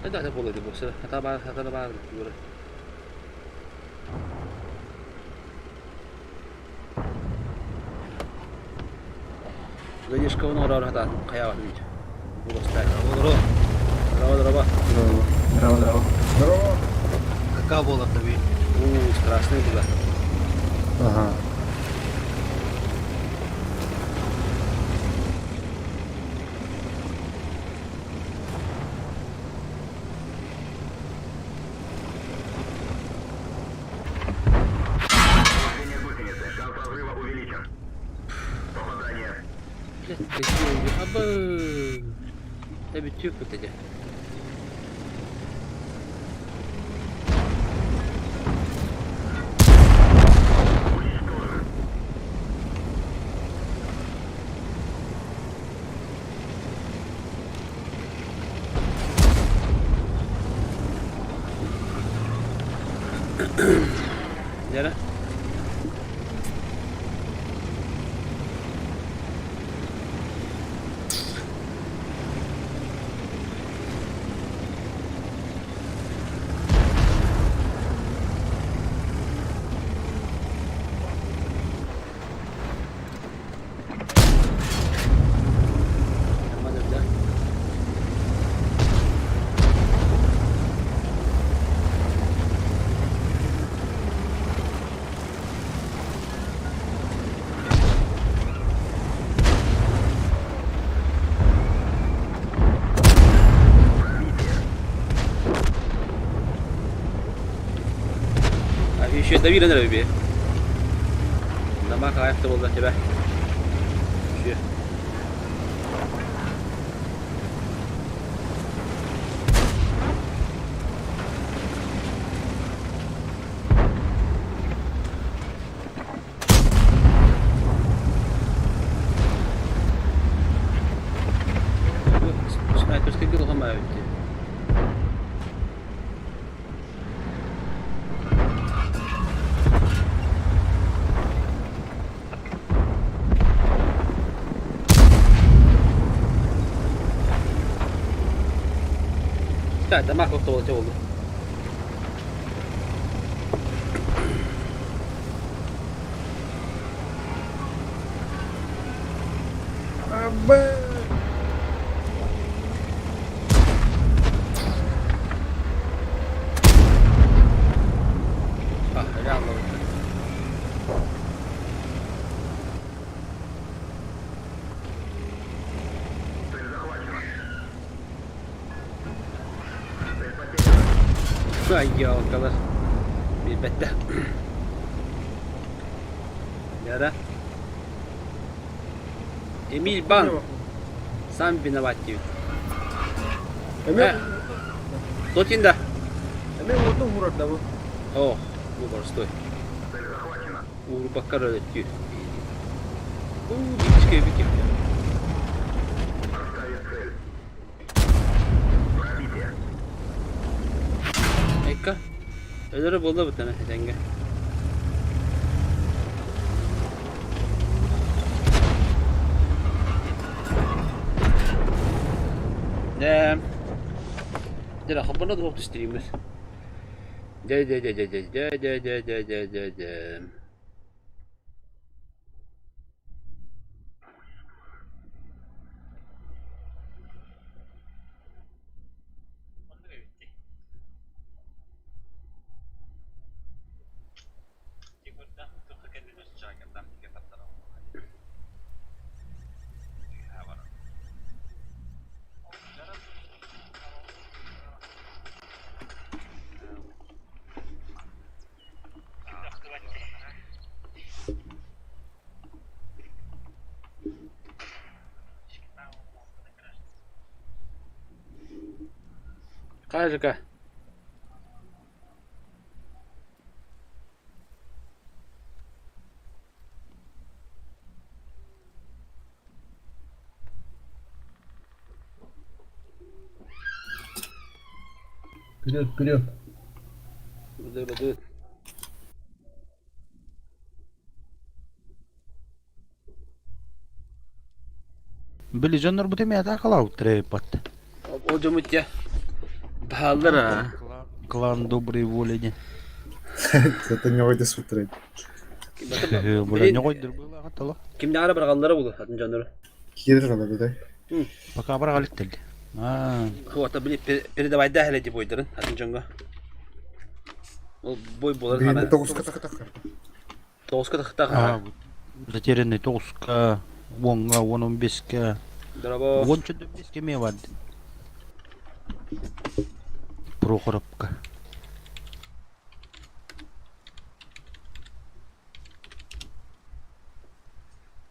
Ada boleh di bos. Kata bar. Zajesz koło nora hata kaya var video. Bu dostlar. Здорово. Здорово. Какая была таби? Страшная была. Ага. Я битюк вот эти. Яра? Еще давили на рыбе. Нама кайф-то был за тебя. Еще. Снайперский бил ломают. Да, дома как-то вот его. Реально. Ayol kadar bir bette. Yara. Emil Ban. Сам виноват. Эмил. Кто тинда? Эмил вот ну урод давай. О, выбор стой. Ур бакара летит. Бички. Eka. Öyle buldu bir tane denge. Ne? Dile haberle de oldu streamler. De. Кажется. Вперед. Буду. Были жанр бутыми атакалау трепат. Oldu mu ya? Балдыра. Клан доброй воли не. Это не ойды смотреть. Бля, не ойдыр было атала. Kimde ara bırakanlara bulur atın canları. Кирер қалады да. Пока брали телди. Хвата били перед давай дahil edip oydurun atın canга. O boy bolar Бейінді hana. 9 қатақ. Тоска тахта. Затерянный тоска. Вонга, вон 15-ке. Драба. Вон что 15-ке ме var. Прохоровка.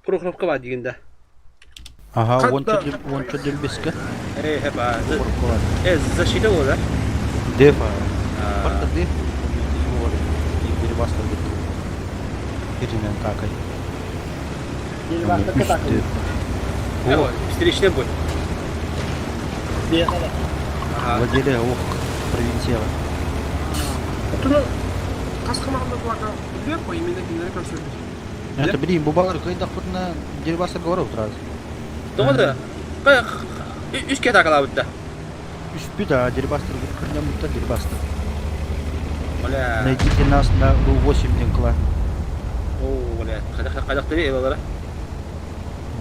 Прохоровка var diginde. Ага, вон что 15-ке. Hep защита o da. Дефа. Парта деф. И деребастар деф. Перемен какай. Деребастар какай. О, встречный бой. Бегала. Владелия, ох, провинция. Оттуда Касқамағында бұларға біле қой, именно кімдері көрсетеді. Это, блин, бубалар кайда хотна деребастар говорил сразу. Doğru. Üst kere takala bitti. Üst bir daha деребастар кырня мутта деребастар. Оля. Найдите нас на 8 клан. О, оля. Қадақ тебе evlara.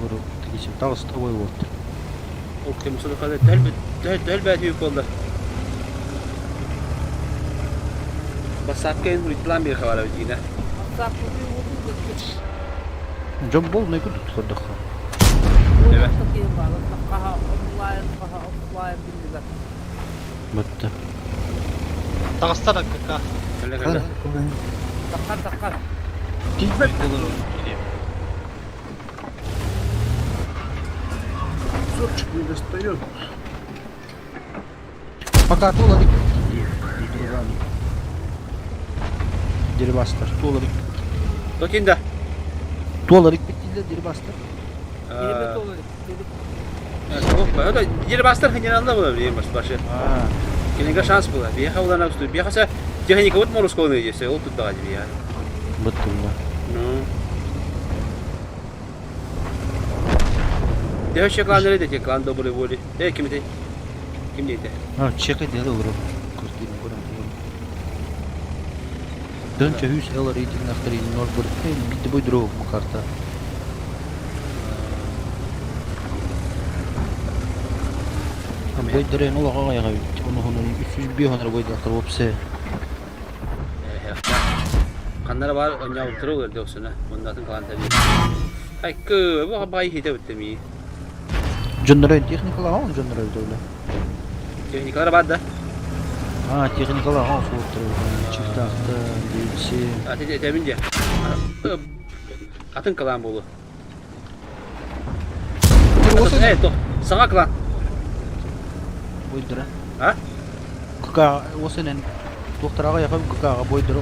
Выру, тегише Толстой вот. О, кем соны қадақ дәл бәді үйіп болды. Басапқа енді план бер хабар өтейді. Джон бол не кудут ходах. Evet. Бытта. Тағыстар аққа. Кәлі. Тақар. Зорчик не достает. Пока толарик. Деребастар, толарик. Токинда. Толарик битилде деребастар. O da yeri bastır generalda bulabilir başı. Kelinga şans bula. Bir havlana üstü. Bir hasa техника вот морус колны есть. Ол тут дали я. Бытта. Ну. Я еще клан не идет, клан добрый воли. Кем ты? Кем не А, чекай делал вроде. Куртину курам. Дönce hus eller reading efter in Norrburg. Bitte boy drog på karta. Boy dere nola gaga yaga. Onu 300 bir hanır boy daktar opse. Kanlara var onya oturuyor diyorsun ha. Ondan sonra tabii. Ay kı bu bay hide bitti mi? General техникалар он general öyle. Техникалар var da. Ha техникалар он soğutturuyor. Çiftakta, değilse. Ati demince. Atın kalan bolu. Evet, sana kalan. Boy dere. Ha? Kaka o senin doktoraga yakın kaka boy dere.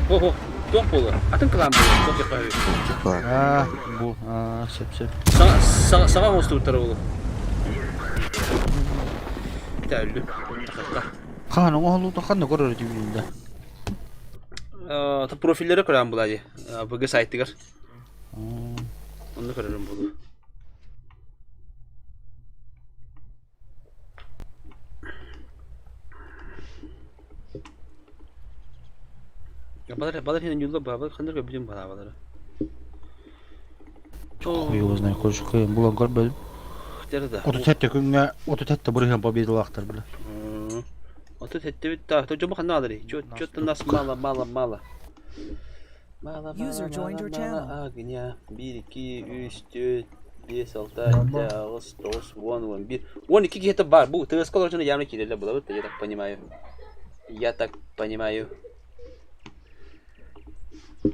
Oh, tok bolu. Atın kalan bolu. Tok yapıyor. Ha bu. Ha sep. Sana hostu oturuyor. Tellü. Kan oğlu da kan görür dibinde. Ta profilleri kuran buladı. Bu site'tigar. Onu kurarım bulu. Ya badar hiç yolda babak kandır ki bizim balabaları. Хуй его знает, хочешь кем булан görmedim. Derede. Otu tette buraya победилахтар бля. Otu tette bitti. To cuma kanal alır. Çötten nas mala. User joined your channel. Agnya 1 2 3 4 5 6 7 9 10 11. 12 где-то бар. Bu ты сколько уже явно кидали было, я так понимаю. Я так понимаю.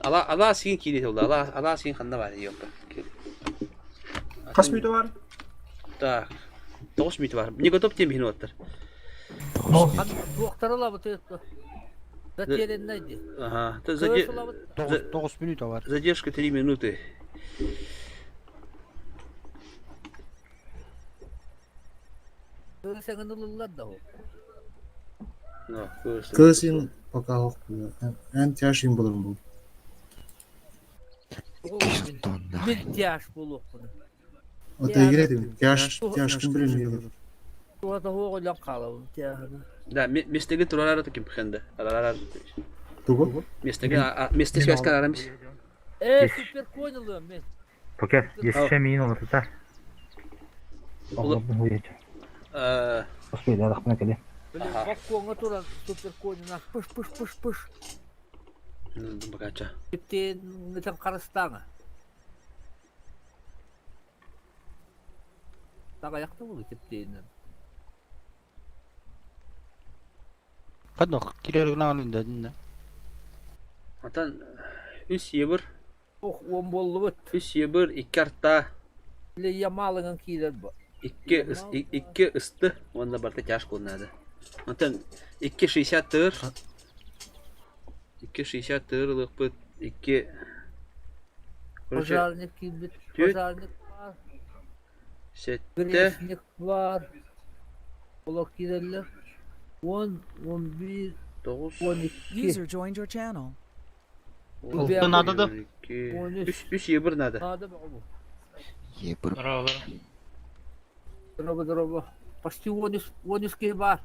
Allah sizin kilidi oldu. Allah sizin kanında var yok. Kaç müydü var? Так. 9 minut var. Ne kadar tüm minutlar. Doktorla bu tezgah. Затерянный. Ага. 9 минут var. Задержка 3 минуты. Sen nulullar da o. Кызын пока оқпын. Ән тяжын болырым бұл. Bir yaş bulup bunu. Ota играть, тяжкын білем. Tuota huokolla kalvu. Da, mestegi turalar da kim khanda. Aralar. Tugu? Mestegi связь kanalımız. Süper koyalım ben. Poker, если минут это. Ulan. Успели, я так накали. Böyle bak koyuna turan süper koyuna pış. Bakaca. Tipten neden karıstana. Taga yaktı mı tipten? Kadno kirer nalında dinle. Atan üs yebir, Oh, on bollu bit. üs yebir ikarta. Le yamalığın kiler bu. İki ıstı. Onda barda kaş konunadı. Atan 2.60 tır. 2.60 tırlık bit. 2 Pazarlık gibi. Tüt. Pazarlık var. Sette. Güneşlik var. Ola kilerler. 10, 11, 9 12. User joined your channel. Oldu nada da. 3 yebir nada. Надо bu. Ебр. Дорога. Почти 10 var.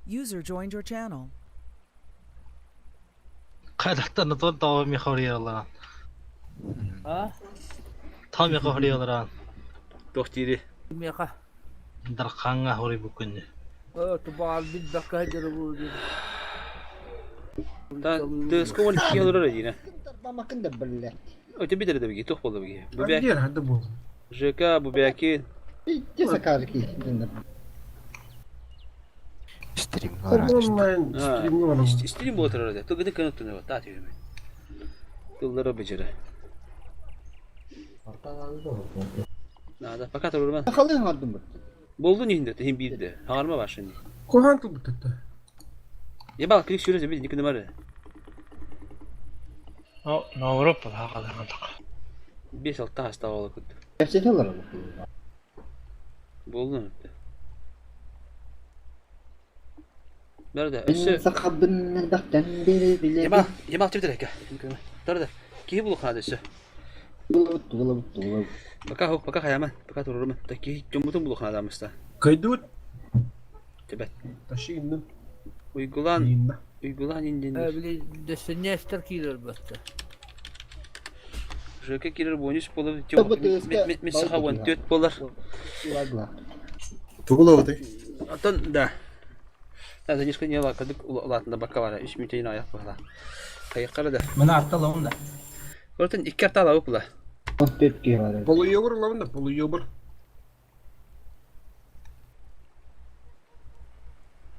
User joined your channel. Kaydaktan da toповыми хавриялар. Ha? Топовыми хавриялар. Tohtiri. Meka. Дарханга хаври букунни. Tubal bir dakika hadi bu. Tan tıskı onu iki yıldır yine. ما كنت بالله. O tabi de bigi, toh bolu bigi. Bu bek. Gel hadi bu. Jeka bu beki. جالس كاركي. Stream var ha. Online stream'i var ama. Stream bu tarafta. Tu gidin kanıtını var. Tatil mi? Tıllara becere. Nada fakat olur mu? خلينا هذا بس. Buldun yine de hem bir de. Harma var şimdi. Kohan kıl bitatta. Ya bak klik şurası bir iki numara. Avrupa haqada mantık. 5-6 hasta oldu. نفس الهلر. Buldun. Nerede? Üssü. سخب النبختن بيري Yemal çift direkt. Nerede? Ki buluk hadi üssü. غلبت. Baka hayaman. Baka durur mu? Taki cumhurun buluk hadi amısta. Kaydut. Tebet. Taşı indim. Uygulan Yiyinme. indiğinde. Böyle desenester kiler bu. Жека кирер bonus bolu. Mesela Tabii, 14 dolar. Tugu da öde. Atan da. Hadi nişka niye lakadık ulatında baka var. 3 müteyin ayak var. Kayıkları da. Mana artalım da. Ortadan 2 kartı alıp ula. Polu yobur lan da polu yobur.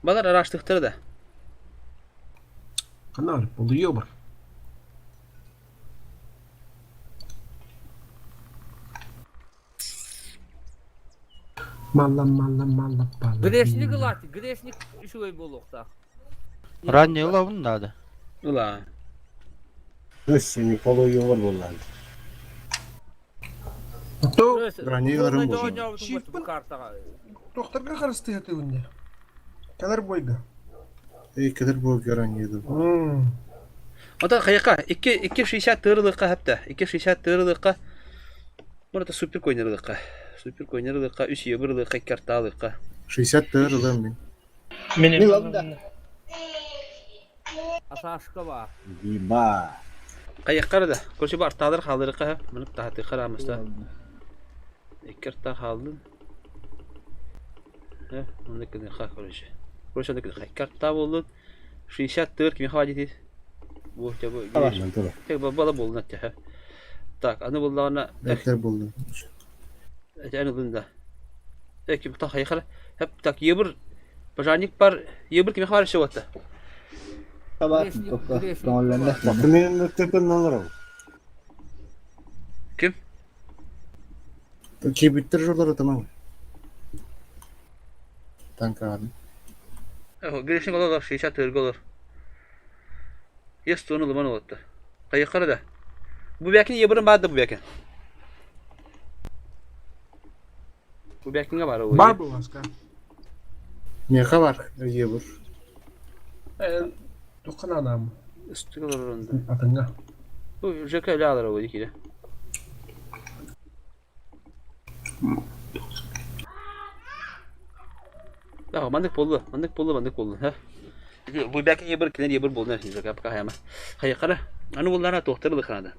Balar araştırdı da. Kanal polu yobur. Malla pala. Güneşlik ılattı. Güneşlik şu bolukta. Ранее лавын надо. Ula. Seni follow yoğur bunlar. To. Granny yarım bozuldu. Bu karta. Doktorga karıştı yatı önce. Kadar boyga. İyi kadar bu gören yedim. Atan kayıka 2 şişe tırlıqa hatta. 2 şişe tırlıqa. Burada super coin'lıqa. Super coin'lıqa 3 yebirlıqa kartalıqa. 60 tır lan ben. Benim. Asaşka var. Diba. Kayıkları da. Koşu bar tadır kaldırıqa. Bunu tahtı qaramızda. 2 karta kaldın. Ha, onu kadar xaq koşu. Koşu da kadar karta oldu. Şişe tır kimi xavacı Bu çabuk. Tek baba bulun hatta. Tak, anı bulduğuna. Bekler buldum. Anı bunda. Tek bu tak kayıkları. Hep tak yebir. Bajanik par yebir kimi xavacı şu hatta. Bakın benim tepen alırım. Kim? Ki bitir şuraları tamam. Tanka abi. Girişin olur, şişe tırgı olur. Yes, onu liman oldu. Kayıkları da. Bu bekin yebirin vardı bu bekin. Bu bekin var o. Var bu başka. Ne kadar yebur? Tokan adam. Üstü kalır onda. Atınga. Bu jaka öyle alır o ikili. Ya mandık bollu. Ha. Bu belki yebir kiler yebir bollu ne jaka yapka hayama. Hayır kara. Anu bollarına doktorlu kanada.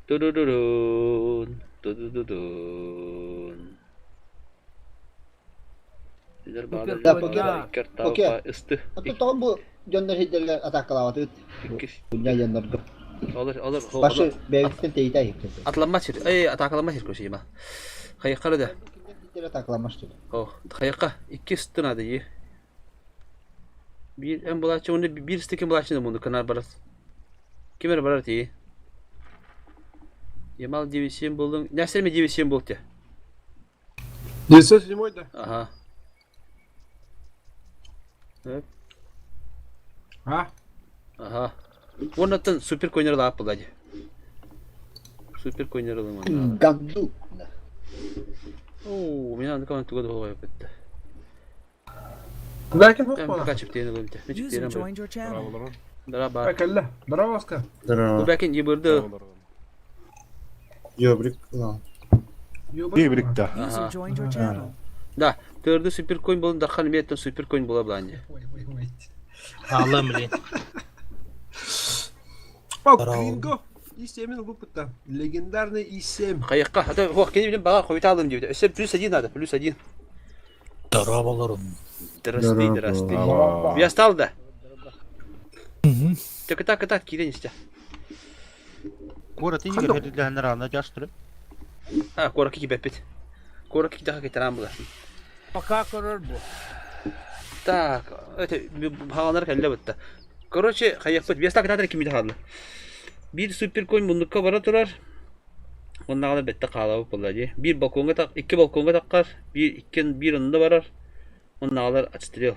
Dudududun. Sizler bağlı kertava üstü. Atı tohum bu jönler hidderler ataklavatı üt. Bunca jönler gıp. Alır. Başı beylikten teyita yıktı. Atlanmaz şir. Ay ataklanmaz şir koşu yema. Hayır kara da. Hidder ataklamıştı. Oh, hayırka iki üstün adı iyi. Bir en bulaşçı onu bir stikin bulaşçı bunu kanar barat. Kimer barat iyi. Yamal division buldun. Nasıl mi division buldu? 97 da. Aha. Evet. Ha? Aha. Ondan süper coin'ları da yapıldı. Süper coin'ları da mı? Gandu. Oo, minä kan tuoda hova yapıttı. Lakin Ben hoppa. kaçıp diyelim öyle. Ne çıktı User diyelim. joined your channel. Beraber. Bakalla. Bravo Oscar. Bu belki yıbırdı. Yobrik lan. Birlikte. User joined your channel. Da, tırdı süper coin bulun da kanımiyetten süper coin bulablanca. Ağlam bilin. Bak Gringo. İsmin bu puta. Legendarny isim. Kayıkka. Hatta o kendi bilim bağa koyuta aldım diyor. Öse plus 1 nerede? Plus 1. Darabalarım. Drasti. Vyastal da. Tak kiren işte. Kurat iyi gelirler anda justru. Ha, koraki gibi bepet. Koraki daha getiren bu da. Пока король bu. Так, это havalar kelle bitti. Короче, kayıkpıt. Vyastal kadar kimi de hallı. Bir süper coin bundukka bara turar. Ondan da bette kalabalık buladı. Bir balkonga tak, iki balkonga takar. Bir önünde varar. Ondan alır açtırıyor.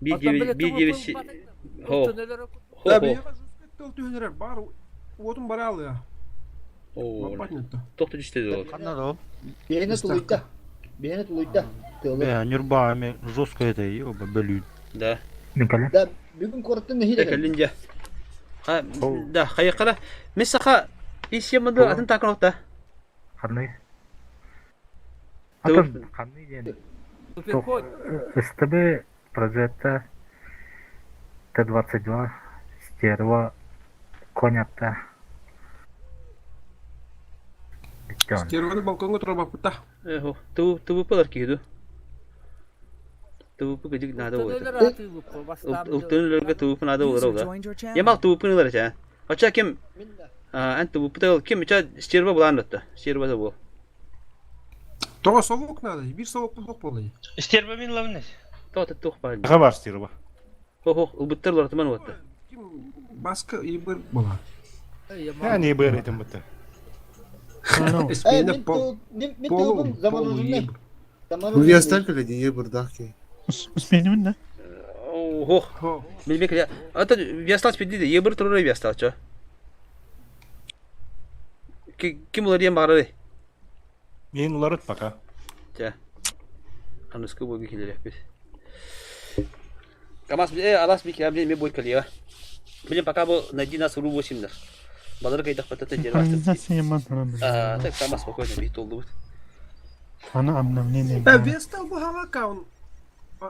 Bir gibi ho. Tabii ya. Tol tüyünler bar. Otun bara alıyor. Oo. Patnetto. Doktor işte o. Kanal o. Bihine tuluyda. Tığlı. Ya nürba me жестко это и оба блюд. Da. Николя. Da bugün korktun ne hile. Kalınca. Ha, da kayıklara. Mesela iş yapmadı adın takın nokta. Kanal. Doğru. Atın kanal yani. Суперконь. СТБ проекта Т-22 стерва конята. Bitti. Kervanı balkonga turar bak puta. Eho, tu kadar ki tu gıcık nada oldu. Neler atıyor bu? Baştan. Ultunlarga tu nada User oldu. joined your channel. Yamal tu pınlar ya. Açça kim? Ant tu pıtal kim ça stirva bulandı. Stirva da bu. Toğa soğuk nada. Bir soğuk bu hop oluyor. Isтерба min lavnes. Tot bari. Хабар стерва. Ho, ubutlar tamam oldu. Kim başka iyi bir bola. Yani iyi böyle etim bitti. Espine Polu zamanında ne? Bu Vyastal kale diye buradaki. Oho. Bilmek ya. Hatta Vyastal pedi de yebir turur Vyastal ça. Kim olar diye bağırdı. Мен уларыт пока. Ça. Anıskı bu gidilir biz. Kamas alas bir kere bir boy kalıyor. Bilim pakai bu Nadina suruh boşimdir. Baları kaydak patata jelas. Tak kamas pokoknya bir toldu bu. Vestal bu hava kaun.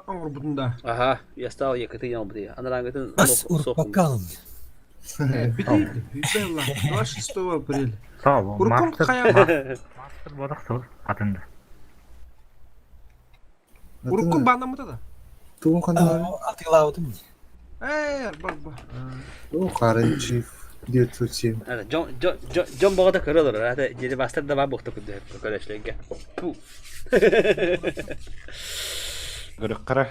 Angor bunda. Aha, Vyastal ya katı bu diye. Anarangıtın sokum. Bitti. Bella. 26 апреля. Sağ ol. Urkun kaya. Master bodak sol atında. Urkun bana mı da? Tuğun kanal. Bak. O karın çift. Diye tutayım. Ada John baga da kırılır. Ada jadi master da babuk tuh arkadaşlar. Puh. Görük kara.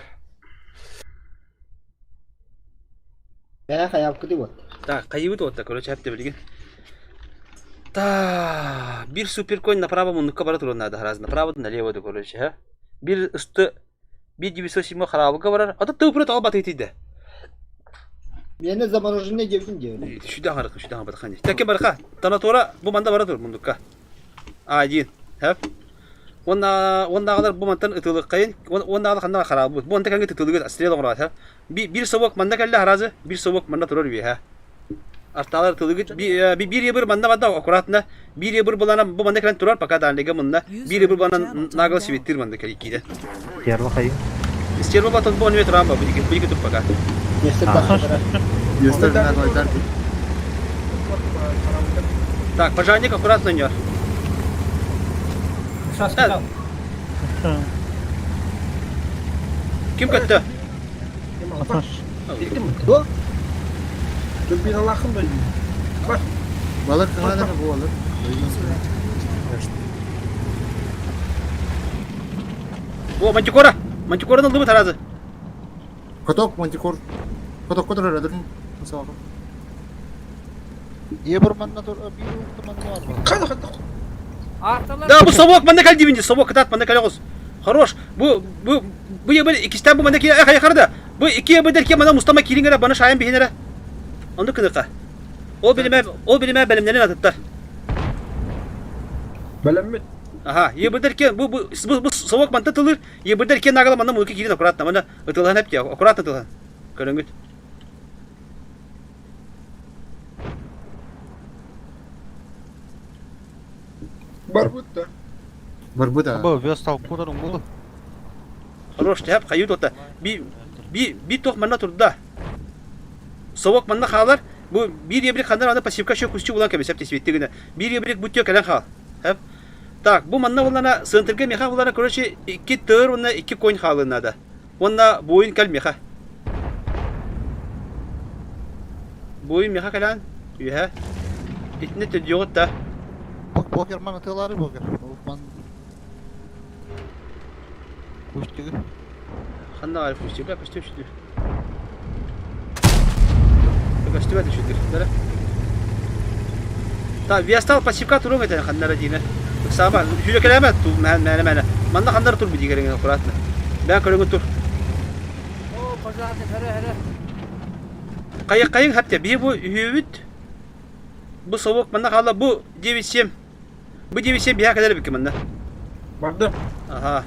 Ya hayal kıdı bu. Так, кайыбы вот короче, hep de bilgin. Ta, bir super coin направо мундукка бара турун надо раз, направо налево да короче, ha. Bir üstü bir gibi sosimo harabıga barar. Ata tığpını tağıl batıydı. Yine zaman önce ne geldim diyor. Şudan batıkan. Tekke baraka. Tana tora bu manda bara tur mundukka. Ajin, hep. Onda kadar bu mantan ıtılık kayın. Onda kadar kanına karabı. Bu mantan kanı ıtılık astriyel olarak ha. Bir soğuk manda geldi harazı. Bir soğuk manda turur bir ha. Artalar ıtılık bir yabır manda akuratna. Bir yabır bulana bu manda kan turar fakat anlega munda. Bir yabır bana nagıl sivittir manda kali kide. Diğer bakayım. İstiyor baba ton bu önüme turan baba. Bir iki tup fakat. Göster ben koydar. Так, пожарник аккуратно нёр. Kim kötü? Bu? Dur bir Allah'ım ben. Bak. Balık kına bu olur. O Manticore'un aldığı mı tarazı? Kotok mantikor. Kotok kotor radın. Nasıl olur? Diye bir manna dur bir manna var mı? Kada. Artalar. Da bu savuk bana kaldı birinci. Savuk katat bana kalıyoruz. Хорош. Bu ya böyle ikisinden bu bana ki yakardı. Bu iki ya der ki bana Mustafa Kilingere bana şahin bihinere. Onu kıdıka. O bilime benimlerin atıtlar. Belem mi? Aha, ya der ki bu savuk bana tılır. Ya der ki nagalı bana mulki kilin akurat bana atılan hep ya. Akurat atılan. Görün Barbutta. Barbuda. Bu bir stal kudarım bu. Хорош hep kayıt otta. Bir tok bana turda. Savuk bana kalar. Bu bir yabrik kandan anda pasifka şu kusçu bulan kebesep tesbitti güne. Bir yabrik butiyor kalan kal. Hep. Tak bu manna bulana sığıntırga meha bulana koruşi iki tır ona iki coin halına da. Ona boyun kal meha. Boyun meha kalan. Yuha. İtne tüdüyor da. Poker man atıyorlar poker. Man. Kuştu. Kanna var kusçu. Bak kusçu şu. Kusçu var şu. Dara. Ta viastal pasifka turun meten kanlara dine. Sama şu kelime tu mana. Manda kanlar tur bidi gelen kuratna. Ben körün tur. O pazarda here. Kayın hatta bir bu hüvüt. Bu soğuk manda kala bu cevisem. Bu cevisem bir kadar bir kimanda. Bardım. Aha.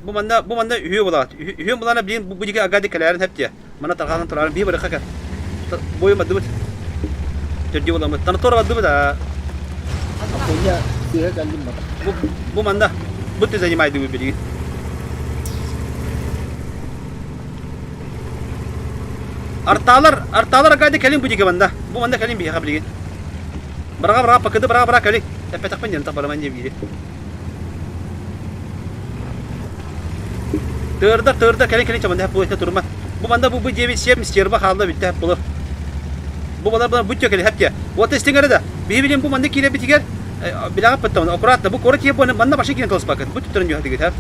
Bu manda hüvü bulat. Hüvü bulana bilin bu diye agadi kalerin hep diye. Mana tarhanın turarın bir bırakak. Boyu madıbıt. Jadi bulan tanı tor madıbıt da. Punya dia galim bak. Bu manda bu tezani maydı bu bilin. Artalar agadi kalin bu diye manda. Bu manda kalin bir habligin. Berapa pakede berapa kali. Tapi tak panjang tak pada manja biri. Terda kali cuman hep bu itu turma. Bu manda bu cevi siap mistirba halda bitti hep bulur. Bu bana bu kali hep ya. O testing ada. Birbirine bu manda kire bitiger. Bilang apa tahu? Akurat bu korek ya bu manda başka kine terus paket. Bu tuturan juga hati hep.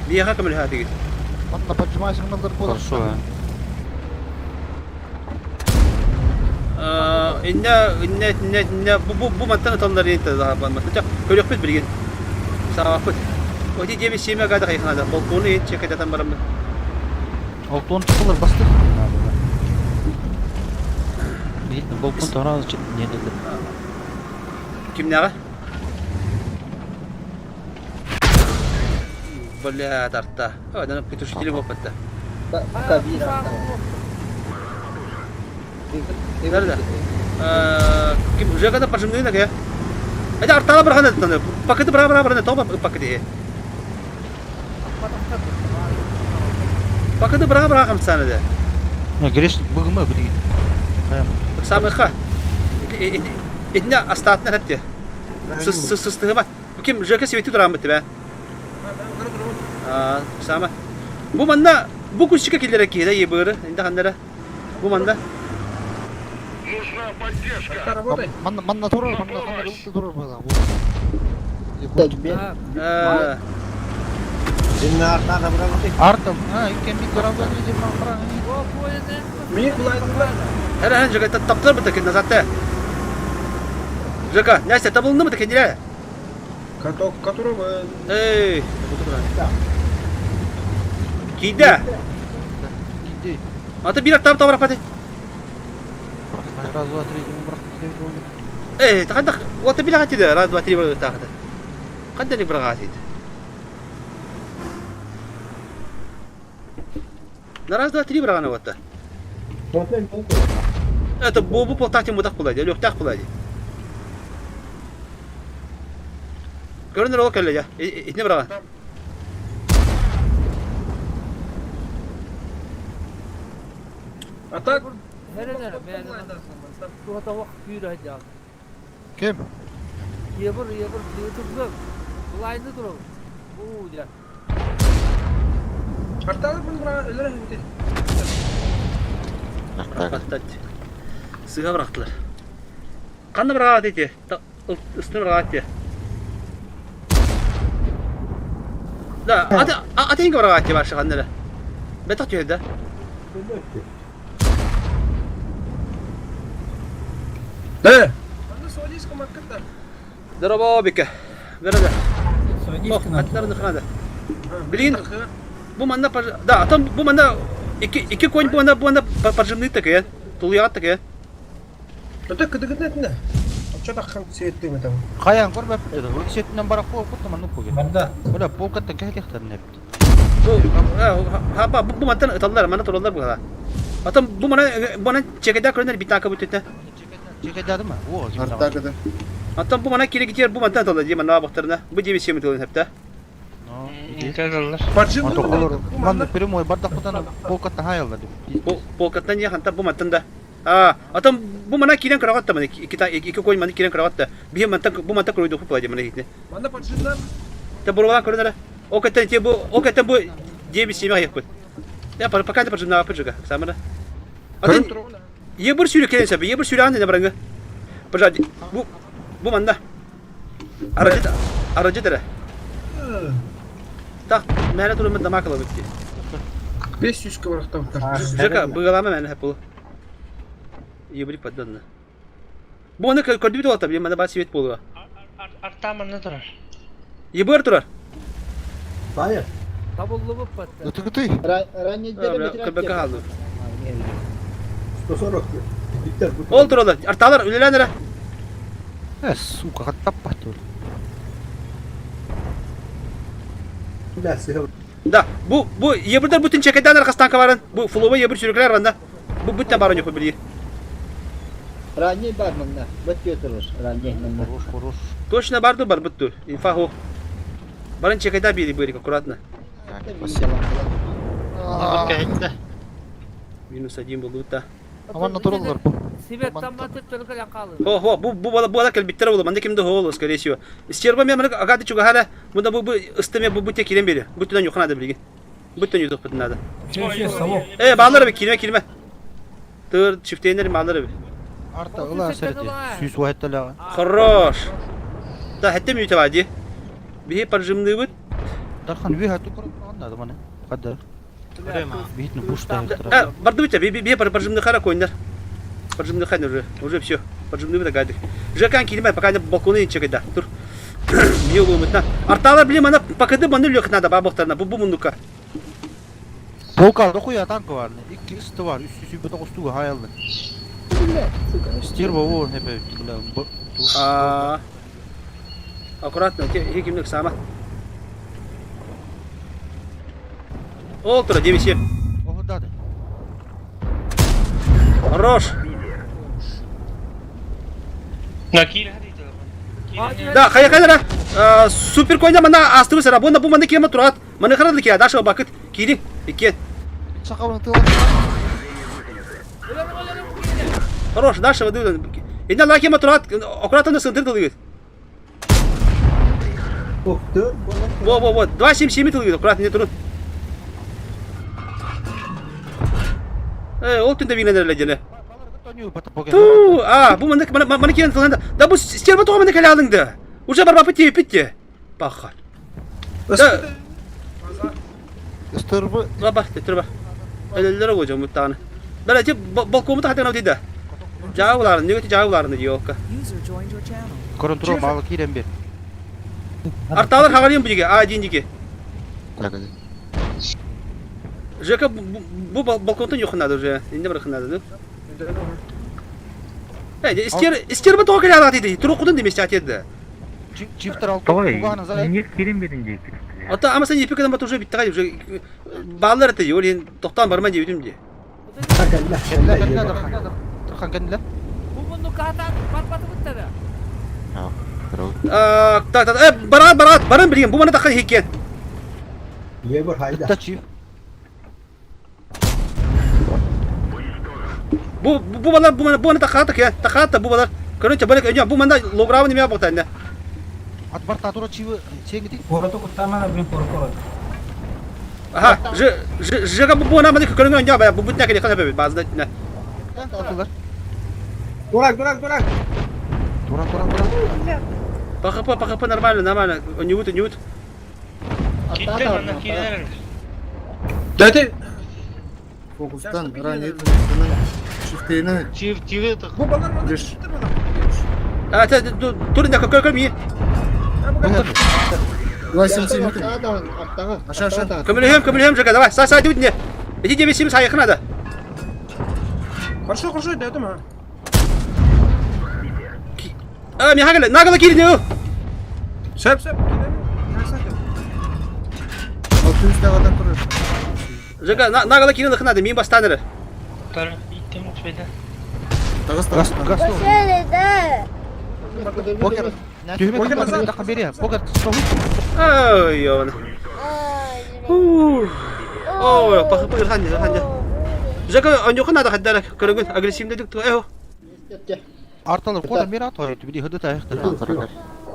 Dia hak kemana hati. Manna pacmay sınırdır bu. Хорошо. İnne bu mantan atanları yente daha ban mantan. Körük püt bilgin. Sağ püt. O diye bir şeyime kadar kayıknada. Balkonu yet çek eden baram. Balkon çıkılır bastır. Bir balkon taraz için ne dedi? Kim ne? Boleh tarta. Oh, dan putus cilik apa ta? Kabira. Nerede? Kim uca kadar paşımdayım da ya. Hadi artala bırakın da tanı. Paketi bırak ne topa paketi. Paketi bırak sana da. Ne giriş bugün mü biri? Sama kah. İnne astatna hep ya. Sıstığıma. Bu kim uca kesiveti duran bitti be. Sama. Bu manda bu kuşçuka killere ki de iyi böyle. İnde hanlara. Bu manda. Работай. Manna durur, manna durur bu. Tajbih. Senin arkada bırakın. Artım. Ha, iken bir taraftan gidip makara. O poyede. Mini kullandılar. Herhalde juga taplar mı takın zaten. Juga, neyse tabulundu mu takın diye. Каток, которого... Hey. Kida. Gidi. Atı bir tap tavra pati. Раз, два, три, Tak ada. Waktu bilang tidak, rat 2 3 baru tak ada. Kadar beragat itu. Naraz da tri beragana wata. Это бобу полтати мудак булади, лёгтак булади. Көрүнөр ол келе я. Итне бераган. Атак. Herelere ben tuğata vak büyür hadi. Kim? Yebir YouTube'da layını durur. Bu ya. Артагы бун бара өлөр хинти. Баттат. Сыга бырактылар. Кандай бырагат эти? Үстүн бырагат те. Да, атенге бырагат те башы кандай. Бетак жöyдө. Аны солиско макката. Здорово, Бека. Верде. Атларды кырады. Блин, bu manda da atam bu manda iki koyun bu manda parjımlı takıyor. Tuluyat takıyor. Атак кыдыгытында. Ача таккан сеттеме там. Каян көрбөп деді. Ол сетінен барақ болып құтты маңын көге. Банда. Оля полкаттан кәкектарын әпті. Bu manda atallar mana turullar bu kadar. Atam bu bana çekede körünler bir takip etti. Çekedi mi? O. Артагыда. Atam bu bana kiri gidiyor bu manda atallar diye bana baktırına. Bu gibi şey mi diyorsun hep de? Италиялар. Паржим. Антон олар. Манда прямой бардақ құтаны полкаттан хайалды деп. Bu kattan ya hanta bu manda. Atam bu mana kiren kravat da mana iki koyun mana kiren kravat da. Bir manda bu manda koydu bu paydı mana gitti. Манда паржимдан. Da buralar körünler. O kattan bu diye bir şey mi yapıyor? Ya pakai da parjımlı yapıyor juga sama da. Atam ye bir sürü keren sabi ye bir sürü anda ne barangı. Parjad bu manda. Aracı da. Tak, mene durumu damak alıp bitti. 500 kıvırıktan. Jaka, bıgalama mene hep bu. Yebri paddanna. Bu onu kördü bir de olta, benim bana bahsi vet bolu. Артаман не тұрар. Yebir turar. Tabullu bu patta. Ötü kütüy. Ранее Körbeka haldı. Ol turalar, artalar, ülelenere. Сука, қаттап бақты ол. Da, bu yebirler bütün çekeden arkasından kavarın. Bu flow'a yebir sürükler var da. Bu bütün barın yok biliyor. Ранее бар мында. Бөткө турur. Ранее мында. Хорош, хорош. Точно bardu bar buttu. Инфа ho. Barın çekeden biri böyle аккуратно. Кәйтті. Minus один buldu da. Aman naturallar bu. Sibet tamam tüttürük yakalı. Ho, bu ala bitter oldu. Manda kimde ho, скорее всего. Isтерба мен агады чуга hala. Bunda bu ыстыме bu tekiren biri. Bütün yok nada bilgin. Bütün yok bütün nada. Bağları bir kelime. Tır çifteyinler bağları bir. Арта ыла сәрде. Сүйс уайтталаған. Хорош. Да, хәтте мүйте вади. Бихи паржымны бит. Дархан ве хату көріп қалғанда мана. Қаддар. Бейтін пушта ектіра. Барды бит, бихи паржымны қара койындар. Паржымны қайны уже все. Паржымны бит агады. Жакан келеме, пока не балконы чекайда. Тур. Бие улумытна. Арталар білем ана пакады баны лёк надо бабықтарына. Bu mundukka. Полкалда қоя танкі бар. Екі істі бар. Үсті бұта қостуға хайалды. Стерва ол хепе. Аккуратно, хекимдік сама. Ол тұра, 9-7. Оғыдады. Хорош. На кире Да, қайда. Супер койна мана астыры сара. Bu manda kiyama turat. Mana қарады кия, даша бақыт. Кири, икен. Сақабын тылады. Хорош, даша воды. Инна ла кiyama turat. Аккуратно сындыр тылыгы. Во. 277 тылыгы, аккуратно не тұрын. Ол түнде виненерлер жene. Bu mana kiyen tılanda. Da bu sтерва тоға mana kale alındı. Уже бар бапы тепіп бітті. Баққар. Стырбы. Бар, тұр. Әлелері қойжам мұттағаны. Бір әте балкомыты қайтан ау дейді. Жағыларын, негеті жағыларын дейді олқа. User joined your channel. Көрін тұру малы кейлен бер. Арталар қағарен бұл деге, А1 деге. Жека, бұл балконтан жоқ қынады уже. Енді бір қынады. Істербі тоға келе алады дейді. Тұру құдын деместе атеді. Çiftler altı. Той, Kulağına zarar. не келем берин дейт. Ата ama sen епек адам уже bitти уже bağlar ете ol ен тоқтан бармай дебитим де. Kendiler kendiler Tırkan. Tırkan kendiler. Bu bunu kahtan patpatı bitti de. Барам билген бу мана такан екен. Лебер хайда. Hatta çift. Bu mana takata ken. Takata bu balar. Көрінче бөлек өне бұл манда лограуы неме болта енді. At var taturo çivi. Sen gittik. Aha, жыға бұл мана мында көрінген өне бая бұл бүтіне келе қана бөбет базында. Attılar. Durak. Duran. Пақыпы нормально. Нюут. Kitle bana kilerim. Дайте. Фокустан ранее фокустан шифтейна Çivi tık. Bu balar mı? Лишь. Турында көрмей. Лайсен сен Аттаға. Аша. Көмілем жыға, давай, сай дүтіне. Эти 9-7 сайықын ады. Хорошо, дайте ма. Мен хагылы, нағылы келіне өу. Шәп. Gidelim. Altı adam durur. Жыға, нағылы келіне ықын ады, мен бастаныры. Tar ittim uçmaydı. Тагас. Gaz. Poker. Tühme kapatın. Dakika beri ya. Poker. Soğuk. Ой, ёбаны. Ой, пақыпы ұрхан. Жыға, өңеқын ады қаддары көрігін, агрессивдедік тұға, әу. Artalar kodar beri atıyor. Bir de hıdı tayıktır.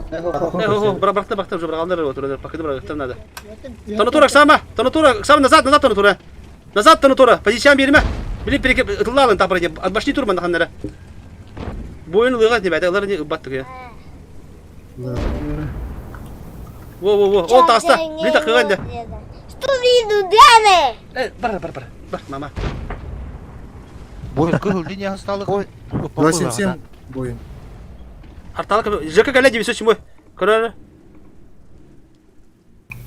Брақты уже брағалдар отырады, пақыды брағықтар нады. Тонатура сама, назад тонатура. Назад тонатура, позициям берме. Біліп перекеп, ұтылды алын тапыр деп, отбашни турман дақандары. Бойын ұлыға деп әді, ұлары не ұбаттық я. Во, ол тағыста, білі тақыған де. Бар, мама. Boyun kıhıl dünya hastalık. Лайсен сен бойын. Арталық, жөкі кәлі дебесі өсім ой. Көрі.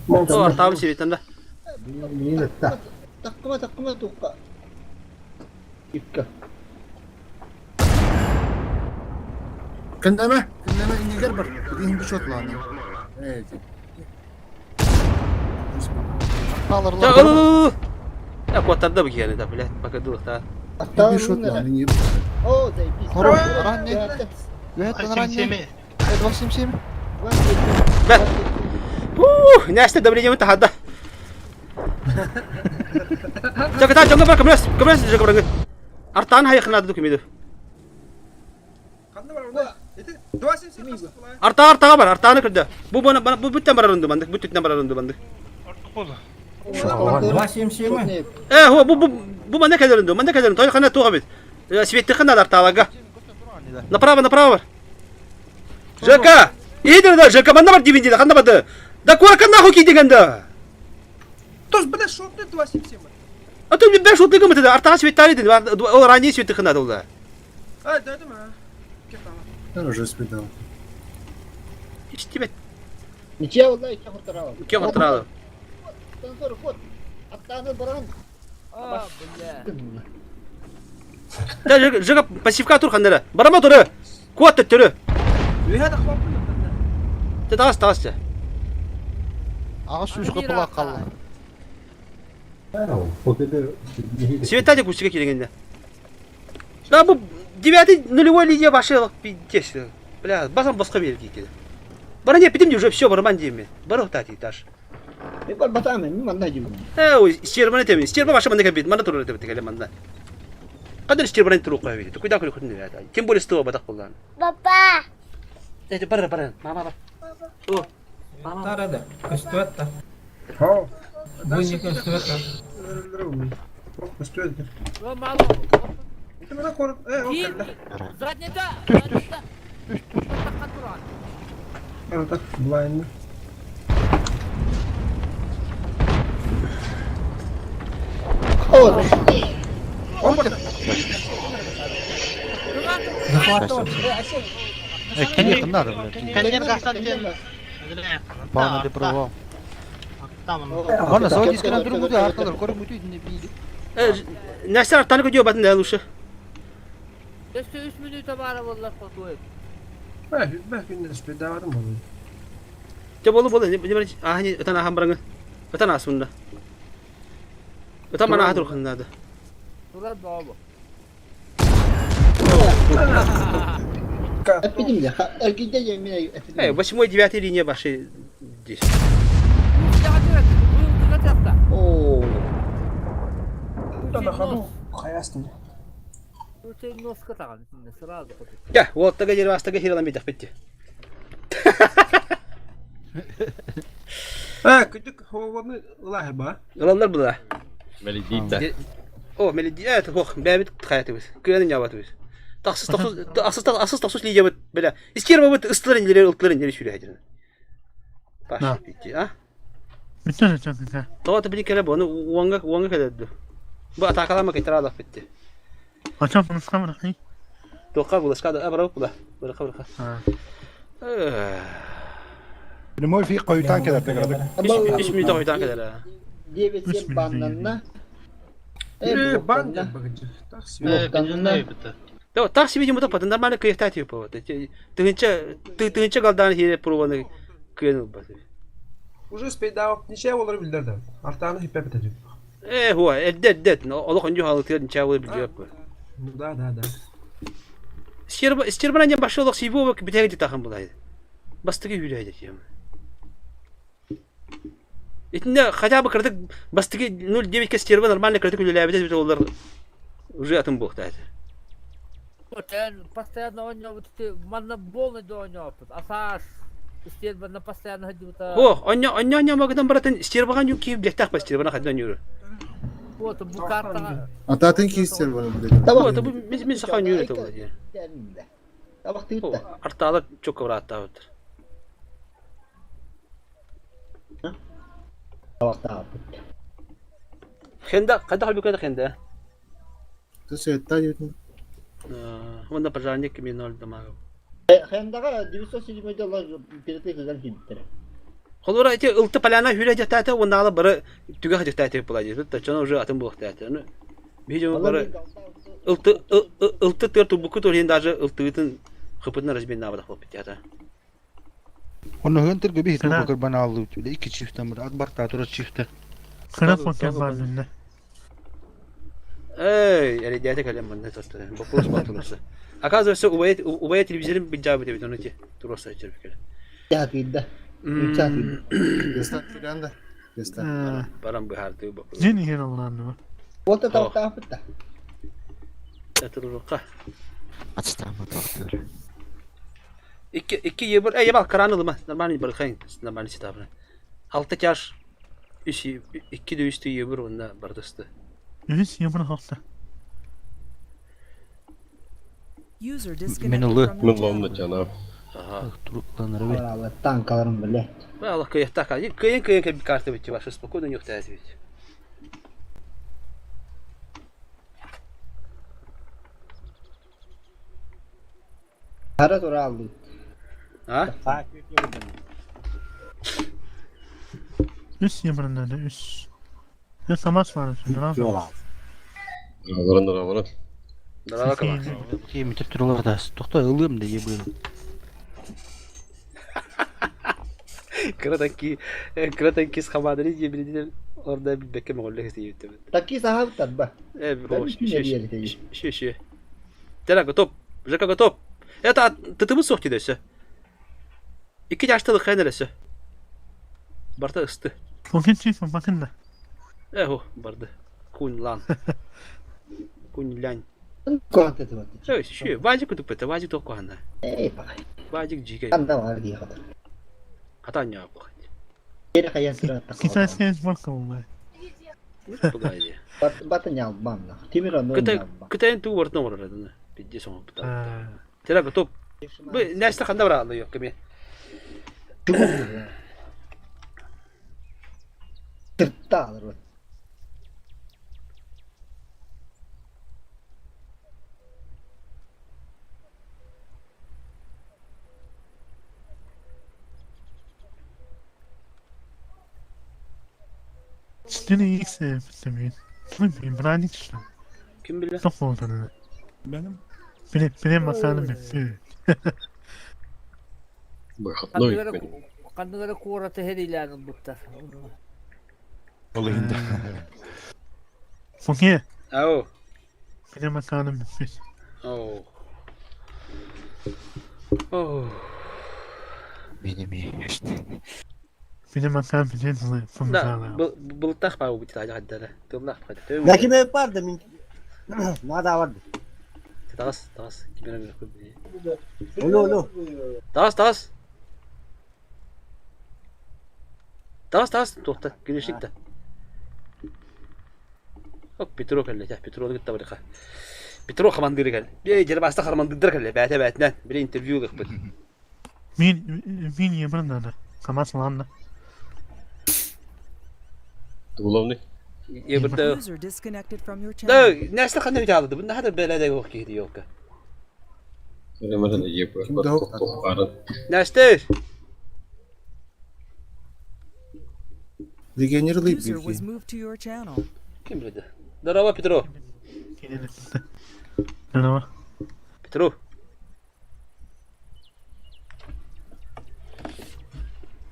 О, артағым себеттен да. Таққыма тұққа. Икка. Кандама инегер бар. Един бір шот ланы. Alırlar. Ya kuatlarda bu yani da bile. Bakın dur da. Bir şot lаны не. О, зайбись. Хоро, ранне. Evet, ben ранне. Simsimi. Evet, bak simsim. Бәт. Näste давление өте хадда. Жоғы бар, көмірес жоғы барыңыз. Артағын хайықын ады көмейді. Қанды бар онда? Дуасын сен қасты. Артаға бар, артағыны кірді. Бұл бүттен барар үнді бандық, бүттен барар үнді бандық. Ortak oldu. Бұл манда кәдер үнді, той қана туға бет. Светті қына да артағыға. Направо бар. Жоқа! Едір да, жоқа, манда бар дебен дейді, қанда бады. Да көрі нахуй кейдегенді. Тоз біле шотты дуасын сен бар. А то бәш шотты кімді, артаға светті ареді, ол ранее светті қына да олда. Дайды ма? Я уже спидал. İşte Ничего, Аллах, икка құртырау. Ке құртыралы. Тансор, ход. Аттаны баран. Aa, bile. Жыға пассивка тұр қандары. Барама тұры. Куатты түрі. Үйәді қуапты. Тағас. Ağız süş kapılar kaldı. Светадик үстіге келгенде. Да, бұл 9 нулевой линия башылық бейдесі. Бля, басам басқа берді екеді. Бара не, підім де уже все, барман деймін. Бара ұқтаты этаж. Мен бар батамен, мен манда жүрмін. Ой, стербаны темін. Стерба башы манда кәбет, манда тұрыр өтебет текелі манда. Қадар стербаны тұру қой бейді. Күйда көрі күрін дейді. Тем более стыва батақ болған. Папа! Әйді, бара. Мама бар. О, мама бар. Тарады. Көстуәтті. Хау. Бұйне көстуәтті. Көстуәтті. Lan malum. İşte bana korut. Değil. Задница. Evet, tak. Blind. О, Он burada. Kendi yakında da böyle. Kendini kastettim. Bana de provo. Tamam. Bana sağ diskten durum bu da arkalar koru bu ne bildi. Nəsə artanı gidiyor batın da luşu. İşte 3 minüte bari vallahi fotoğraf. Ben günde spedavadım onu. Boleh. Ini ah ini utan aham barang. Utan asunda. Utan mana atur kan ada. Turan baba. Etmedim ya. Erkekte yemin etmedim. Başıma civati linye başı. Ya hadi hadi. Buyur dikkat et. Oo. Sen noska takan. Sırada koy. Ya, WOT taga derebas taga hiralan bir bitti. Küçük havanı lahba. Yalanlar bu da. Meli değil de. O melodi evet hoş. Bebit hayatımız. Kıyanın yavatımız. Taksız liye bit böyle. İstiyorum bit ısların ileri şuraya hadirin. Baş bitti ha. Bütün çocuklar. Tavata bir kere bunu wanga kadar. Bu atakalama kitara da bitti. Açam bunu kamera. Toka bu skada abra bu da. Böyle kabul. المهم في قويتان كده بتقرا İş mi daha kadar ha. Diyebilsem bandanla. Banca bakıcı. Bizimle bitti. Да, так себе ему так нормально кайфтать его. Ты kaldan hile provanı kıyınıl batı. Уже успеть да ничего olur bildirdi. Artağını hep bitecek. هو الدد الله خنجو halı tiyar nçavı biliyor. Da. İstir bana ne başladık sibo bak bir tek takım bulaydı. Bastığı hüleydi ya. İçinde хотя бы kırdık bastığı 0.9 kez istir bana normal kırdık hüleydi bir olur. Уже atın buhtaydı. Sen постоянно он вот ты манна полный до него. Асаш. Стербана постоянно ходил то. Anya magadan baratan istir bakan yok ki bilektak bastir bana kadar yürü. Вот bu karta. Atatın ki ister bana bu dedi. Tamam. Bu min sakan yürü tabii. Gelmedi. Tabak değil de. Artalar çok kavratta otur. Tabak da. Khenda kada halbuki kada khenda. Sen tayyip. Wanda pazarnya kimi nol damago. Hendaga 920 dolar pirate güzel gitti. Холора эти ылты поляна хүлэ жатата унаала бары түгэ хажатата булажы. Тачана уже атын булактата. Видимо бары ылты төр тубуку торин даже ылтытын хыпытын разбина бада хлоп битята. Onu hındır gibi hiç bakır bana aldı. İki çiftten bir akbar tatura çifte. Kırık bakır var bende. Эй, я ребята kalem bende tuttu. Bakılış batılırsa. Оказывается, убая телевизорun bir cevap edebilir onu ki. Turasa içeri bir kere. Ya giddi. Uçak giddi. Göster filan da. Göster. Baran bu hartı bakılır. Yeni yer olanı var. O da tabak da yaptı. Yatırırıqa. Açtım bu taktırı. İki yebir, yebal karanılı mı? Normal bırakayım. Normal kitabını. Halta kar. İki de üstü yebir onda bardastı. Evet, yapın hafta. User disconnected from your channel. canım. Aha. Turuklanır ve Valla tankalarım bile. Allah kıyıkta kaldı. Kıyın bir kartı bitti. Başka spokojno yok tezi bitti. Para sonra aldı. Ha? üst yapın nerede üst. Ya savaş var üstünde. Ne yapayım? Dara kalma. Şey mitir turlar da. Doktor ılığım da yiyebilirim. Kıratanki skamadını diyebildiler. Orada bir bekleme golle istiyor. Taki sahab tabba. Hoş. Şey. Tela готов. Жека готов. Это ты сохти десе. İki yaştalık neresi? Barda ıstı. Bugün çift bakın da. Eho barda. Kun lan. Kun lan. Kuantet var. Evet şu vacik kutup ete vacik tok kuanna. Bak. Vacik jike. Kanda var diye kadar. Hatanya bak. Yine kayan sıra tak. Kita ses bakın mı? Bu gaydi. Batın yalbanla. Timiran oynuyor. Kıtayın tu vartın var aradın. Biddi son pıta. Tela готов. Bu nesli kanda var alıyor kimi. Tırtta alır. Seni ilk sevdim. Kim bırak işte. Kim bilir? Çok oldu. Benim. Benim masalım hep. Kandıları kuğratı her ilanın buttar. Olayında. Funke. Au. Bir de makanım bitmiş. Oh. Oh. Benim iyi işte. Bir de makanım bitmiş. Da Funke. bultak pa bu titaja haddara. Tumlak pa. Belki mi yapardı min? Ne da vardı? Tas. Kimine bir kul. Olo. Tas. Tohta. Girişlik de. Hop Petro kelle ya. Petro gitti baraka. Petro kamandır gel. Bir derebasta kamandır gel. Bäte. Bir interview gıkbıt. Min yemin da. Kamas lan. Tuğlamni. Yeburda. User disconnected from your Da channel. nästa kan ne çaldı? Bunda hada belede yok ki yok. Öyle mesela yapıyor. Kimde yok? Nästa. Legionary User was bilgi. moved to your channel. Kim bildi? Daraba Petro. Ne var? Petro.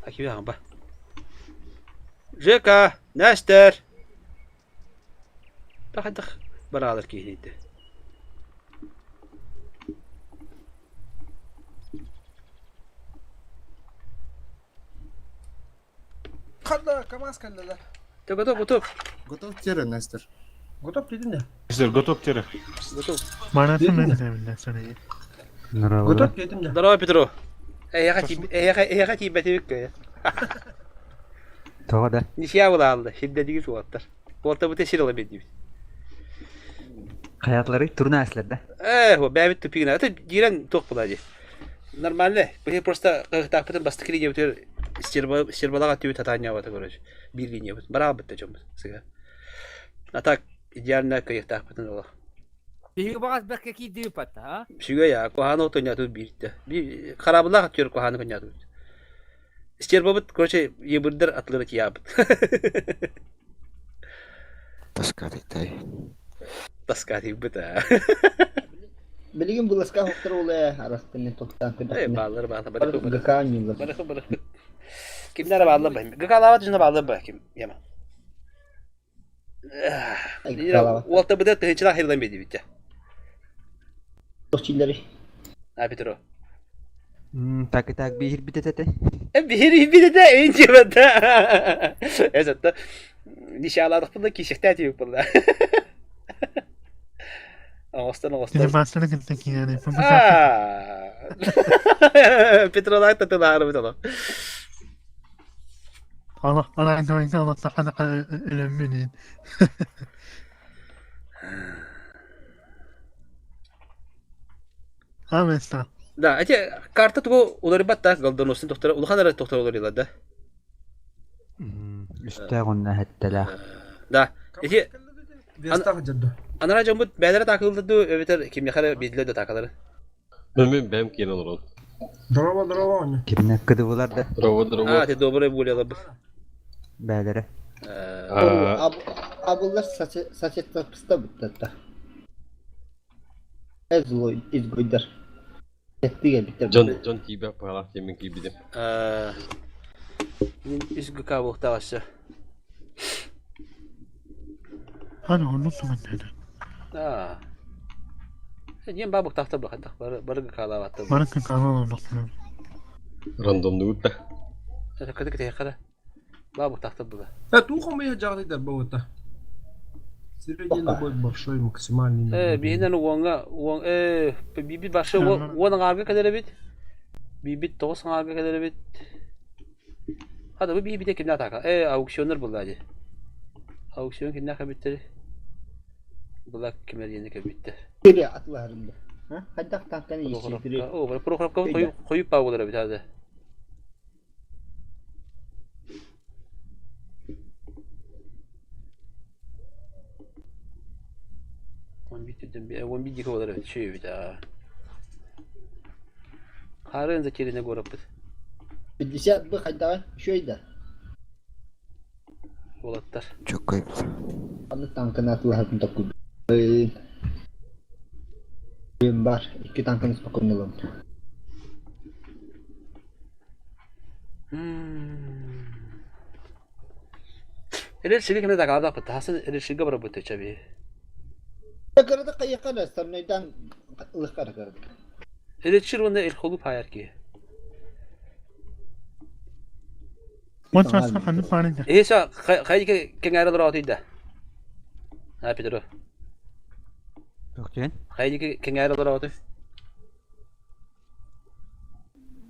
Aki bir hamba. Jeka, Näster. Tahadık. Baralar ki hidi. Kadla kamas kadla. Готов. Готов тире, Нестер. Готов dedin de. İşte готов тере. Готов. Bana ne deminden sonra. Готов dedim de. Daraba Petro. Hati betivik ya. Doğru. Nişya aldı. Şiddetli suatlar. Orta bu teşhir olabilir. Hayatları turna eslerde. O bebek tüpüğüne. Hatta giren tok bulacı. Normalde. Bu просто takpıtın bastı kiri yapıyor. Şirbalağa tüyü tatanya var görüş. Bir gün yapıyor. Beraber de çomuz. Sıga. Atak idealne kayık takpıtın ola. Bir bakaz belki ki diyor patta ha. Şuga ya kohana otonya bir de. Bir karabulak atıyor kohana konya tu. Şirbabıt görüşe yebirdir atları ki yapıt. Таскатый. Taskati bıta. Bilgin bulaska hoktar olaya arasını toktan kıdak. Bağlar. Gıkan yıllar. Bırakın. Kimlere bağlı bakayım? Gıkalavat yüzüne bağlı bakayım. Yema. Volta bıda tığınçılar hayırdan bedi bitti. Dostçileri. Ha Petro. Tak bir bitete. Bir de önce bıda. Ezatta. Nişaladık bunda kişikten yok bunda. Ağustan. Bir de başına gittik yani. Petro'dan tatlılar mı tamam. Allah daha ölemmeyin. Ha mesela. Da, aja karta tuh ular batta galdan olsun doktora ulakanlar doktor olur yıllarda. Üstte gunna hatta. Da, aja Vestak jaddo. anara jambut bedere takıldı da öveter kim yakara bildiler de takılır. Benim kenan olur. Drova onu. Kimne kıdıvılar da Drova. Ha, te dobre bulyalar. bedere. Abullar saçet tapısta bıttatta. Ezlo izgoydar. Etti geldik. John tiba pahala yemin gibidim. İzgü kabuğu tavası. Hani unuttum ben de. Ha. Yem babuk tahta bırak tak barı kalavat. Bana kanal unuttum. Random da. Kadı kete yakara. Babuk tahta bırak. Ha tu komaya jagdi da bawta. Sirejina boy большой максимальный. Bihinden wong bibi başı wong arga kadar bit. Bibi tos arga kadar bit. Hadi bu bibi de kimler taka? Auksiyonlar bulladı. Auksiyon kimler kabitti? Bulak kimler yeni kabitti. Biri atlarında. Ha? Hadak taktan işi biri. O program koyup bağlılara bir tane. One bit kovaları şey bir daha. Harın zekirine gorapıt. Bilgisayar bu hadak şöyle. Volatlar. Çok kayıp. Anı tankın atlarında kudu. Var. İki tankın spokojnalım. Elektrikli kene daga da pata hasan elektrikli bara bute çabi. Takarada kayakana sarnaydan ılıkar kardı. Elektrikli onda el kolu payar ki. What's what's happening finding that? Esa kayı ki kenara da atıydı. Ha Pedro. Dokten. Kayı ki kenara da atı.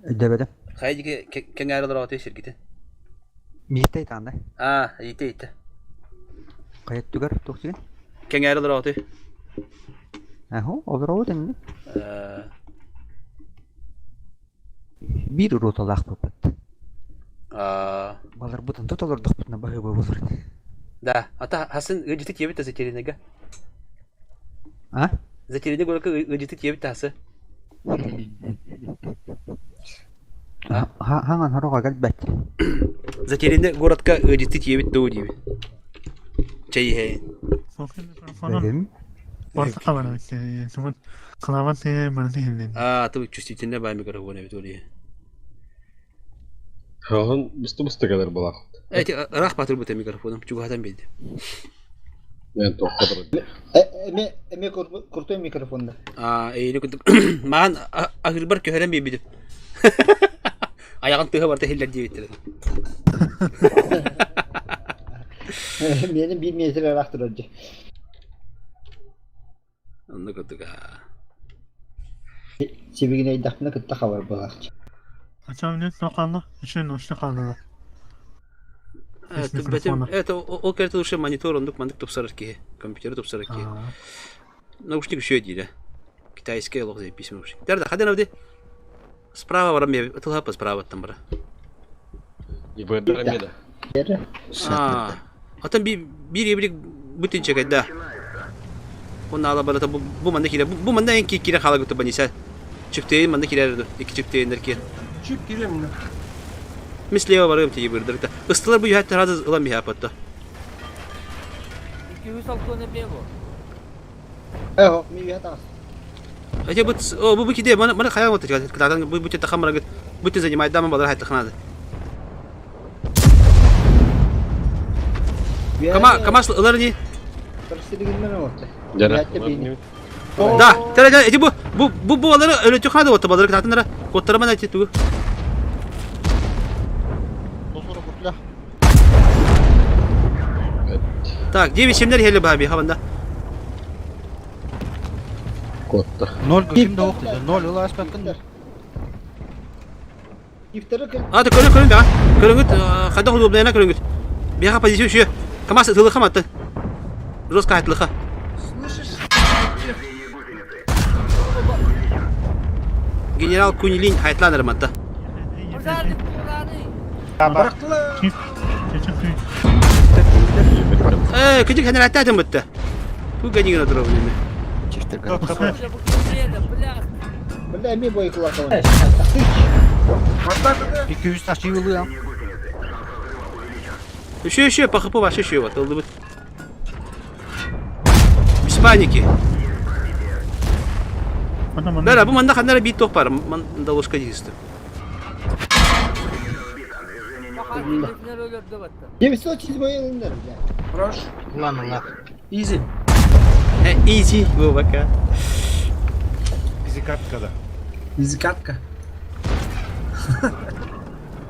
Debede. Kayı ki kenara da atı şirketi. Miste tanda. Ha, ite. Kayıt tüger dokten. Kenara da atı. Aho, overall den. Eee Bir rotalak papat. Balar butun totalar dıkpıtına bahı bulur. Da, ata hasan gıcıtık yebit tası çerine ga. Ha? Zaçerine göre ki gıcıtık yebit tası. Hangan haroga galbet. Zaçerine göre ki gıcıtık yebit doğu gibi. Çayı he. Benim. Orta kamerayı cuman kelavat mana hilin. Tabii çüstüğünde bay mikrofonu evet oluyor. Hahan bıstı kadar balak. Evet, rah patır bu mikrofonum. Çünkü hatam bildi. Yani o kadar. Eme kurtuyor mikrofonda. İyi kuntuk. Man ahir bar köheren bir bidim. Ayağın tığı var da hiller diye bitirdim. Benim 1 metre rahattır önce. Onu kuntuk ha. Sebegine iddiakına kıtta haber balakçı. Açam ne sokanla için hoşça kaldı. Evet, o kere tuşa monitör onduk mandık topsarır ki. Kompüteri topsarır ki. Наушник şöyle değil. Китайский лог запись наушник. Derda hadi навди. Справа варам я. Это лапа справа там бра. И будет драмеда. Atan bir evlilik bütün çekedi. Onu ala bana bu manda kira. Bu manda en ki kira hala götü banisa. Çıktı manda kira. İki çıktı enerki. Çık gireyim mi? Misliye varım diye bir direkt. Istılar bu hatta hazır olan bir hayatta. 200 altı ne bu? Eho, mi hatas. Aja bu kide mana kaya mı tutuyor? Kadang bu çete kamera git. Bütün zamanı dama badar hatta kanada. Kamas ılar ni. Tersedegin mana orta. Jara. Da, tera bu baları öyle çok hadi orta baları kadar kotlara mana çetu. Tak, diye biçimler hele babi havanda. Kotta. Nol kimde oktu? Nol yolu aspakın. İftarı kıl. Hadi körün ya. Körün git. Kada hudu blayana körün git. Bir ha pozisyon şu. Kamas ıtılık ha mattı. Roz kayıtlık ha. General Kunilin hayatlanır matta. Bıraktılar. Küçük general tahtım bitti. Bu gani gına durur bunu. Çiftir Bu kimde bля. Bunda emi boyu kulak alalım. Hatta kıdı. 200 taş yılı ya. Şu bakıpı var şu var. Oldu bu. İspaniki. Bera bu manda kanlara bir top var. Manda loşka jistu. Gemisi o çiz boyu alınır. Rush. Lan Allah. Easy. Easy bu baka. Bizi katkada. Easy katka.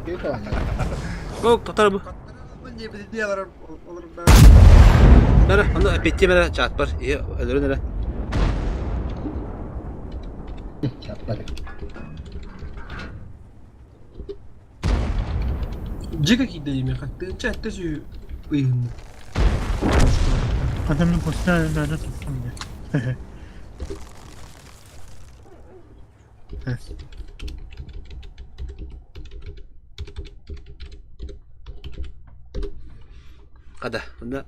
Büyük olan. Go tutar bu. Ben diye bir diğer olurum ben. Bera onu petti bera çat var. İyi öldürün hele. Çatladık. Jika kita di mereka chat tu sih. Wih. Adamın poster nerede tuttum diye. Evet. Kada bunda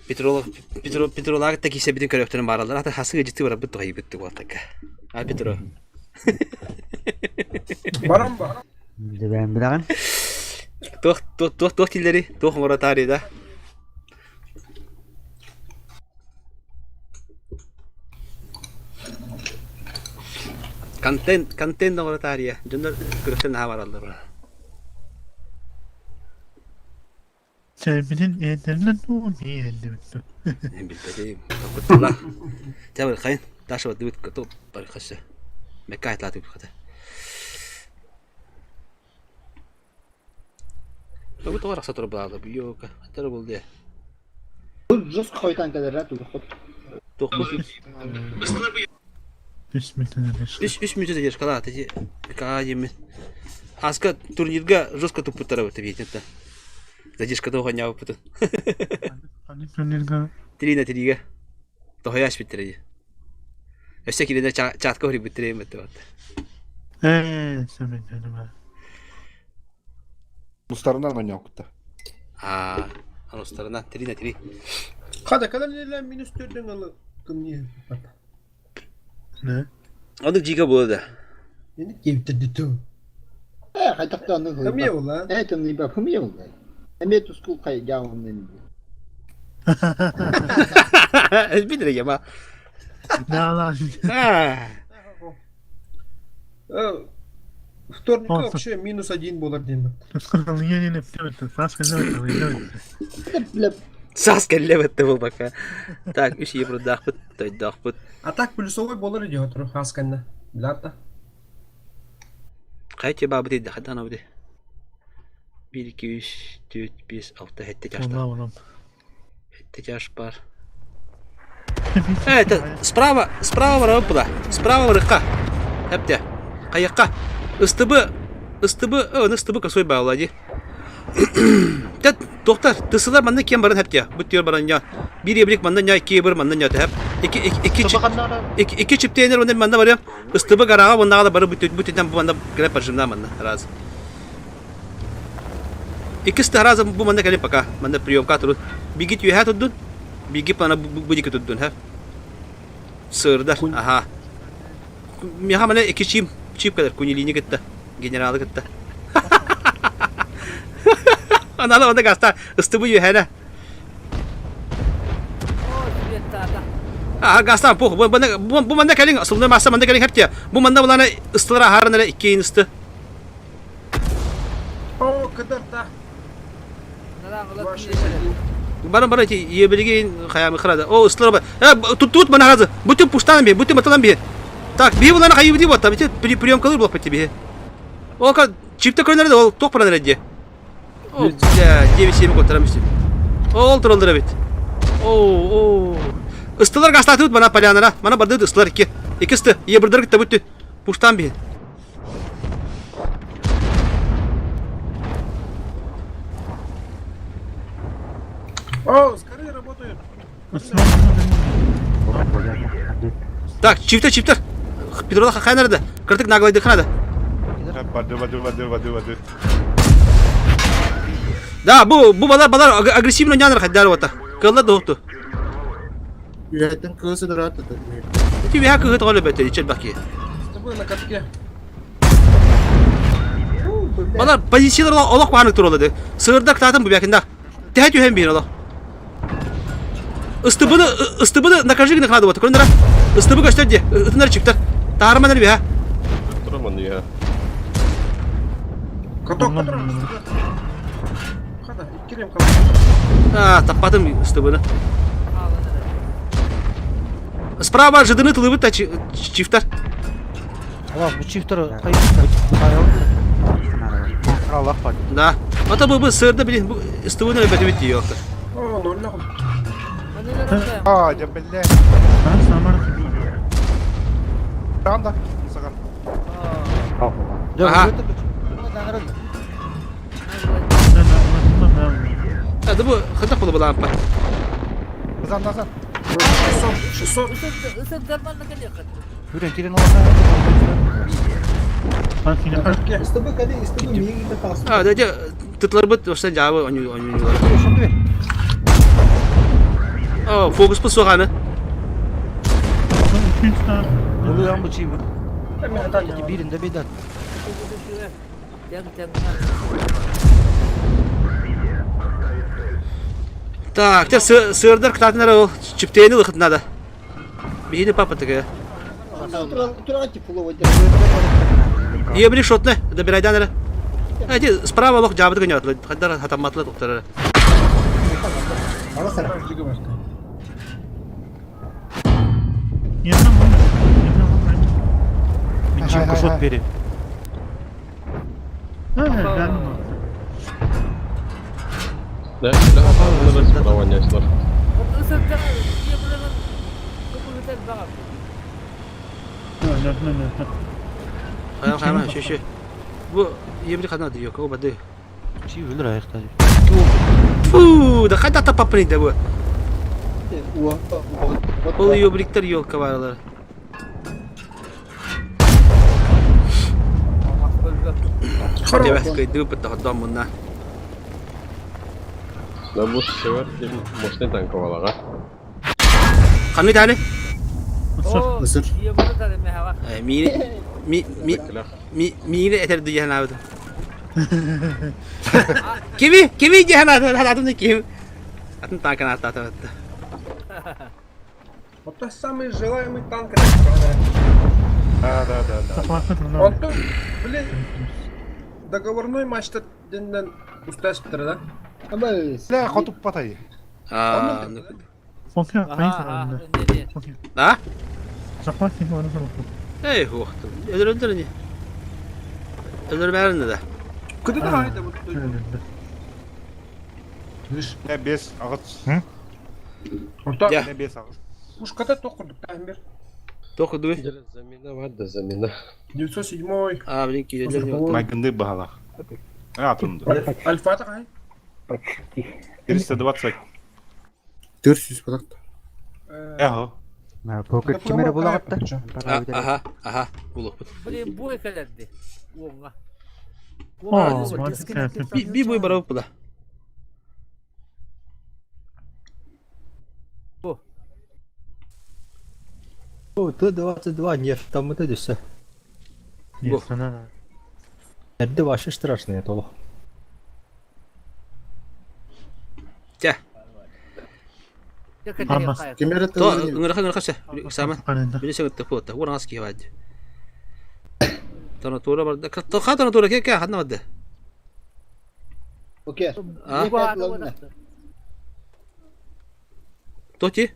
petrol da kise bütün karakterin baralar hatta hası ciddi var bitti hayır bitti bu takka. Ha petro. Baram baram. Bizi ben bilen. Toh tilleri toh moratari da. Контент ногора тария. Жондар көрөктөн хабар алды. Çayımın yerlerinden o niye elde bitti? Bilbedeyim. Kutla. Tabii kayın. Taşı var düt kutu barikası. Mekkah latı bu kadar. Bu da var satır bağlı. Yok. Hatta buldu ya. Жестко қойдан кәдер рәт ұлы. Dokuz. Bismillah. Üç müze de yaşkala. Teci. Kayım. Aska turnirga жестко тупутара вот видит это. Задержка того не опыта. Hani turnirga 3 на 3. Того яш битерди. Всякий день чат говорит битерем это вот. Sen ben. Muhtarından oynuyor kutta. Ано сторона 3 на 3. Kadar neler minus 4'den alı. Kımniye. Ne? Adık giga bu da. Yani kevtirdi tu. Қайтақты аны қойып. Кымия ол, а? Айтым не ба, кымия ол. Әме тұскул қай жауымнан. Билер я ма. Ne alan? Вторник вообще минус 1 болар деймін. Niye ne bitti? Fas ne? Сас келлебетте бул бака. Так, 3 евро дахпыт, той дахпыт. А так плюсовой болар иде отыр хасканда. Билата. Кайче бабы дейди хадан абды. 1 2 3 4 5 6 7 жашта. Oğlum. 7 жаш бар. Это справа вара буда. Справа варыкка. Хепте. Каякка. ыстыбы косой баулади. Тет доктор, тысылар манда кем барын хепте. Бүттер баран я. Bir ebrik manda ya, 2 ebir manda ya hep. İki çifteyner ondan manda var ya. Istıbı garağa ondan da barı bütünden bu manda grep parçamda manda raz. İkisi de raz bu manda gelip baka. Manda priyomka turun. Bir git yuha tuddun. Bir git bana bu dik tuddun hep. Sırdar. Aha. Ya mana iki çip kadar kunyiliğini gitti. Generalı gitti. Analar onda gasta. Istıbı yuha ne? Gastan bu manda kalın aslında masa manda kalın hep ya. Bu manda bulana ıstıra harına iki instı. O kadar da. Bana ki yebilgi kayamı kırada. O ıstıra ba. Tut bana hazır. Bütün puştan bir, bütün matalan bir. Tak bir bulana kayı bir botta. Bir priyom kalır bu pati bir. O ka çifte koyunları da o tok para nerede? O ya cevi kontaramıştı. Oldur evet. Oo. Istılar gastatı bana palyanlara. Bana bardağı ıstılar iki. İkisi iyi bardağı gitti bütün. Puştan bir. О, скорее работают. Так, çifte. Pedro'da kakay nerede? Kırtık naglaydı kanada. Vadu. Da bu balar agresif oynayanlar haddar vata. Kıllar doğdu. Üyetin kısı da rahat da. Ti bir hakkı tole beter içer bakki. Тобой на катке. Balar pozisyoner olak bağınık turuladı. Sığırda kıtatın bu yakında. Tehet yuhem bir ola. Istıbını nakajı günü kanadı vata. Kırındara. Istıbı gösterdi. Itınları çıktı. Taharmanları bir ha. Duramadı ya. Каток который. Хада, иккерем калды. Tapadım ыстыбını. Справа жидыны тылыбы та чифтар. Ama bu çiftleri kayıp. Allah bak. Да. Ата bu sığırda bilin bu ыстыбını öpedi bitti yoktu. О, ноль нахуй. Aa cebelle. Ben samar. Tamam da. Sakar. Aha. Hadi bu hıdak bulu bulan pa. Kızan. 600. Isın dermanla geliyor. Hürren kirin olsa. Ben yine Ыстыбы кәде, ыстыбы миңі де тасып. Dedi tıtlar bit olsa cevabı oynuyorlar. Şimdi bir. Fokus bu soğanı. Oluyor bu çiğ bu. Hemen hata ya. Birinde bir de. Так, те сığırдар kıtatınlar o çifteyini lıkıtına da. Bihini papatık ya. Турагати фуловый. Є бери шотне, добирай данера. Эти справа лох жабыды гынят, хаддар хатаматлы тоқтары. Мен чимка шот берем. Да, да, справа не слышно. Вот ысырда емлеген көпүлүтен багам. Қайма, шеше. Бұл емри қанады yok, о бады. Чи өлür аяқта. Фу, да қайда тапап не де бұл. Бұл емриктер yok каваралар. Дебес көйді бұтты қадам мұнна. Да, bu sefer Mosne tankovalara. Қаны тәлі? Mısır. Емлеген эме хава. Мені әтер дүйен ауды. Кеми дүйен ауды, атымды кем. Атын танкан атты атты. Вот тот самый желаемый танк. Да. Он тут, блин, договорной матчта денден устаспитер, да? Ля қатып батай. Фонка, Ага, поехали. А? Захватить его на руку. Ey hoxtum. Öldür ne? Öldür bәрінде да. Куда ты хайда вот тут? Ля бес ағыт. Вот так. Я. Ля бес ағыт. Уж когда токурдук таймер. Тоқыды. Замена var da zamena. 907. А, блин, келеді. Майкынды бағала. Атымды. Альфа-то хай. 420. 400 подакта. Яхо. Покер чимере булагатта. Аха, булық бұд. Блин, бой келеді. Оңға. Би бой барау бұда. О, тут 22, нет, там это все. Нет, надо. Это ваши страшные толы. Тя. Кемерет То, ыңырқа. Саман. Қанында. Бені сәңітті қуатта. Орын аз кей бады. Тана тура барды. Қатана тура ке хадна бады. Окей. Тоти?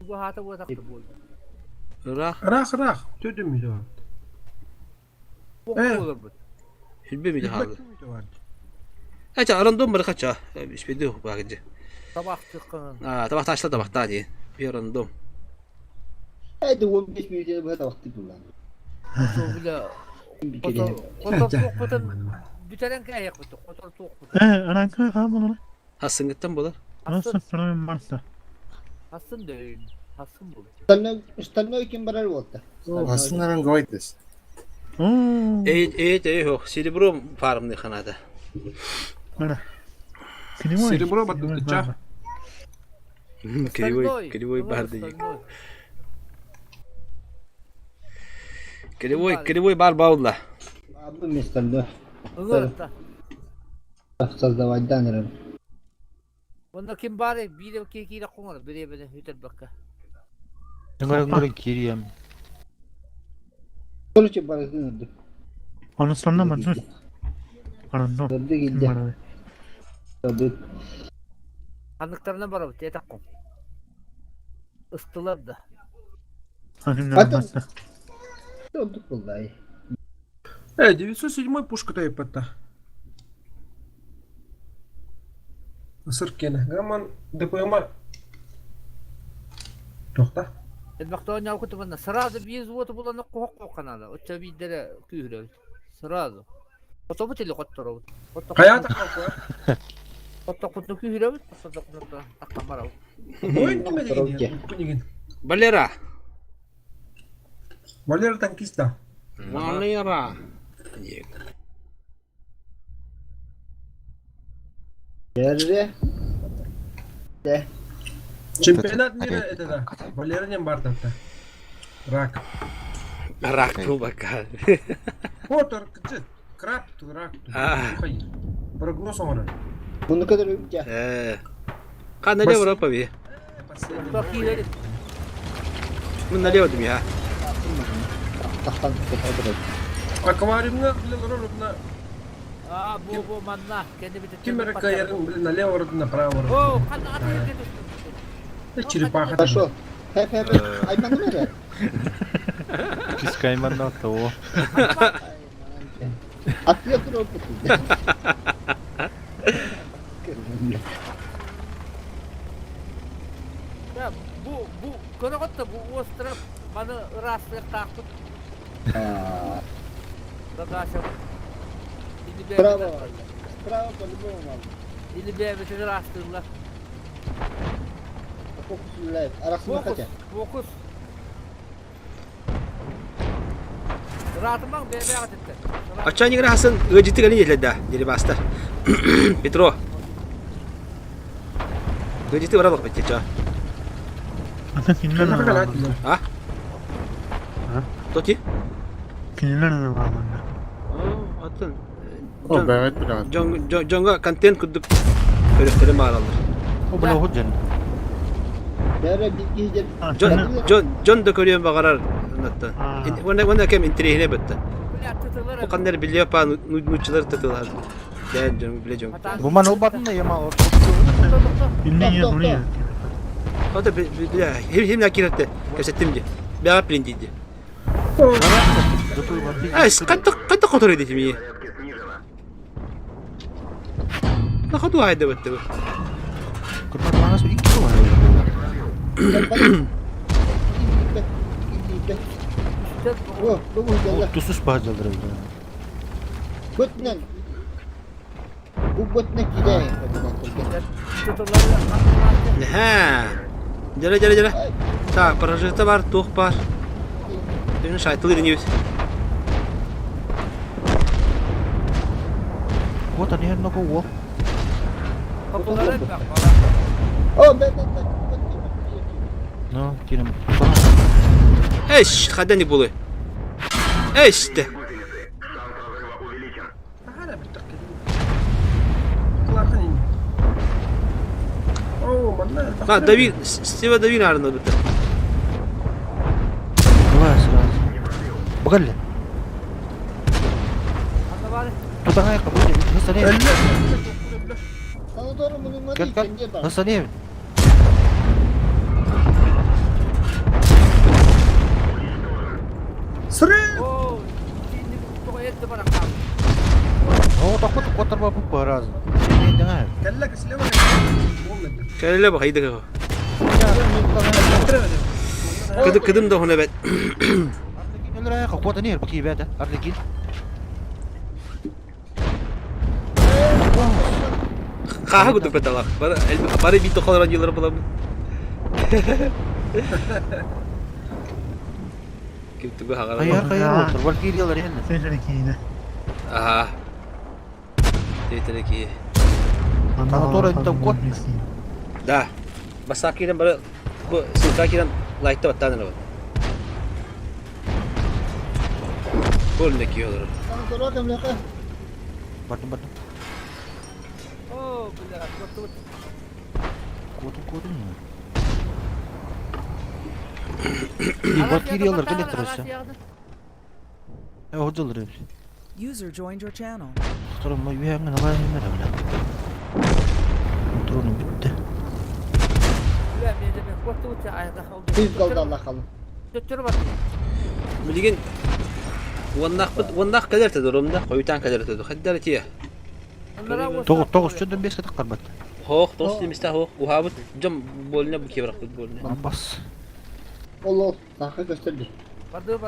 Bu hata bu takdı bu. Rах. Tödüm müydü var? Bu olur bu. Hilbe miydi halde? Aça arandom bir kaça. İspedi bakıcı. Sabah çıkın. Tabak taşla tabak daha değil. Bir arandom. Hadi 15 milyon bu da vakti kullan. Böyle. Fotoğraf topladım. Büteren kayak bu. Fotoğraf topladım. Ana kay kalmalı. Hasın gittin bular. Nasıl falan varsa. Hasın değil. Hasın bu. Остальное kim barar oldu. Aslında ben gayet. Yok. Silibro farmını kanada. Mana. Серебро батутча. Кривой барды. Кривой бар баула. Abi местально. Olur. Создавать данные. Onda kim bari bir de kekiyle konur. Bire hütel bakka. Ыңырың кериям. Короче, барыздың. Onu sonra mı? Aranda. Döndü gitti. Tabii. Anlıklarına var bu. Tetak kon. Istılar da. Hatta. Döndük vallahi. 907 пушка-то и пата. Сыркена. Гаман ДПМа. Тохта. Elbette oynağı kutumundan. Sırada bir WOT bulanık kokko kanalı. O çabiddere kühürel. Sırada. Otobu teli kotturu. Hayata kalkıyor. Kotta kutlu kühürel. Kotta kutlu akkamara. Oyun kime de gidiyor? Kunigin. Valera. Valera tankista. Valera. Nerede? De. Чемпионат мира это да. Валера не Бартов-то. Рак. Рак bu bakar. Потор, краб, рак. Hayır. Прогноз ona. Bunu kadar ülke. Kan налево рапа ви. Bakiyleri. Mun налево дым я. Tahtan tutuyor. Akvaryumda bilen orada Bu manna. Kendi bir kim mereka yarın налево orada направо orada. Oh, kan ada Черепаха. Хорошо. Hep aymanı mı ver? Kis kayman da o. Atlıyor dur orada. Ya bu kırıkta bu ostrov bana rastlık taktık. Bagajım. Bravo. Bravo по-любому. İli bir bütün rastlıklar. Fokus live. Arasında kaç? Fokus. Rahatım bak bebe atıttı. Açan yine Hasan öcütü gelin yetledi deribasta. Petro. Öcütü var bak betçe. Ata kinler ne var? Ha? Toti? Kinler ne var bende? Atın. O evet biraz. Jonga content kuduk. Öyle mağaralar. O bula hocam. Dere bilgi de. John da görüyorum bakarar. Wanda kem intrihine bitti. O kanlar biliyor pa nuçlar tutular. Ben canım bileceğim. Bu man obatın da yama o. Bilmeyen ya bunu ya. O da hem nakirette kasettimdi. Bir ara printiydi. Ay katta kontrol edeceğim iyi. Ne kadar ayda bitti bu. Kurban bana su iki var. Bu Tusus bahacalar öyle. Botnen. Bu botne gideyim. Ha. Jere. Tak, parajita var, tuh var. Ini şaytlı iniyoruz. Gua tadi hendak gua. Oh ben. No, kirim. Eş, kadın bulu. İşte. Hala bitti. Kulakın in. Oh manna. Ha, David, Steve David arında bitti. Gua selalu. Bukan le. Tutang aja kabur dia. Nasıl ne? Sana doğru bunu Kan. Nasıl ne? Sırı. Oh, ini pokoknya itu barang kamu. Oh, takut kotor babu beras. Ini dengar. Kalla kıslewa. Olmadı. Kelle bak haydi kaka. Kıdım da hone bet. Arlekin öyle ya kuat ni pakai beda. Arlekin. Kaha kudu betalak. Bari bir tokalar yılları bulam. Kim tuh hangar. Kaya motor. Balki dia lari hendak. Sen hareketine. Aha. Itu lagi. Motor itu kuat. Dah. Basta kiran bara bu suka kiran light ta tanı var. Bol ne ki olur. Sana doğru adam laka. Batu. Oh, benar. Kuat ni. Ini buat kiri alır kan terus ya. Hocalar öyle. User joined your channel. Terus mau yang mana mana. Motorun bitti. Ya, benim kutu ayakta kaldı. Büyük kaldı Allah kalın. Tuttur bak. Bilgin Vannak kadar durumda, koyutan kadar tudu. Haddar tiye. Toğuz çöndüm 5 kadar karbat. Hoq, tost demista hoq. Uhabut jam bolna bu kebrak bolna. Bas. Allah daha gösterdi. Bardu.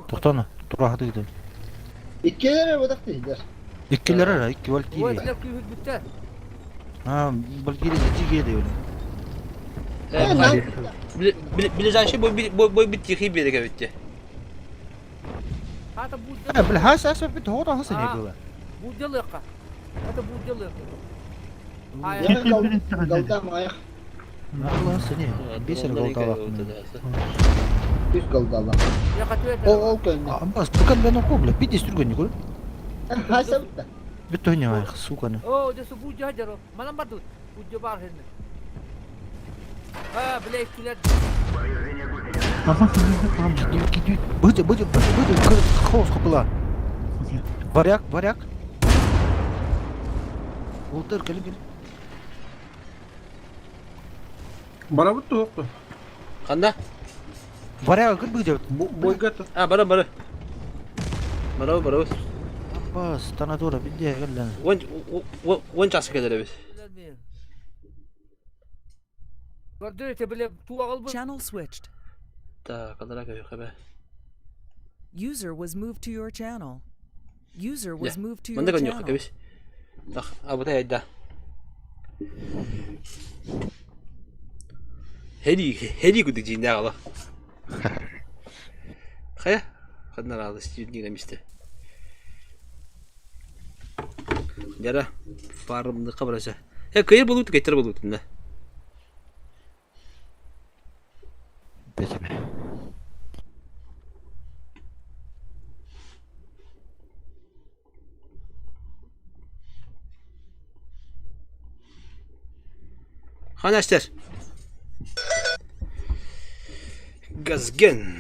Tohtana. Turahat gidelim. İki yere badak değiller. İkiler ara, iki Oh, balki. itu bitti. Ha, balki de iki geliyor. Bileceğin şey boy bitti ki bir de bitti. Hatta bu Ha, bilhassa asıl bir hoda hasıl yapıyorlar. bu yıllıka. Hatta bu yıllık. Yakın kaldı ama ayak. Allah seni. Bir sene kaldı Allah. Büyük kaldı Allah. Ya katıyor. O köyünde. Bas, bukan ben oku bile. Bir distürgün Nikol. Ha sabit de. Betul nya ay sukan. Oh, dia sebut aja roh. Mana batu? Bu jebar ini. Ah, beli kilat. Ama şimdi tamam. Bıcı, kaos kapıla. Varyak. Oldur, gelin. Bana bu da yoktu. Kanda? Varyak kır bıcı. Boy gatı. Ha, barı. Barı. Bas, tanah doğru bir diye gel lan. Wan çası kadar biz. Gördün ete bile tuğal bu. Channel switched. Ta kadar yok be. User was moved to your channel. User was moved to your Manda kan yok channel. biz. Tak, abu da yadda. Hedi gudicin de Allah. Kaya, kadar aldı stüdyo demişti. Jara, farmda kabrasa. Kayır bulut getir bulutunda. Peki. Hanıştır. Gazgın.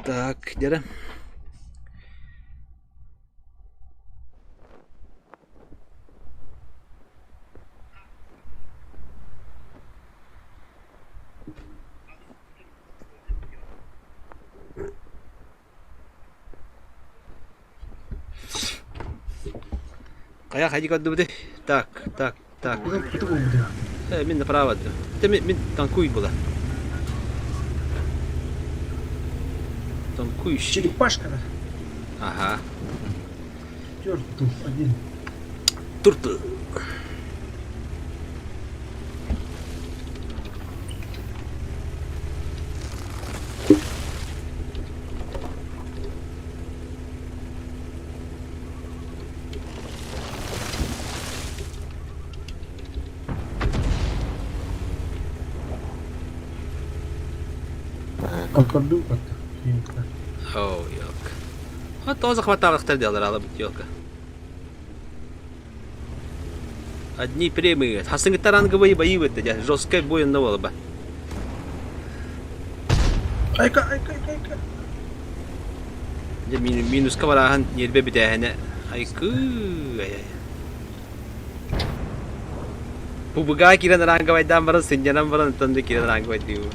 Так, Jara. Kayak haji kau dulu deh. Tak. Kutu bu da. Min направо. Min танкуй была. Танкующий. Черепашка, да? Ага. Тёртл один. Туртл. Откажусь. Oh, yok. Ha, тоже хватало диалар бит ёлка. Одни прямые. Хасынгтаранговые бои в это, жесткий бой на волба. Айка. Minus kavarahan yerbe bir tane. Ayku. Bu buga kiran rangavaydan baran sinjanam baran tandı kiran rangavay diyor.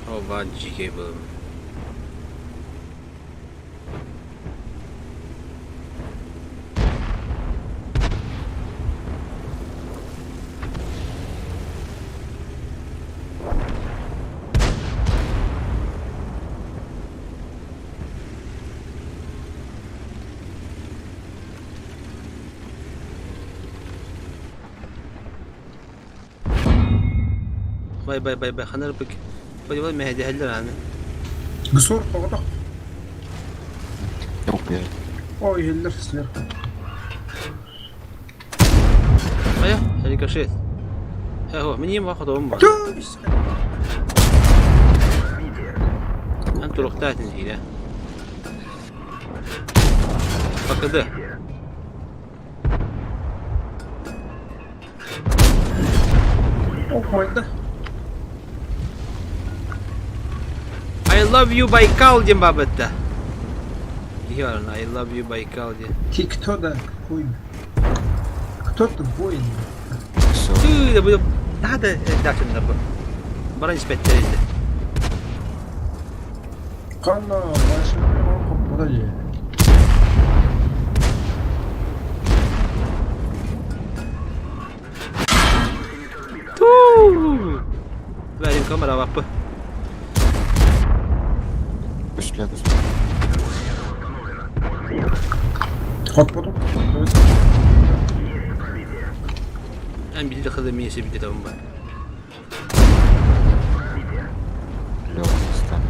Oh, bungee cable. باي خلينا نربك باي ما هدي هلا انا قصور طوطة Yok be. Ой, هلا في السنير ايوه هذيك شيء هو من يم واخذ امه انتوا رقتات هنا فكده Oh my god. I love you Baykal дим бабетта. Ян, I love you Baykal дим. Ты кто да? Какой? Кто ты воин? Ты да буду. Hadi dakika nabı. Bana nispet verildi. Kanna başlıyor kopmadı ya. Vereyim kamera bak bu. Üstler. Kopmadı. Ben bir de kazanmayışı bir de tamam ben. Yok istem.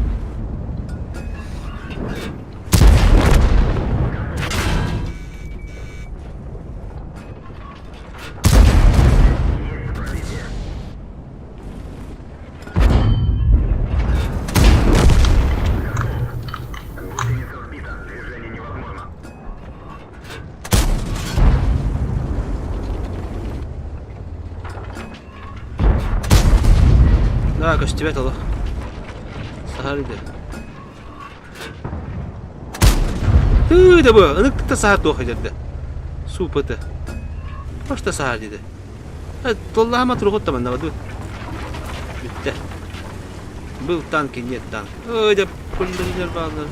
Да, кажется, тебя тогда. Сахариде. Да бы, она как-то сахар то хотят да. Суп это. Просто сахариде. Толла ама трогот там на воду. Битте. Был танк и нет танк. Ой, да полинер базар.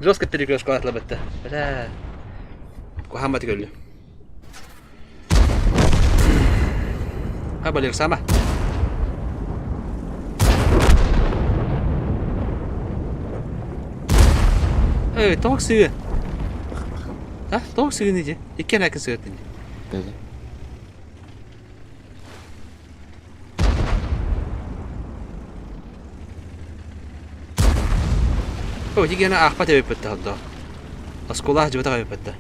Жестко перекрестку отлабетте. Бля. Кухамат гөллü. Ha balik sama. Tavuk suyu. Ha, tavuk suyu nece? İki nakın söyledin. Dedi. Oh, jadi anak apa tu betul tu? Sekolah juga tak betul.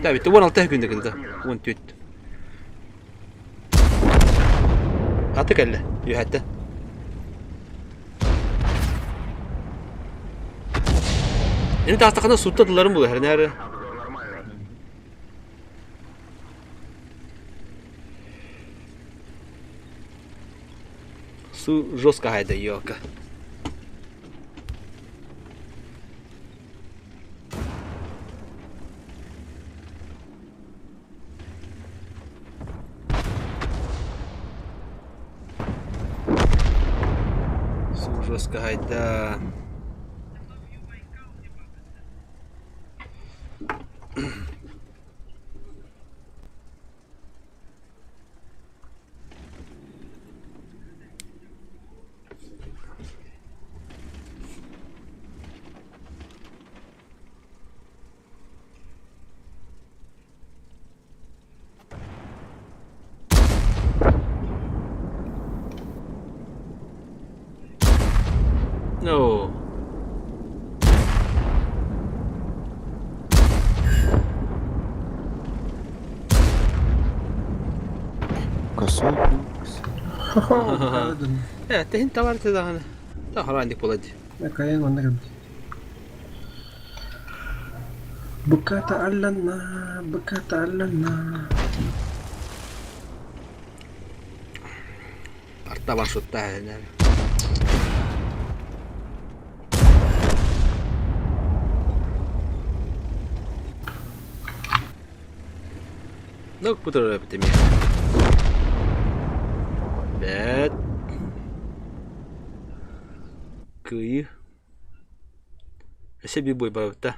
Tapi tu orang altah guna guna, orang tuit. Atı kelle, you hatta. Ini tak takkan sultanların bu her nere? Su жестко hayda yok. Жестко hayda. No. Kasap. Evet, tehin tavar tezahane. Tahar عندك بلدي. Kayın onda geldi. Bukata allana. Artavan sut tähän. No, putar öyle mi? Evet. Kıyı. Bir boy balıkta.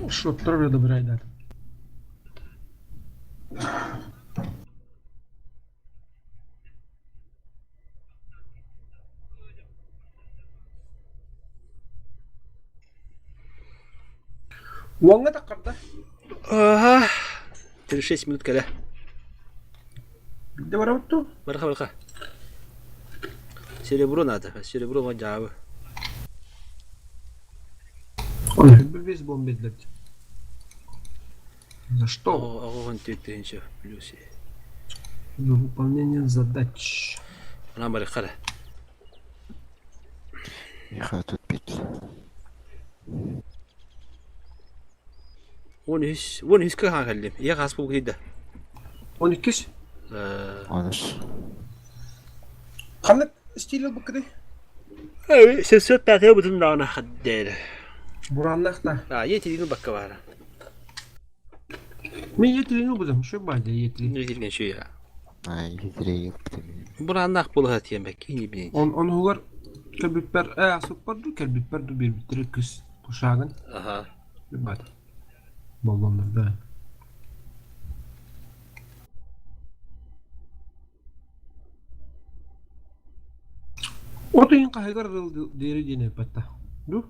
Что трое добирать надо. Уаңа да қарда. Ага. 36 минут кәлі. Где барабыт ту? Барха. Серебро надо. Серебро ма жабы. Он весь бомбит. За что? Он тетенче плюсе. За выполнение задач. Она бархала. Я тут пить. Вон hiç kıhan kaldım. Ya kasbu gidi. 12. 13. Kanat stili bu kedi. Sesot tatay butun dağına haddeydi. Buranlıkta. Yetilini bakka var. Men yetilini buldum. Şu bayda yetilini. Yetilgen şu ya. Ay, yedireyim. Buranlak bulu hatiyen bek. İyi bilin. On hugar kelbitler super du kelbitler du bir bitir kız kuşağın. Aha. Bir bayda. Balonlar da. Oto yung kahigar diri dine pata. Du?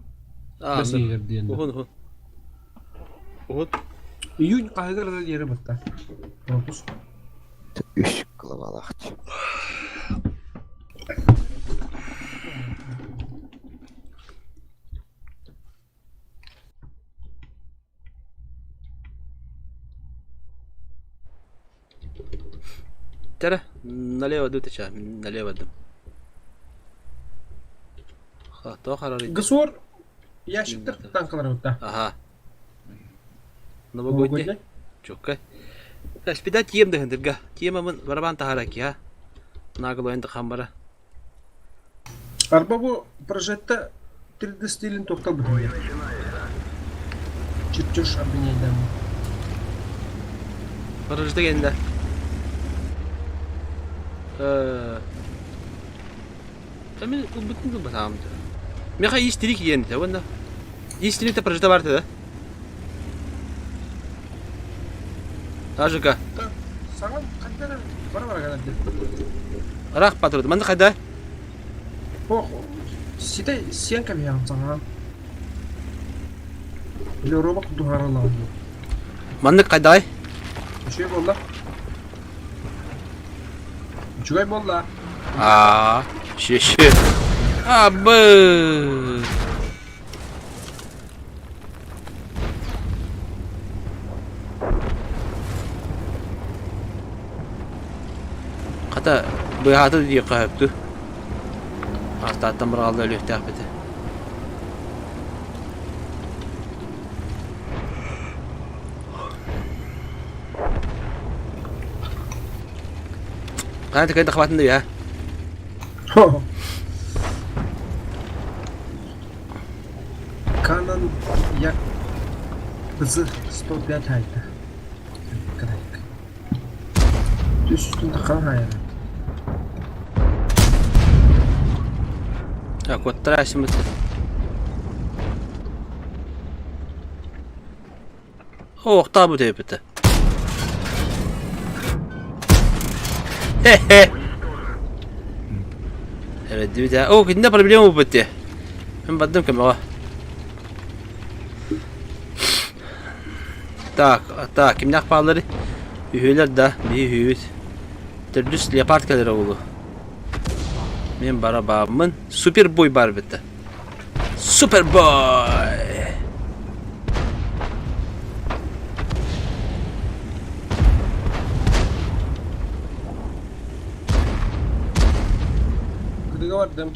Basi higar diyan. Uhun. Uhun. Yun kahigar diri pata. Otos. Üç kılavalakçı. Tara, налево ду теча, налево ду. Ха, то харарит. Гасур ящиктер танкалар пата. Ага. Новогодний. Чукай. Спида тием да хендерга. Тиема мен барабан тахараки, ha. Нагло энди хамбара. Arba bu projette 3D stilin tokta buluyor. Çıkış abineyden. Barajda geldi. Tabii bu bütün bu tamamdı. Meka istirik yendi de bunda. İstirik de projede vardı da. Ajika. Sana kadar var kadar. Arak patrodu. Manda kadar. Oh, site siyan kami yang sana. Bilo robak duhara la. Manda kadar. Şey bolla. Çugay bolla. Aa, şişi. Abı. Kata bu hatı diye kahptu. Hasta tamır aldı öyle tahbeti. Kanka kayda kapattın ya. Kanan yak bizi stop yataydı. Kadar. Üstünde kan hayal. Ya kottara şimdi. Oh tabu tepete. Hehe. Evet bir daha. Oh gidince problem bu bitti. Ben baktım kamera. Tak kimler pahaları? Üyeler de bir üyet. Terdüs leopard kadar oldu. Men bara babamın super boy var bitti. Super boy. Kıdıga vardım.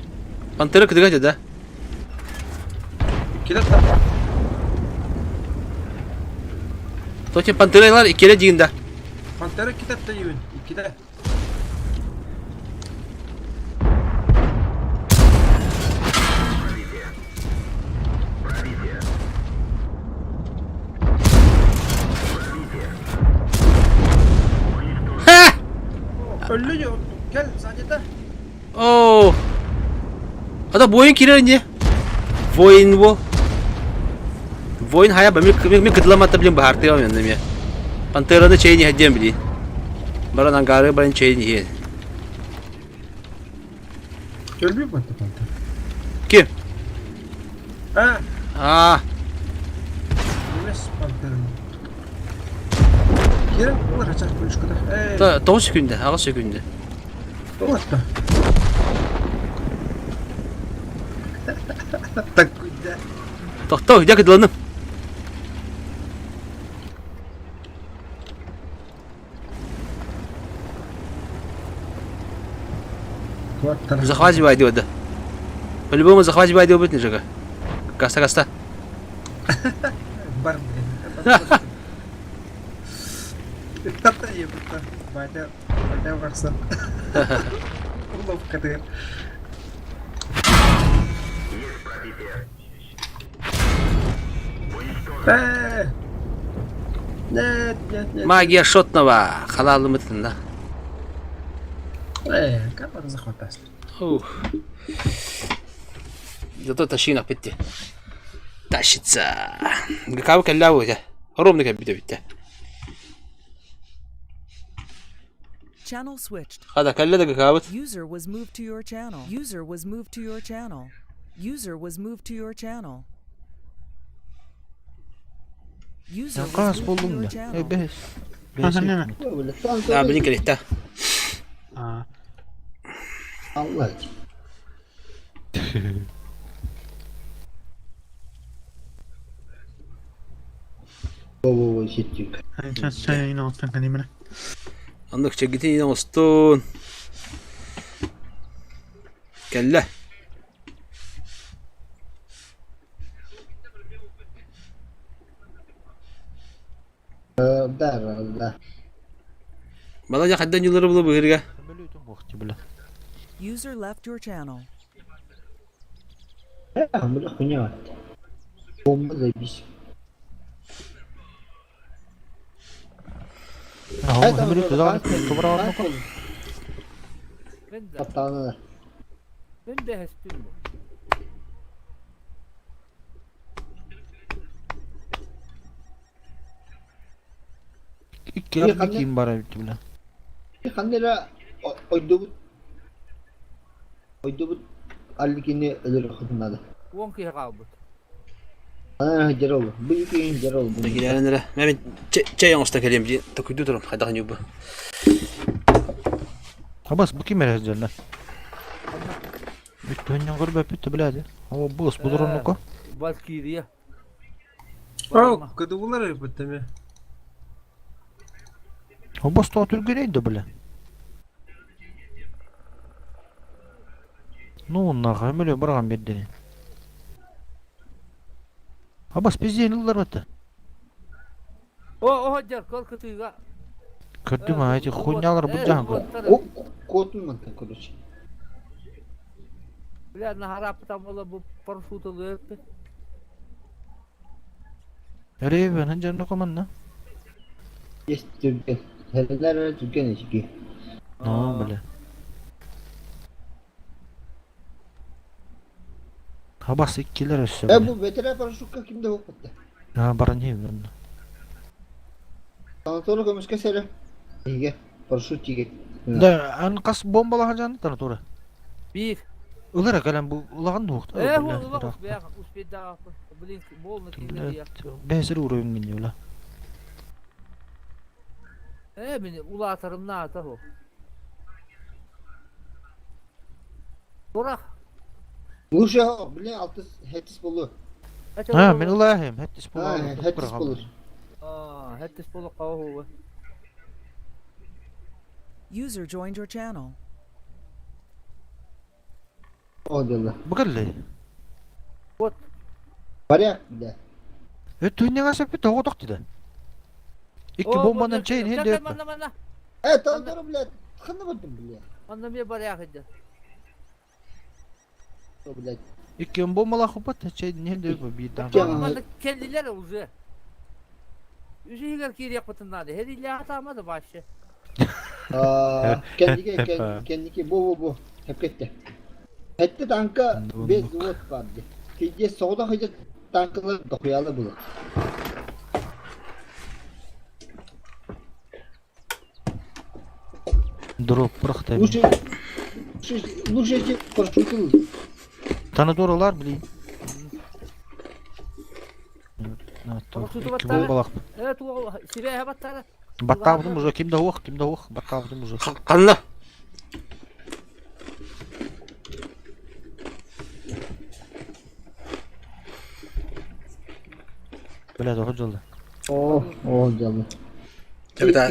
Pantera kıdıga dedi. Kilit tak. Toçin panteralar ikile ciginde. Pantera kilit de yiyin. İkide. Öldü ya. Gel sadece. Oh. Ada boyun kiranya. Voin wo. Voin haya ben kıdılama tabilim bahar teyam yandım ya. Pantera da şeyini hediyem bili. Bara nangarı bara şeyini ye. Ölmüyor mu pantera? Kim? Ha. Ah. Nes pantera. Kirin olur açar bu şu kadar. 9 sekünde, 6 sekünde. What da? Tak güzel. Toh, dia kıdılanım. Захвати вайдио да. По-любому захвати вайдио будет ничего. Каста. Бар. Tata ya betul. Baca baksa. bu kadar. Нет. Магия шотного. Халалы мытында. Как захватать? Ух. Зато тащина петти. Тащится. Гакавы калявы я. Ровно как бить. Channel switched. Хада калляда гакавы. User was moved to your channel. User was moved to your channel. User was moved to your channel. User was Kas moved to buldum your da. channel. Beş. Hasan ne? Ah benim kelihta. Aa. Allah için. Oo shit. Hani sen yine olsan kanimine. Anlık çekiti yine olsun. Kelle. Dar Allah. Bana ya kaddan yılları bulu bu herge. User left your channel. Hamur kunya. Bomba zabiş. Hamur tuzağa kubra var mı? Ben de. Patağına. Ben de hespim bu. İki yarım kim var bitti bile. Kanera oydu allikini ölür kutnadı. Wonki haqabut. Ana jarol. Bu iki jarol. Da gidelim nere. Ben çay yanlışta geleyim diye takıydı durum. Hadi hangi bu. Habas bu kim herhalde lan? Bitti önce gurbe bitti bile. Ama bu bu durun ko. Baskiriya. Oh, когда bunlar yapıttı mı? Habas da Türkiye'de bile. Nuğunna hamile bırakın bedeni. Habas biz yeniler battı. O hajar korkutuga. Kötü mü hacı kunyalar bu can ko. O kotun mu takılır? Bля, naharaptan ola bu paraşutu löpte. Nereye ben hancar ne koman ne? Yes, Türkiye. Herler Türkiye'nin işi. Ne bile. Habas ikiler üstü. Bu veteran paraşutka kimde okudu? Ha baranyayım ben. Tanıtolu komuş kesere. İyi paraşut çiki. Da an kas bombalı harcanı tanıtore. Bir. Ulara gelen bu ulağın da hukta. Bu ulak be uspeda. Blink bolna kindiya. Ben seni uğrayın beni ula. Beni ula atarım ne atar o. Durak. Bu şey o. Bilin altı hetis bulu. Ha ben ulağım. Hettis bu. Ha hetis bulu. Hettis bolu qavu. User joined your channel. O da. Bu kadar. What? Var ya bir de. Dünya gasap bir tağı taktı. İki bombanın çayın hindi yapma. Tanıtolu bile. Tıkındı mıydın bile? Anlamaya bari akıcı. O bile. İki bombalı kupat çayın hindi yapma bir tane. Anlamada kendiler uzu. Üzüyor ki yapatından da. Her illa atamadı başı. Kendiki bu. Hep gitti. Hette tanka bez WOT vardı. Kece soğuda hıcı tankaları dokuyalı bulur. Drop bıraktı. Bu şey paraşutul. Tanıdılar bileyim. İki bombalı. Evet o siraya battara. Bakkavdım uzu kimde huk bakkavdım uzu. Kanla. Böyle de hocalı. Oh canım.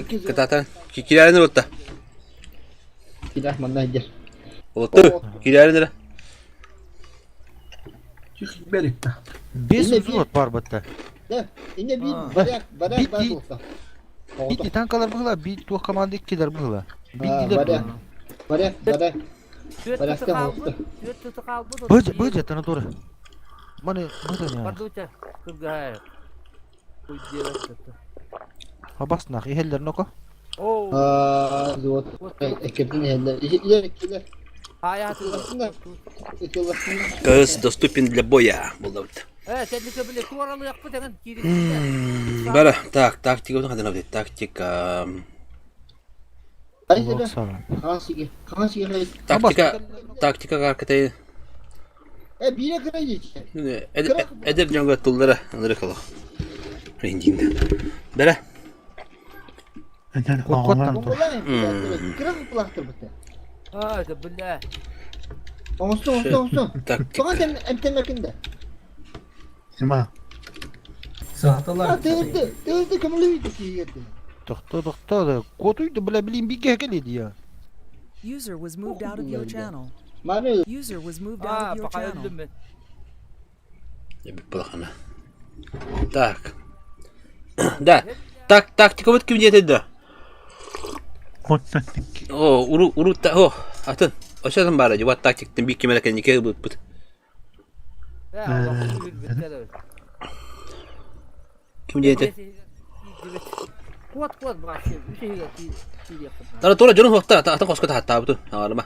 Ketatan. Kikiler ne oldu? Kilah mana hajar. Oldu. Kikiler nere? Çık berikta. Beş uzun var batta. Ne? Yine bir barak olsa. Bitti tankalar bıhla, bir tuh kamandı ikiler bıhla. Bitti de Barak. Bıraktım oldu. Bıcı tane doğru. Bana ya. Paduca, kırgaya. Ha bas nak iheller noko. Oo. Zot. Ekibin yerler. İkiler. Hayatı. Кыз доступен для боя. Болды. Sen de böyle tuvalı yapma dengan kiri. Бара, так, тактика bunu kadar yaptı. Taktika. Haydi be. Kansi haydi. Taktika arkatayı. Bire kıra geçti. Eder jonga tullara anları kala. Renginde. Bera. Eder Kokottan. Bombalar kıra mı plaktır bu te? Haydi billah. Olsun. Taktika. Sonra sen emtemekinde. Sima. Değildi kömürlüydü ki yetti. Doktor. Kotuydu bile bileyim bir geldi ya. User was moved out of your channel. Mani User was moved out of your channel. Bakayım ben. Ya bir plakana. Так. Да. Тактика вот kim diyeti. Kod taktik. Uru ta atın. Aşağıdan bari what taktikten bir kimele kendi ke but. Ya Allah bilir. Kim diyeti? Kuat başlıyor. Bir şey yok. Tara tora canım vakti ata koskota hatta bu. Ağlama.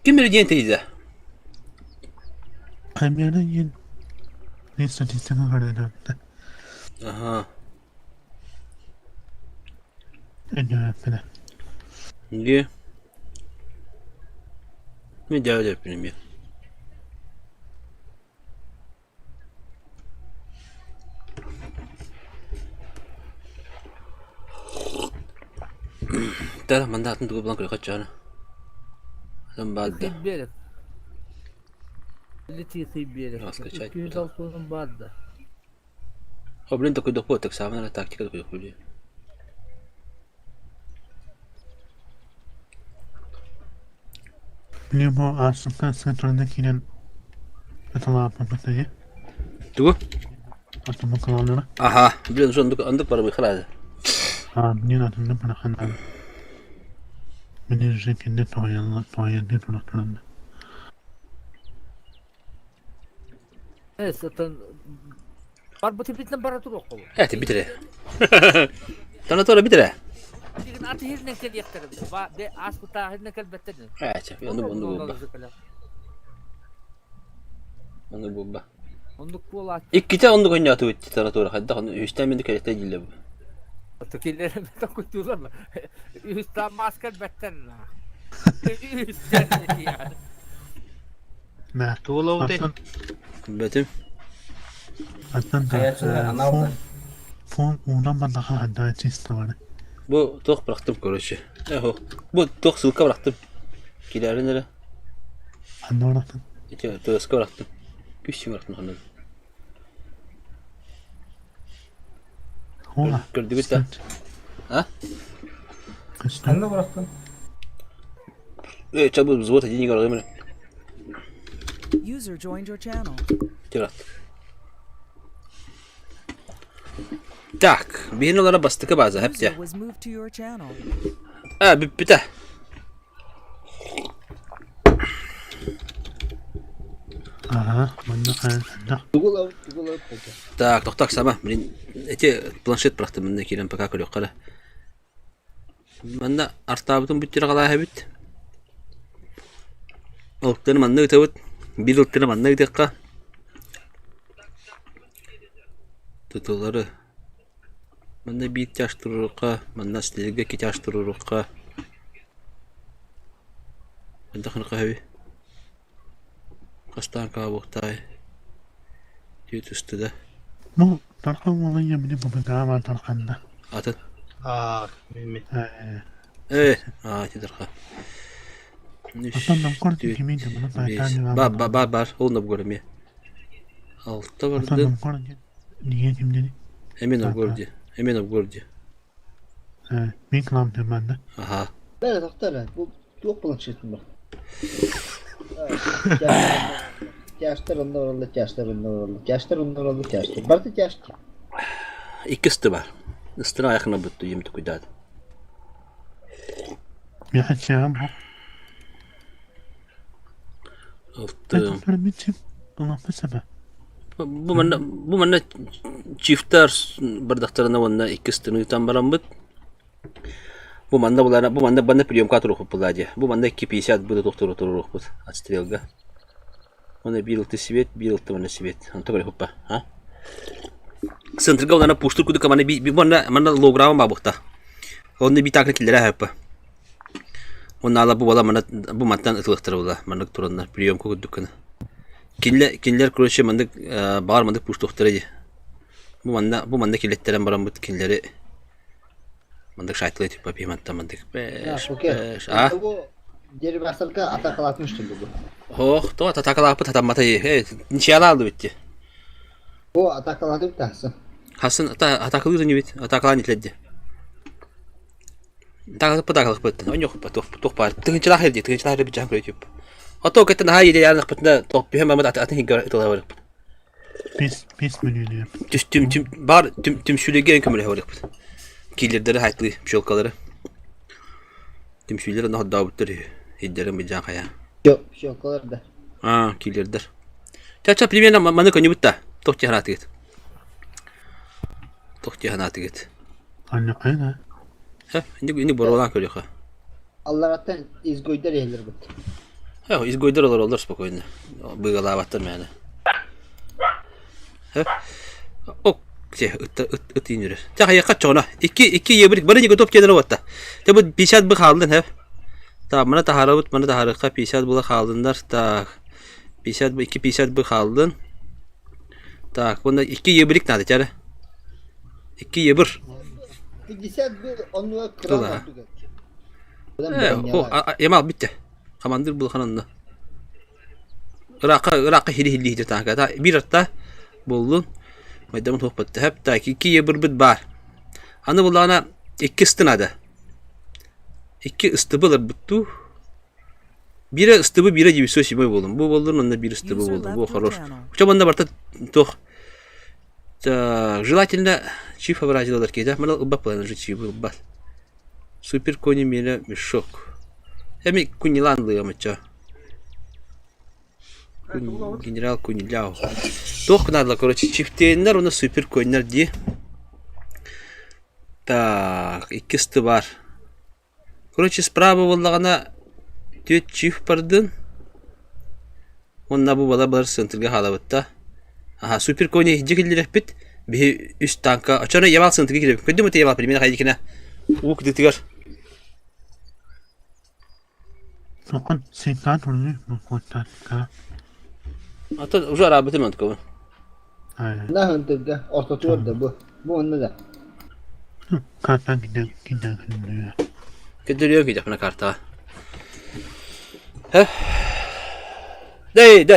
Kim bilir diyeti? Kamera'nın yin. Ne istatistik var herhalde. Aha. Eder falan. Niye? Ne cevap yapayım ya? Tara mandatın tuğu bulan koyu kaçacağına. Sen bağırdı. Kıyberim. Liti kıyberim. Nasıl kaçacak? 206'nın vardı. O bilin de koyu dokupu otak sağımına da taktika da koyu koyu. Biliyorum o aslında sentraldekinden atalamadığını. Tuğu? Atama kalanları. Aha. Bilin şu andık para bir kıladı. Niye adını bana kanal. Benim zekinde toyalı tulaklarında. Evet zaten. Var bu tipitten para tur okuyor. Evet bitire. Tana tora bitire. Dikin atı hirne kel yaktarım. Ve as kuta hirne kel betten. Evet. Onu bu. Onduk bu olak. İkide onu oynatı bitti tana tora. Hatta onu üstten bindik elete cille bu. Ötekileri ben koydular mı? Üstten masker betten. Üstten yani. Ne? Tuğla değil. Betim. Aslında fon uğramadan daha hatta istiyorlar. Bu tok bıraktım koruşu. Bu tok sılka bıraktım. Giderin nere? Anlamadın. İşte tığıska bıraktım. Güçlü bıraktım hanım. Ola. Gördü bir de. Ha? Sen de bıraktın. Çabuk zıvot edin yiyor öyle. User joined your channel. Tirat. Tak, bir onlara bastık bazı hep User ya. was moved to your channel. Bir de. Aha, bana kaydı. Tugula. Tak, tak sama. Benim planshet bıraktım ben de kiren pek akıllı kala. Ben de artabıtım bütçe kadar hebit. Oltlarım anne tavut. Bir oltlarım anne dakika. Tutuları. Ben de bir yaştırırıqa, ben de stilge ki yaştırırıqa. Ben de kanka hebi. Kastan kabuktay. Diyet üstüde. Bu tarkan olan yemini bu bedava var tarkanda. Atın. Mehmet. Tidarka. Aslında kordu kimiydi bunu zaten. Bar. Onu da bu görüm ya. Altta vardı. Aslında kordu. Niye kim dedi? Emin ol gördü. Bir klam diyorum ben de. Aha. Ben doktor bu yok planşetim bak. Yaşlar onda orada. Bardı yaşlı. İki ıstı var. Istına ayakına bıttı yemdi kuydadı. Bir açacağım. Oldu. Ben bitim. Allah mesela. Bu manna çiftler bardaklarına vanna iki ıstını tam barambıt. Bu manda bana priyom katı ruhu puladı. Bu manda 250 bu doktor ruhu pul. Atstrelga. Ona bir yıltı sivet, bir yıltı bana sivet. Anta böyle hoppa, ha? Sentırga olana puştur kudu kamana bir mana lograma babukta. Onda bir takla killere heppa. Ona ala bu bala bu mattan ıtılıktır ola. Mana turanlar priyom kudu dükkanı. Killer kroşe mandık bağır mandık puştukları. Bu manda killetteren barambıt killeri. Mandık şahitli etip papi matta mandık. Beş. Ha? Bu deribasalka atakalatmıştı bu. Oh, to atakala apa tatam matayı. Evet, nişala aldı bitti. Bu atakaladı bir tanesi. Hasan atakılıyor ni bit. Atakala nitledi. Takılıp bitti. On yok tok par. Tığınçılar herdi, tığınçılar bir can koyup. Hatta o kadar daha iyi yarın kapında top bir hemen atın higara itolar. Pis menüyle. Tüm şöyle gelen kömür var. Killerleri haytlı şolkaları. Tüm şöyle daha davutları. Hidderin bir can kaya. Yok, şokalar da. Ah, killerler. Çaça primera mana konyu butta. Tok jahanatı git. Tok jahanatı git. Anne aynen. Ha, ini borolan koyuyor ha. Allah'tan izgoyda reyler bu. Ha, izgoydur olur spokojno. Bıgala battır yani. Ha. Ok, ıt indir. Çaka yakat çoğuna. İki yebrik bari ni top kenara vatta. Tabi pişat bu kaldın hep. Ta mana taharavut mana taharaka pişat bula kaldınlar. Ta pişat bu iki pişat bu kaldın. Ta bunda iki yebrik nadı cara. İki yebir. Pişat bu onu kıran Yamal bitti. Kamandır bul kanında. Irak'a hili hidir tanka. Ta bir hatta buldun. Maydamın toplattı. Hep ta iki yebir bit var. Anı bulana iki ıstınadı. İki ıstıbılar bittu. Biri ıstıbı biri gibi söz gibi buldum. Bu buldun onda bir ıstıbı buldum. Bu хорош. Çabanda barta toch. Желательно чифа выразила кеда. Мало убаплана же чифа убал. Супер кони меня мешок. Эми куниланлы амача. Генерал Куниляу. Toch надо, короче, çiftleyenler ona süper coinler diye. Так, ikisi var. Короче, справа болғана төт чифт бардын. Онна bu bala bar сентирге халабытта. Aha, süper coin'e hicekillerek bit. Bir üst tanka. Açana yamal sentirge girip. Köndü mü te yamal primera haydikine. Uğuk ditigar. Sokun sekat oluyor mu kontakta? Ata ucu arabeti mantık o. Aynen. Ne hıntırga ortatıyor da bu. Bu onda da. Karttan gidiyor. Kötülüyor ki yapına karta. Heh. Dey,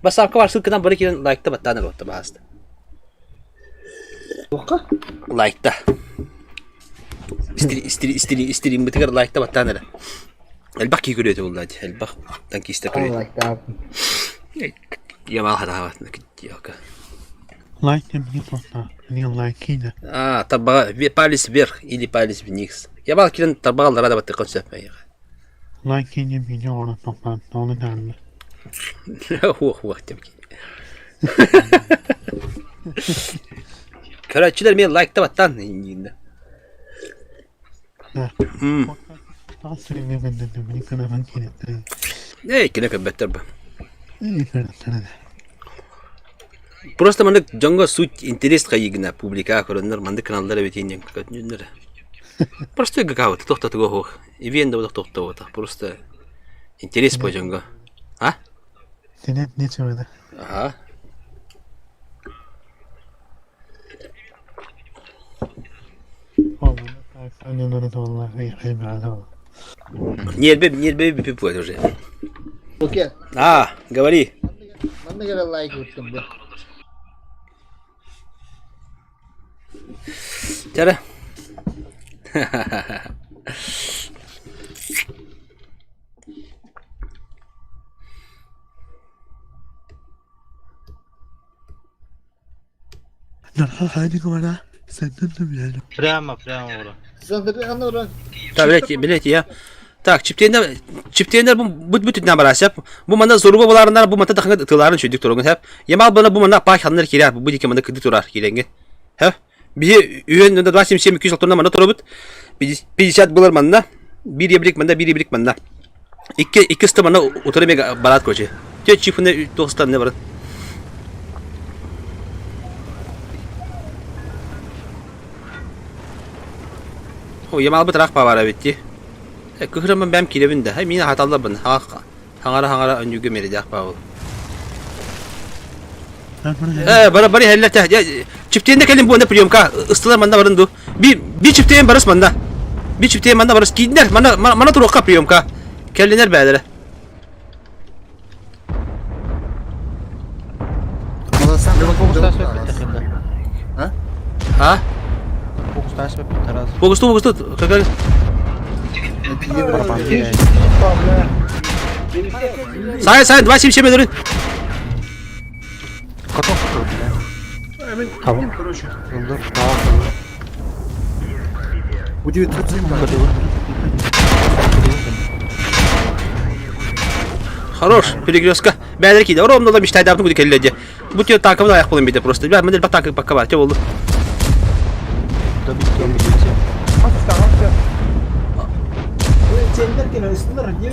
basar var sıkıdan bari kiren like'ta battana rotta bastı. Bakka? Like'ta. İstediğim bir tıkar like'ta battana. Elbak ki görüyordu vallahi. Elbak tanki istekliyor. Like'ta. Yamal hata var. Yok. Like dem не просто. Не лайки да. А, таба палец вверх или палец вниз. Yamal kiren tabalar rada battı konsept ya. Like dem video ona toplantı onu derler. Huh tabii ki. Karaçiler mi like'ta battan yine. Nasıl evinde de bir kana ben kiretle. Ne kine better ba. İyi kiretle. Просто мандык жаңга суть интерес кайыгына публика көрөннөр мандык каналдары бетинен көтүнөр. Просто гакаут токтотуго хох. Ивенде бодок токтоот. Просто интерес по жаңга. А? Senet ne söyledi? Aha. Нербе пипу это уже. Okey. А, говори. Ben de göre like ettim bu. Çara. Hadi kumara. Senden de mi yani? Прямо ора. Sandırgan oran. Tabii bileti ya. Tak çiftliğinde bu bütünden barasap. Bu manda zoruba bularından bu manda takınga tılarını çözdük durgun hep. Yamal bana bu manda pak hanlar kirer bu dike manda kıdı turar kirengin. Hep. Bir üyen önde 200 altından manda torobut. Bir şat bular manda. Bir yebrik manda. İki sta manda oturmaya barat koçu. Tüy çiftinde dostlar ne var? O yamal bu taraf pavara bitti. Kıhraman benim kilevinde. Hay mina hatalı bana. Hangara öncü gömeri dak pavu. Bari hellete. Çiftliğinde kelim bu ne priyomka. Istılar manda varındu. Bir çiftliğin barış manda. Bir çiftliğin manda barış. Gidinler. Mana turu okka priyomka. Kelliner beylere. Sen de Fokus bak. tasvip et yakında. Ha? Fokus tasvip et taraz. Fokus tut. Kakal. Sayın 27 durun. Katok kurdu lan. Tamam. Короче. Yıldır. Bu diyor tutayım ben. Хорош, перегрузка. Бәлер кейді. Ромда да мечтайды абны көде келеді. Bu tür takımın ayak bulun bir de prosto. Ben de bak takım bakka var. Ne oldu? Tabii ki.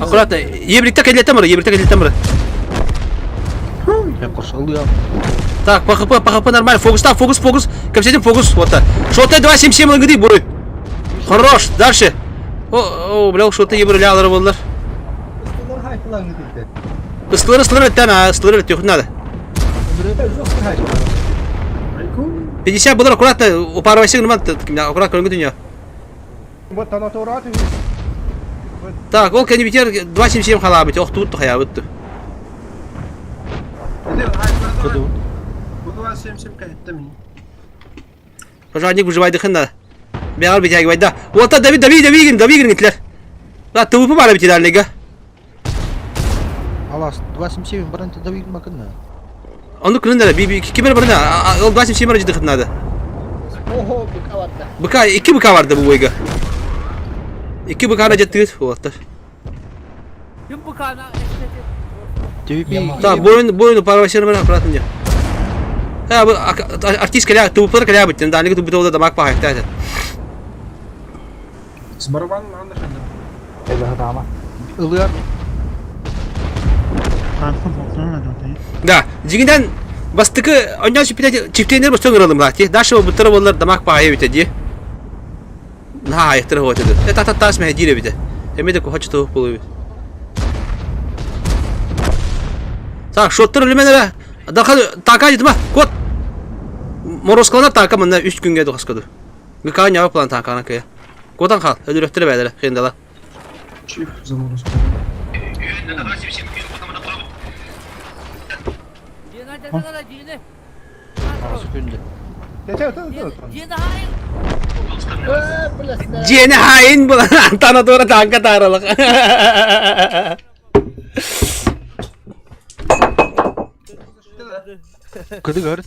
Akurat yebrikte kelletem var. Ya koşalıyor. Так, по нормально. Фокус. Капсетим фокус. Вот так. Что-то 277 лаги буры. Хорош. Дальше. О, бля, что-то ебрылялар болдылар. Ыстылыр эттен, ыстылыр эт yok надо. 50 булар аккуратно. Упарывайся, аккуратно көрінгі дүния. Так, ол кәне битер 277 қала бит. Оқты бұтты қая бұтты. Bu 277 kayıtta mı? Пожалуйста, выживай дыханна. Бегал битяги да. Вот это Давид гитler. Да, ты выпу бара битер лига. Алас 277 баранты да bildim bakın da. Onu kırında bir kimer barına. O 277 aracı dıkınladı. Oho bu kavarda. Bıka iki bıka vardı bu boyga. İki bıka aracı tırt oldu. Kim bu kana? Da boyunu parvaşını bana akıratınca. Ha bu artist kaya tuplar kaya bitti. Daha ne tu bitoda damak pahak tane. С барабаном anlaşıldı. Ilıyor. Da, jiginden bastıkı ondan çiftliğinler bastı ngıralım lati. Daşı bu taraflar damak pahaya bitedi. Ha, yeter hoca dedi. Ta tas mehdiyle bide. Emede ko haçto bulu. Tak, şotlar ölümenere. Daha taka gitme. Kot. Moroskana taka mında 3 gün geldi kaskadı. Gıkan yava plan takana kaya. Kodan kal. Ödülöktüre beylere. Kendala. Çift zamanı. Jene hain bulan tanah tora tangka taralık. Kıdı gördün.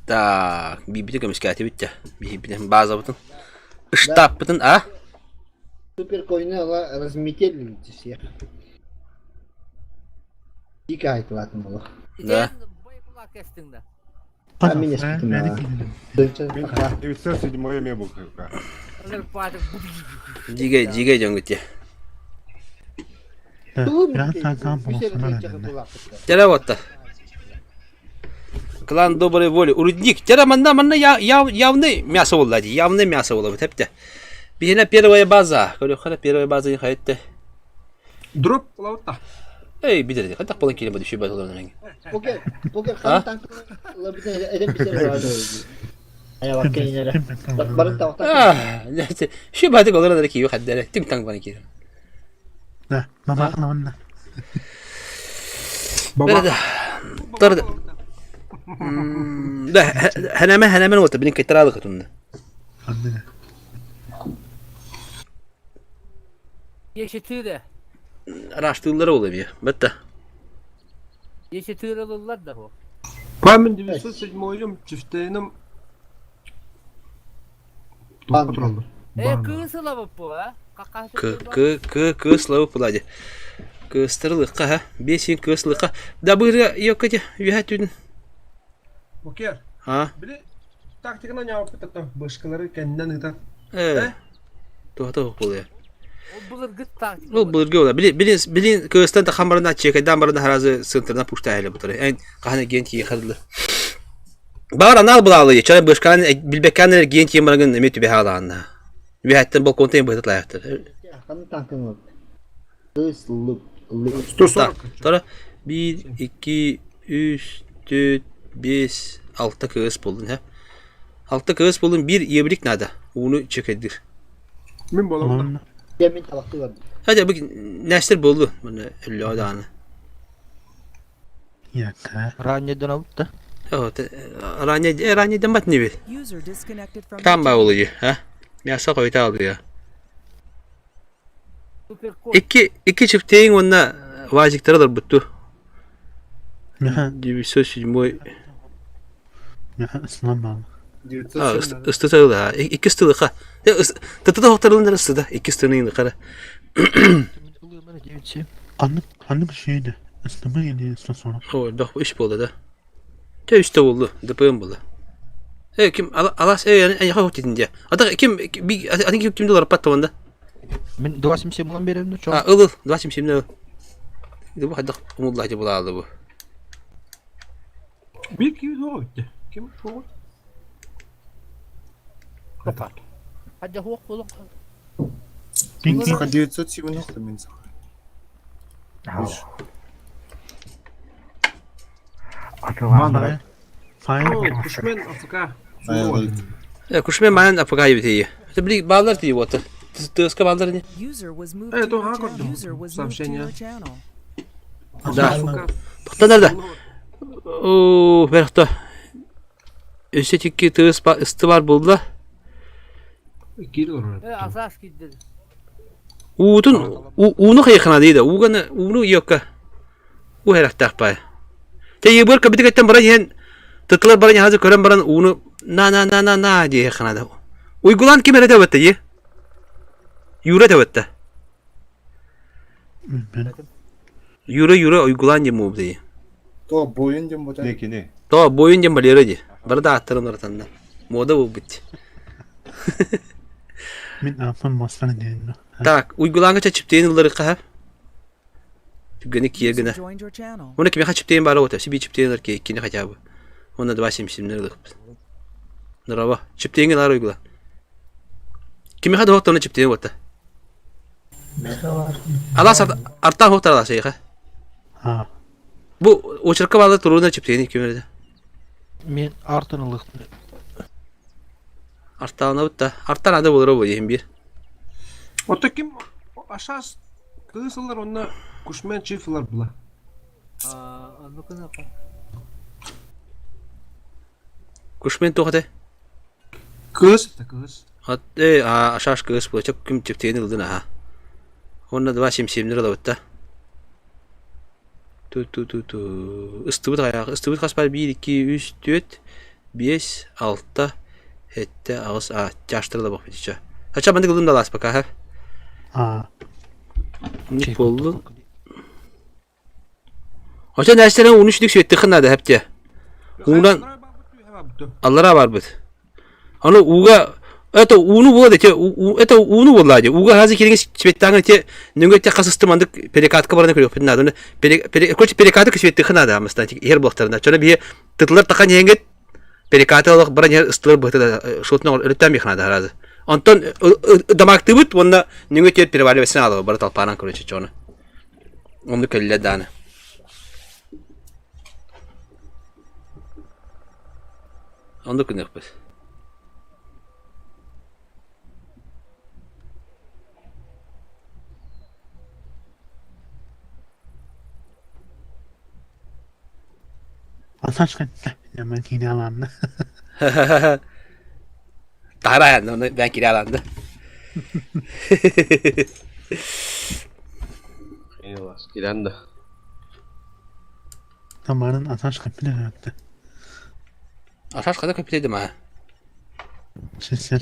Так, bir kemiskati bitti. Bir bazı butun. Штаб butun a. Супер коины разметели все. Дикая айтылатын болу. Да. Мен естідім. 907 ме бұл. Жиге жон гүтте. Жара вот-то. Клан доброй воли. Урудник. Жара манда явный мясо болды. Явный мясо болды. Тепте. Бихина первая база. Көрөкхана первая база не хайытты. Дроп лаутта. Эй, бидер. Хатак болан келем баdı şu batılардан менен. Poker kan tankla bir tane edem bir şey vardı. Aya bak kendine. Bak barın tavukta. Şu batı kollara ki yok haddere. Tüm tank bana ki. Ne? Mama. Baba. Tarda. Da hemen oldu. Benim kayıtlara aldık onu. Anne. Yeşitüre. Araştırmaları oluyor. Bitti. Yeşitüre olurlar da o. Память 907 чифтейным. Патрон. Kısıla bu ha. Кыслау пулади. Кыстырлыкка ха. Бесин кыслыкка. Да бырга yok эти вятүн. Окей. Ha. Били тактиканы жауап кетті. Башкалары кеннен ыта. Туата болуя. O bulurgıt taktik. Ол бырга ола. Билин кыстан та хамарына чекайдан барына харазы центрна пушта эле бутуры. Эн кахана генти хадылы. Бар анал булалы. Чара башкан билбекканер генти маргын эметү бехаланна. Вяттен балконтен быhtı лаяктыр. Kanı tankın yok. Islık. 140. Sonra 1, 2, 3, 4, 5, 6 kağıs buldun ha. 6 kağıs buldun bir yebrik nada. Onu çekedir. Min bolam. Demin tabaklı var. Hadi bugün nesler buldu. Bunu 50 adamı. Yaka. Ранее авут да. Evet. Ranya demet ne bil. User disconnected from Tam bağ oluyor ha. Yasa koyta alıyor. Süper kod. İki çifteyin onunla vazikleri buttu. Yaha. Gibi söz yüzümü. Yaha İslam bağlı. Istıtı da. İki ıstıdı ha. Tıtıda hotarılın ıstıda. İki ıstıdığını kara. Anlık şeydi. İslam'a geliyor İslam sonra. O da iş buldu da. Te üstte buldu. Dıpığın buldu. Kim alas yani en yakın hotince. Ada kim bir adın kim dolar pat tavanda. Мен 27 булан берем да, чо. Ылыл 27 ыл. Bu hadi umutlayıcı buladı bu. Bir kim soğuktu? Kim soğuk? Kapat. Hadi hok bulun. 민사가 970 민사. Vallahi. Fine. Düşman Afrika. Kuşmen manen apagayı bitiyor. Tabii bağlar diyor bu. Tığıska bağlar ne? User was moved Evet, to o your hakikaten channel. User was moved to Samşen ya. your channel. Da. Bakta nerede? Oo, berhta. Üstteki tığız ıstı var buldular. Geri olur. Asas gitti. Uunu kayıkına değil de. Uunu yok ka. U her aktar pay. Te yebur ka bitik bara yen tıklar bara hazır kören bara uunu na diye kayıkına da. Uygulan kim erede vattı ye? Yure de vattı. Yure uygulan ye mu diye. 또 보인 좀 보자. To boyun jem balero je. Barda attarım ortanda. Moda bu bitti. Min afan maslan diyen. Tak, uygulangıç çipteyin yılları kahap. Tügeni kiye User gına. joined your channel. Ona kimi çipteyin bara ota. Sibi çipteyin yılları ki ikini kaçabı. Ona da başım şimdi nırlık. Nırava. Çipteyin yılları uygula. Kimi hadi hota ona çipteyin ota. Allah artan hota ala şey ha. Ha. Bu o çırka bağlı turuna çipteyin kimi de. Мен артынылык. Artan ota. Artan adı olur o boyun bir. Ota kim aşağıs kısırlar onunla kuşmen çiftler bula. Onu kına. Kuşmen tohte. Kız. At aşağı kız bu çok kim çipteyin yıldına ha. Ona da başım şimdi nırlık ota. Istıbıt ayağı. Istıbıt kaç par? 1, 2, 3, 4, 5, 6, 7, 8, yaştırıla bak bitince. Haça ben de kıldım da las baka ha. Ha. Ne oldu? Haça neslerin 13 dik sürekli kınadı hep diye. Uğulan Allah'a var bu. Onu uğa это уну болады те это уну болады уга hazır келген светтаңы те нөңгөтте касыстымандык перекатка барына көрөк надо перекаты светти хынады амыстан ер блоктарында чона бие тытлар такан еңгет перекатылык барына ыстылар быты шотно өлөттөн мехнада разы антон дамакты бут онда нөңгөтте переваливасын алып бар талпанан көрөчү чона онду келле даны онду күнөк біз Ataşkan. Hemen yine alandı. Tara yani onu ben kiralandı. Eyvallah, kiranda. Zamanın Ataşkan bile yaptı. Aşağı kadar kapiteydim ha. Sen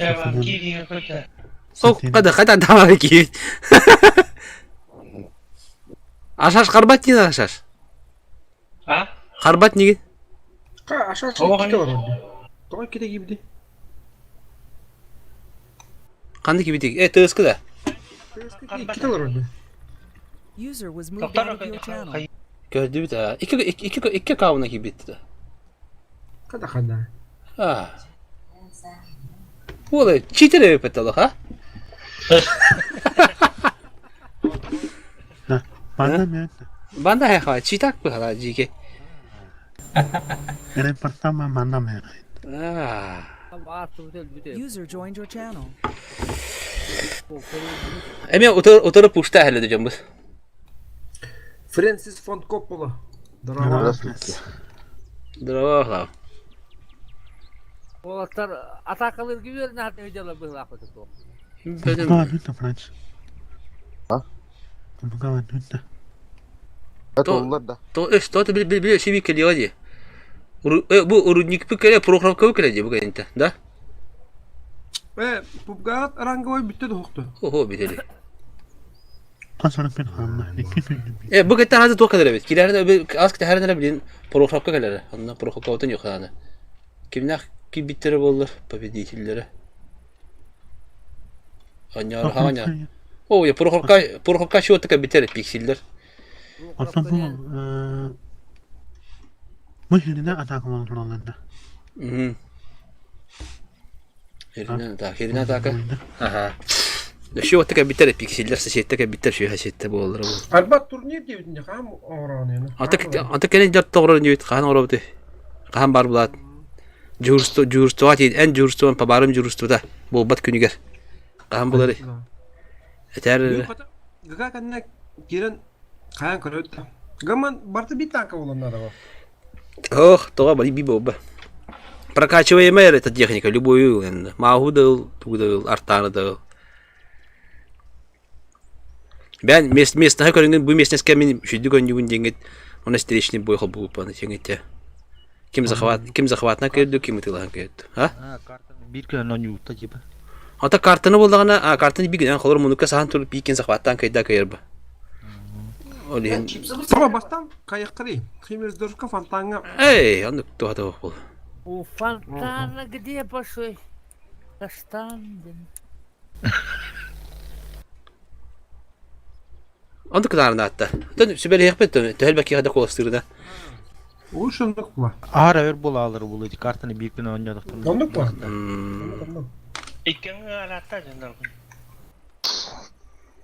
O kadar daha ki. Aşağı karbat ne aşağı? Ha? Karbat ne? Aşağı iki var orada. Doğru kide gibi. Kandı gibi değil. Tığız kıda. İki var orada. User was moved out of your channel. Gördü bir daha. İki kavuna gibi bitti de. Kada. Ha. Oğlum cheater yapıtalı ha? Pandam ya. Banda ha cheater bu hala jike. Yang pertama mandam ya. User joined your channel. Emi otur pushta hele diyeceğim biz. Francis Ford Coppola. Drava. Olatlar atakalar gibi yerine hatta videolar böyle yapıyordu. Bukan itu Frans. Bukan itu. То bir şey geliyor hadi. Bu urunnik bir kere program kavuk gelecek bugün inte. Da? PUBG rangoy bitti de hoktu. Oho biteli. Pasal pin hamna. Bu kadar hazır to kadar evet. Kilerden askıda her ne bilin program kavuk Ondan program kavutun yok yani. Kimler ki bittere olur победителleri. Anyar hanya. O ya program şu tıka biter piksiller. Atau bu yerine atak kontrolünde. Yerine atak. Aha. Şu tıka biter piksiller seçette biter şu haşette bu olur bu. Albat turnir diye bitince kam oranı. Atak kendi dört doğru diyor kan orada. Kan bar bulat. Jursto ati en jursto pabarım jursto da. Bu bat günüger. Kan buları. Eter. Gaga kanne giren kayan kırıttı. Gaman bartı bir tanka olanlar var. Oh, toga bari bir boba. Прокачиваемая эта техника, любую, могу дал, артана дал. Ben местная көрінген бұл местность кәмен шүйді көндігін деңгет, оны стеречный бой қыл бұл паны теңгетте. Кем захватына көрді, кем ұтылаған көрді. Картаны bir kere non yurtta gibi. Ата картаны болдағана, картаны bir günden қалыр мұныққа саған тұрып бейкен захваттан кайда кайыр ба. Сама бастан каяқ қыры. Химез дұршқа фантаңа. Эй, оны туғады бұл. У фонтана где большой каштан? Onu kadarında hatta. Dön süper yapıp dön. Tehel belki hadi kolastırdı. O şunduk mu? Ara ver bol alır bulu. Kartını bir gün oynadık. Onduk mu? İkken alata canlar.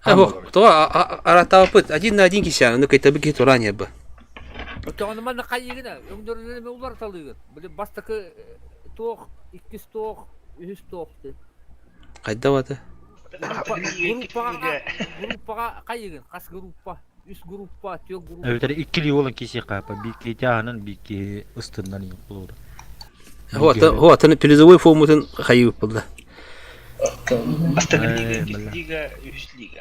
Bu, то арата опыт. Один на один кисян, ну кайта бики турания бы. Вот он мана кайгына, өңдөрүнө улар талыгы. Биле бастакы тоқ, 2 тоқ, 3 тоқты. Кайда вата? Группага кайгын, кас группа, 3 группа, 4 группа. Evet, ikili olan kişi kapı. Bir ki canın, bir ki ıstından yapılır. Вот, он призовой формутun кайып булды. Бастакы лига, 3 лига.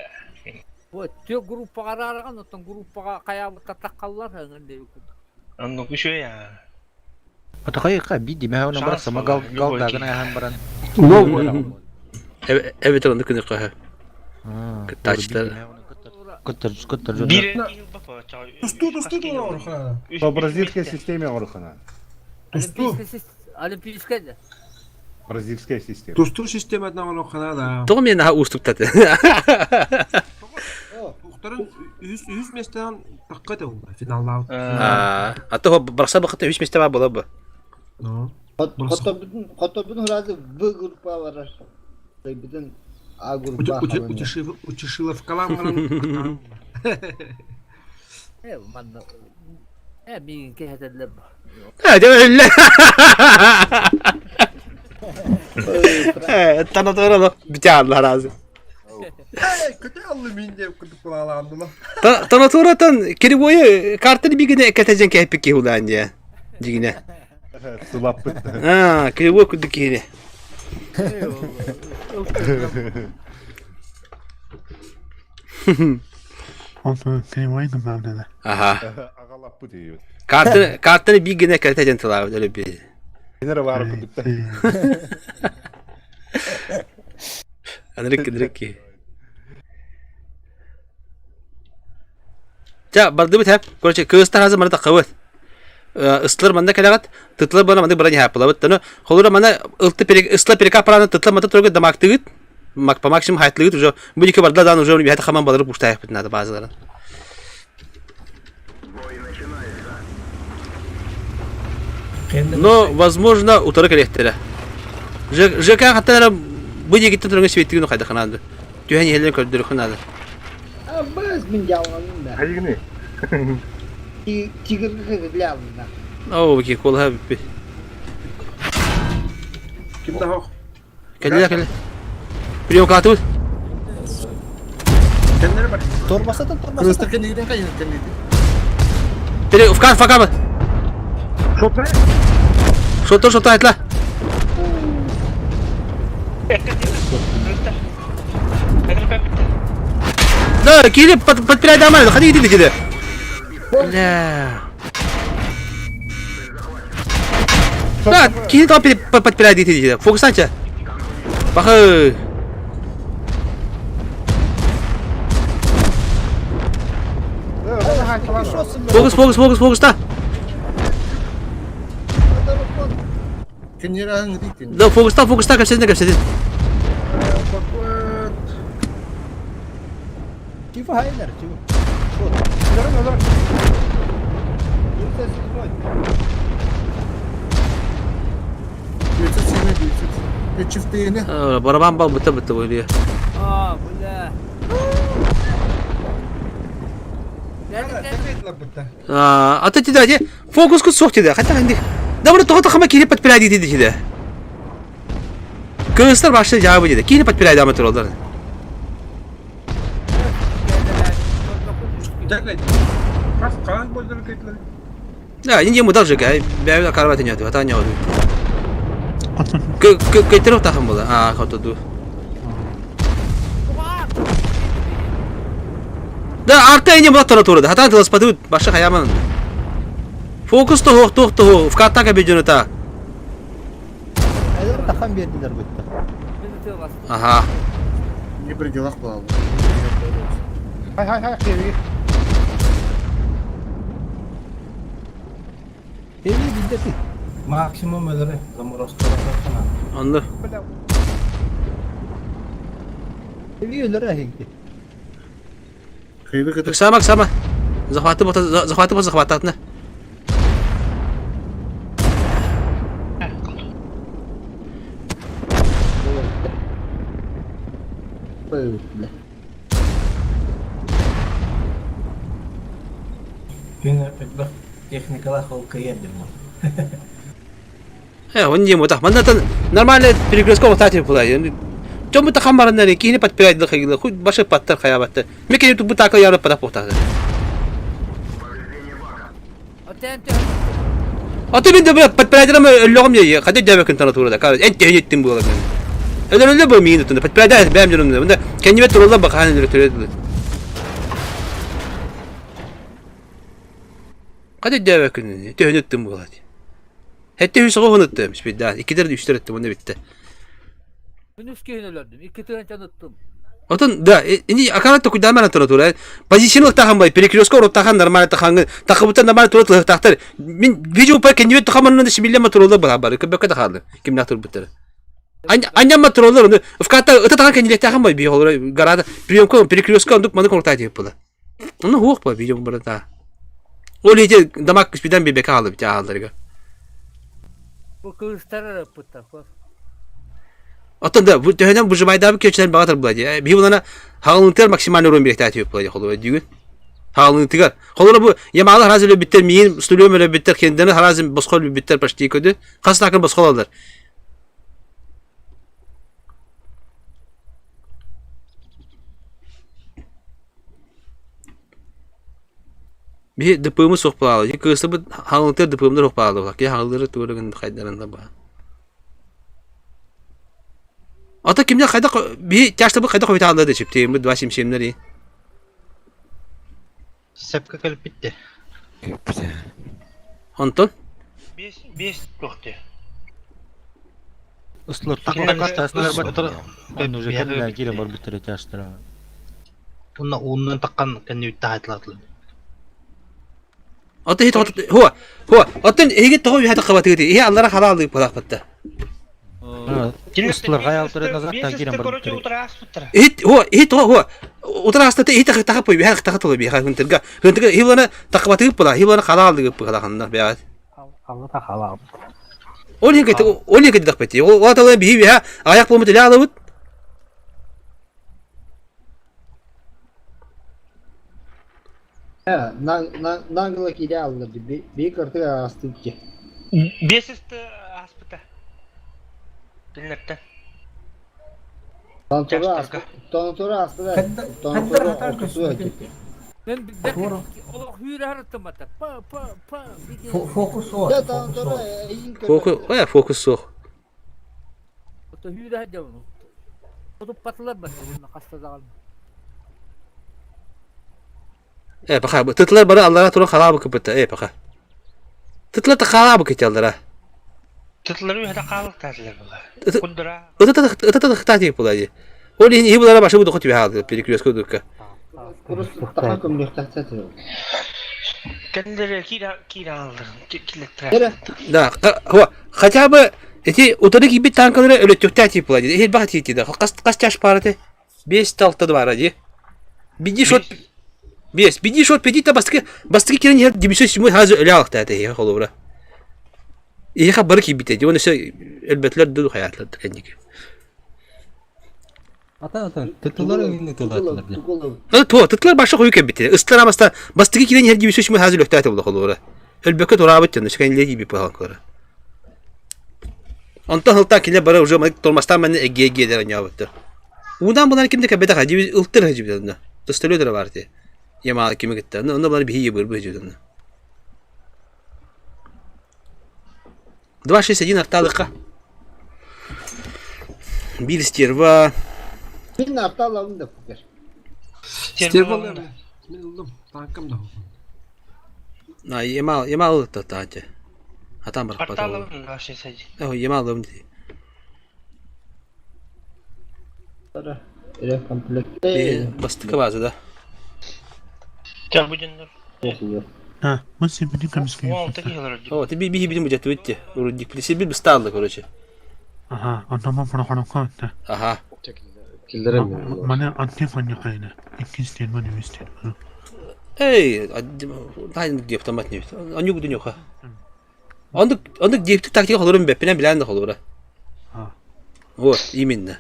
Вот, 4 группага араган, оттон группага каябытта таккаллар аңындай. Анну күшө я. Ata kayık bir dime ona bırak sama gal dağına yahan baran. Evet onu kını koyar. Taçlar. Kıtır. Bir Тусту да орхана. По бразильской системе орхана. Олимпийская. Бразильская система. Тусту системадан орхана да. Тоғым мен аға ұстықтады. Ухтарын 100 местен таққады ол финалда. Аты о барса бақытта 3 месте бар болады. Хоттобун разы В группа var. Bütün A gruppa. Утешила в каламган. Манна. Мин кехетелеп. Öyle. Tanıtırım. Bir tane razı. Kötü allı minde kutup kulağlandı lan. Tanıtıratan kiri boyu kartını bir güne ekleteceksin ki hep ki ulan diye. Digine. Sulap. Kiri boyu kuduk yine. Oldu, KYYC Aha. Ağalap bu diyor. Kartını bir güne ekleteceksin tabi öyle bir. Yine var kudukta. Direkt. Ja, bardı bit hep. Korçe kısta hazır bana takıvır. Islar bana kelagat. Tıtlar bana bana bıranya yapıla. Bıttını. Kolura bana ısla perika paranı tıtlar bana turgu damak tıgıt. Maksimum hayatlıgıt. Ujo bu iki barda dan ujo bir hayat kaman baları puşta yapıt nadı bazıları. Но, возможно, уторок электро. ЖК hatta bu yigitте turgu svettiğini kayda kanadı. Tühen yerlerini kördürü kanadı. Bas min jalanın da. Hayır ne? Tigir kızlarla. Oo, ki kol ha bir. Kim daha? Kelle. Priyo katı. Kendine bak. Torbasa da torbasa. Kırısta kendine kayın kendine. Tere ufkan fakar mı? Şotor etla. Да, Кири подпирай нормально, ходи, иди кида. Бля. Да, Кири там подпирай, иди. Фокус санча. Пахай. Фокус, да. Kendine hangi diktin? Да, фокус, капсетин. Çifa hayırlar çifa. Geçit sene geçit. Bir çiftliğini. Барабан бал быта böyle. Aa bu ne? А то тебе фокус кус sok тебе. Hatta şimdi. Da bunu tohta kama Kiri подпирай dedi. Kızlar başta cevabı dedi. Kiri подпирай devam et oldular. Kas kalan boyları kayıtları. Да, не ему даже гай, бявда карвати нет, это не оду. Кайтеров тахам было. А, хотоду. Да, арта не было тура. Хатан тылас падут, баша хаяман. Фокус то в каттака бежунута. Hayır takam verdiler bu. Ага. Не при делах плавал. Hay kıyı. Evi bizdeki. Maksimum öyle zamoros tarafına. Anladım. Evi öyle hengdi. Kıyıda kadar. Сама. Захватывать. Yine pek техникалар кıyırdım. Он не мутах. Манда нормально перегрузка вот эти было. Чем бы такая марная кини подпирать до хигла, хоть баши паттер хаябатты. Мекени тут бутака яра подапотак. А ты бинде подпирать рам логом я, хотя я векин танатура да, кар, энте еттим было. Это не было минут, подпирать бэм журум. Манда кени вет ролла бахан директор. Хотя я векин, ты еттим было. Hatta hüsü unuttum. Bismillah. 2'de 3'te ettim onu bitti. Ben 3 kere öldüm. 2 tane unuttum. Otan da ini akarat da kudama na tura. Pozisyonu tahan bay perikrosko ro tahan normal tahan takıbutan normal tura tahtar. Min video pa kenyu tahamanın da simille matrolla beraber. Köbek da halı. Kim natur bitir. Anya matroller onu ufkata öte tahan kenyu tahan bay bir olur. Garada priyomko perikrosko onduk manı kontak yapılı. Onu huok pa video burada. O lece damak kıspiden bir beka halı bir halıları. Bu kılıçlara yapıttı. Otan da bu dönem bu jimayda bir keçler bağatır buladı. Bir bulana halıntılar maksimal nöron bir ihtiyaç yok buladı. Holu diyor. Halıntılar. Holu bu yamalar hazırlı bitter miyin, stüdyo böyle bitter kendine harazim boskol bir bitter paştı koydu. Kas takın boskol aldılar. Bir dıpımı sok buladı. Kısa bu halıntılar dıpımda sok buladı. Ki halıntıları tuğrağın kaydarında bağ. Ata kimde kayda bir yaşta bu kayda koyta aldı çıktı. Bu başım şeyleri. Sepka kalıp bitti. Anton? 5 koktu. Islar takla kartasınlar battı. Ben уже kendine gire var bitirek yaştıra. Bununla ondan takkan kendi üttahatlatlı. Atı hit هو atın ege toğu hata qabatı dedi. İyi Allah'a halal deyip bırak battı. Islar hayaltırı nazartan giren var bitirek. هو oturasta te hit takap koy bir hak takatlı bir hak hıntırga. Hıntırga hivlana takabatı deyip bırak. Hivlana halal deyip bırak handa beyaz. Allah da halal. Onu henge takpeti. O atalı bir ha ayak bulmuş la alıp. Ha, nangılık ile aldı. Bir kırtık arastık ki. Besiste aspıta. Dinletten. Tontora okusu hacı. Ben ola hüyre harıttım hatta. Pa. Fokus o. Ya tontora iyi Fokus sok. Oto hüyre hacı onu. Oto patlar bas. Kasta zaman. Baka tıtlar bana Allah'a turun halabı kıpıttı. Baka. Tıtlar da halabı kıçaldıra. Tıtları hada qalık tazlar bula. Kundura. Öte hıtati bulayı. O iyi bulara başı bu dokut bir halde. Periküles kodukka. Kurusu takakım mühtaçatı. Kendileri kira aldı. Kiletre. Nere? Da, hacabı eti otadaki gibi tankaları öyle tühtati bulayı. Ehil bakati de. Kas yaş parate. 5 talta da var hacı. Bidi shot. Bidi shot petit bastıkı kiren yer dibisi şimdi hazır öyle alakta da ya kolubra. İyi haber ki bitedi. Onu şey elbetler dolu hayatlar kendiki. Ata tıtılar önünde tıtılar. Tıtlar başka koyuken bitti. Islar amasta bastıkı kiren yer dibisi şimdi hazır öktati buldu kolubra. Elbette orabet canı. Şekenli gibi pahankları. Ondan halta kile bara ucamadık dolmastan ben ege der anyabattır. Bundan bunlar kimde kabeda hacı ıltır hacı bir de. Tıstalıyor da vardı. Yema kimi gitti. Onda bunlar bir hiye bır hacı. 2.61 арталыка. Bir stirva. Bir artalığını da fikir. Stirvalar. Ne oldum? Tankım da. Na yema aldı tahtı. Hatam bırak patron. Artalığın başı sadece. Yema aldım dedi. Öyle komplekte. Bastıkı bazı da. Can bu canlar. Ha, nasıl bir kamis ki? Wow, taki halar. O tabi bir bir mücadele etti. Urudik polisi bir starlı koruyucu. Aha, anlamam bana kaldı. Aha. Kildire mi? Bana anne fanı kayna. İkinci değil bana istedim. Ey, daha diye tamat ne? Anyu bu dünya ha. Andık diye taktik olurum be. Penen bilen de olur. Ha. O, iyi minne.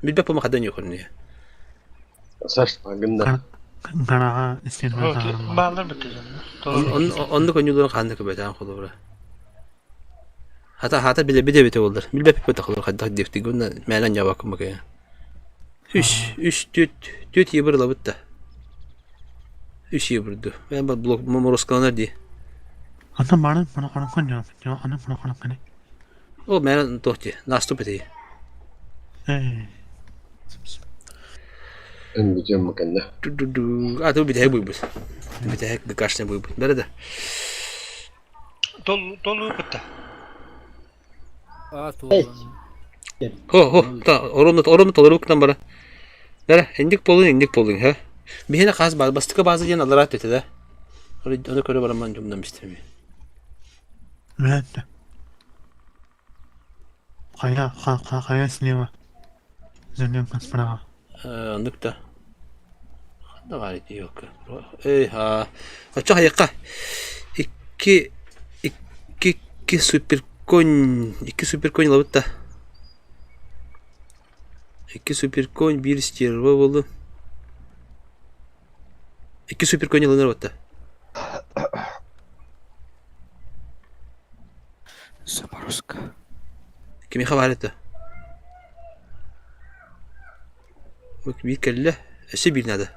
Bir be pama kadın yok onun ya. Saç pangında. Kana istedim. Bağlar bitti canım. Andık anyuların kandı ki beden olur. Hatta bile olur. Bir be pipet olur. Hatta diye tigonna melan ya bakın bakaya. Üç tüt yıbırla bitti. 3 yıbırdı. Ben bak blok momoros diye. Anam bana kaldı. Ya anam bana kaldı. O melan tohti. Nastup eti. En diyeceğim makanda. Atau bir de buyur. Bir de gakaşne buyur. Nerede? Dolu bitti. Ta orumda toluruktan bara. Nere? Indik polun ha. Bir hene kaz bastıka bazı yan Allah rahat ete de. Onu köre bana man cümlem istemiyor. Ben de. Kaya sinema. Zengin kasmana. Andık da. Ne var idi yok. Ha. Açık ayakka. İki süper coin lavut da. 2 süper coin, bir stirva oldu. 2 süper coin alınır hatta. Zabaruska. Kimi haber etti? Bak bir kelle. Eşi bir nada.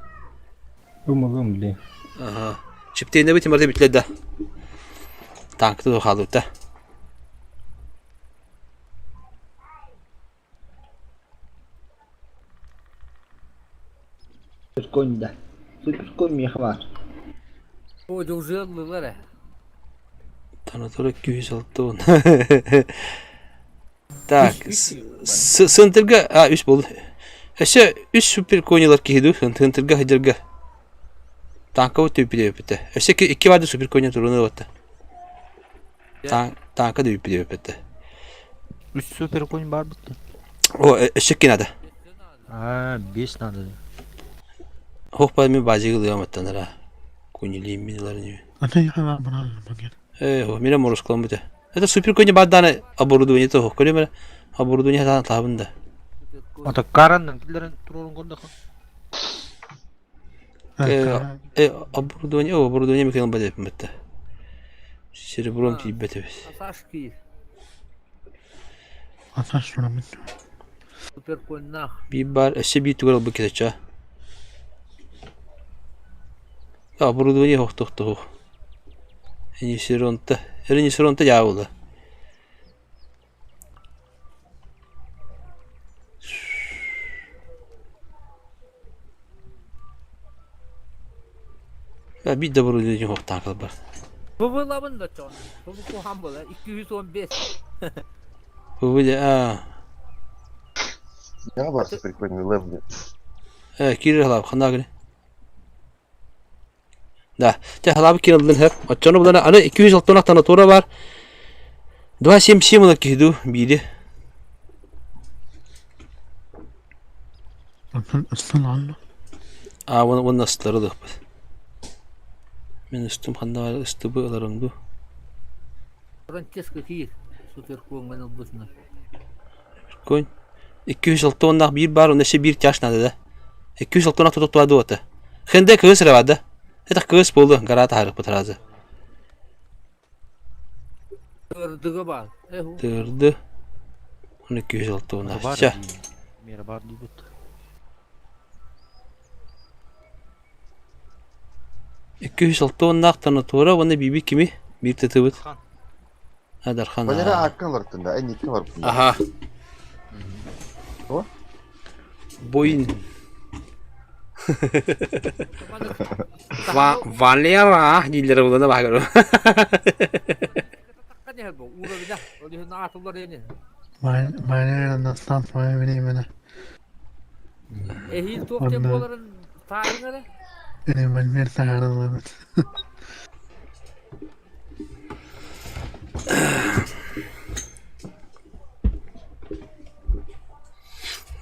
Umulum bile. Aha. Çipteğinde bitim vardı bitledi. Tankta da kaldı da. Süpercoin'de. Süpercoin mi var? O da uzaylılar. Tanıtarak 206 on. Так, сынтырга, үс болду. Эсе үс супер конилар киду, сынтырга хыдырга. Танка вот түйпіле өпіті. Өсе 2 барды супер коня тұруны өтті. Танка да өпіле өпіті. 3 супер конь бар бітті. О, өсе кинады. 5 надо. Хоқпады мен базиғы лыям өттінара. Конилейм менелар не. Мене морос қылам біті. Это супер коня барданы оборудование то хоқ көрем оборудование табында. Ата каранның кілдерін тұруын көрді қан. Оборудование мекенен бады өпімітті. Серебром тиіп бәті бәс. Асашки. Асаш тұрамын. Супер коннах. Bir bar, bir tugal bu kitaça. Оборудование хоқтық. Ренесеронта жабылды. Bir de оборудование хоқтан қылып бар. Bu bulamın da çoğun. Bu kuhan bu da 215. Bu da Я вас прикольный левли. Кирилл халап қанда кірі. Да, халабы Кириллден хеп. Отчаны бұлана аны 206 тонақтаны тура бар. 277 мұны кейду бейді. Үстін алды. Оны ыстылары дұқ біз. Мен үстім қанда бар, үсті бұ аларымды. Франческо кейір. Супер кон мен ұлбысына. Кон. 206 тоннақ bir бар, онда bir чашнады да. 206 тоннақ тұтып туады оты. Хенде кыз ревады. Это кыз болды, гарата харық бұтыразы. Түрдігі бар. Түрді. 206 тоннақ. Ша. Мері бар дейбіт. 206 тоннақ таны тура, оны биби кими? Bir тұтыбыт. Адархан. Валера аккан бар тұнда, ән екен бар. Аха. О? Бойын. Валера дейлері болғанда бағыру. Валерa'dan satmaya bileyim beni. Ehil top tempoların tarihleri. Ben bir sağırım.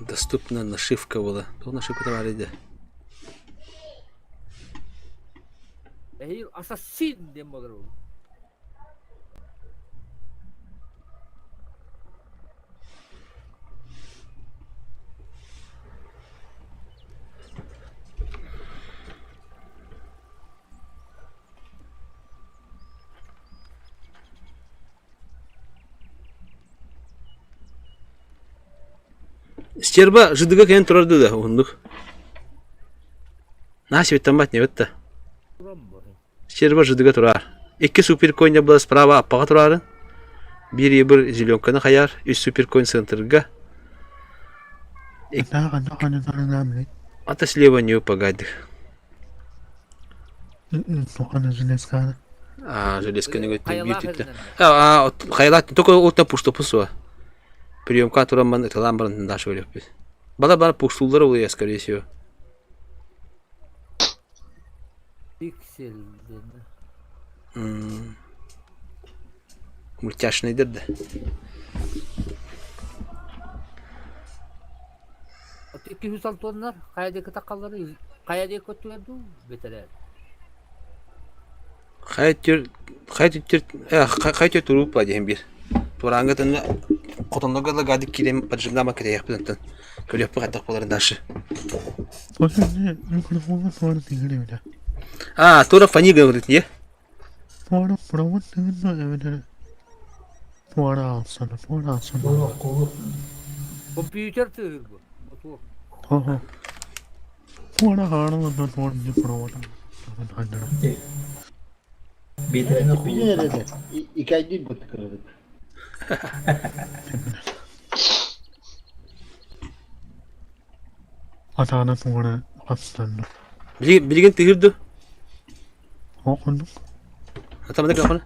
Доступна нашивка была. Кто нашивку там ариде? Ehil assassin dem olur. Стерба жидыга кен турарды да ондук. Насибеттен бат не өтті. Стерба жидыга турар. 2 супер коин была справа аппаға турарын. Bir зеленканы қаяр, 3 супер коин центрга. Ата слева не погоди. Железка не говорит, бьют. Хайлат только отна пушто пусуа. Приемка тураман это ламбран наш вылез. Бала пуштулар улы, скорее всего. Пиксель. Мультяшный дырда. От 206 тоннар кайдагы такаллары кайдагы көтүлдү бетелер. Хайтер туруп падем бир. Тураңга таны котондога да гадик кирем поджигнама киреп пентен. Көрөп кайтак боларын дашы. Тура фани говорит, не? Компьютер тыр бу. İkaydı bu tıkırdı. Atağına sonra aslandı. Bilgin tığırdı. Okunduk. Atamadık kapını.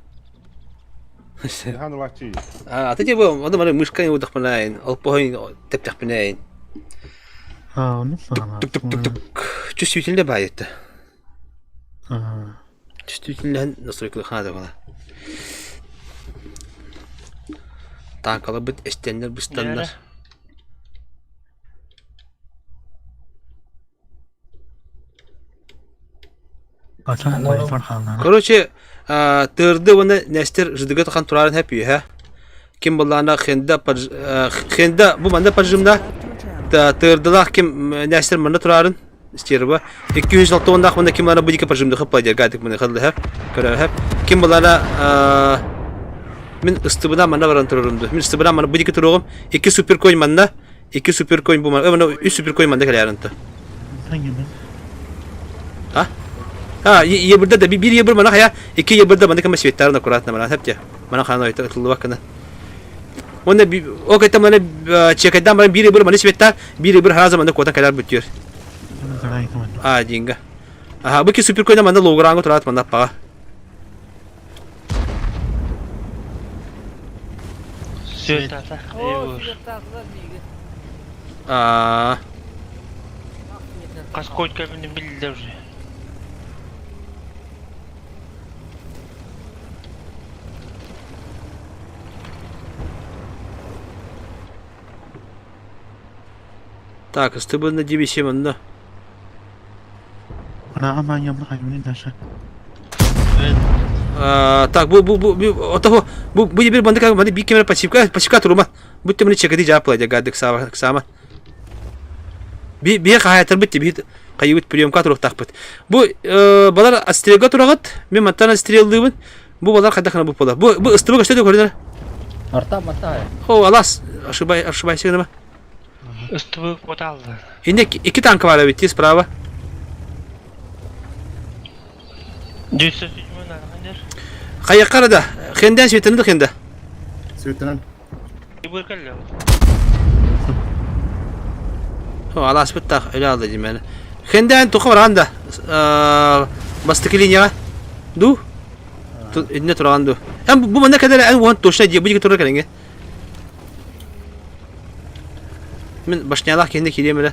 Аты же бұл, ода мана мышканы удақ панайын, алпағын тәптәқ панайын. Ну, Тук-тук-тук-тук. Чувствительно байетті. Чувствительно настройкалы ханада бала. Танкалы бұд әстенлер бұстанлар. Короче, тырды оны нәстер жидыға таққан тұрарын әпі, ха? Кем болағына хенда, бұл манда паджымда тырдылақ кем нәстер мында тұрарын істері ба. 206 ондақ мында кем болағына бұдеке паджымды қып пайдер, ғадық мында қылды, ха? Көрі, ха? Кем болағына мен ыстыбына манда баран тұрырымды. Мен ыстыбына манда бұдеке тұрығым. 2 суперкоин манда, 2 суперкоин бұл манда, 3 суперкоин манда кәлі арынты. Ha? Ha, yebirde de bir yebir mana ya, iki yebirde bana kama svettarına kuratna mana hep ya. Mana khana ayta atıldı bakına. Onda bir o kadar mana çekeden bana bir yebir mana svettar, bir yebir her zaman da kotan kadar bitiyor. Ha dinga. Aha bu ki süper koyda mana logorango turat mana pa. Svettarsa. Aa. Kas koyt kabini bildi уже. Так, стыбы на дебисе манда. Так, bu bir banda kan bana bir kamera pasifka turuma. Bu temeli çekedi cevap alacak gadik sama. Bir hayatır bitti bir kayıt priyomka turuk takpıt. Bu balar astrelga turagat. Men mantana astrellığın. Bu balar kadakana bu pola. Bu ıstıbı kaçta koridor. Arta mata. O alas. Aşıbay şey ne? Ыстыбы оталды. Şimdi iki tank var bitti sprava. Düzse sütümün arkandır. Kayakara da. Henden svetini de hende. Svetinin. İbur kallı. O alas bitti. Öyle aldı cimene. Henden toku var anda. Bastık linya. Du. Ne turan du. Hem bu ne kadar en want toşna diye bu gibi turar kalenge. Мен башнялах кенде келемеле.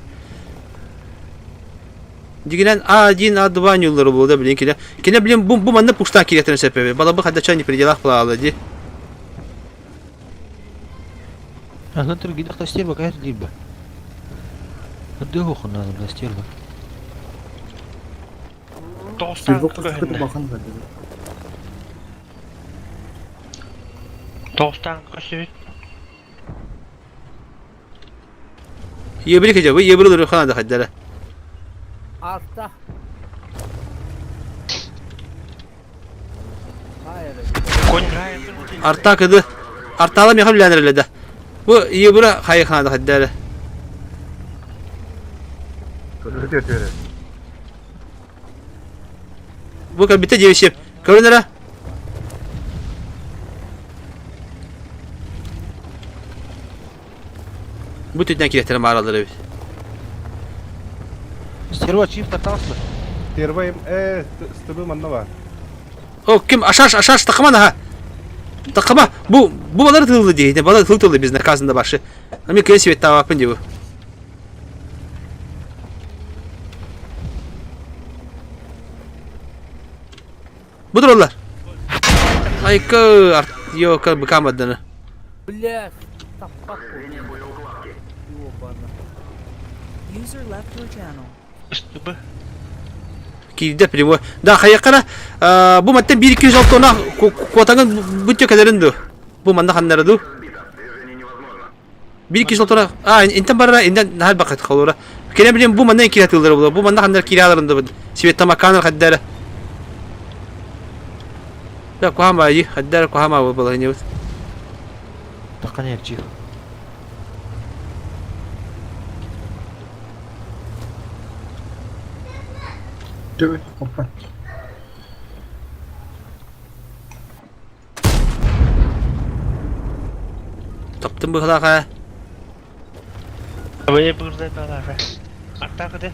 Дигенен один, А2 нюллары болды, блин, келе. Келе, блин, бу манда пуштан келетен сәпебе. Бала бы хадача не пределах плавала, ди. Ага, tur gidip da sтерва кайр либо. Hadi hoxun lazım da sтерва. Dostan Kötü bakın da. Dostan kaçırır. Yebrik ece bu, yebrik olur kanada haddere. Altta. Koyun Arta kıdı. Artalam yakal bilenlerle. Bu yebrik hayır kanada haddere. Bu kadar bitti cevişim. Körünlere. Bu tütten kiretlere mağaraları. Sтерва çift tartası. Первым, стыбы манна var. O kim aşağı takıma da ha. Takıma bu baları tığıldı diye. Baları tığıldı biz nakazında başı. Ama kıyı sivet tava yapın diyor. Budur onlar. Ay kı yok bıkamadığını. Блядь. User left your channel. Ыстыбы. Kilide primo. Da hayakara bu madden 1-206 ona kuatangan bütçe kadarındı. Bu manda kanlardı. 1-206 ona inten barra inden hal bakat kalora. Kene bileyim bu manda kira tılları bu. Bu manda kanlar kiralarında. Sivet tamakanlar haddara. Da kuhama iyi. Haddara kuhama bu balayı ne? Takan yerci. Evet, hoppa. Taptım bu kadar ha. Abaya burada kalar. Arta kıdı.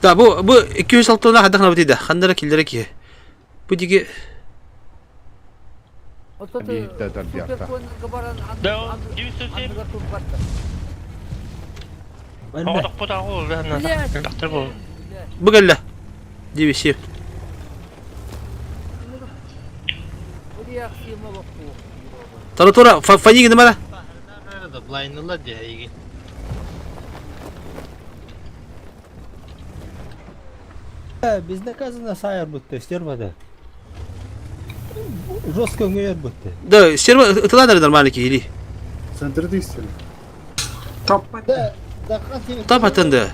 Da bu 206 tane haddan nabati da. Kanlara killere ki. Bu digi Биитта тарбиакта. Да, 907. Оодох потагул дана. Доктор бол. Быгалла. 9-7. Тора фанigi нема? Блайнлар дейги. Безнаказанно сайыр бутты, стервада. Жестко умеет бутты. Да, стерва, это ладно нормально кири. Центр дистил. Да, да, хасим. Тапатында.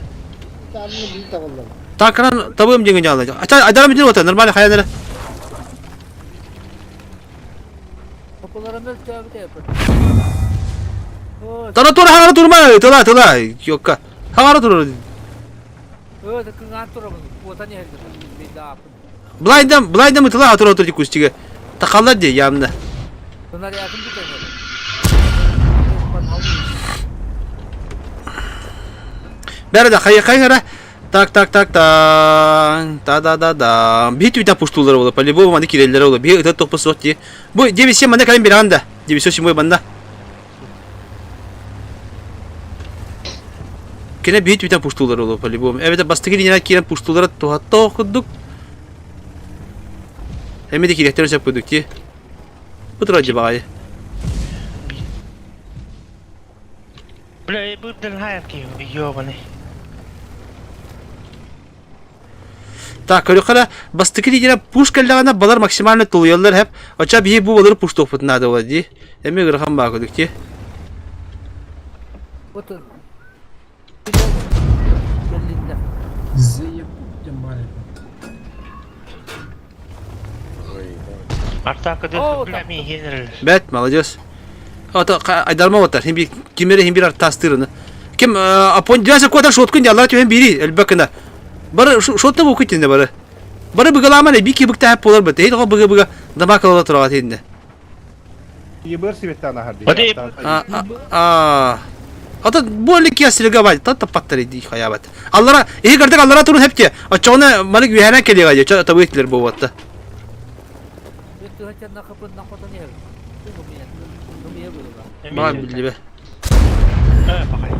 Тамны бил таваллар. Такран табым деген жалды. Ача айдарым битер отыр, нормально хаяндар. Популарный тövbe. Тана тура хагара турма, тыла, ёкка. Хагара турur. Это кыган турабыз. Ота не беда. Блайдам тыла атыр отыр кустиге. Такаллар де ямна. Bunlar yakın bir tane. Бәрі қайғара. Так. Да. Бейт үйден пұштулар олы. По-любому маңды керелілер олы. Бей ұтыр тоқпы соқ де. Бұл 9-7 маңда кәлем бері ағанда. 9-7 мой маңда. Кене бейт үйден пұштулар олы. По-любому. Әбеті бастығы денен керен пұштулары тоқыдық. Әмеді керектерін сөп көдік де. Бұтыр өді бағайы. Бля, будем хайр кию, ёбаный. Так, көріқара, бастықы дейдері пушкалдағана балар максимально тұлыялар әп, оча бейі бұл балары пуш тоқпытын ады олады дей. Әме ғырған бағы көдік де. Вот он. Артака дұрты біләмей енірілер. Бәт, молодец. Айдарма отар, кемері хембір артастырыны. Кем, апон диясы кода шоткын ялар түйен бері, әлбәкіна. Бары шотты бұл күттінде бары. Бары бұғаламан әбеке бұқта әп болар бұты. Ейді ғой бұға дама қалала тұрға тейінде. Ебір себеттана харди. Ата болы киясылыға байды, тат тапаттар еді қаябат. Аллара, ей кардық аллара тұрын әпте. Ачауына малық үйәнән келе ғайды, ата бұйттілер бұл ватты. Маған білді бе. Бақай.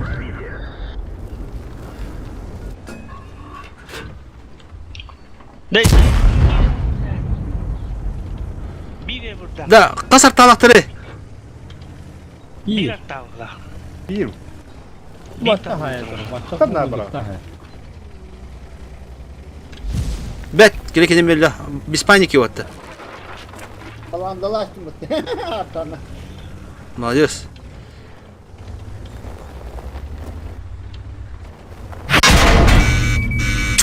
Дай. Бире burada. Да, қасар талақтары. Bir tavla. Bir. Бата хайыр. Тадна бара. Бәт, келекенен белі, без паники отты. Alandalashdım buttu. Artana. Молодец.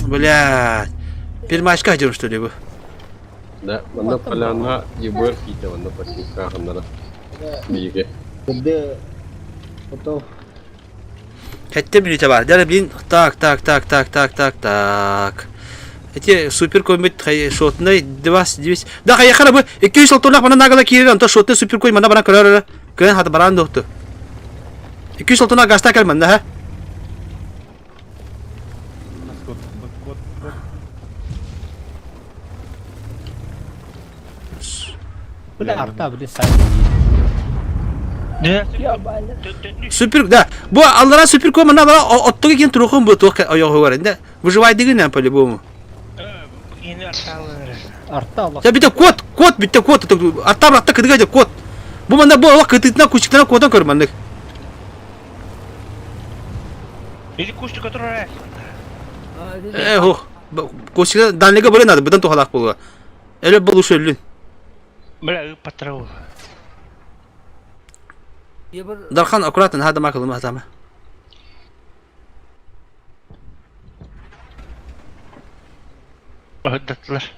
Блядь. Пермачка идем, что ли, вы? Да, вона поляна ебер ките, вона пасинка ханара. Биге. Gıdı. Foto. Хотя минуте бар. Дәрі блин. Так. Эти супер комбит шотный 29. Да, қайықара бұл. 200 жыл тұрнақ мана нағала керері. Онта шотный супер комбит мана баран көрері. Көрен хаты баран доқты. 200 жыл тұрнақ ғашта кәл манда, ха? Бля, арта бля сайыр. Супер, да. Бұл аллара супер комбит мана бара оттығы кен тұрықын бұл тоқ аяғы бар. Выживай дегеннен по-любому. Yeni artaları. Арта Allah. Ya bir de kod bitti kod. Artta kıdıgaydı kod. Bu manda bu Allah kıtıtına küçüklerine koddan körmandık. Bizi kuştu götür oraya. Ho. Küçükler danlıga böyle nadı. Buradan tohalak buluğa. Öyle bulu söylün. Böyle patrol. Darkan akuratın hadi makalım hatama. Öhdettiler.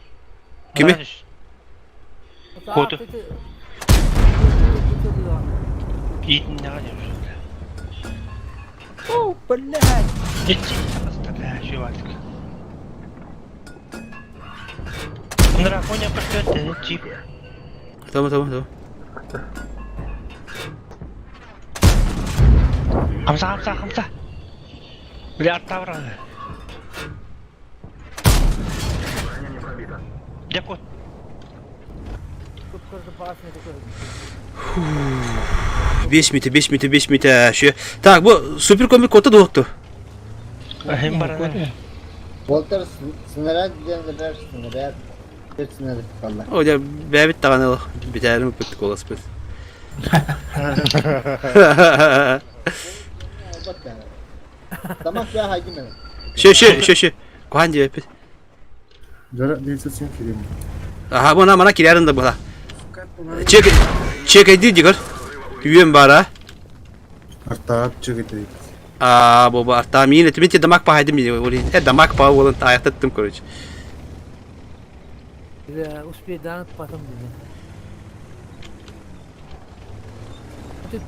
Kimi? Kodu. Yiğitin ne kadar güzel. Oh, блядь. Geçti. Aslında şu artık. Bunlar Akonya pırtı çip. Tamam. Hamza. Bile artta var. Kod 5 минут. Так, bu süper komik kodu doktu. Hem bara. Volter снаряд дегенде бер снаряд. Bir снаряд kaldı. O da bebet tağanalı. Biterim bittik olası biz. Tamam ya haydi mi? Şu. Kuhan diye yapıyor. Jara değilse sen kireyim. Aha bana kirerin de bu da. Çek edil diyor. Yüyem bara. Arta çıkıtı. Baba arta miyine tümeti damak pahaydım diye oraya. Damak paha olan ayakta tuttum koruç. Uspeydan patım dedi.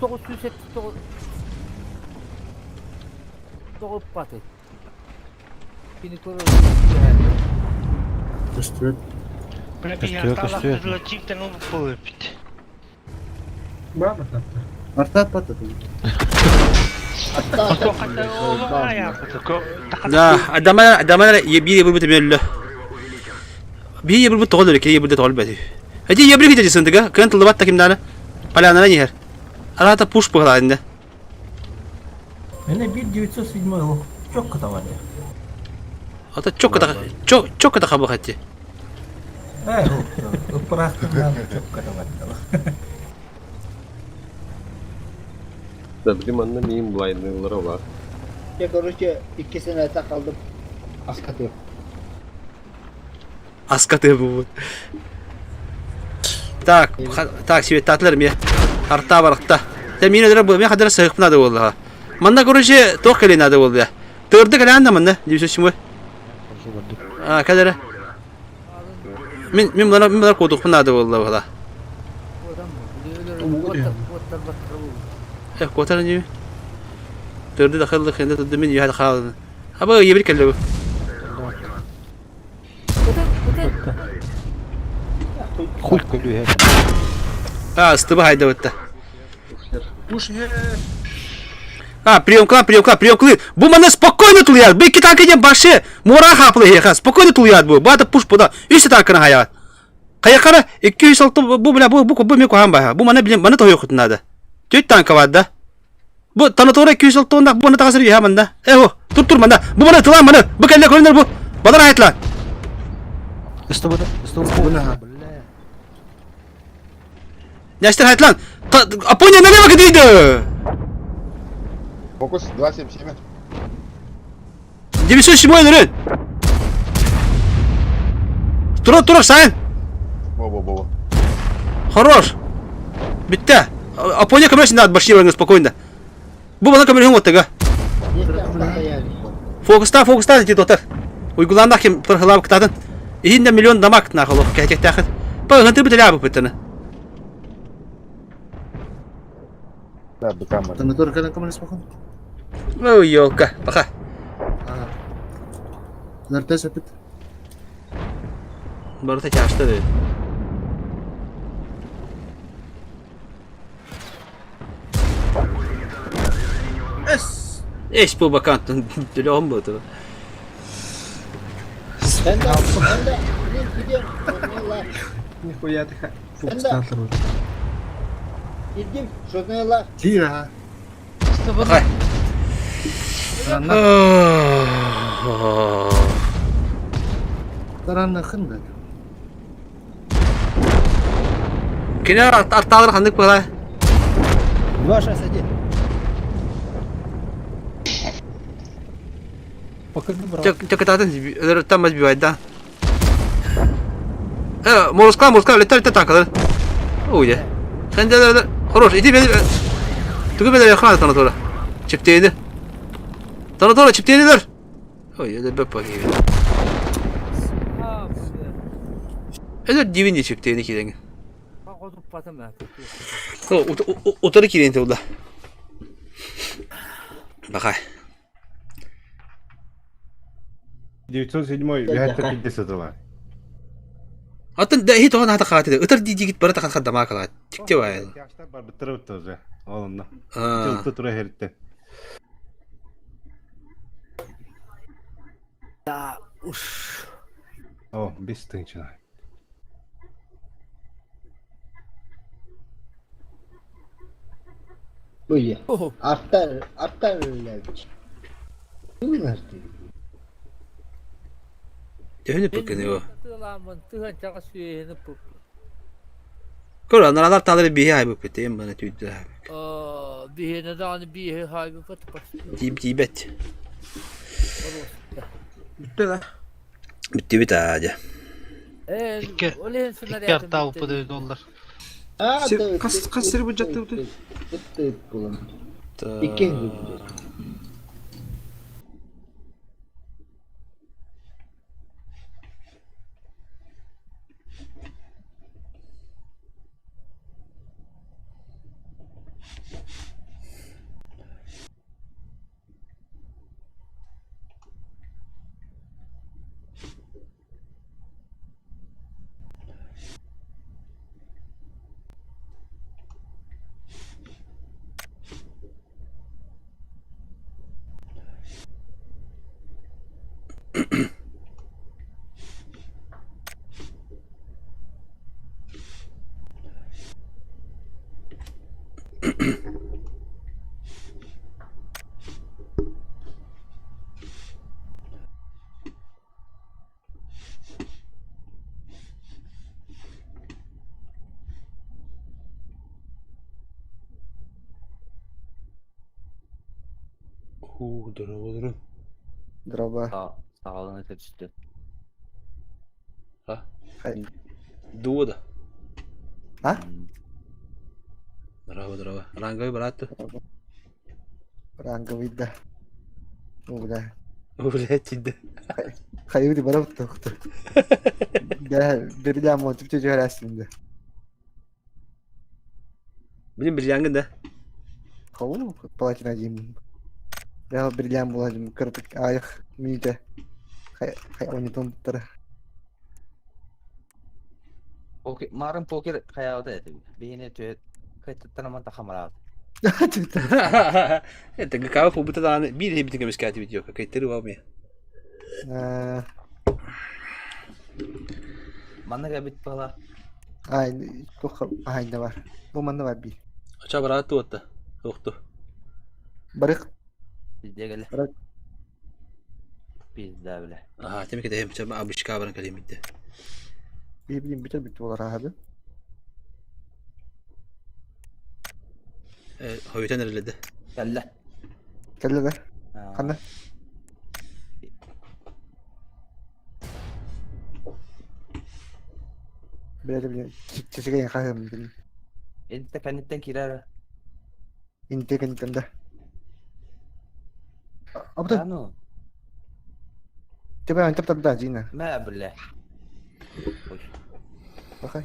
To'g'ri suysak to'g'ri patı. Beni ko'rib. Üstüret. Bana bir yartalak çiftten onu koyup. Var mı? Arta patladı. Hatta o ayağı. Da adamlar bir yıl bu belli. Bir yıl bu toğul ki yıl bu toğul bedi. Hadi yabrik edeceksin diga. Kan tılbat takim dana. Palanana yer. Arada push bu halinde. Beni 1907 o çok kıta var ya. Hatta çok kadar kabul etti. Bıraktım çok kıta var. Tadriman'da neyim blinding'ları var. Ya короче ikisine takaldım. Askat yok. Askatı bu. Так, себе татларым я. Арта баракта. Та мені дара бу, мен хадара сыгып надо болду. Манда короче тох келе надо болду я. Төрдө келе анда мында, дебесем. Кадара. Мен мына кодук надо болду бала. Котар не. Төрдө дахылдык энде турду мен яда калды. Аба ебир келе бу. Хуй колю. Стыба хайда вот. Уж я... Прием клы. Бу мана спокойно тулуят. Бу китак едем башы. Мора хаплы еха. Спокойно тулуят бу. Бата пуш буда. Үсі такына хаят. Каякара 206 бу бля бу мен кохан баха. Бу мана билем мана тойо кутунады. 4 танка вадда. Бу танатора 206 ондак бу мана тагасыр еха манда. Тур манда. Бу мана тулан мана. Бу келе көрүнөр бу. Бадар айтлан. Истобуда. Яштар айтлан. Апоня налево кидейді. Фокус 277. 907 нөрін. Тұра, сайын. Во. Хорош. Бітті. Апоня камерасында отбашиваң спокойно. Бұл бана камера хым оттыға. Фокуста деді отыр. Уйгуланда кем пырхылап кітатын. Ихінде миллион дамак нақылы. Кәтекті ақыт. Бағынты бітілі абы біттіні. Да, быкамар. Ты на только на камере спокойно. Ой, ёлка. Пока. Зартес опять. Барыта чашты деді. Эш бұл бакантын дүлі оң бұды. Ben de gidiyorum. Нихуя ты фокус-стартер. Gittim. Şunlarla. Тира. Пока. Таранна хында. Кені артағыр қандық бұға. Ваша сади. Чөк кітатын там азбивайда. Морскла, летар танкалар. Ой, Сенде хорош, иди бeni. Түгі бені яқырады танатора. Чептейді. Танатора чептейділер. Ой, öyle бөп бақ ебеді. Öyle dibinde çeптейді келеңі. Otarı kireyinti oldu. Bakay. 907 250 доллар. Атын да хит оған хата қағатыды. Өтір дейді гит бары тақат қадама қалады. Тікте байды. Yaşlar var bitirir tuzu. Oğlumda. Aa. Yıltı tura heritten. Ya uş. O, bir stınçına. Böyle. Artar Levç. Bu nasıl? Tehne bakın o. Tığlamın tığın çağı suyunu puk. Koro naralar taları bir ay bu peteyim bana tüydü abi. Bihine dağını bihi haybi patı patı. Tibet. Bitti la. Bitti bir tane. Öyle senaryo İkkar tavu pıdı dollar. Kas seri bucaktı bu. Bitti kullan. İkinci bucak. Durun. Draba. Sağlığına düştü. Ha? Hayır. Doğuda. Ha? Draba. Rangayı bıraktı. Rangga vida. Udah. Udah ciddi. Kayu di bawah tuh. Dia dari jam mau cuci harassment. Benim bir yangın da. Kau pelacin aja. Dia beri jam aja kertik ayak mide. Kayak wanita ter. Oke, marang poker kayak apa itu? Bihine tuh kayak tanaman takamarat. Entä käy puhutaan viiden miten kävis käytiin video kai tervetuloa me. Mana gabit pala? Ai, kok ainda var. Bu mana var bir. Aça bırak tuotta. Yoktu. Barık. Dia gale. Barık. Pizza bile. Aha, demek ki de hem çaba abi şikabarın kalemiydi. Bir bileyim bitir olarak abi. Hoyutan nereledi? Gelle. Gel de. Kana. Böyle çiçeğe yakayım dedim. Ente kanitten kirar. Inte kanitten. Apa tuh? Anu. Coba yang cepat dah Zina. Ma bile. Bakay.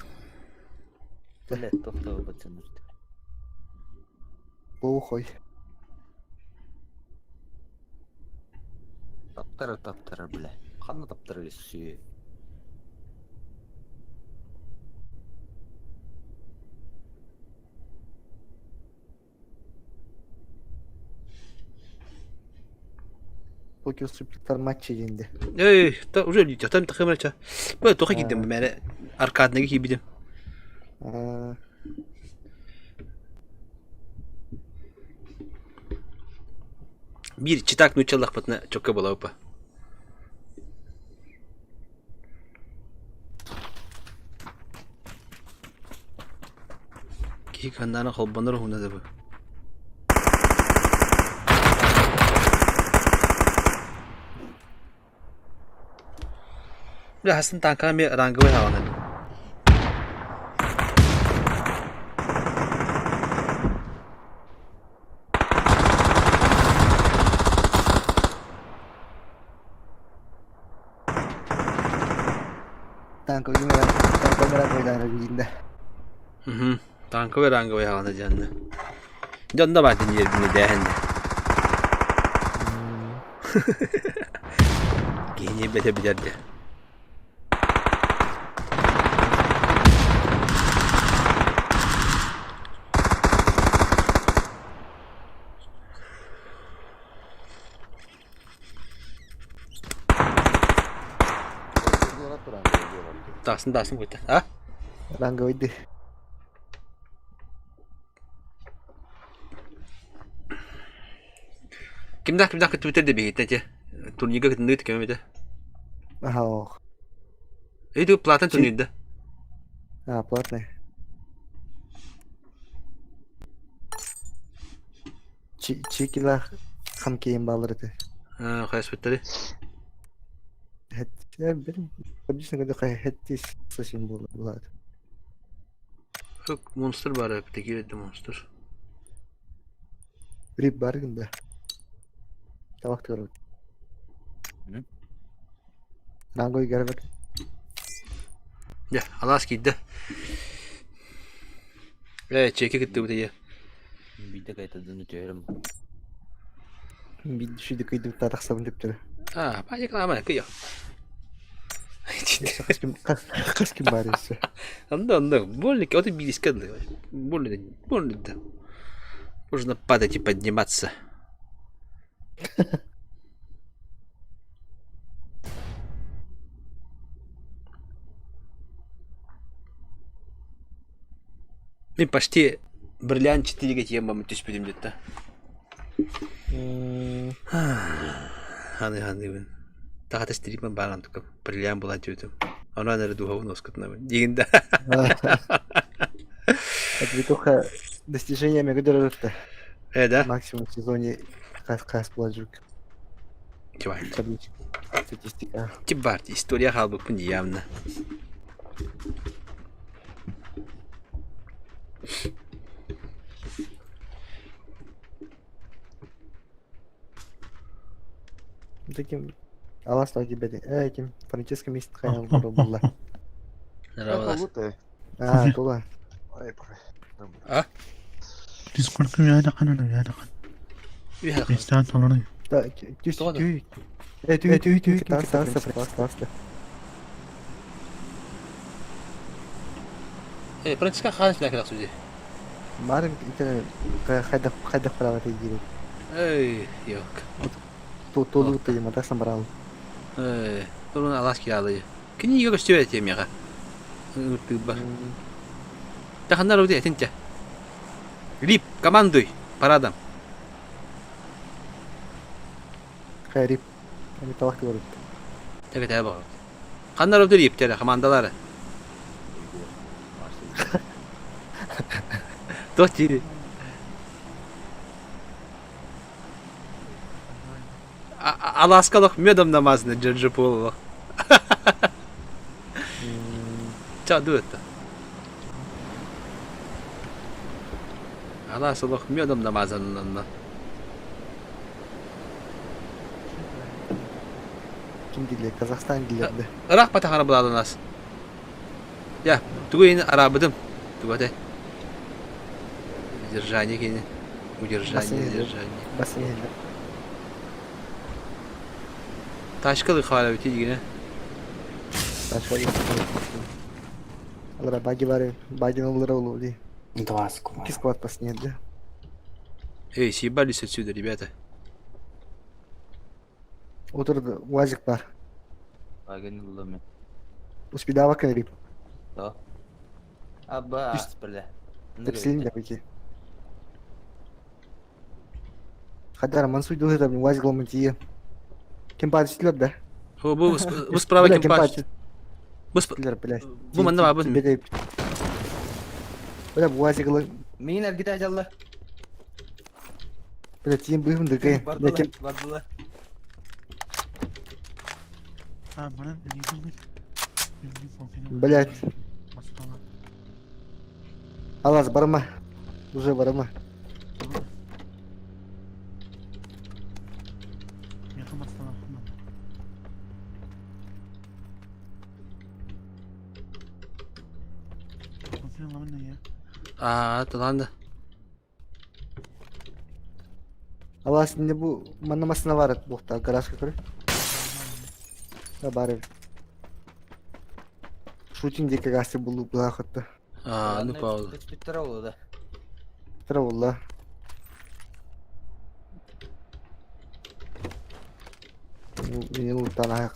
Bile tohto batın. Bu koy. Taptara bile. Kanna taptara geçiyor. PokerSuperStar maç yayında. Ta уже идёт. Там такая мелочь. Böyle toka gittim ben. Arkadındaki gibiydim. Bir çıtak nuçalak patına çok kabul apa. Ki kandana kolbanır hunda da bu. Udah hasan tangkal mi rangga we hawangan. Tangkal merah koy dah yayında. Tangkal we rangga we hawangan janna. Jonda batin yerini dehende. Gene bete bilerdi. Dasın koydu. Ha? Rangga itu. Kimdah ke Twitter de bihit aja. Turniga ke nit kemete. Ага. Itu platan turnida. Платный. Чекила хамкейм балырды. Хайс биттери. Я берем. Обычно когда хэттис совсем было. Monster бар аптеки де monster. Рип баргында. Тавак көрөт. Рангой гарбак. Ya, alas kidde. Çeki gitti bu diye. Bir de kayıtladığını diyorum. Bir düşüydü kıydım tarıksabın tüptürü. Banyak lama kıyıyor. Kas kim bari işte. Anda. Больно, вот и близко. Больно, да. Можно падать и подниматься. Мен почти бриллиант 4-ге тиембамын түспедім деді. Ханы. Тағата стриммен барған тұқым. Бриллиант болан жөйтім. Онан әрі духовын оскытынамын. Дегенде. Это ведь только достижениями гидеров-то. Да? Максимум в сезоне кас плажук. Кибар. Статистика. Кибар. История халбы явно. Таким Алас лаги беди. Этим французским мест хаял было. Тула. Дискордка яда канана яда кан. Бестан толорой. Да, тюй. Тюй. Тасса. Французска ханс бляк рахсуди. Марин это хайда права ты гири. Yok. Толу ты мата самбрал. Толун алас киралы. Книга көстөбөт эмега. Ты бар. Тахандар уди этинче. Рип, командуй, парадам. Хайрип. Они талак говорят. Так это бар. Кандар уди рип тере командалары. Тоти. Аласкалык медом намазны джерджипуллык. Чаду это. Аласкалык медом намазаны. Ким диле? Казахстан диле. Ирак патахана булады нас. Я, тугейни арабыдым. Тугатай. Удержание кени. Удержание. Бассейн. Ташкалы хала бити дигене. Ташкалы. Алара баги бары, баги нулара улули. 2 сквад. Сквад паснет, да? Съебались отсюда, ребята. Утро УАЗик бар. Агенил ломе. Успедава канарип. Да. Аба, бля. Тепсилин да пойти. Хадар мансуй духе там УАЗик ломантие. Кем падает, да? Вы справа кем падает. Вы манна абын. Бля, УАЗик лом. Мин аргита жалла. Бля, тем быхым дыгай. Бадла. Блять. Алас, барма. Уже барма. Таланда. Алас не бу манамасына барат бухта гаражга көрө. Да бары. Шутингдеги гасы булу булахатта. Ну пауза. Питтеролу да. Травулла. Ini lutan kah?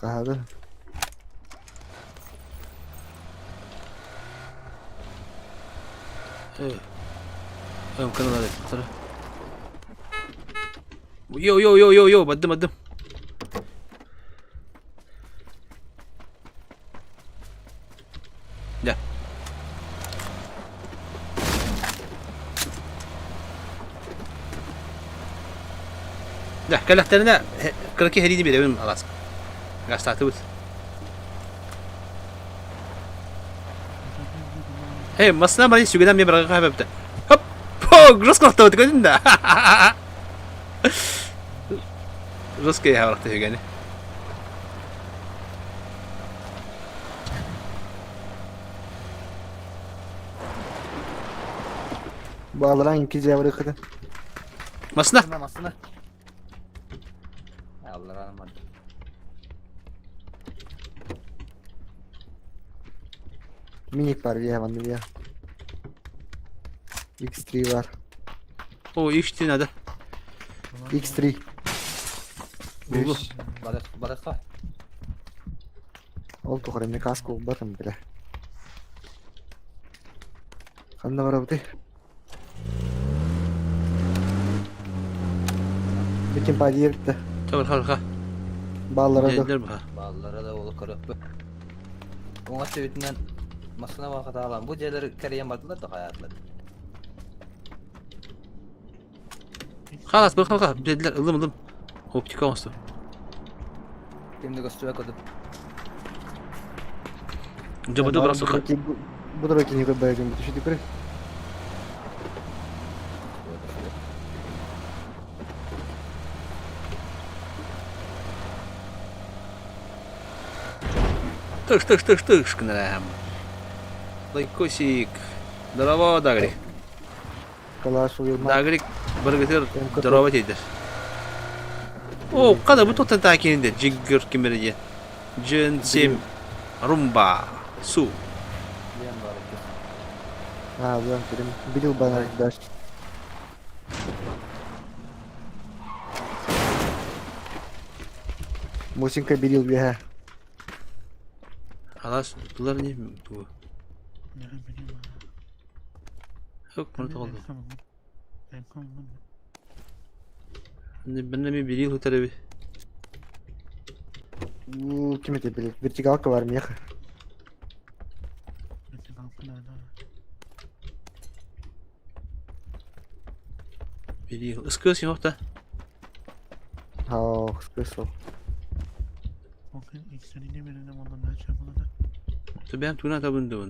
Kanal tara. Yo badım. Ya. Ya kalahtarına kırık heridi bile benim alas. Gastatı bus. Hey masna bari sugedam bir bırakı habepte. Hop. Gross korktu gördün de. Gross ya bıraktı yani. Bağlanan İngilizce bırakın. Masna. Masına. Allah rahmet. Minik var bir hemen ya. X3 var. O işte nada. X3. Bu. Barasa. Oldu koremne kasko bakın bile. Kanda var abi. Bütün payı bitti. Tamam harika. Ballara da. Neler bu ha? Ballara da olu kırıp. Ona sebetinden masına vakit alan bu celeri karayamadılar da hayatlar. Halas bırak. Dediler ılım. Optika olsun. Şimdi göstermek adım. Coba bırak sokağa. Bu da rakini yukarı bayacağım. Bu düşü yukarı. Тыш, кнам. Лайкосик. Здорово, Дагрик. Kalaş uyuma. Дагрик bir getir здорово deydir. O kadar bu totan takinde jigger kimeriye. Jinsim rumba su. Diyen var ki. Ha ulan dedim. Bir yıl bana arkadaş. Musinka bir yıl bir ha. Halas bunlar ne bu? Yok bunu da oldu. Ben de bir yıl tabii. Bu kim edebilir? Vertikalka var mı ya? Bir yıl. Iskıyorsun yok da. Ha, espresso. Tabii ben tuna da bunu.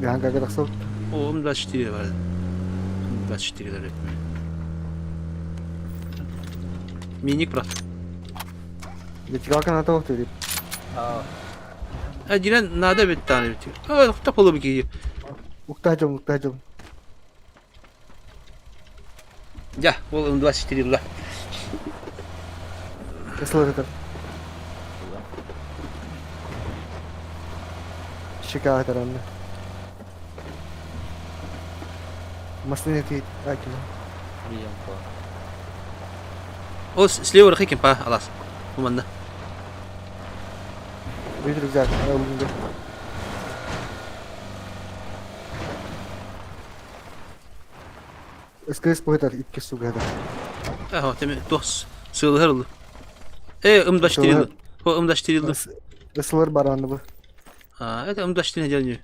Bir hangi kadar sok? O umdaştiri var. Umdaştiriler hep. Minik bırak. Vertikalka nata yok dedi. Ha. Acilen nada bir tane bitiyor. Aa, tapalı bir giyiyor. Muhtacım. Ya, o umdaştiri la. Nasıl kadar? Şikayet ederim. Masniyeti akil. Diyen var. O слева рахикин па, алас. Уманда. Bir güzel. Oldu. Eskres boyutar iki su kadar. Aha, temi dos. Sığılır oldu. Umdaştiri. O umdaştiri. Isılır barandı bu. Ha, evet umdaştiri geliyor.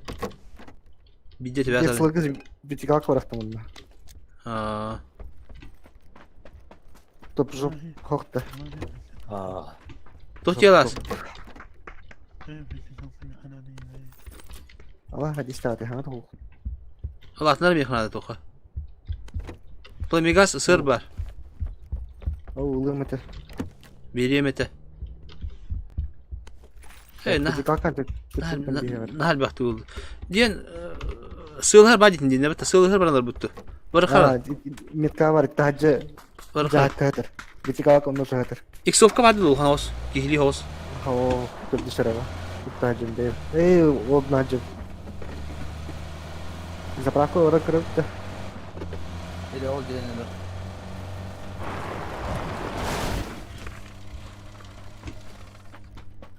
Bidet ve atar. Isılır kız vertikalka var aslında bunda. Ha. Topuzum koktu. Ha. Tot yalas. Allah hadi istirahat ha. Allah nereye yakın toka. Plemigas sır var. Oğlum mete. Veriye mete. Vertikalka Nahal baktı oldu. Diyen sığılır baditin diye ne sığılır banalar buttu. Barıkara. Metka var tahacı. Jahat kahtır. Vertikalka ondan sonra kahtır. İksofka vardı olhan os. Gihli os. O çok dışarı var. Tahacım değil. O nacım. Zaprako orang kırıktı. Ele ol diyenler.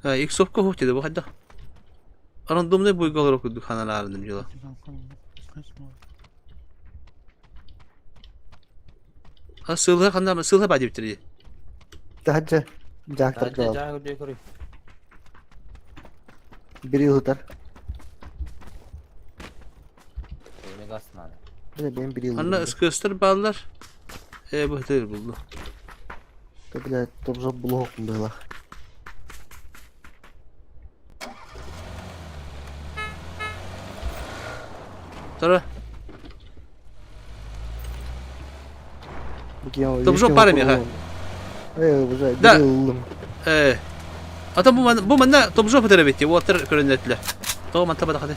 Ha, İksofka hoş dedi bu hadda. Random bu yollar okuduk kanallarından yola. Ha sığlığa kanal mı? Sığlığa bacı bitiriyor. Hacı. Jaktır kal. Jago dekori. Biri yutar. Öyle gasman. Bir de benim biri yutar. Anla ıskıstır bağlar. Bu hıtır buldu. Блядь, тут же блок было. Sonra Там же парами, ха. Уже Да. берилdim. Ata bu bana topçu fotoğrafı etti. Water körünetli. Tamam anta bada hadi.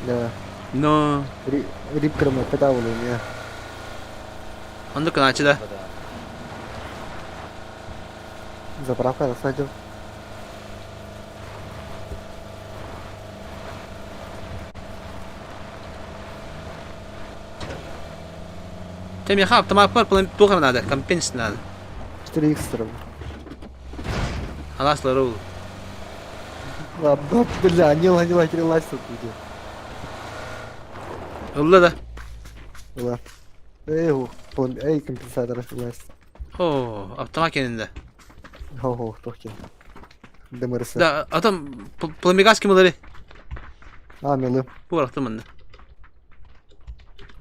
Да. No. Рип кроме подавлю меня. Onda kanalçı da. Заправка рассадил. Tem ya hap tamam par plan bu kadar da kampanyası nada. 4х сразу. Halaslar oldu. Ладно, бля, не лакрилась тут где. Oldu da. Ладно. Эй, компенсатор власть. Oo, aptama kendinde. Ого, тохи. ДМРС. Da adam plamigas kimleri А, милы. bu bıraktım ben de.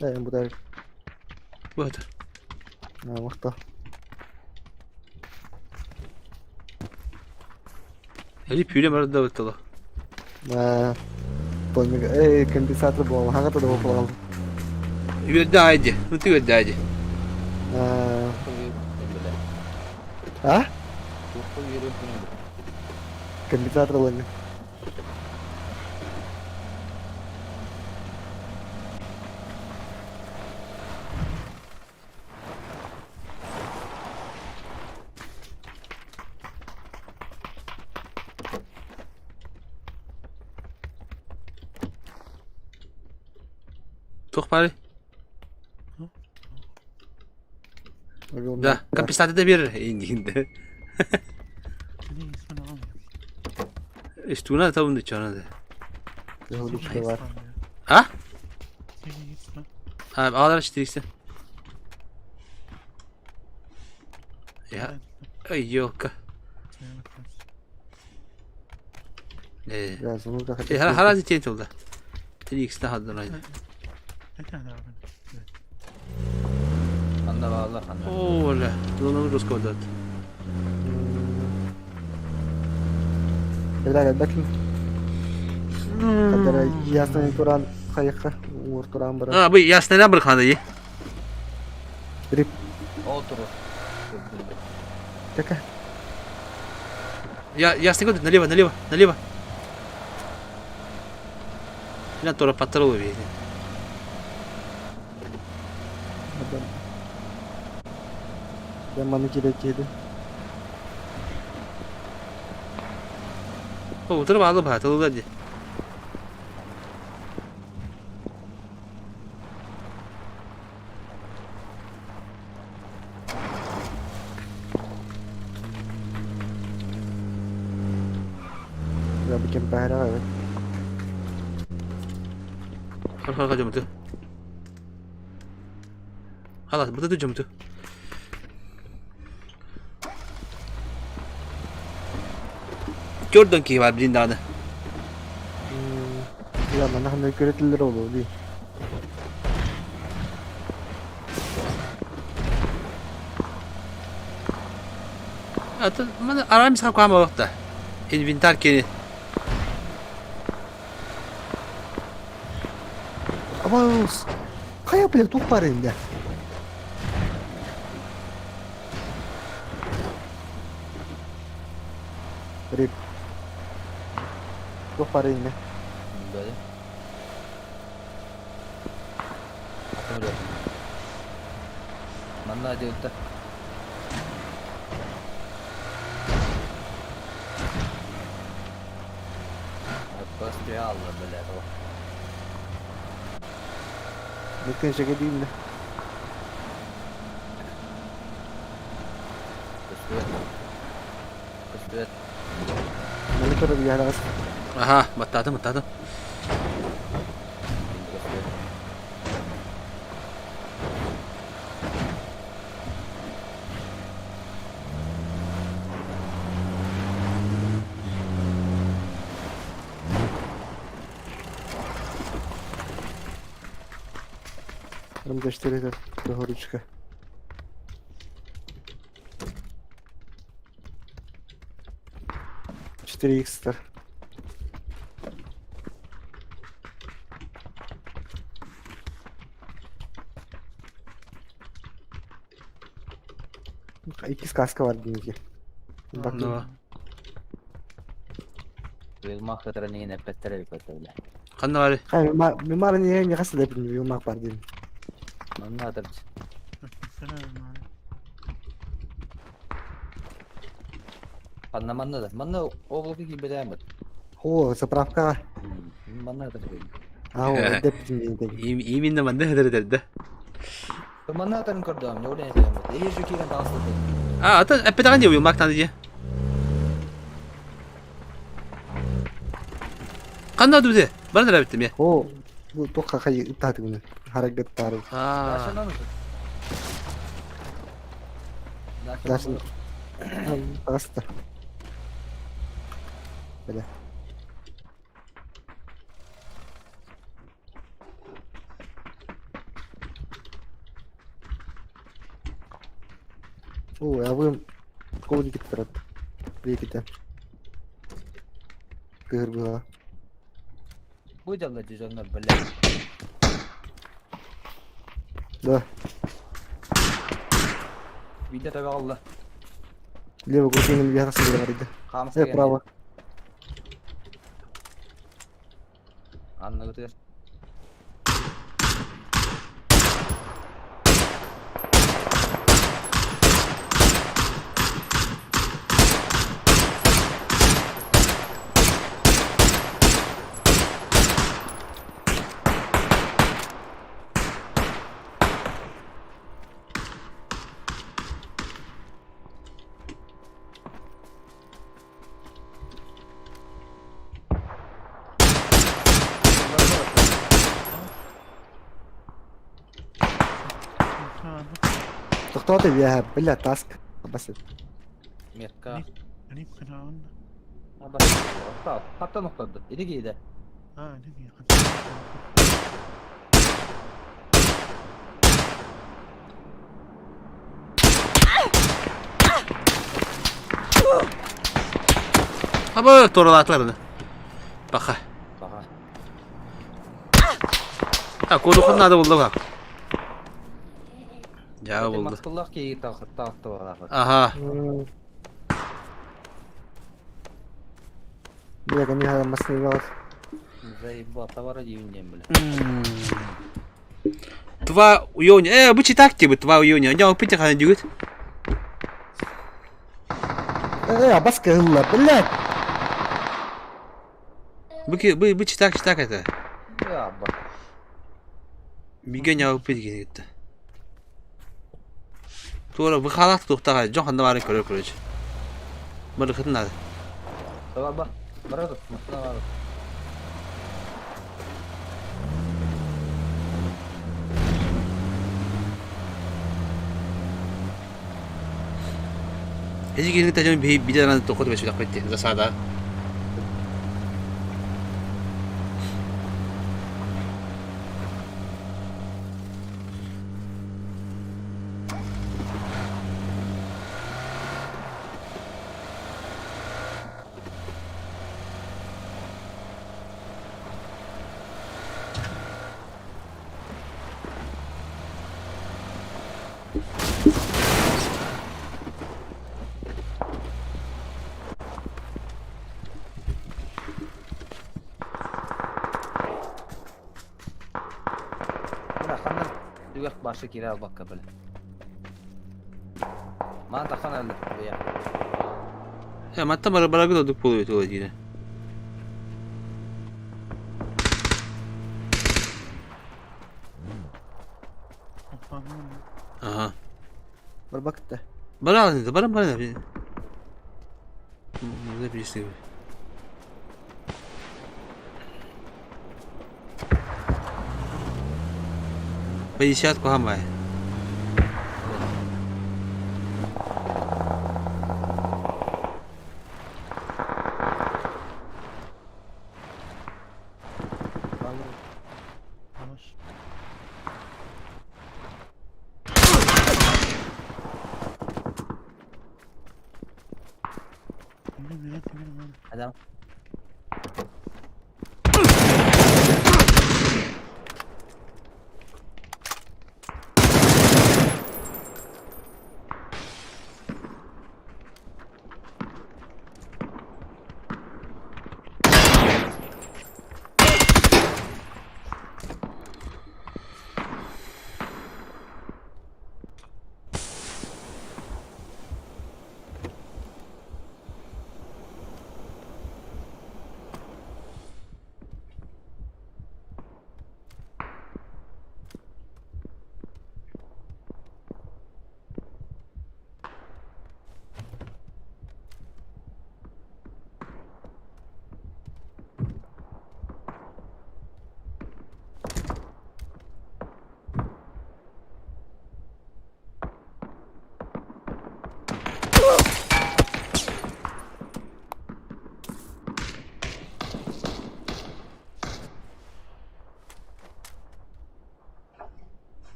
Да, я буду. Bu hıtır. А, вот то. Eli püyle var da vıtılı. Эй, компенсатор был. Ага, туда выплыл. Yürüdü haydi. Hıtı yürüdü haydi. А? Компенсатор ломи. Çok bari. Da kapistate de bir indiğinde. Üstüne tavuğun da çana da. var. Ha? Abi ağlar açtıysa. Ya. Ay yok. Ya sonu da kaçıyor. Her az içen oldu. Teli ikisi haddan aynı. Anda bağlar anda. Oo öyle. Bunu Rusko'da. Когда bakın. Kadar yasnı turan kayıkı uğur turan bırak. Ha bu yasneden bırakmadı iyi. Drip. Oturur. Така. Ясно, налево. Я тоже патрулю видел. Я ману кидаю. О, утро bağlı патрулю да. Я bikin pahara abi. Kalk jom tu. Halas, burada tu jom tu. Gördün ki var zindanı. Ya bana hani görüntüler oluyor değil. Atı, mana aram sakap kama vakta. Inventar kini. Ama kayak bile tuh parinde. Rip. Tuh parinde. Böyle. Atıyor. Manna diyor da. Bas diye aldı böyle o. Bakın şaka değil mi? Kıstı. Bana monitörü bir yana. Aha, battadım. Benim gösteriyor da rüçka. Четыре икстер. İki kaska var dinki. Bak. No. Wilma kadar neyine pettere bir öyle. Kanna var. Hayır, mimar niye mi kasada bilmiyorum mak var din. Manna atar. Manna da. Manna oğlu gibi devam et. О, заправка. Manna atar. Ау, деп dinleyin. İyi minne mande hederdi. Manna atarın kurdum. Ne oluyor devam et. İyi şu kiren tasladı. 아, 어떤 에페다간 지 막 다니지. 간나도 돼. 말은 잘 했더니. О, bu toka kayı itaat bunu. Hareket tarih. 아. Dasın. Basta. Böyle. O, ya bu kolu dikit taraf. Bir kita. Kır bu. Bu da cüzdanlar böyle. Da. Bir de tabii Allah. Levo kurtinin bir yarası bile var idi. Kamsa Bravo. Anladım. To'xtatib ya, bila task. Bas. Mekka. Hani kanalın. Bak. Hatta noktada. İri giydi. Ha ne diyor? Haba toralatlarını. Baka. Baka. Ha kodukun adı buldu bak. Ya buldu. Maskullah ki tahtı var. Aha. Bila kami hal masni var. Zay bu tavara yiyeceğim böyle. Два уйоня. Вы читайте, вы два уйоня. Я опять ходил. Bas kehilla, блядь. Вы читак это. Ya bak. Мига не опять гинет. Тура вы халат тухтага. Жон ханда бары көрө көрөч. Мыр хытнады. Tamam bak. Bırak. Tamam. Эти гинет тажон бидаран тохот бешү дакпетти. Засада. Duyak başı kira bak böyle. Mantap kan öldü ya. Ya matta bara gıda pulu to yine. Aha. Berbakta. Bara ne? Ne birisi. 50 кухамай. Adam.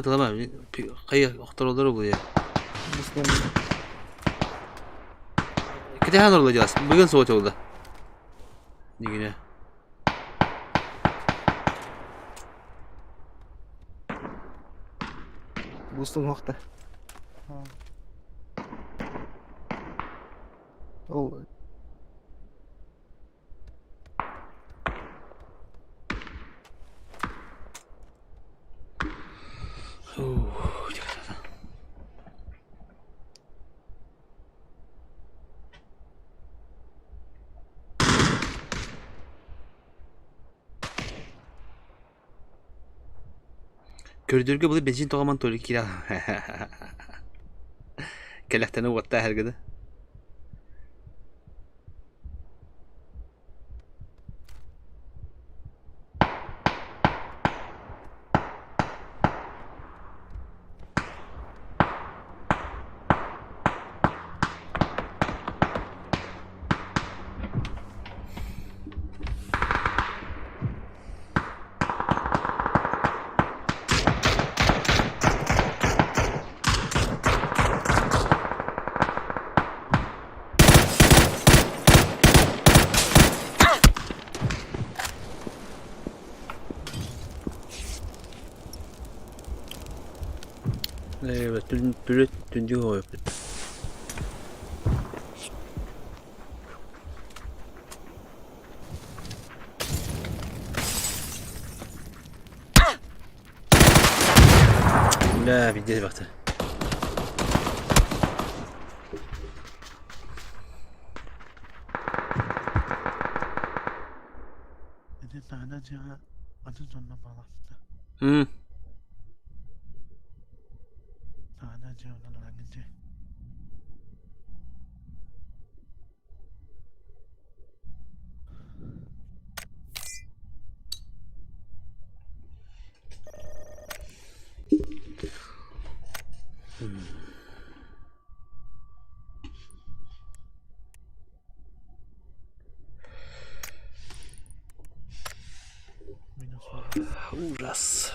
تمام خي اختاروا ضربوا يا كده هنور جالس بقين صوت ولا نيجي Boost'un وقته. Oh. Kördürge bulup benzin toğaman tolu kira. Kelehtene vatta her gede. Evet, dün diyor yapıyor. لا بدي وقتها. Ужас.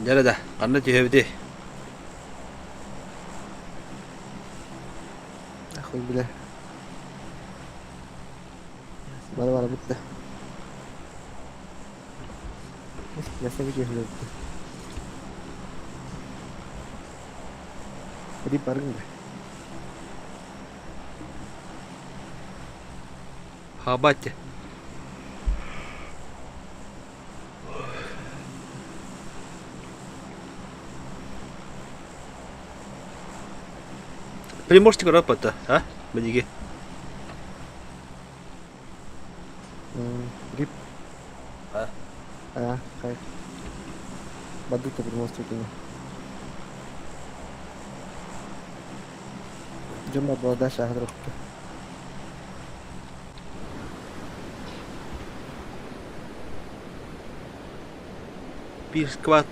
Nerede? Karnı tühevdi. Akıl bile. Bana bitti. Nasıl bir şey bitti. Hadi bareng deh. Habat. Приморский работа, а? Бадиги. Grip. Hah? Kayak. Badu tuh Primorski ini. Jumlah bodas şahır oktu. Bir squad.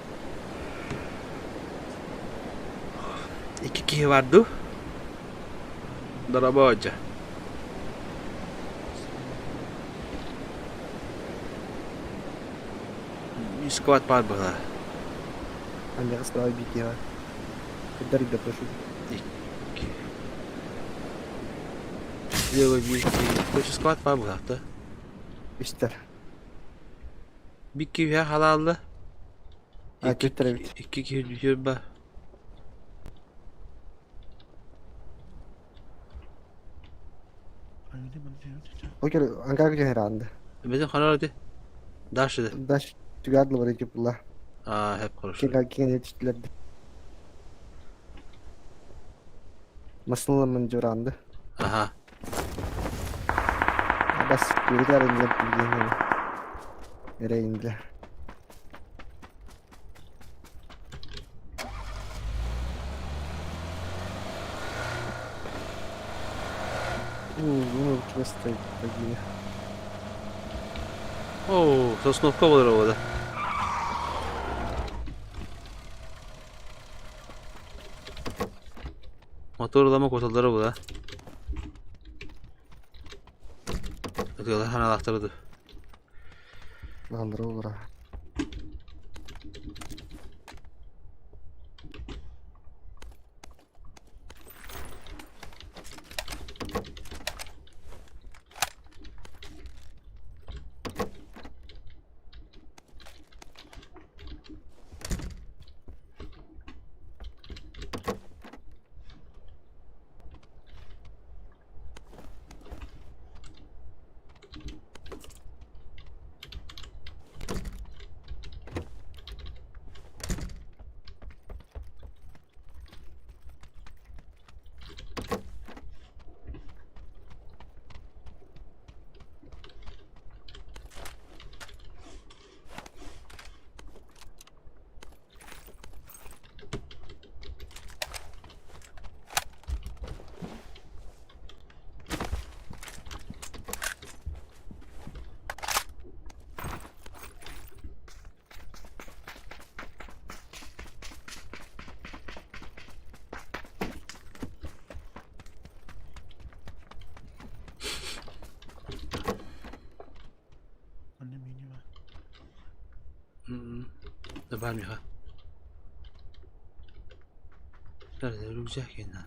İki kişi vardı. Daraba hoca. Bir squad var burada. Anda kesalahan bikin. Dari dapat şu. Yok bir squad var burada. İşte. Bir kişi halallı. Kötü. İki kişi düşüyor bak. Oke, angka aja herhalde. Bizim kanal hadi. Daşıdı. Daş tügadlı var ekip pula. Aa hep konuşuyor. Kaki yetiştiler. Masalah menjurandı. Aha. Bas yürüdü arayınca bildiğin yere indi. Bunu просто погибли. Oo, sosnovka var orada. Motorlama kotaları bu da. Ötüyorlar hani anahtarıdı. Landır olur ha. ده بعملها. لا لا لو جاكي هنا.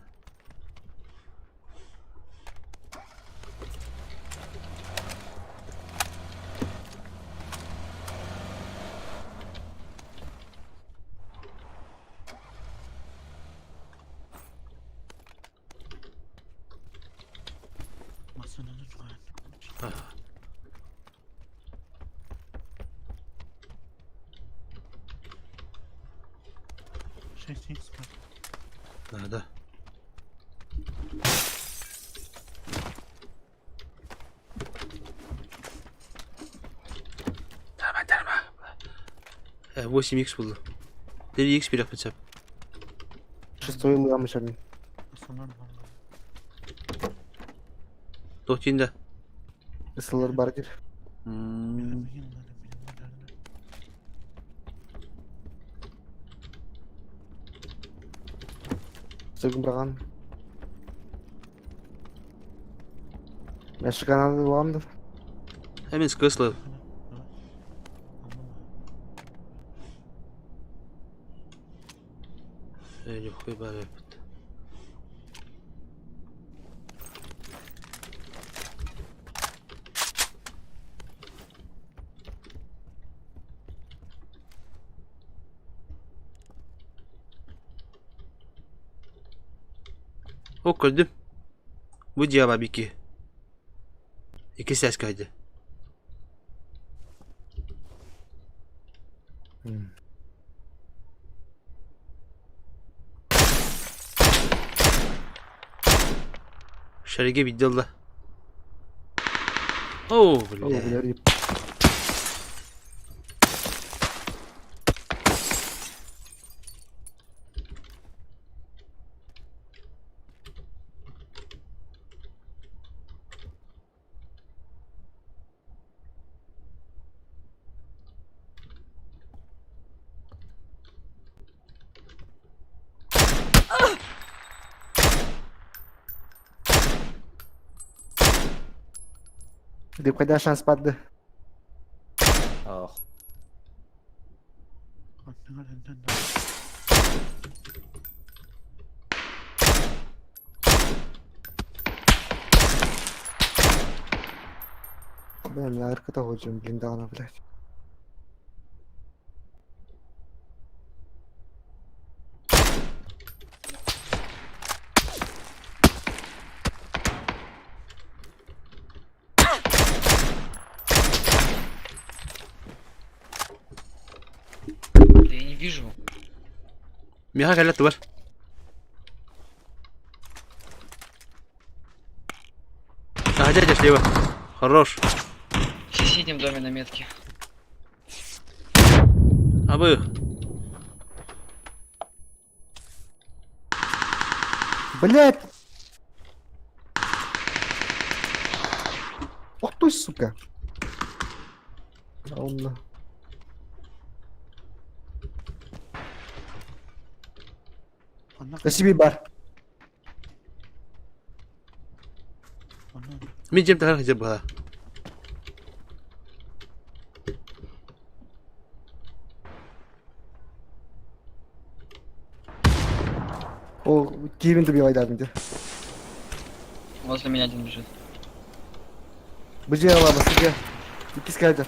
هذا تمام 8 икс булду. 1 икс бирок бачап. Шестой ылгамыш они. Тохтинда. Ысылыр бар дер. Сөгүн браган. Мәші каналы боламды. Hemen скыслы. Yok koy bari. Okudum. Bu cevap iki. İki ses kaydı. Şerige bir dalla. Oo, bile. Devo dar chance para. Oh. Ben arkada hocam blindana bile. Я не вижу. Миха галет var. А, дядя слева. Хорош. В соседнем доме на метке. А вы? Блять! Ох ты, сука! Он... Спасибо, бар. Min cem tahar hajab bha. О, Кевин добивай дадым. Возле меня один бежит. Быжи алама, сиге. Икис кайда.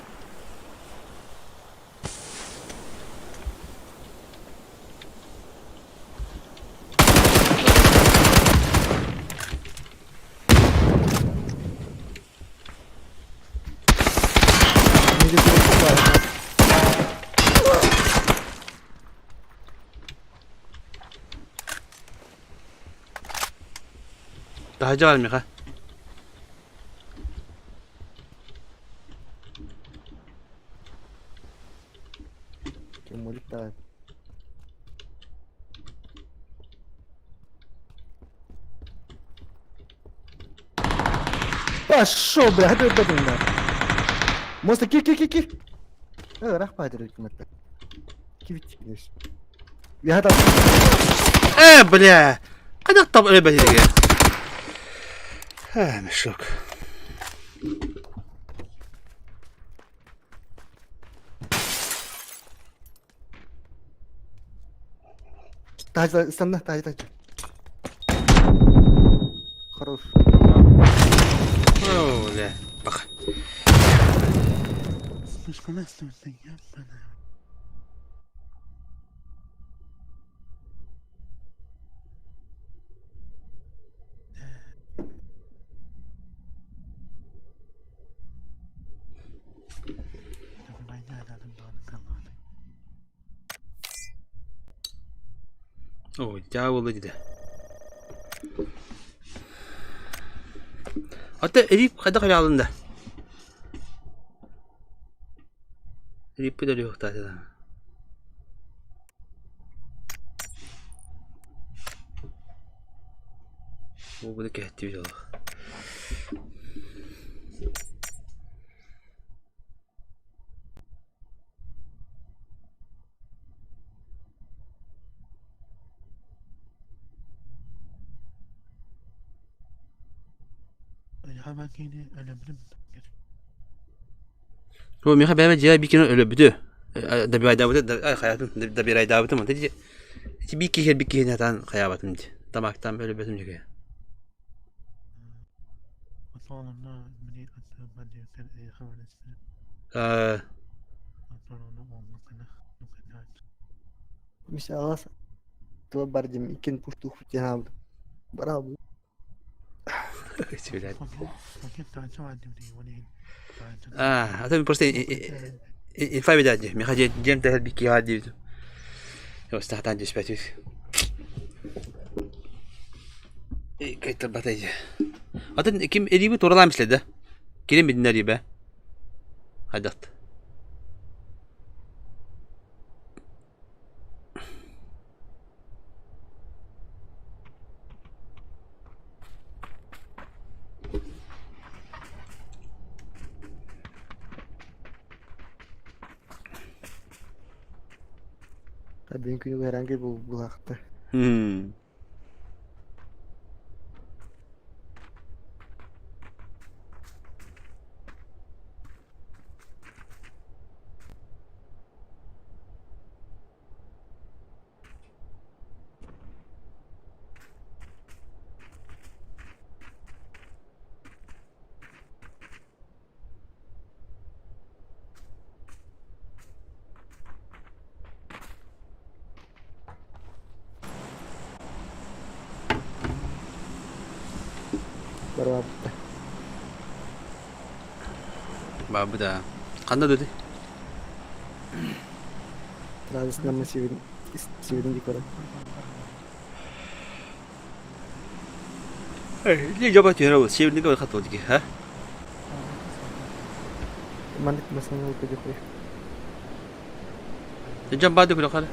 Daha cevap Miha. Кему летает? Пошел, бля, это бедно. Моста ки. Рах падает кем-то. Кивить здесь. Я там. Бля. Когда там бля. Мешок. Тайза, станна, тайза. Хорош. О, бля. Пока. Слишком остался, ебаная. O, cevabı dedi. Hatta Elif kada kayalında. Elif bir de yok zaten. Bu da kehti bir yolu. O Miha beraber cevap bir kere öyle büdü. Da bir ay daha da hayatım da bir ay daha mı dedi. Bir kişi neden kayabatım diye. Damaktan böyle betim çekiyor. Sonra beni katı bence sen havalesi. Sonra onu olmakına nukatat. مش خلاص توبر جم يمكن بوشتو في جناب برافو Söyler. Mungkin tak cuma di wani. Atau просто info beda aja. Mereka jam terhad bir kişi hadi itu. Yok setengah tanjung spesifik. Kayıt terbat aja. Atau kim eribi toralamışlar da. Kirim bidinler gibi. Hadi at. Tabii mümkün herhangi bu hakta. Berapa? Babu da. Kanda dedi. Terus nama Sivin di koran. Ne coba tuh bu. Şimdi ne kadar oldu ki ha? Mana masalah itu juga. Jam badu kula kala.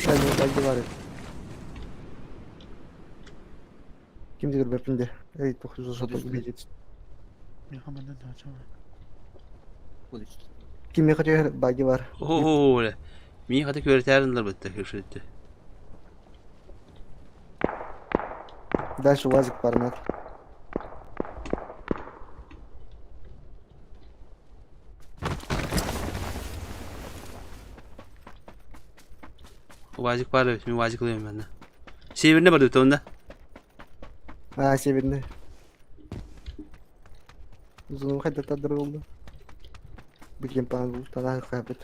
Saya lagi var. Kim diyor bepinde? Ey 930 bilet. Yakamanda tak cuma. Kim yakacak bagi var. Oo öyle. Mi hadi öğretirler bitti hırşıttı. Дальше УАЗик парнат. Vacik var evet. Mi vacik alıyorum ben de. Sevirine var öte onda. Ha sevindi. Uzun kadar tadır oldu. Bikin pangu tanah kıyafet.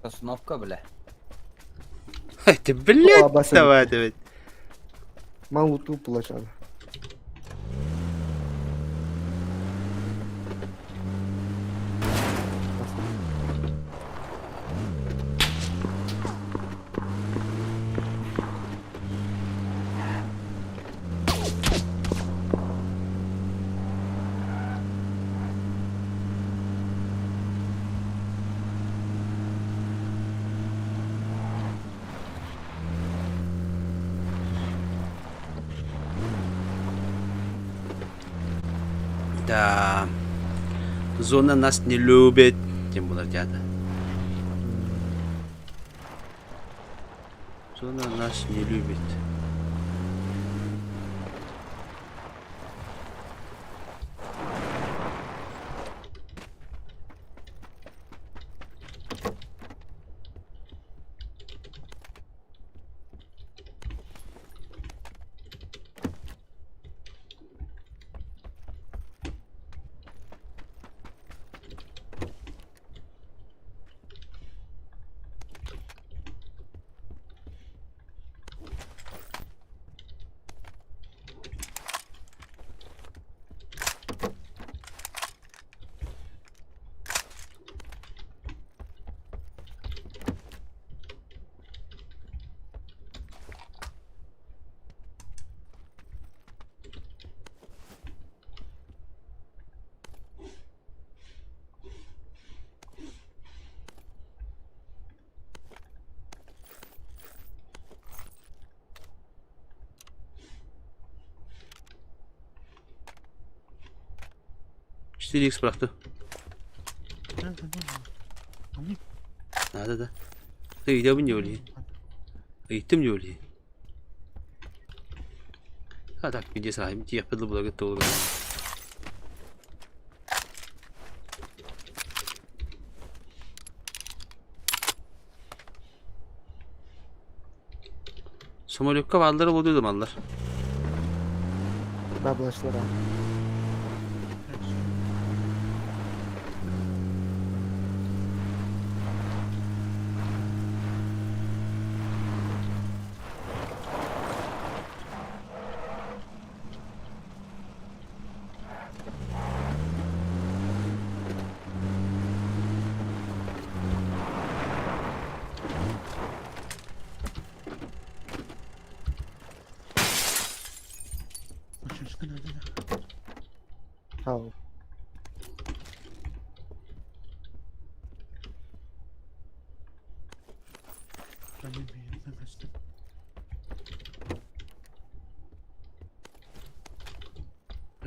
Snovka bile. Hadi bilet. Babası. Tamam evet. Mau tuh pulasan. Да. Зона нас не любит. Тем более ребята. Зона нас не любит. İşte X bıraktı. Hı? Nada. Iya pun joli. Item joli. Tak video sahim dia perlu buat gitu. Somolukka varları oluyordu mallar. Bablaşlar abi. Sağ ol.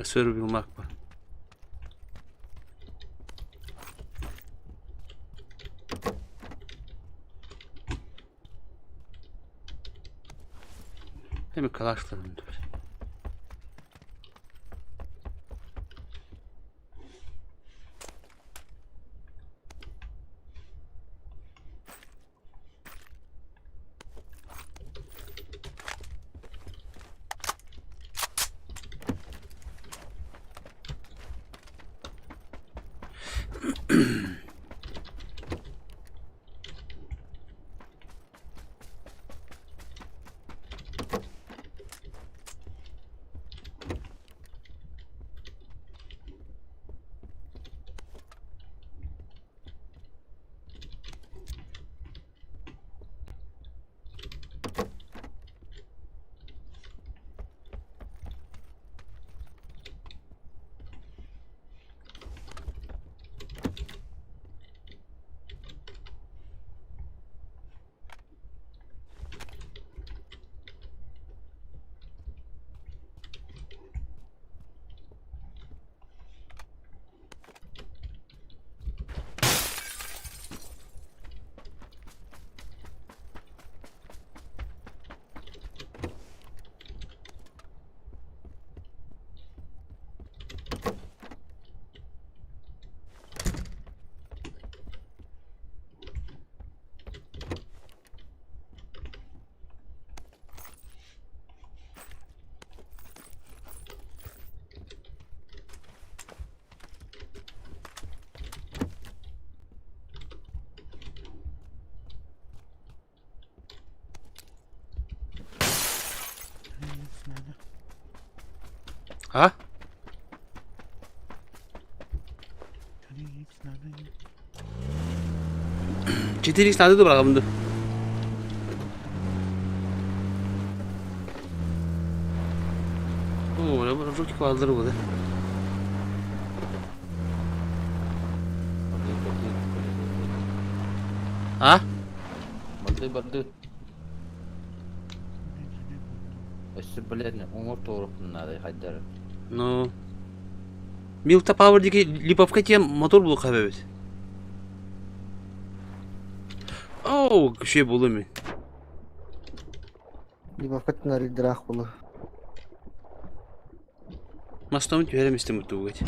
Sır bir mak var. Hem kalaşlarım dur. Ha? GTX nerede de bırakalım dur. Oo, ne bu çok kaldırır bu da. Ha? Bırdı. Ösübülerini umur doğrultuları haydar. No. Milta Power'daki Lipovka diye motor bulup evet. Oo, şey bulayım. Bir vakit nari dirak bulu. Mastamı tüyelim istemedi bu gece.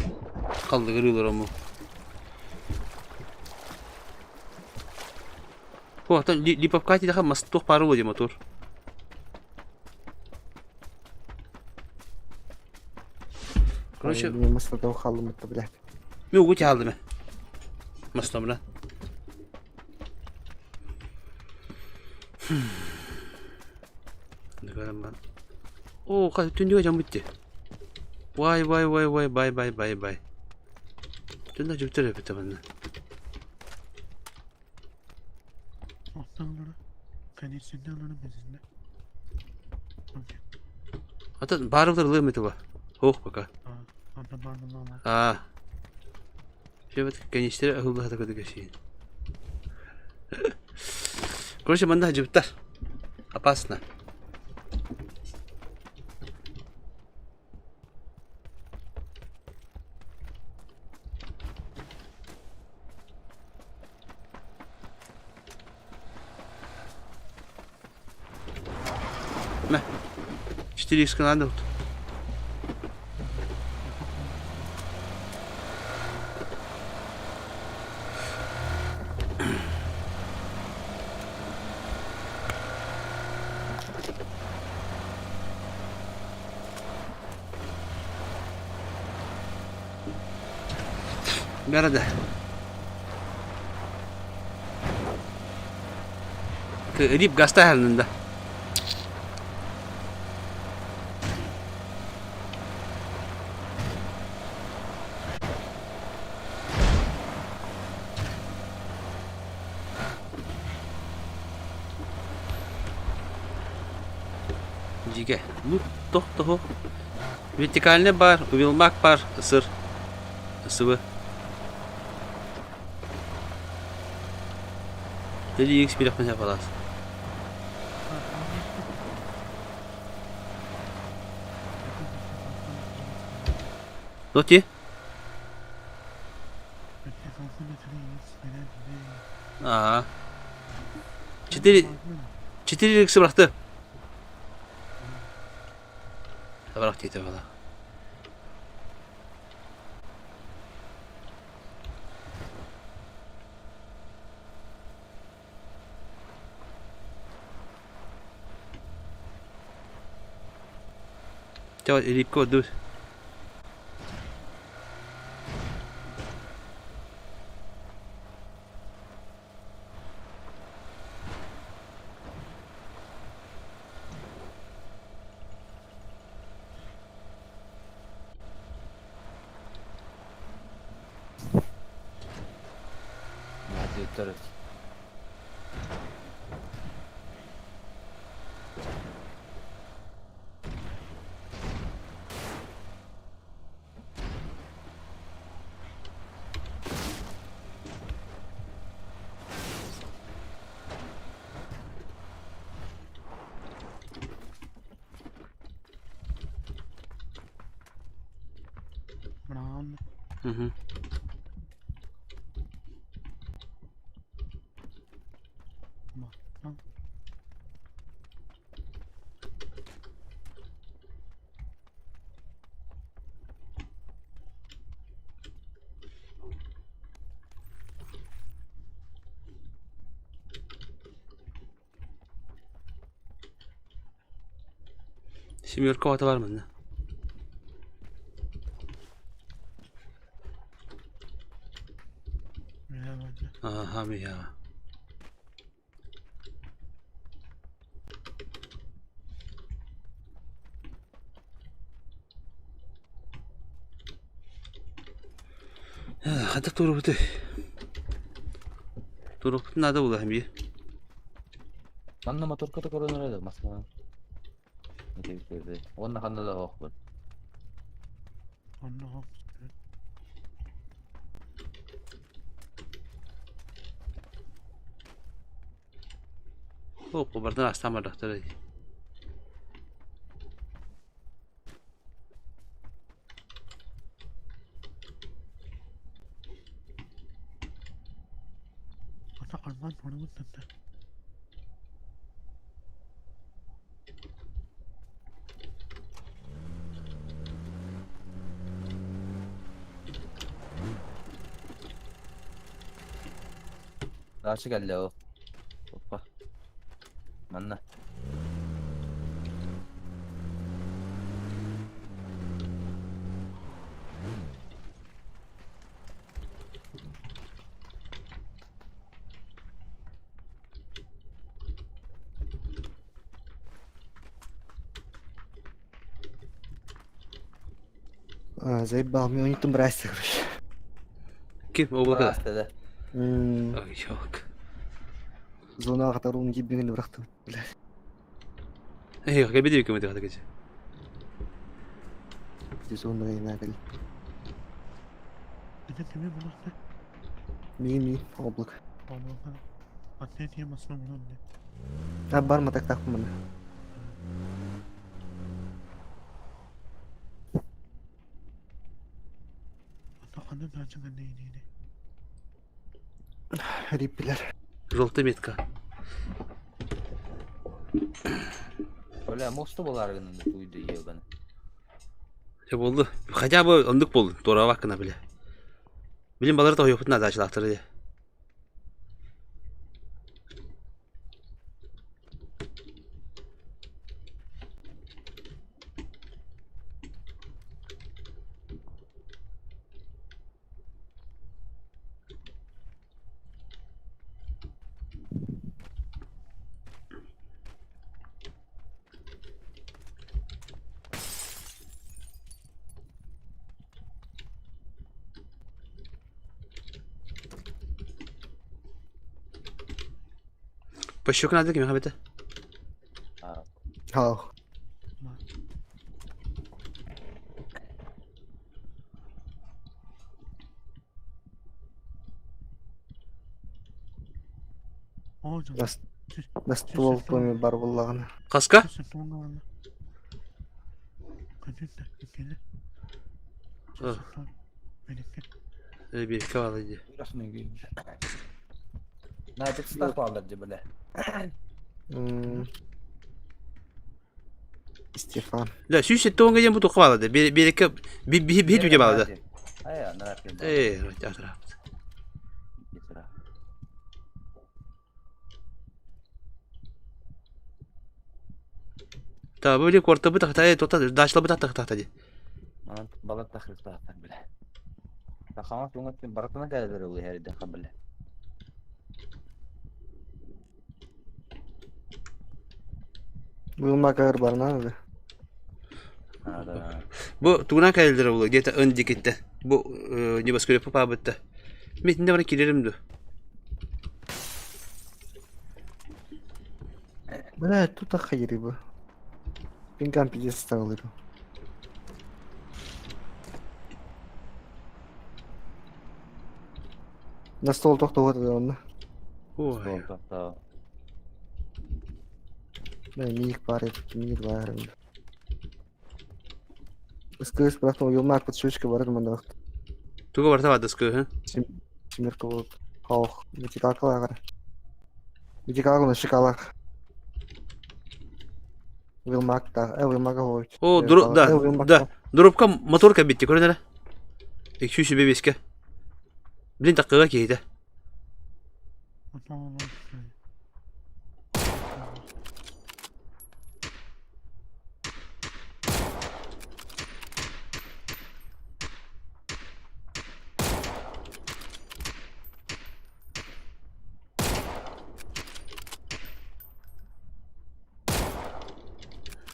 Kaldı kırıyorlar ama. Bu hatta Lipovka diye daha mastok paru oluyor motor. Короче, Bir masada o kaldı mutlu bile. Ne o güç aldım ben. Mastamla. Ne kadar ben. Oo, kaç tüm diyor bitti. Vay bye. Tüm de cüptür yapıyor bana. Hatta bağırıklar lığmeti var. Oh baka. А. Все вот канистер ахулла такой дагаши. Короче, манда жибтар. Опасно. Мә. 4x каналда вот. Nerede? Rip gazete halinde. Jige, bu toh. Vertikalne var, uvilmak var, ısır. Sıvı. Jadi X pilih siapa las? Doti? Aa. 4 X bıraktı. Bıraktı itu valla. Coba edit code dulu. Hadi terus. Brown. Şimdi kovata var mı ne? Aha bir ya. Hadi turu bitti. Turu bitti nada ulah bir. Manna motor kata koronara da masma. Onun hakkında da var. Onu Oh, berarti lah sama dah tadi. Ana Alman onu unuttu. Karşı geldi o. Hoppa. Manna. Заебал, мне он не там брать, короче. Kim облака? Rastede. Ay yok. Зона которую он ебаный брақты, блядь. Ey, gel bir de hükümeti hadi gece. Здесь он на горе. Neden demiyor bunu? Ми, облак. Onu anne diye masum bunu ne? А барма так мына. Ana nereden ne? Риппелер. Желтая метка. Öyle mostu bolargının duydu yiyor bana. Ya oldu. Haca bu onduk bol. Doğru hakkında bile. Bilim baları da yoktu nazar açılaktır diye. Başlıkın adı kim Ahmet'e? Ha. Nasıl tuvaltını bar bullağına. Kaska? Bir iki var diye. Nerede tutar bağlardı böyle. İstifan. La şu işte tonga yem bu toka var diye. Bir iki bir tüce bağladı. Aya ne yapayım? Evet, atraf. Tabii böyle korta bu tahtaya tota daşla bu tahta diye. Aman balık takırız tahtan bile. Takama sungatın baratına geldiler o her de kabile. Bu makar barına abi. Bu tuğuna kayıldır oğlu. Gete önceki gitti. Bu ne baskı yapıp abitte. Metinde bana kilerim du. Böyle tuta hayırı bu. Pinkan pidesi tağılırım. Nasıl olduk da onu? Oldu da. Ben miyik var ya, miyik var ya. Скажи, просто уймак под шишкой ворот мандах. Туга варта вады скы, Чимерка вот. Хаух, витикакалар. Витикакал на шикалах. Уймак да, уймак ой. О, да. Дропка моторка битти, көрінер. 205-ке. Блин, таққыға кейді.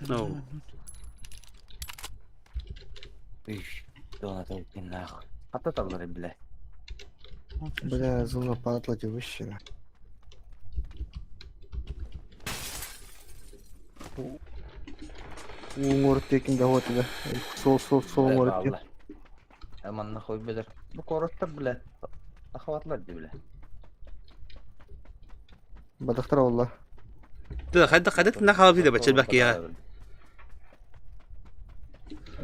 No. Üş. Donata gittin lah. Hatta tavları bile. Бля, зона падла девущина. Умор текин да вот да. Сол умор тек. Aman ne koy bilir. Bu korotlar bile. Akhavatlar bile. Бадахтар والله. Да, хадак на халфи да бачел баки ya.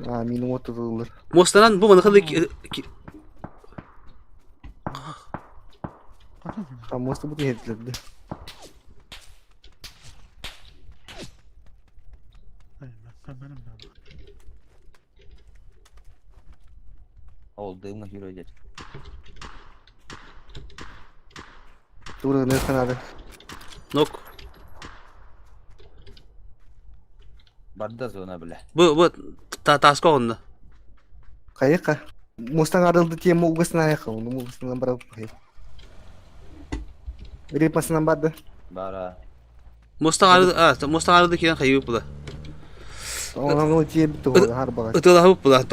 Мені отылыр. Мостанан bu manıklı Хамосты bu hedildi. Olduğumda yürüyecek. Dur ne kanadı. Nok. Barda zona bile. Bu tasko onda. Kayıka. Mustang arıldı diye muğusuna yakın. Muğusuna bırakıp kayıp. Biri pasından bardı. Bara. Mustang aradı ki kayıp bu da. Onun o diye bir tuğlu harba. Ötüla hop bu da.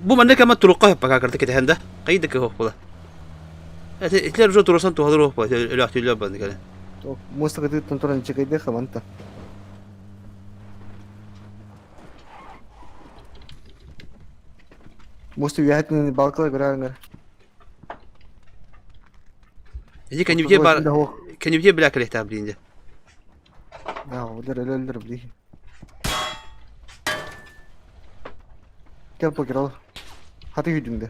Bu manne kama turukka hep bakardı ki tehende. Kaydı ki hop bu da. İtler ucu turusan tuhadır hop bu. Öyle ahtiyarlar bandı kale. Mustang itu tontonan çekaydı kamanta. Mustang yahatın balkala göre. Kan yüce bilak aleyhtar bilinde. Ya öldür bile. Gel poker al. Hadi yüdümde.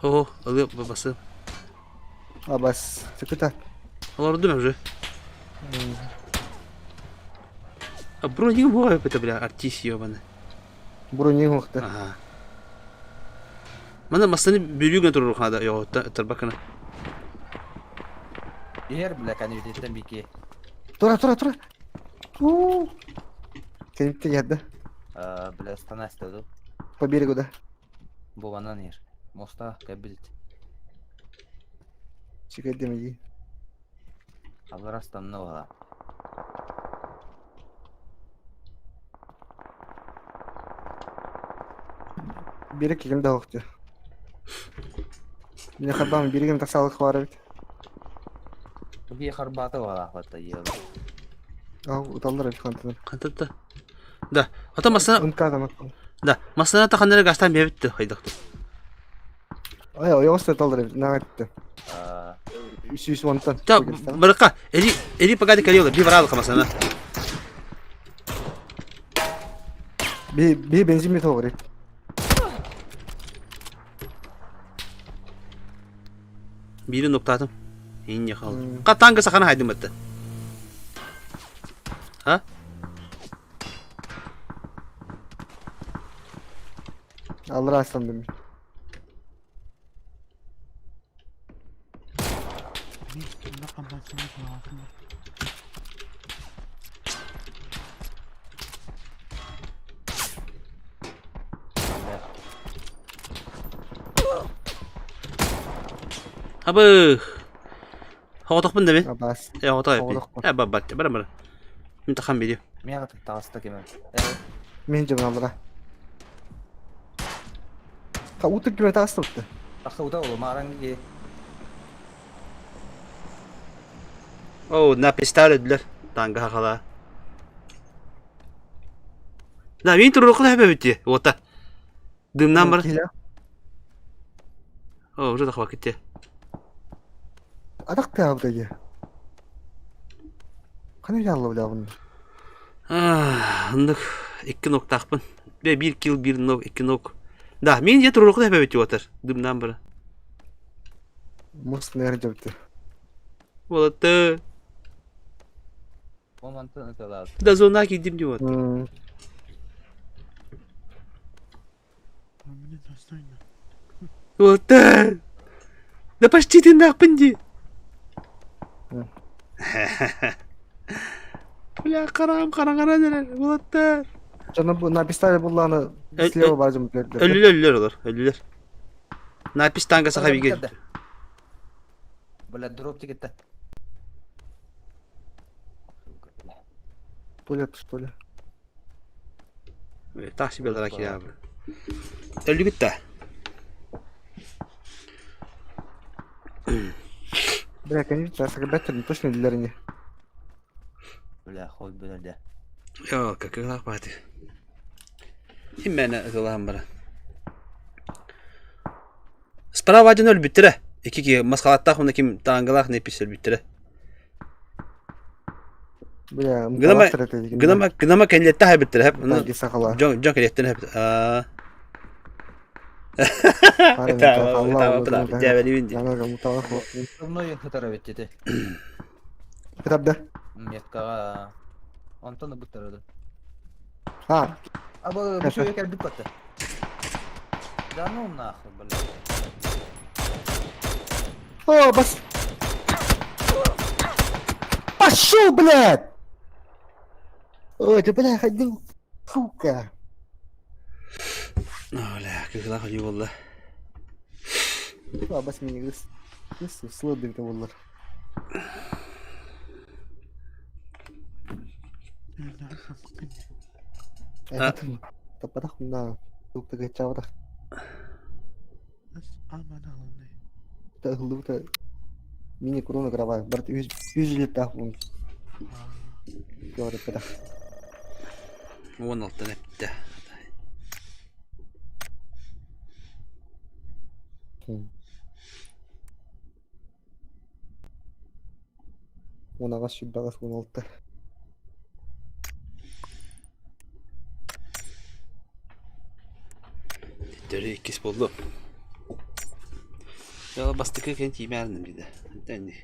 Ho, alıyor babası. Bas, sıkıntı. Allah rüdüm evre. Бронеге мой это бля артист ёбаный. Бронеге мықты. Ага. Мана масаны бөлүгөн турур хада ёготта тарбакана. Ер бля конвертиттен бике. Тура. Кенипте ядды. Бля станастыды. По берегу, да. Бованан ер. Моста кабилит. Чекай демеги. Аларастан нова. Берег кем да уқты. Мен харбам берегін тасалық бар бит. Бие харбаты вала хватта ел. Ау, уталдар бит қантыны. Кантатта. Да, ата масана. Ункадан. Да, масана таханнары гастан бебитти хайдакты. Ай, оёсты талдар бит. Нагатты. Үсүс вонтан. Та барка, эри пагади калиола, би варалка масана. Би бензин мет огыр. Бири ноктатым. Инне калды. Катанга сахана хайдым бетти. Ha? Alır aslan demiş. Abi. Hoğotak bunda ben. Abbas. Ya hoğotak yapayım. Ya babat. Bara. İmtihan veriyor. Мен тағыста кемен. Мен жаман алыра. Қа утып кеме тағыстыпты. Ақылда ол маранги. Oo, napistaledler. Tanga hala. Da ben turu okula hep bitti. Ota. Dımdan var. Oo, уже так vakit ya. Адақ та абдайы. Қане жаллы бля бұны? Андық 2 нок тақпын. 1 kill 1 нок 2 нок. Да, мен де тuru okula hep bitti отыр. Dımdan var. Мұс нәр жабды. Болатты. Моментін өтелады. Да зона кидим деп отыр. Болатты. Да почти ты нақпын де. Бля, қарам, болаттар. Жана бұл напистали бұлланы слева бажым берді. Өлілер олар, өлілер. Напис танга саха биге. Бля, дроп тикетті. Туалет, что ли? Так себе драки, я. Өлі күтті. Бля, конечно, сагабеттер точно дилеріне. Бля, хой бөлді. Yo, как лапати. Химена золам бара. Справа один өлі біттірі. Екі масқалаттақ мұны кем таңғалақ непис өлі біттірі. Бля, гынама кәнлетті хай біттірі. Таңги сақала. Жон кәнлеттін хай біттірі. Мной хытара беттеді. Кітапда? Меткаға... Антоны бұттырады. Ха. Абы мүші екер бүт бәтті. Да ну нахуй, бля. О, бас... Пошел, блядь! Ой, ты, бля, ходил, сука. Бля, как лахали, wallah. О, бас меня грыз. Грыз, слодный ты, wallah. Тападах на тук тага чавдах. Та глута мини корона грава. Брат, yüzüyle tahun. Говорит, педах. Вон алтынепті. Он ағаш шүббағас 16. Dörü ikisi buldu. Yola bastık kendi yemeğini bir de. Dendi.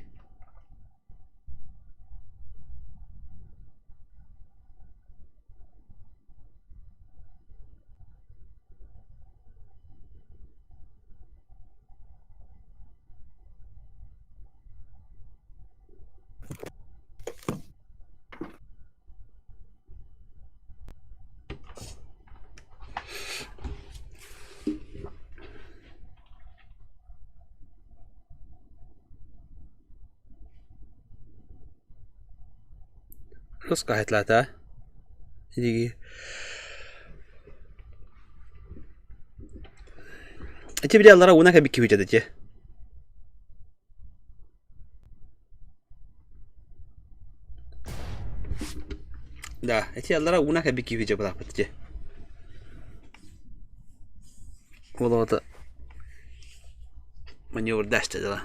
Roskahet lähtää. Эти бля лара уна кабики выйдет. Да, эти лара уна кабики выйдет была подте. Вот это маневр дашь-то дела.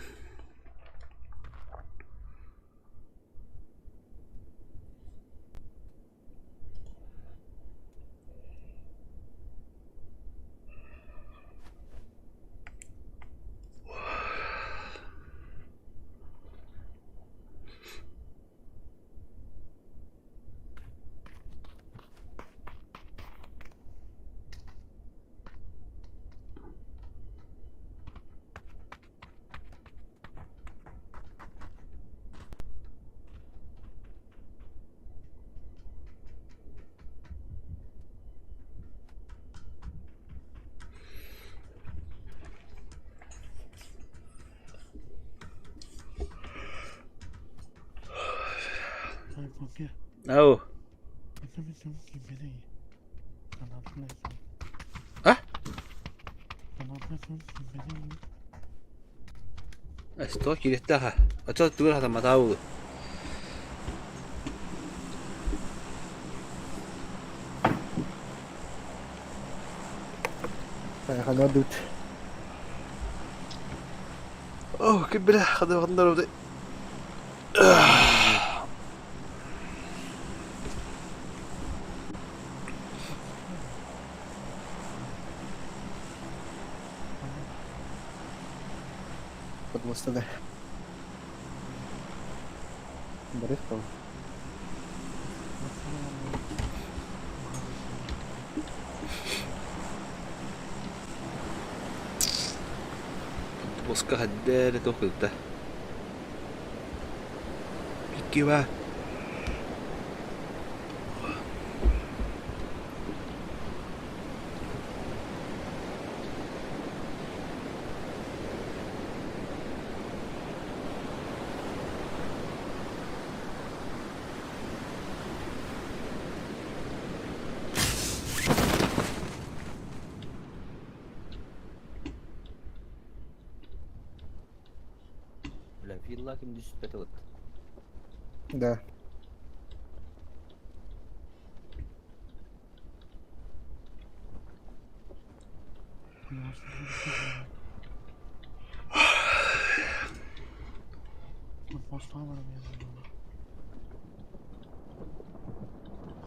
Ау. А? Что киритаха? А что ты там матаул? Ханадут. О, кибля, хадавандаруды. Подмостада. Барыхтал. Koska hade tohkulta. Kiva. Вилла ким düşüp вот. Да.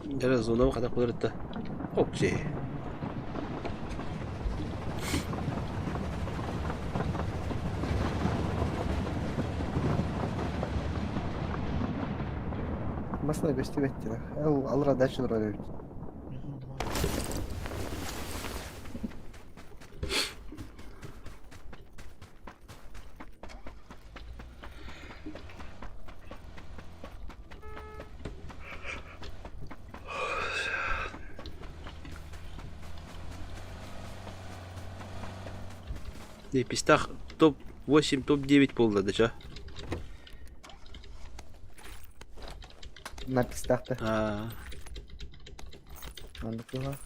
Даже зона когда куда-то. Окей. Масна гостеветтера. Алра дальше дробить. И пистах топ-8, топ-9 полно, да чё? На пистах-то. Надо было.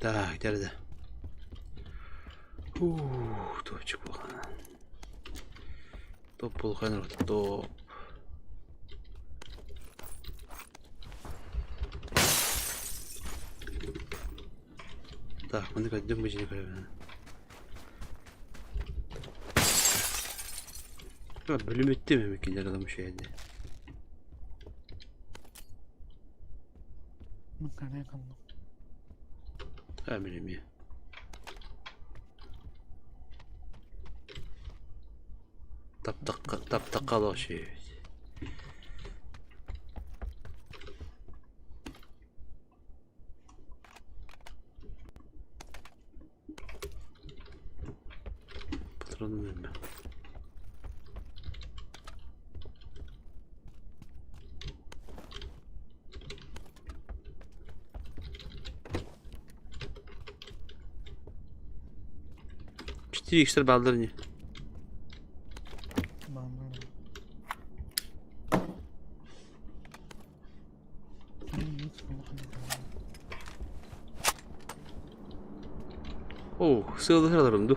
Так, где-то. Топчик плохо. Топ Pulkan top. Так, мы наконец-то мы не правильно. Bölüm bitti mi mekiler adam şeydi. Makarnaya kaldım. Amirim ya. Tap tak kalo şey. Patronum ben. Четыре экстра балдырни. О, сığdı sıralarımdı.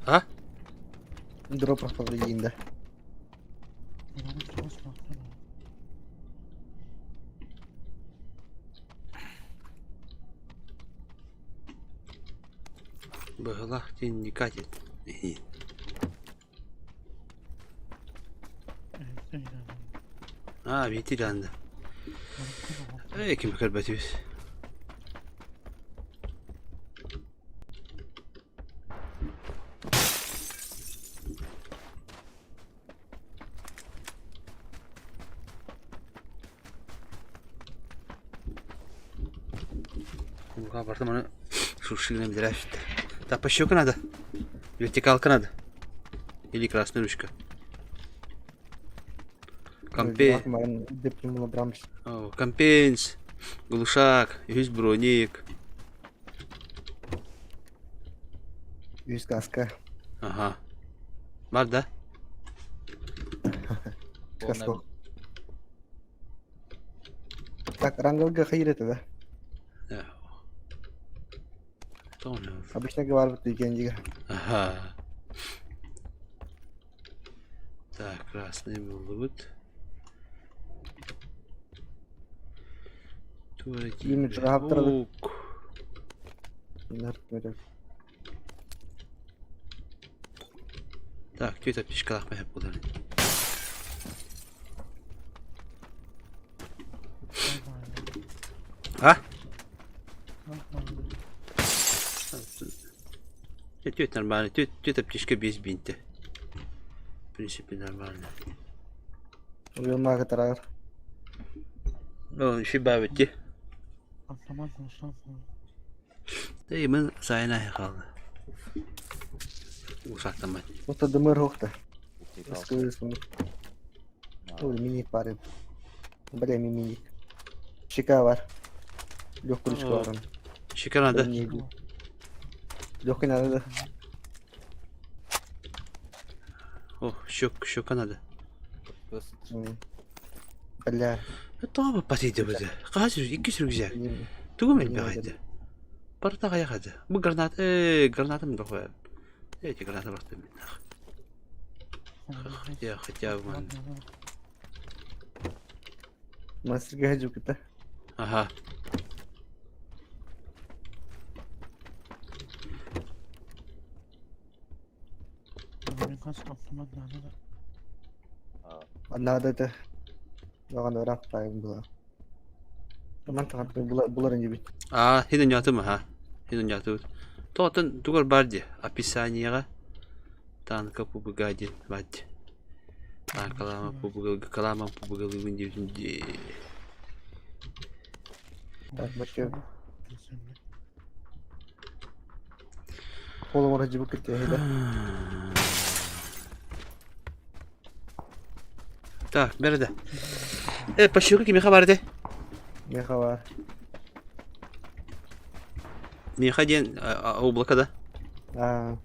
Ha? Drop atmadı yiyinde. Бахлах день не катит. А, ветеран. Эй, кем карбатюсь. Апартаманы шуршигами дращит. Так, по щеку надо? Вертикалка надо? Или красная ручка? Компенс, глушак, весь броник. Весь каска. Ага. Бар, да? Каска. Так, рангалга хайр это, да? Обычно говорят, что деньги. Ага. Так, красный будет. Так, что это пешкалах моя буду? А? Тетя нормально, тетя птичка без бинта. В принципе, нормально. Уже много тарар. Ну, еще бавите. Да и мы зайна хала. Ушак там мать. Вот это дымыр хохта. Ой, мини парень. Бля, мини. Шикавар. Легкую ручку варом. Шика надо. Легкой надо. О, щека надо. Бля. Это оба посидите уже. Кажется, и кисер взял. Тугу мен бегайте. Парта кая хады. Бу гранат, гранатым дохуя. Эти гранаты бартым. Хотя бы. Мастер гаджук это. Ага. Надо это. Ладно, orang paling dua. Teman tangan bulan gibi. А, хиден ятым, ага. Хиден ятым. Тотын тугар барди. Описаниега. Танка пубыга один бадди. Калама пубыга вынди. Так, бачу. Полом раджибу кетти. Так, берде. По щеке кime хабарды? Ne хабар? Меха ден облака да. Ага.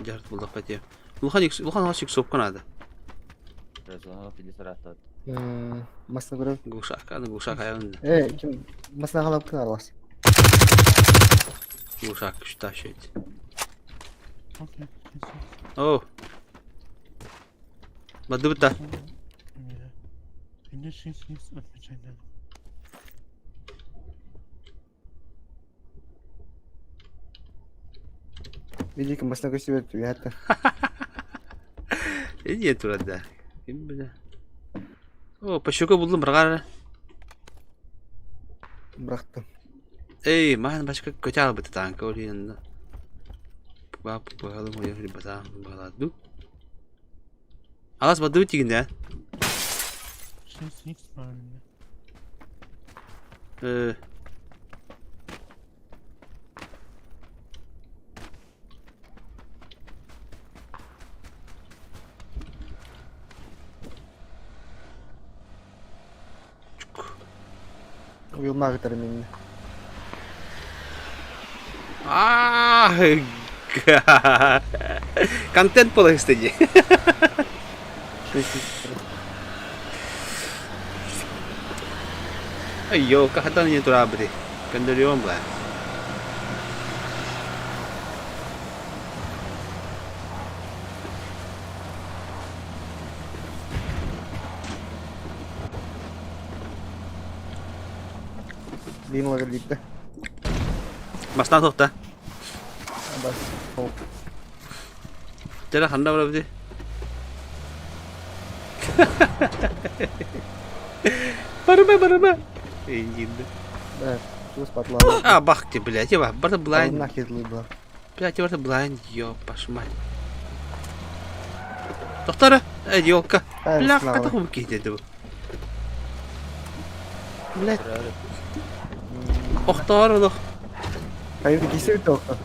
Жарт булдак патия. Улхан ашык соп канада. Масна көрөм. Гушак аягында. Ким масна калап кына алас. Гушак күчтә шет. Окей. О. Бады бутта. Финишинг отвечай на. Види ким масна көсөбөт ятта. Иди турада. Ким биле. О, пошука булдым биргара. Бырактым. Эй, ман башка көчал бит танка орында. Бап багалы моя рибата багаладу. Алас бады тигинде. Финишинг спарны. Уйылмак термин. Контент полы стыди. Айо, kahatan niya turabri. Kandaliyon ba? Bin lagi dikte. Mas na ta. Bas. Tera handa wala bidi. Barba. Инди. Да, terus patlawan. А, бахти, блядь, я барда блайн. Нахер лыба. Блядь, барда блайн, ёпаш мать. Доктора, ёлка. Бля, ката хуб кетеді. Блядь. Доктор, лох. Кайфы кисет доктор.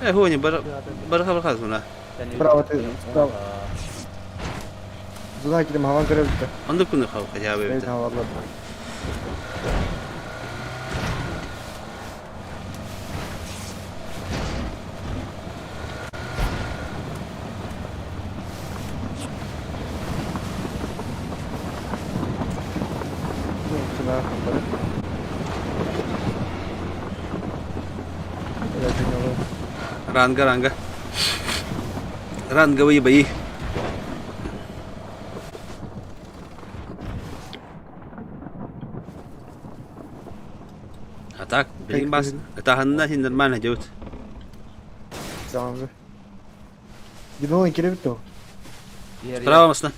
Хони, барха зуна. Справа ты, справа. Зуна кидем хаван көрөбүз. Анда күнү хав кажабы. Ben havaладым. Ранга. Ранговые бои. А так, блин, бас. Это ханна хин нормально делают. Заманғы. Гидолын келебит то. Справа масна.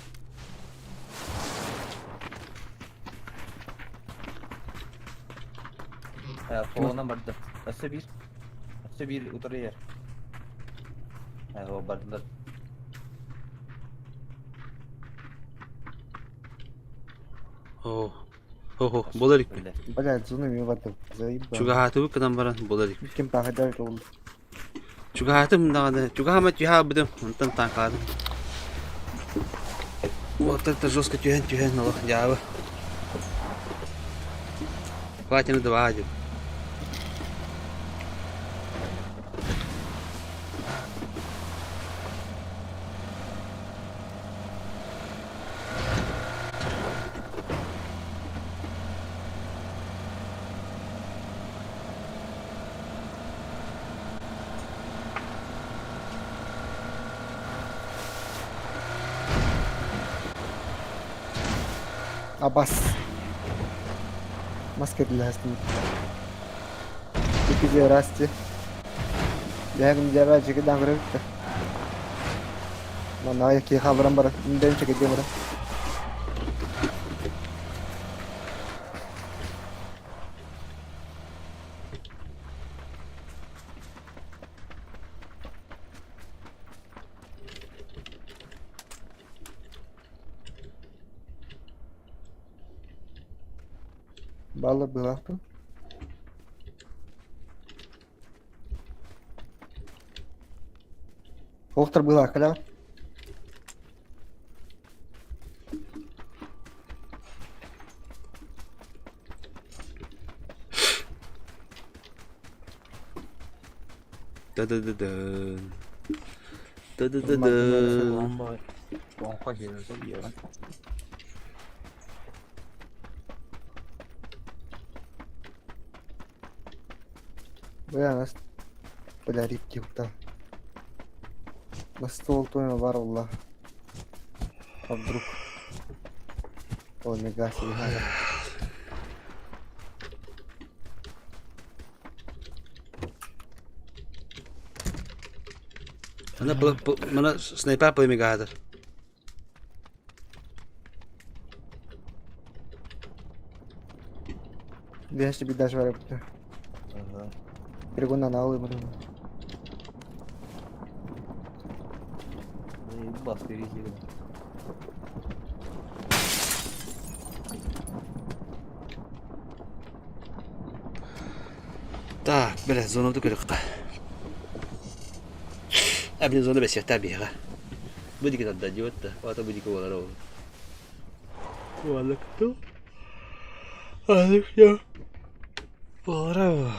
Солынан барды. Асы бир утыр ер. О, бардылар. О, боларик. Бля, зуны мен батып. Заебал. Чугахаты кадан баран боларик. Ким пахадар болду. Чугахаты мындагы. Чугахама тюха бдым. Онтан танкады. Вот это жестко тюхен налог дявы. Хватит на 2-1. Абас. Маска для хастин. Типизе расти. Ягым жара жеке даңгырып. Мана яки хабарам бар. Инден чеке демира. Бала была кто? Оқтар была, каля? Dıdıdıdın. Bunlar Dıdıdıdın. bomba. Bomba gelirse yiyor. Бля, нас подарить то на стол то бар wallah. А вдруг он не гасит надо. Mana sniper play'imi gadir. Я себе даже варю. Ага. Перегон на налы, блин. Бас перезил. Так, бля, зону tu kırık. Abinin zonu bes yahta biha. Budi kita tadda wata, wata budi ko wala ro. Wala to. Alif ya. Wala.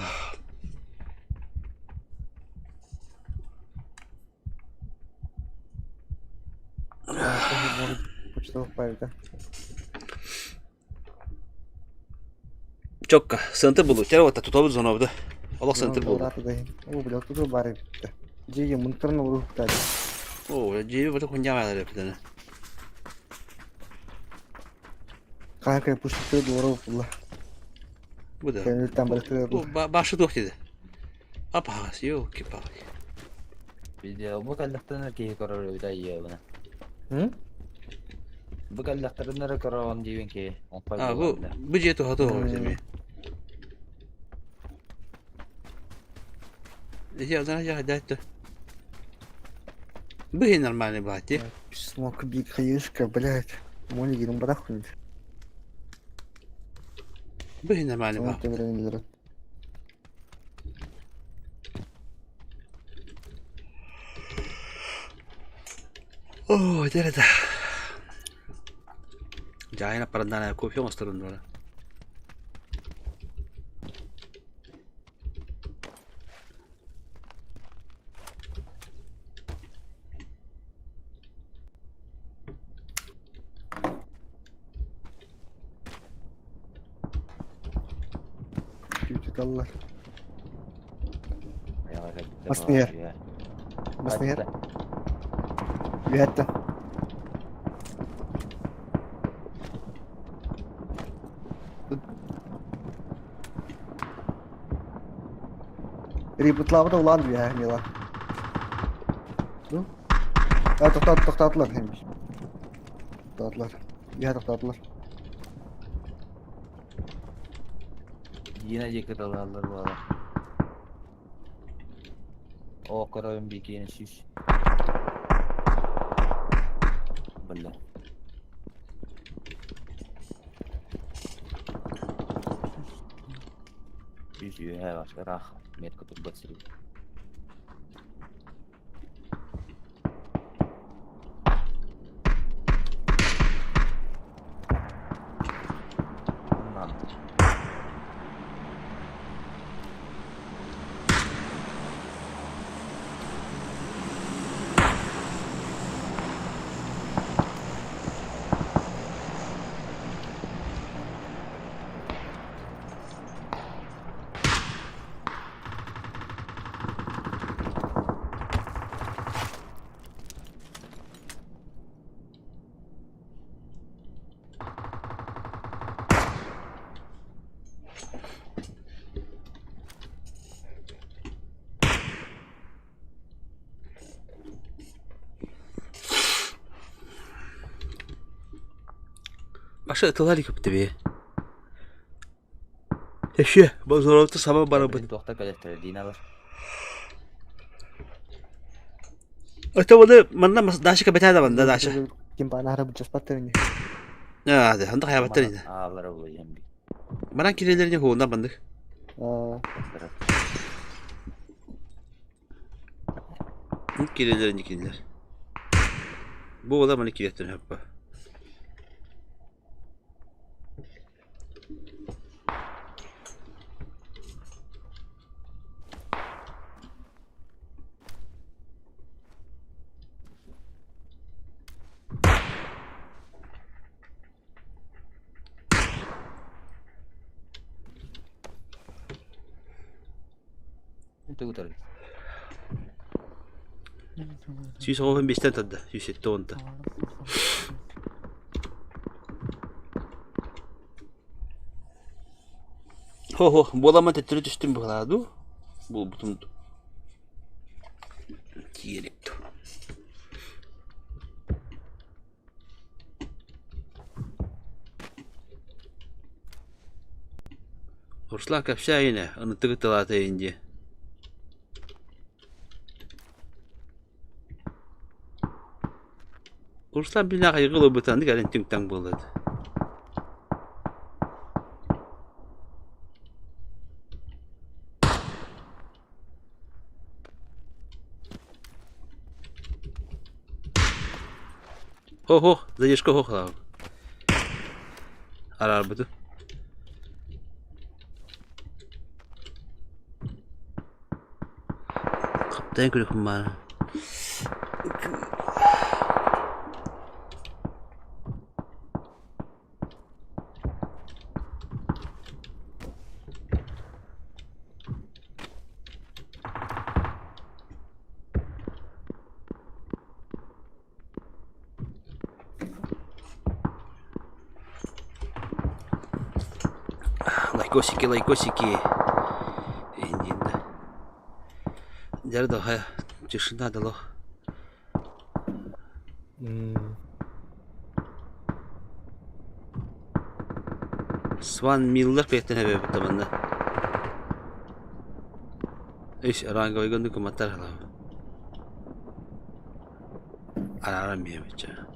Почтовых пальта. Чокка, сантır bulu. Çare wata tutabı zonu oldu. Allah santır bulu. О, бля, тут бары. Джиги мунтарна урухта. Oo, cibi burada kunyamalar yaptığını. Kanka puştu doğru wallah. Bu da. Kendilten bırakıyor. Bu başı doğru dedi. Apa has yok ki bak. Video bu kalaktan ki karar öyle iyi bana. Hı? Bu kalaktan karar diyen ki. Ha bu jeto hata oldu mi? Ya zana ya hadattı. Bu he нормальный бати. Смог бить KYYC, блядь. Моли гирим барахнет. Bu he нормальный бати. Oh, derede. Jayına paradan ya kofi mastırın doğru. Allah. Masnihar. Masnihar. Vihatta. Ributlava da ulan diyor yani lan. Ya toktatlar hemmiş. Toktatlar. Ya toktatlar. Yine yıkıdalarlar bu ara. O karayın bir kiyene şiş. Balla. Şiş ya başka rah. Met kutup basıyor. Başka ıtılar yıkıptı be. Teşe, bu zorlukta sabah bana bu. Dokta kalete dina var. Öte bunu bana daşı kabete de bana daşı. Kim bana harap cepat terini. Ya hadi, handak hayabatlar yine. Ağlar bu hem bir. Bana kirelerini hoğundan bandık. Bu kirelerini kirler. Bu oda bana kirettin hep bu. tutar. Süys oğun beşten tadda. Süysette onta. Ho bolama tetiri düştüm bu kadar du. Bu butumdu. Diyerek. Urslak kapşayına anıtık talata indi. Urslan bina kaygılı butandı gelen tüngtang buladı. Ho, zadyszko ho chlał. Arar budu. Kaptan kulübüm var. Лайкосики. Индинда. Дярда хая. Тишина дало. Сван миллер пектене бе бутаманда. Иш ранга ойгонду коматар хала. Арарам бемеча.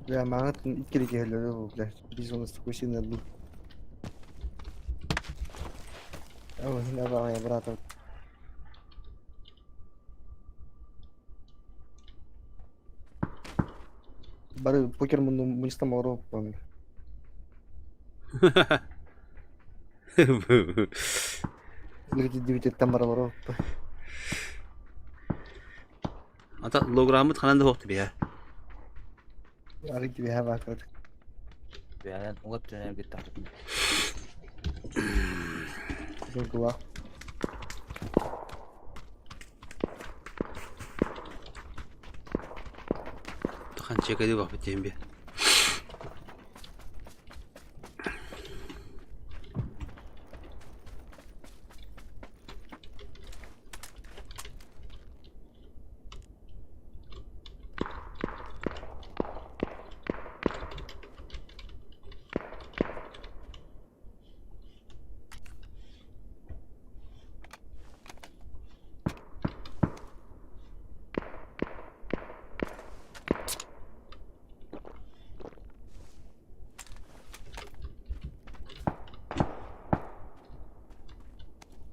Ya mangat ikili geliyor bu bile. Biz onu sıkışın da bu. Ama ne var ya bırak. Baru poker bunu istem Avrupa. Люди там Авруpa. Ata logramı kananda hoktu ya. Arı gibi hava akar. Yani ungat dönem gitti. Gula. Tahan çekedi bak biteyim bir.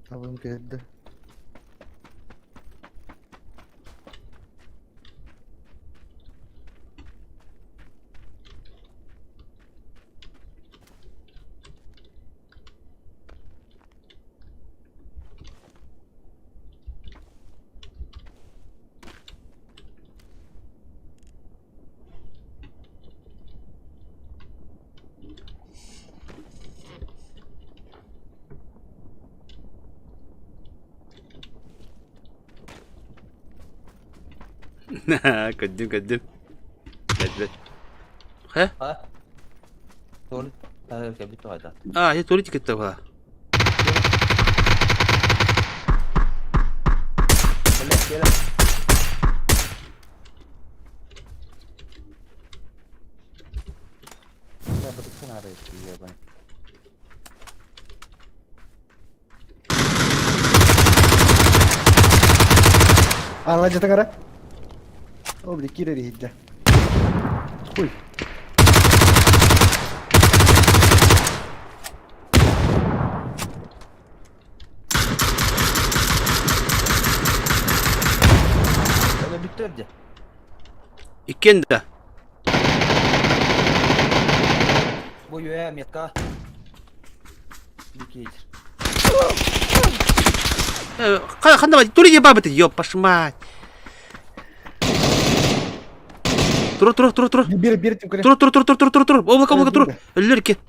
Tamam geldi. Kadim. Bet. He? Ha? Doğru. Hayır, bitti hayda. Ya tori tiket var. Gel. Ya betul ada itu ya bang. Anladı tengara. O bir kire hidde. Huy. Öyle bitirdi. İkindi. Bu yuya metka. Dikeydir. Ханда бай, тури еба бит, ёп, пошмать. Тур. Бир тим Тур. Облака тур. Өллөр кет.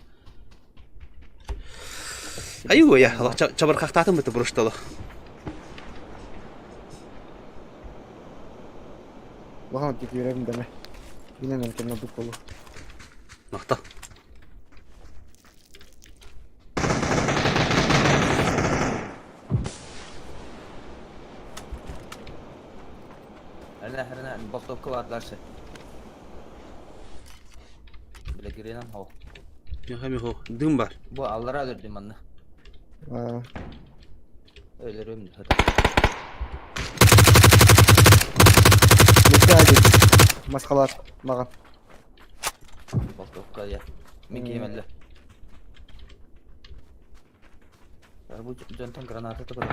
Аюу я, чабар хактатым бит бурушталы. Баган тик берем деме. Минен анкен набык болу. Макта. Herine boltopka varlarsa. Bile girelim ho. Яхами хо, дым бар. Bu Allah'a öldürdüm anne. Ölürüm. Маскалар маған. Boltopka ya. Min giymeli. Bu jontan granatı da var.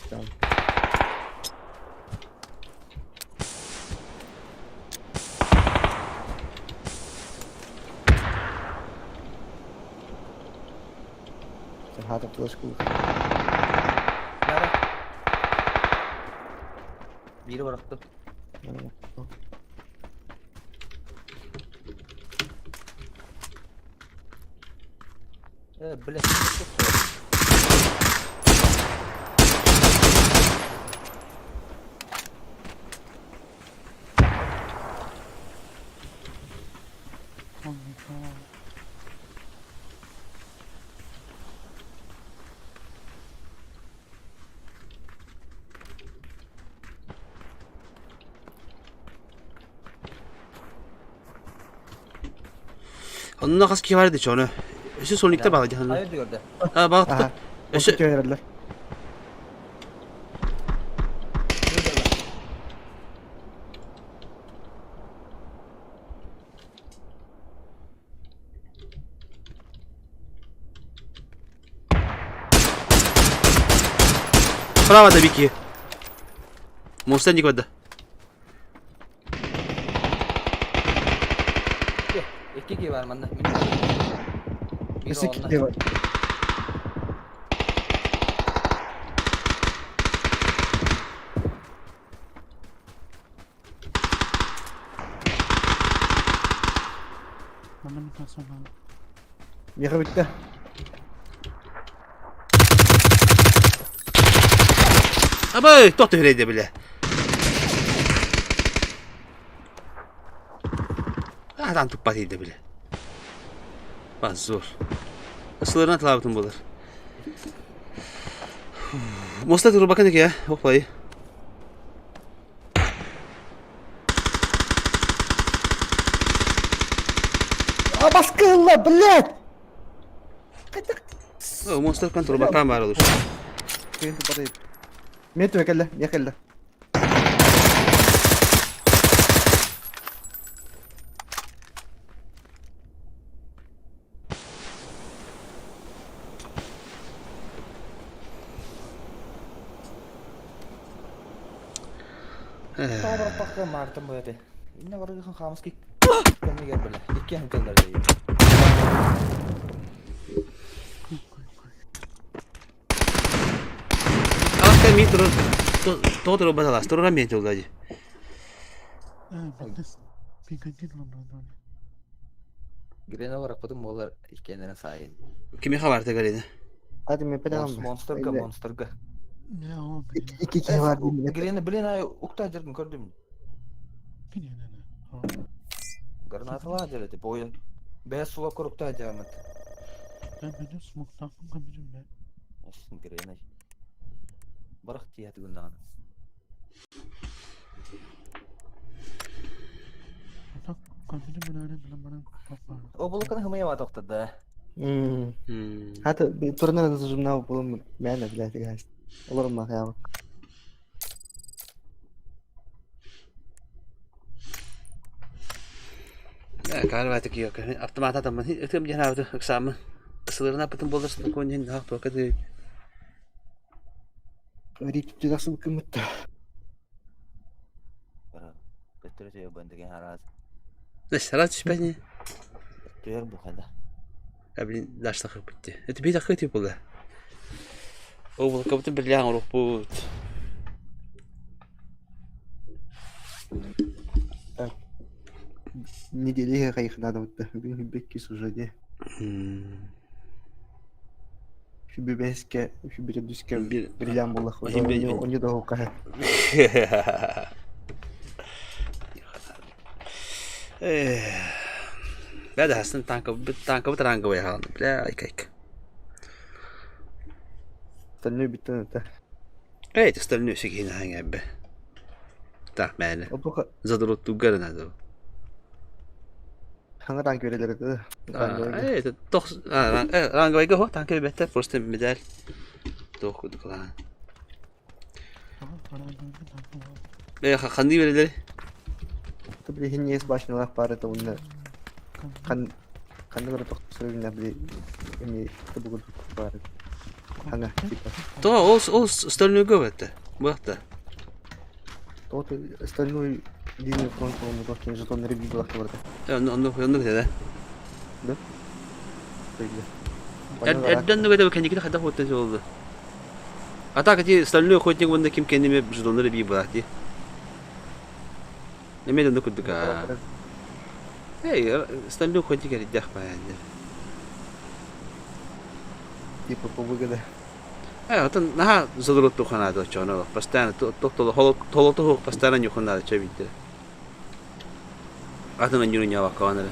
Tamam. Hadi flash koy. Biri bıraktı. Bile. Onunla kas ki vardı çoğunu. Şu sonikte bağladı hanım. Hayır diyordu. Ha bağladı. Şu çevirdiler. Bravo tabii ki. Monster Nikol'da. İki var bende. İki var. Bana bir tane sonra. Yıkı bitti. Ama tohtu hüreydi bile. Adam tutmadıydı bile. Bak zor. Isılarına tılavutun bulur. Monster dur bakın ya. Hoplayı. Baskılla bled. O monster kan dur bakan var olur. Meto yakalla, yakalla. Sonra bakka martım böyle. Yine var ya kamus ki. Kendine gel böyle. İki hanımlar değil. Alas mi turun. Todo lo vas a las turun ambiente oldu. Bir gün lan. Girene var akıdım molar kendine sahip. Kimi haber tegarıydı? Hadi mi pedalım. Monster ga. Ne o? İki var. Girene bilen ay uktacırın gördün mü? Ne? Granatı var dedi boyun. Beyaz suva korukta acayip. Ben benim smoke'tan kamerim ben. Aslında girene. Bırak diye gündan. Bak kamerim ben öyle bana kapar. O bulukana hımaya var doktorda. Hadi bir turuna da zoom now bulun. Ben de bile guys. Olur mu ya? Galiba tek yok. Автомат adam. Ötüm cenabı aksamı. Isılarına bütün bolasını koyun ha to kadı. Öyle nasıl bakımıttı. Götürüyor bendeki haraz. Ne sarat şüpheni. Duyar bu kadar. Abi laş takıp bitti. Ötü bir dakika tip oldu. O bu kapıda bir lan bu. Неделя кайхнада вот бекки сужаде. Шибебеске, шибередуске бриллиан булах. Он не дого кае. Ben de aslında tankı tarangı var ha. Bile ayık. Остальное битое это. Evet, остальное все кино hangi be. Tak ben. Zadırot tugarın adı. Hangi rank verilirdi? Evet, rangı var ho, tankı better first medal. Dokuduk lan. Ханды verilir. Tabii hin yes başına para da onu kan kadar çok söyleyeyim ne ini tabii para. Hangi? То, о, остальное говорит. Бахта. То остальную линию фронта он только не жетон ребит было говорит. Он где? Да? Эдден нөгөө kendi киде хада хоттой oldu. Ата кати остальное охотник вон ким kendime жетонları bir бахти. Немедленно кудука. Эй, остальное охотник рядях понятно. Типа по выгоде. Вот на задорот туханадо чоно. Постоянно толото постоянно нюханадо чавите. А то на нюру не аваканere.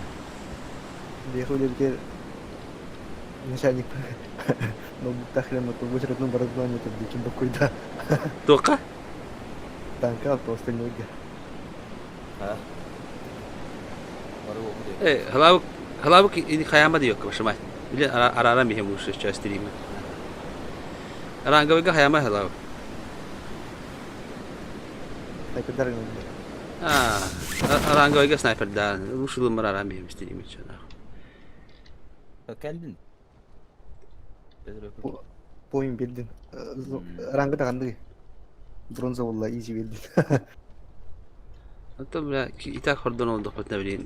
Приехали теперь начальник. Ну тахлем это будет родной барабан это диким бакуйда. Тока? Танка то остальное. Halabuk ini kayamada yok başıma. Bile araran bir hem uğraşıyor stream'i. Aranga vega hayama halabuk. Sniper darin. Aranga vega sniper darin. Usulum araran bir hem stream için. Geldin. Poyun bildin. Ranga da kandı. Bronza vallahi easy bildin. Tabii ki itak hordan oldu ne bileyim.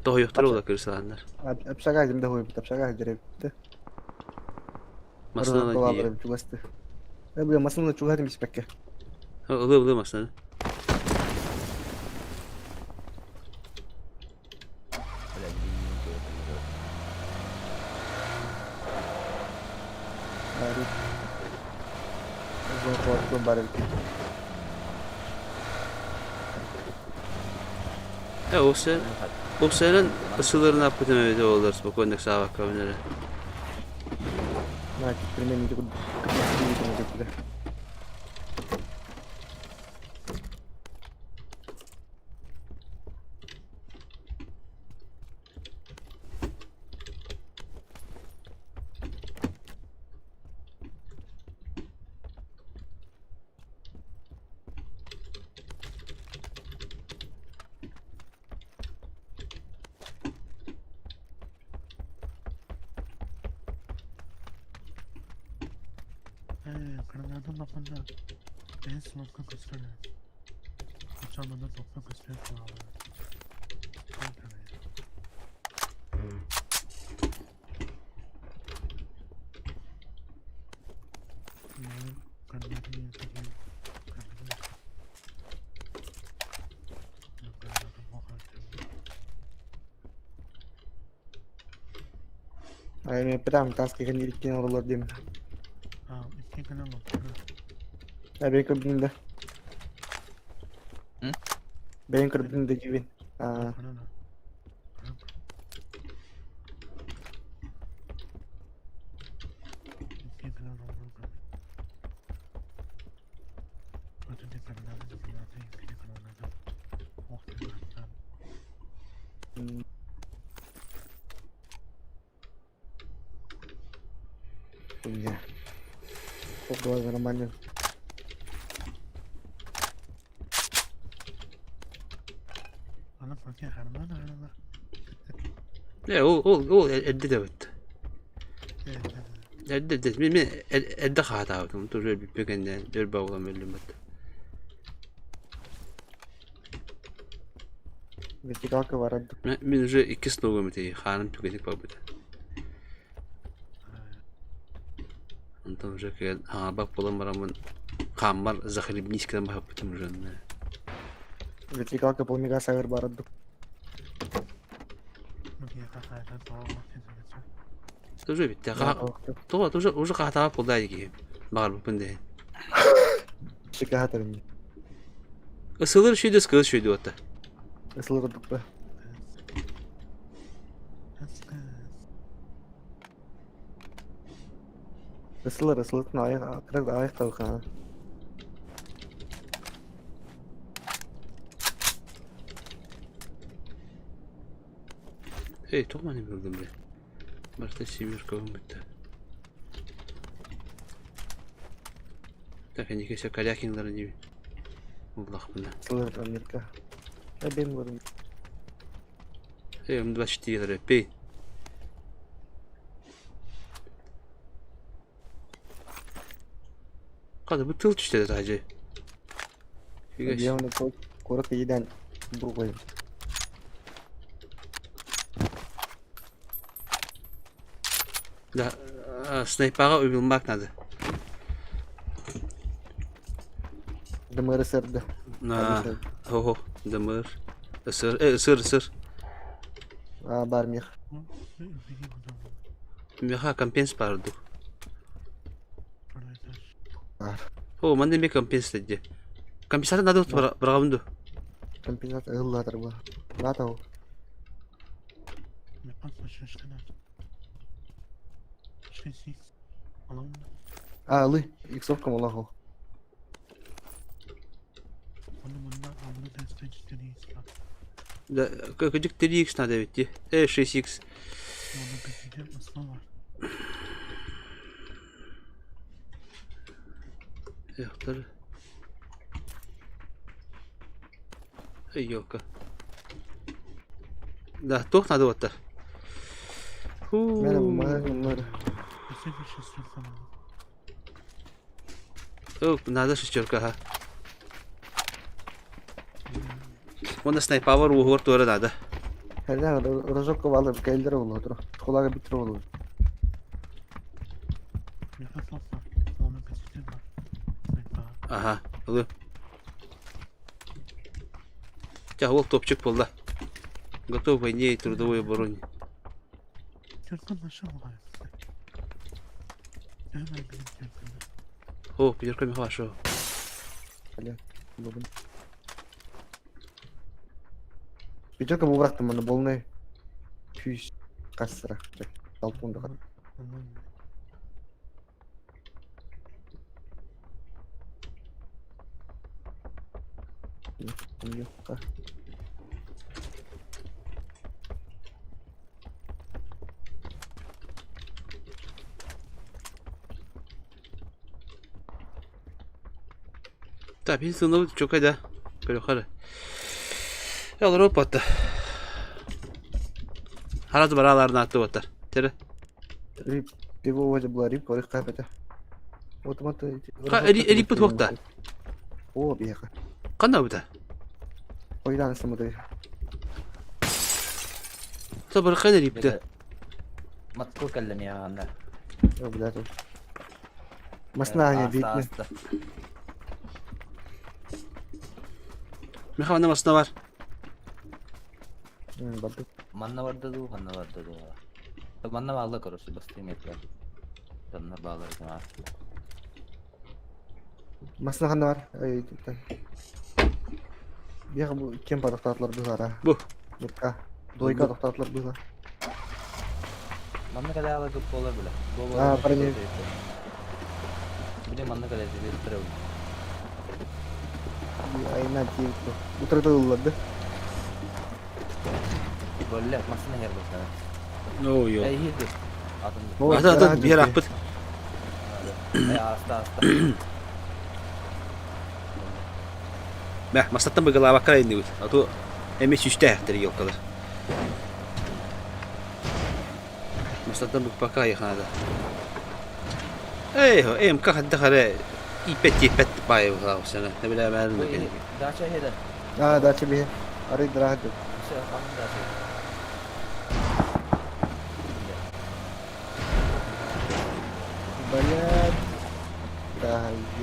Toho yoktur ola kırsalanlar. Apşagaydım da hoyup apşagay direkt. Masana da giyiyor. Ben bu masana da çuğarım ispekke. Ulu masana. Zor barel. O senin ısılarını apıtım evde olur. Bu konuda sağa bakabilir. Nah, eksperimen itu kita. Kadınlardan bakınca en sınıfta gösteriyor. Uçanlardan topla gösteriyor falan. Ini pedang tas kayak gini bikin roller dim. İki kanal var. Benim kabinimde. Benim kabinimde gibi. Iya. Kok doang namanya. Ana fakir harman. Ya o eddi de bitti. Eddi de mi eddi hata aldım. Dur bir pekenden bir bağlam elim bitti. Вертикалка варад. Мен уже 2 снова мете ханым төгөдүк бабыда. Там уже бак болам барамын каммар захлебнись крем хапытым уже. Вертикалка полмега савер барадык. Тоже ведь то уже хата полдайги. Бар бупынды. Шикатырым. Isılır şuydu sıkılır şuydu hatta. Isылырдык ба? Isылырдын аяк табыкана. Эй, тоқма не білдім бе. Барта семерка өмітті. Так, они кесе калякингдары не Аллах бына. Isылыр Америка. Ben görüm. Эй, 24 лет, пей. Kadı bu tıl işte sadece. Я onu korak yeden bu koyayım. Da sniper'a uyulmak nadı. Dımırı sırdı. Na, ho, demir. Isır. Barmih. Meha kampens pardı. Var. O, mande me kampens dedi. Kampensata nadı bırakamdı. Компенсат ыллатыр bu. Латау. Алы, иксовка малаху. Да, каких 3x надо ведь. 6x. Эх, даже. Эй, ёлка. Да, тох надо вот так. Надо шестерка, ага. Onda sniper var, o hortu var da. Herden rozokka vallahi geldir olur. Kulağa bitir olur. Aha, olu. Тягол топчик полда. Готов к войне и трудовой обороне. О, пятерками хорошо. Пятерка bu bıraktım bana bolnay. 200 kaç sıra. Dalpunda kadar. Yok. Так, единственное, что когда? Перехары. Ya olur hop attı. Harazı baralarına attı otar. Tere. Rip. Devo vaja bula rip korik kapeta. Otomatik. Rip put vakta. O bir yaka. Kanna bu da. Oydan ısınmadı. Sabır kayda ripti. Matku kallam ya anne. Yok bir daha dur. Masnağına bitme. Mekhavanda masna var. Badık. Manna vardı du, hanna vardı du. Manna bağla karışı bastığım etler. Tanrı bağlar sana. Masnağında var. Ay gitti. Bir bu kim pataklar bu ara. Bu. Burka. Doyka pataklar bu ara. Manna kadar alıp bola bile. Ha, para ne? Bir de manna kadar bir tarafı. Aynen ki bu tarafa yolladı. Böyle masna yer bakar. No yo. Ey hidi. Adam bir yer akpıt. Asta. Meh, masattan bu galava kara indi. Atu emiş üçte ehtir yok kadar. Masattan bu paka yakada. Ey, mka hadda kare. İpet bayi bu sana. Ne bile verdim de. Daça hedi. Ha, daça bir. Arayı rahat et. Şey yapalım daça. Banyak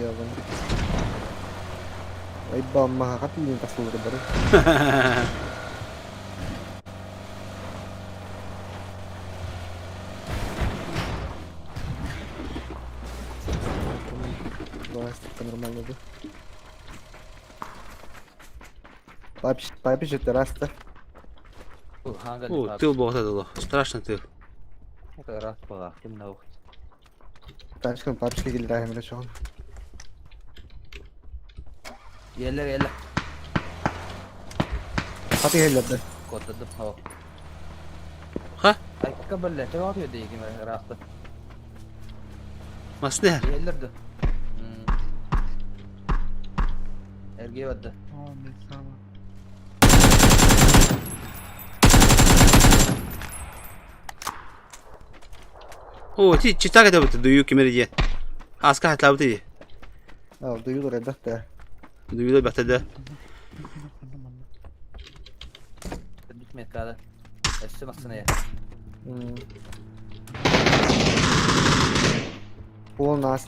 yalan. Ay bamma kapı yine tasılır bari. Пластика нормально, да? Попишет раз-то. О, тыл болтады. Страшно тыл. Это раз была, темно. Тачкан папишка келді айымда шоғын. Yerler. Kapı geldi. Kodladım hava. Ha? Ay kaballe cevap ediyor gibi rastı. Mas ne? Yerler de. Ergeğe vardı. اه بالسلامة. O, çiçek de bu duyu kimeri diye. Aska hatla bu diye. Aa, duyulur elbette. Duyu da batıda. Bitmedi kadar. Eşim aslında ya. Bol nas.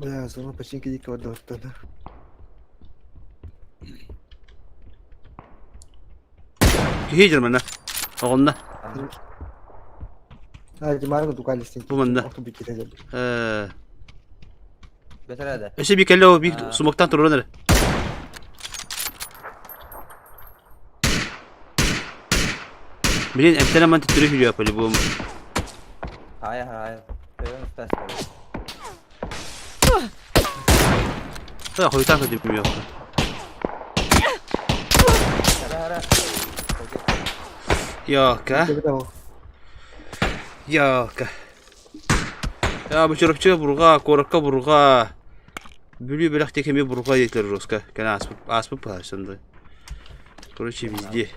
Ya, sonra peşinki dik vardı ortada. Hijir mana? Oğlunda. Ha, cimarı mı dukal istin? Bu manda. Otu bir kere geldi. Beter hadi. Eşe bir kelle o bir sumoktan turulur. Bilin emteleman titriyor video yapıyor bu. Hayır. Seviyorum istersen. Ha, koytan kadar yok. Hara. Yok ha. Bir de o. Yok. Ya bu çorapçı burga, korakka burga. Bülü belak tekemi burga deyikler Roska. Kana asbı parçasında. Короче, везде.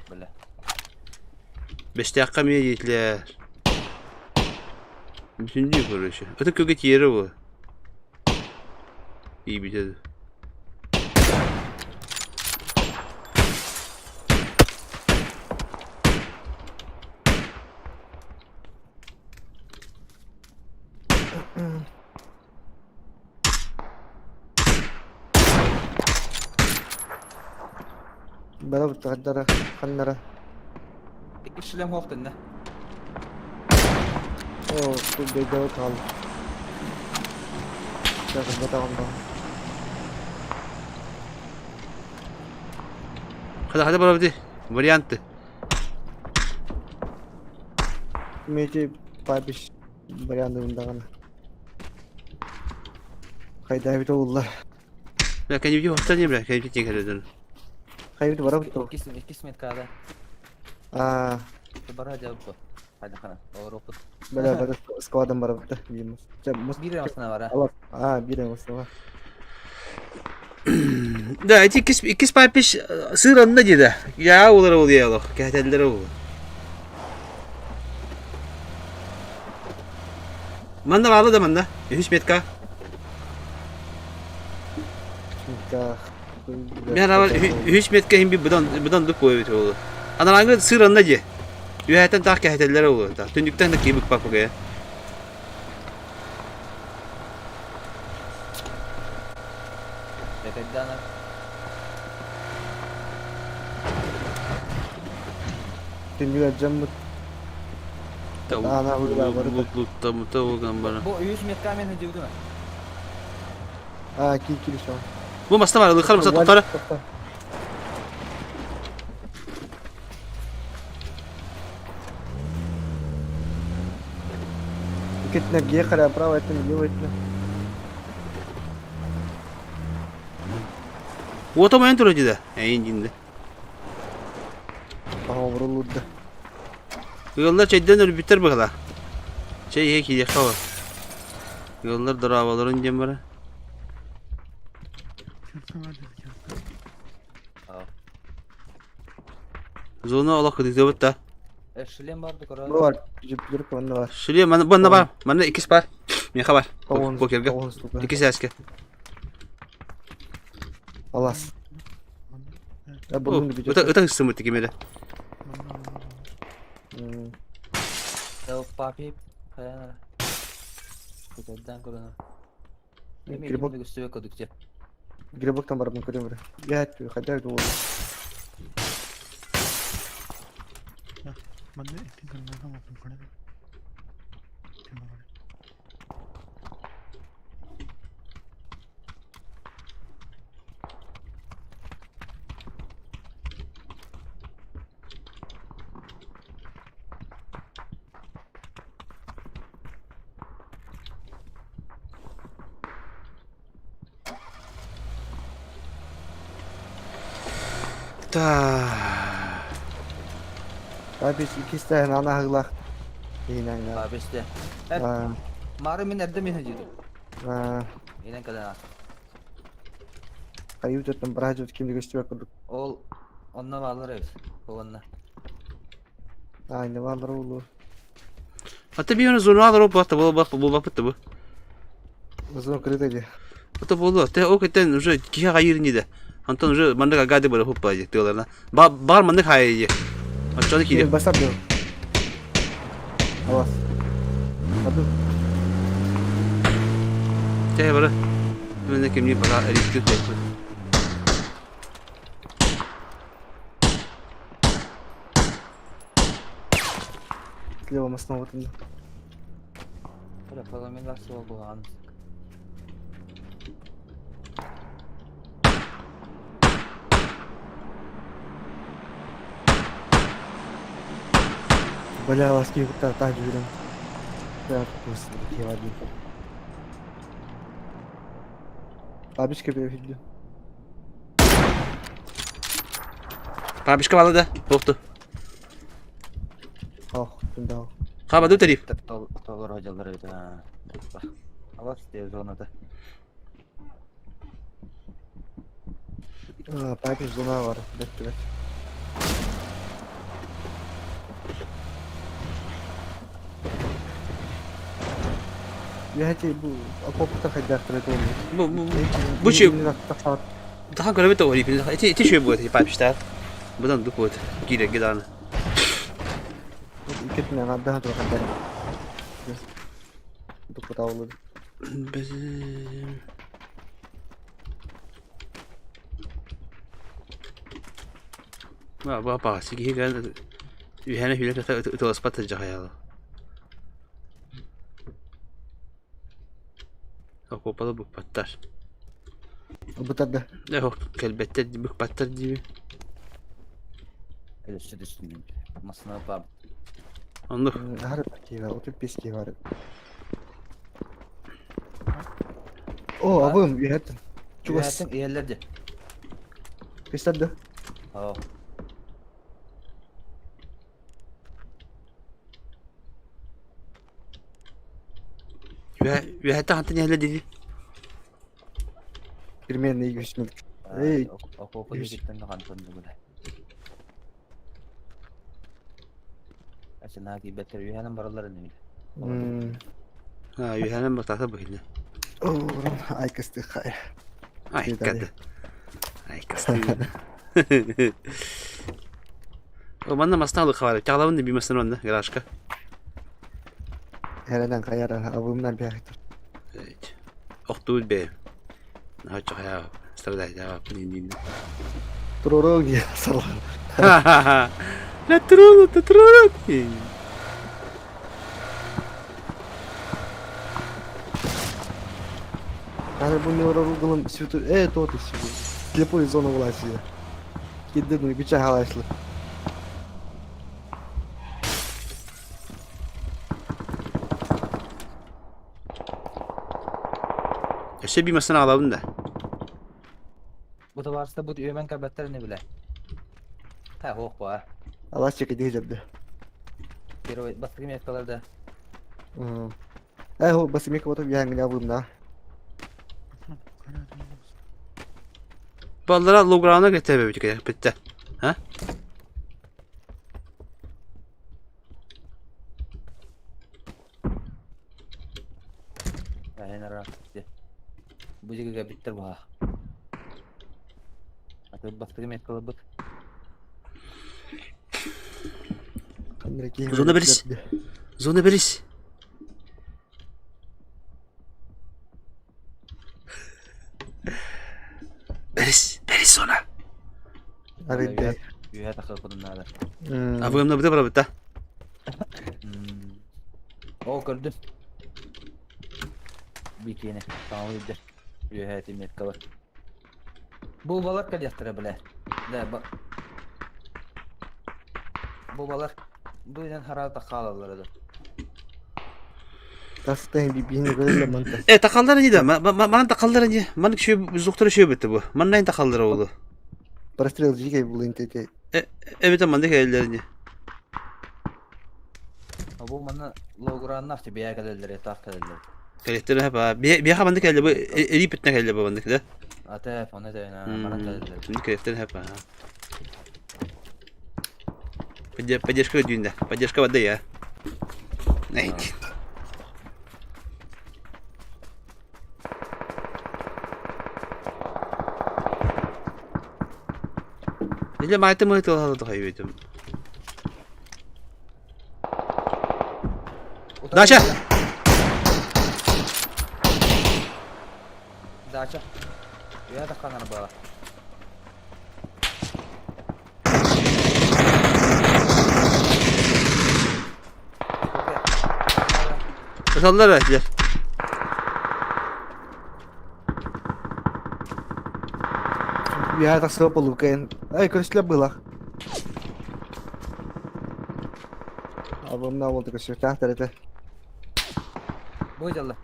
Beşte dakika mı deyikler. Bütün diyor короче. Öte köket yeri bu. İyi bir dedi. Bana bu tahdara kanlara. İşlem hoktun ne? O bu bedava kaldı. Bakın bedava mı? Hadi bana bir varyantı. Meci papiş bayanlarında kana. Kayda bir de ulla. Ya kan video hafta niye bırak? Kan video çeker. Hayır var bu. İkisi met kadar. Aa, Bara cevap bu. Hadi kana. Doğru okut. beraber squad'dan var bu da. Bilmez. Bir yamasına var ha. Allah. Aa, bir yamasına var. Da ikis papiş sığırında gidi. Ya olur oluyor. Kahteller olur. Manda bağlı da manda. Hiç metka. Ben ama hiç metka hem bir budan duk koyuyor oldu. Analarga sığırında gidi. Üyeten tak kahteller olur. Tündükten de kibik bak bakaya. Yakadana. Tündüler camı. Ana burada var. Tamu gambarı. Bu 100 metre men hadi uduna. Aa, kili şu an. Bu masta var. Lıkar mısın tutarı? Kitne giye kara prava ettim giye ettim. WOT mu entro gidi? Yayıncında. Aha vuruldu. Yollar çeyden ölü biter bakala. Şey heki yakava. Yollar daravaların cembara. Zona Allah kıdık da bitti. Şilem vardı kora. Bu var. Jip bende var. Şuraya bana var. Bana ikisi var. Ne haber? Pokerga. Kavun İkisi eski. Alas. Ya bunun gibi. Öte hırsımı tikimede. Ya papi kaya. Kutudan korona. Gribok. Yemin gösteriyor kodukça. Gribok tam barabın kırıyor. Ya kadar da oldu. बंदे एक करने का मौका पड़ेगा Abi ikisi de ana hıglak. İnan ya. Abi işte. Mari min evde mi hacıydı? İnan kadar. Ayıp tuttum bırakıcı kimde gösteriyor kurduk. Ol onunla bağlar ev. Onunla. Aynı varlar olur. Hatta bir yana zona alır o baktı bu baktı bu. Uzun kredili. Hatta bu te o keten уже киха hayırını da. Anton уже manda gade böyle hop bayacak diyorlar lan. Bar manda hayır. Açanı ki. Basar diyor. Alas. Hadi. Te bara. Ben kimliği bana riskli koydu. Слева мы снова там. Böyle palaminler oldu an. Бля, ласки так жирен. Так, просто такие воды. Бабичка привезли. Babişka vallahi da. Boktu. Ах, да. Kaba da tarif. Tollar hocaları öyle ha. Bak. Allah istiyor zonada. Папич зона var. Bekle. Ya bu akopta kadar terledim. Bu şey daha görevi de var ipini. İti şey bu eti babişler. Buradan duk bu. Gire gidan. İketine daha da kadar. Duk tavlu. Bizim Ba sige gan. Yuhana hile ka to spot jahaya. Ako pala bu pattar. Bu tadı. Ne o kelbette bu pattar gibi. Öyle işte düşündüm. Masına bab. Anlık. Har bakıyor. O tip piski var. O abim yuhatın. Yuhatın yerlerde. Pistadı. Oh. Yuhata hantın yerle dedi. Girmeyen neyi göçmedik. Oku gittin kantonda böyle. Aslında ki beter yuhanın baraları ne bile. Ha yuhanın batata bu yine. Ay kastı hayır. Ay kadı. Ay kastı. O bana masnalı khavar. Çağlamın da bir masnalı onda garajka. Hereden kayar abimler bir ayıktır. Evet. Oktul be. Ne çok ya. Stradaydı ya. Bunun Turorog ya salah. La turorog. Yani bu neurologların sütü tot işi. Слепой зона власти. Gidin güçe halaşlı. Şey bir masana alalım da. Bu da varsa bu üyemen kabetler ne bile. Ha hoş bu ha. Allah çekti diyeceğim de. Первый баскетбол каларда. О, басыми кого-то я не вымна. Ballara lograna getirme bir kere. Bitti. Ha? Yani rahat. Bu jigga bitter bah. Atau баскетбол kalabalık. Zona beriz. Zona beriz. Beriz zona. Arada. Yuha takıl bunlar. Abimle bitti bana bitti. O gördüm. Bir kere tamam idir. Yuha timet kalır. Bu balık kad yastıra bile. Da bak. Bu balık bu yüzden harada kalırlar da. Tastan birbirine böyle mantık. Takalları ne de? Bana takalları ne? Bana şu doktora şey bitti bu. Bana ne takalları oldu? Прострелci gibi bulayım teke. Evet ama ne geldiler. Bu bana logoran nakti bir yerlerle takılırlar. Kaliteli hep ha. Bir habandık geldi bu. Eri bitne geldi bu bandık da. Ate onu da yana bana kalırlar. Şimdi kaliteli hep ha. Поддержка düğünde. Поддержка воды ya. Neydi? Ile maytım mı tolhalı da kaybettim. Daşa. Daşa. Ya da kanana bağla. Kasallar verdiler. Я так сказал полукаин. Ай, крыша была. А вам на вот крыша тахтар это. Bu jalla.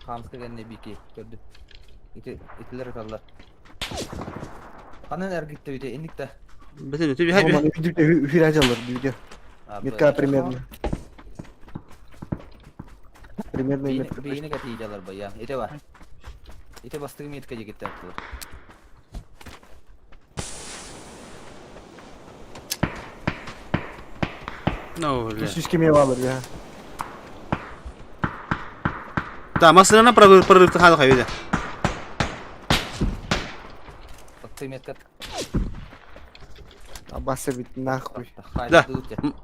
Hamska genne biki gördüm. İtiler kallar. Kanan ergitte bir de indik de. Bütün ötü bir Ama hayır. bir viraj alır bir Метка примерно. Примерно метка. Beyni katiyalar bayağı. İte var. İte bastığı metka gitti aklı. Ne oluyor? Şişki meyve alır ya. Tamam, aslında прорыв хана kaybedi. Bastığı metka. Абаса бит нахуй. Да.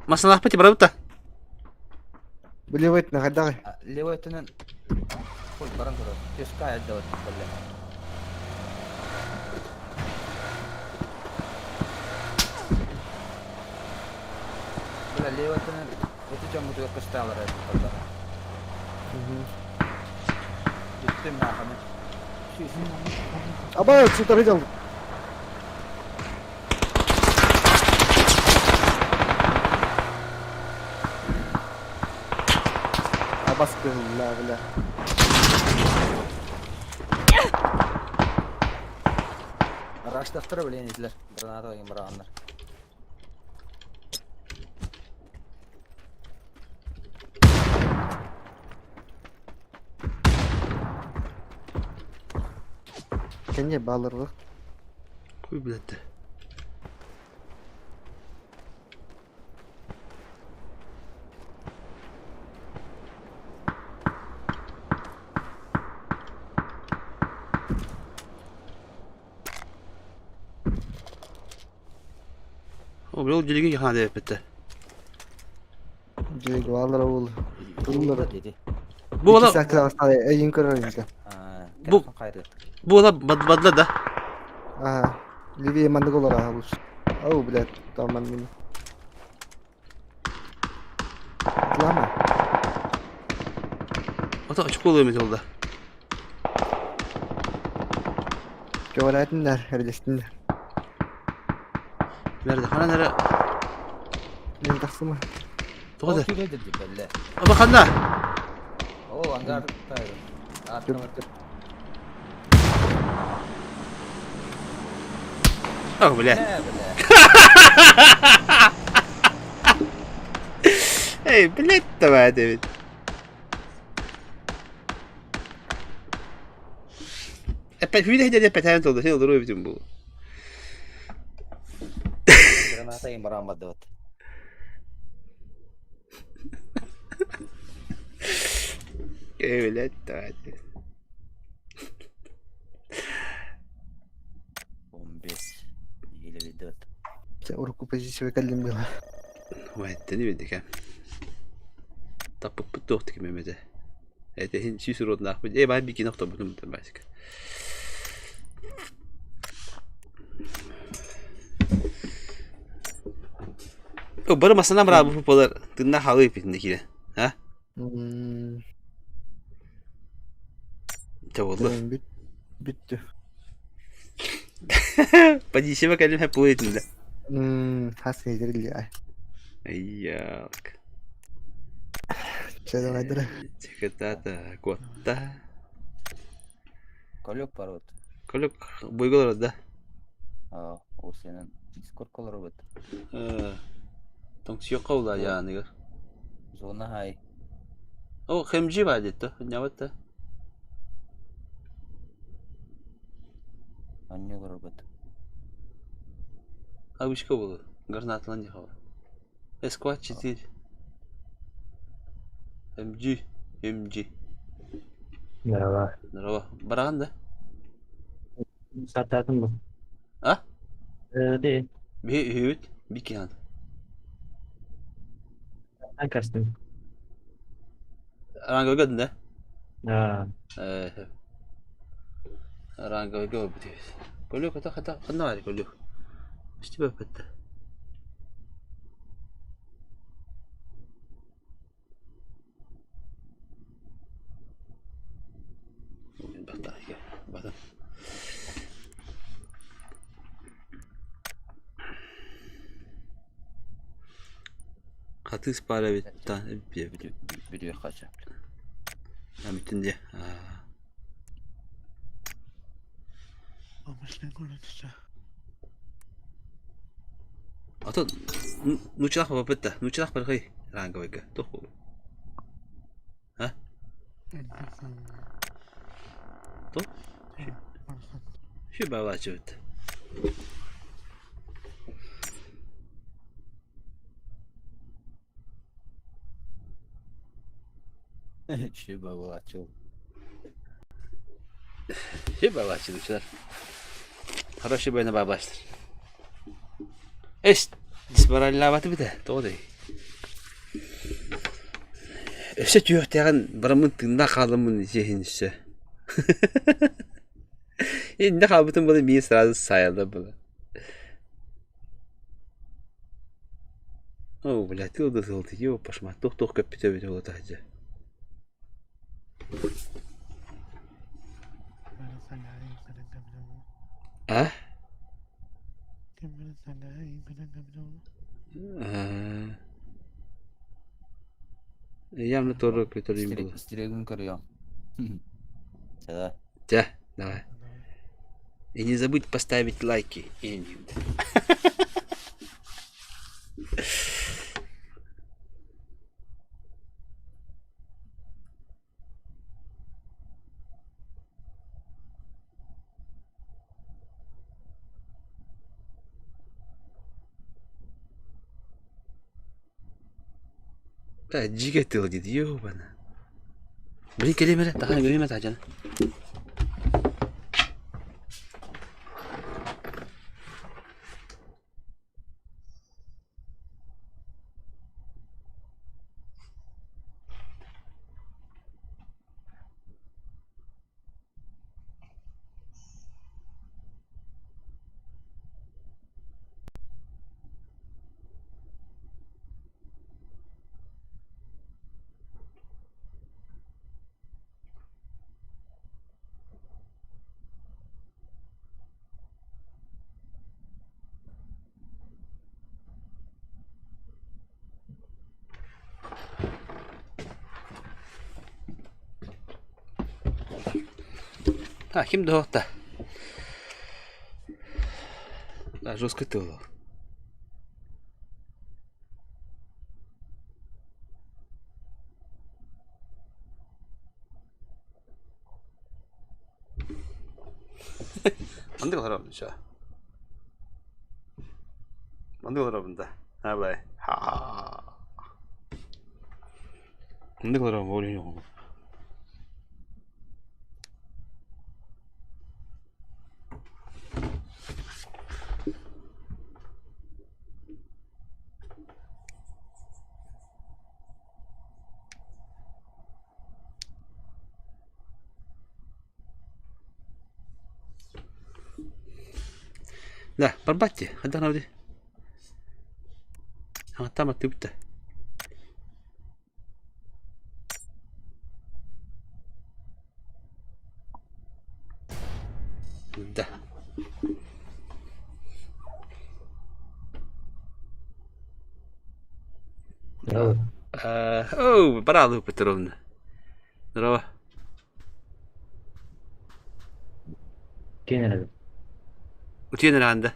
Масло пойти прорыв-то. Блевать на годах. Левой тенен. Ой, баран тора. Тешка отдавать, бля. Бля, левой тенен. Это чем мы только кашталар это тогда. Биттим нахуй. Аба, что-то видел. Абаскылла, бля. Araştırır bile neydiler. Granata oyun bırakanlar. Kenya bağlardı. Koy bileti. O bir diligi yıkan diye bitti. Diligi bağlar oğul. Durumları. Dedi. Bu ola Eyin kırarınca. bu ola badla da. Aha. Liviye mandık olur aha bu. Au bled. Tamam bunu. Lama. O da açık oluyor mu yolda? Göveretinler herleştinler. Nerede? Hani nere? Ne taksi mı? Doğru. O kime dedi belli. Ama kanda. O hangar tayır. Atlamak. Oh bile. Ne bile. Эй, блядь, давай, Дэвид. Опять видишь, где опять хантал, да сел здоровье тем было. Граната им рамадот. Эй, блядь, давай. Бомбес. Или ведет. Руку позицию калим было. Ой, ты не видишь, как? Так потухтик мемеде. Это хин сюсурод нахуй. Эй, бай бики нахто бутум там басик. О, бара масана мра бу подар. Ты на халы питники, а? Таволла. Bitti. Подиси ма калим хап пойтин да. Хасны дерли. Айяк. Че давай дра. Чекатата котта. Колек парот. Колек бойголор да. О сенен Discord колор бит. Тонк сёкаула яныгы. Зона хай. О, хэмжи бадетто. Няватта. Анне колор бит. Абишка болу. Гарнатлан яхава. Эсквад 4. MG. Merhaba. Здорово. Бараган да? Сататын bu. А? Değil. Бит. Бикиан. Ben kaçtım. Ранга гадын да? Ha. Ранга гадын. Колюк хата ханнари колюк. Что бапетта? Батан. Хаты спара бит та Video kaçak. Амитинде. Обычный город сейчас. А то нучах бапетта. Нучах пархай. Ранга вайка. Тоху. А? То? Şu babacık. Şu baba açıl. Şu babacıklar. Хороший бой на баблаштır. Эш, дисбараллаваты бите, тоды. Эше түйөктөгөн барамын тында калымын жехинче. Енді қабытым болды мен сразу сайылды было. О, блядь, ты удосыл ты, ё, пошма, тух-тух капитовый было таджа. А? Явно тоже какой-то рим был. Стрелгун корьё. Да, давай. И не забудь поставить лайки. Да, джигатыл дейді, ёбана. Блин, келемере, тағаны көреме тағжаны. А, 힘들었다. 나 жестко тыло. Anda kalır inşallah. Anda kalır bunda. Ha bay. Ha. Anda kalır mı oluyor? Dah, perbaca. Ada nak dia. Hang tamat tu betul. Dah. Oh, parado betul. Nara. Kenara. Uçuyor nerede?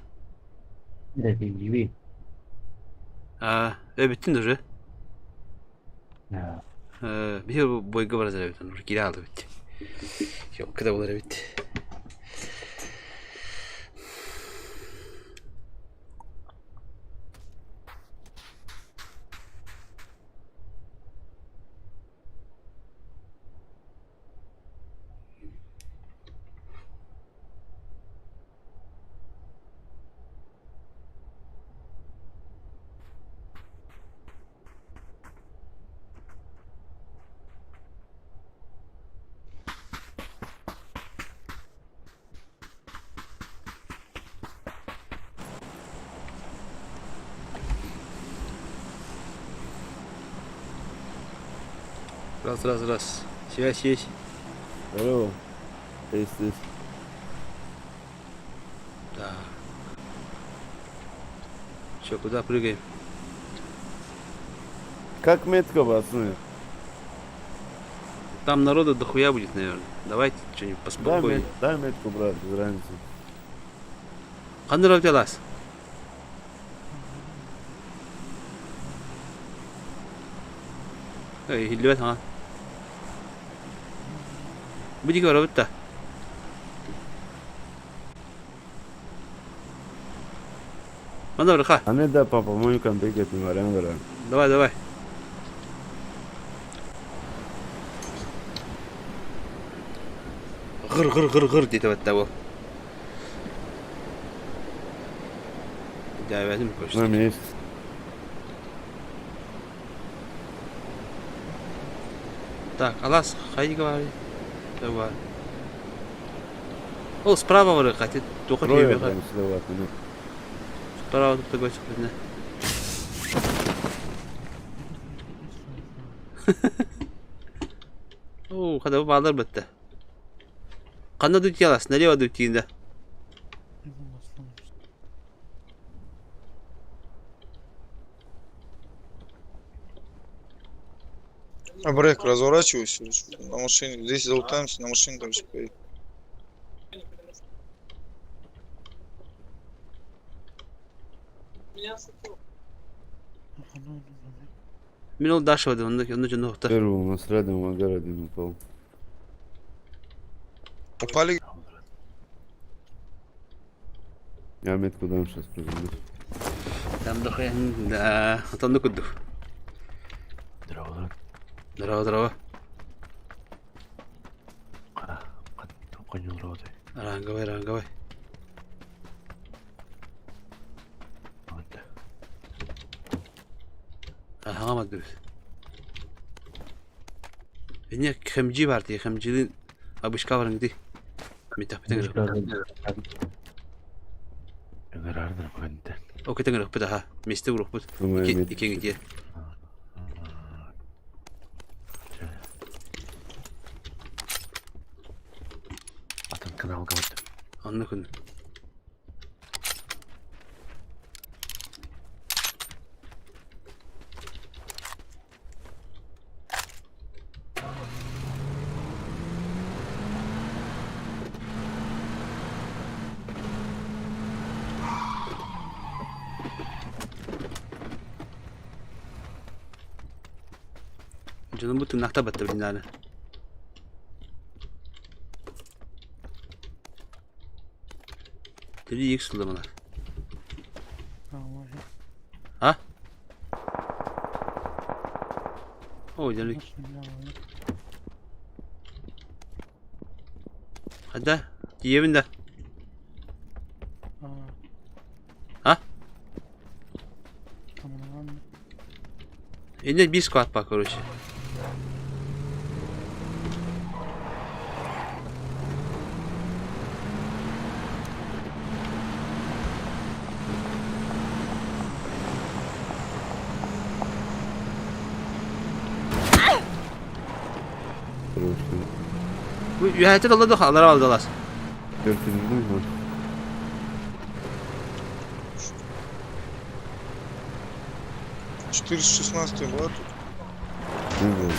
Nerede gibi? Bitti mi? Ya. Bir şey boyga var zaten. Kira aldı bitti. Yok kadar olur bitti. Раз. Связь есть. Здорово. Если. Да. Что, куда прыгаем? Как метка басны? Там народу дохуя будет, наверное. Давайте что-нибудь поспокойнее. Дай метку, брат, без разницы. Qanday olib kelasiz? Hillibat ha. Budiga bor bitta. Mana bir qa. Ana da papa moyu kan beket numaran var. Давай. Gır dedi hatta bu. Davetim koştu. На месте. Так, Алас, ходи говори. Давай. О, справа вроде хотит. Только тебе бегать. Справа тут такой смотри. О, когда вы балдар битте. Qanday dut kelasiz? Налево dutingda. Брейк, разворачиваюсь на машине. Здесь залутаемся, на машине дальше поедем. Мен ол дашывады, онда жөн оқтар. Первый у нас рядом в огороде упал. Попали? Я метку дам сейчас прыгну. Там дохуян, да, атанды күдді. Здорово. Рангавай. Hangamadı biz. Beni kemci vardı ya, kemciliğin abışka varın gidi. Mitah gırık. Gırardır bu bende. O kete gırık bir daha. Meste gırık bu. İki gidiyor. Atın kanal kapattı. Anlıkın. Canım bu tırnakta battı binlerle. Dedi ilk sıldı bana. Vallahi. Ha? O delik. Hadi. Evinde. Ha? Tamam. Yine bir squat bak короче. Bu yönetim oldu da halar aldılar. Gördünüz mü? 416 была тут. Ne oldu?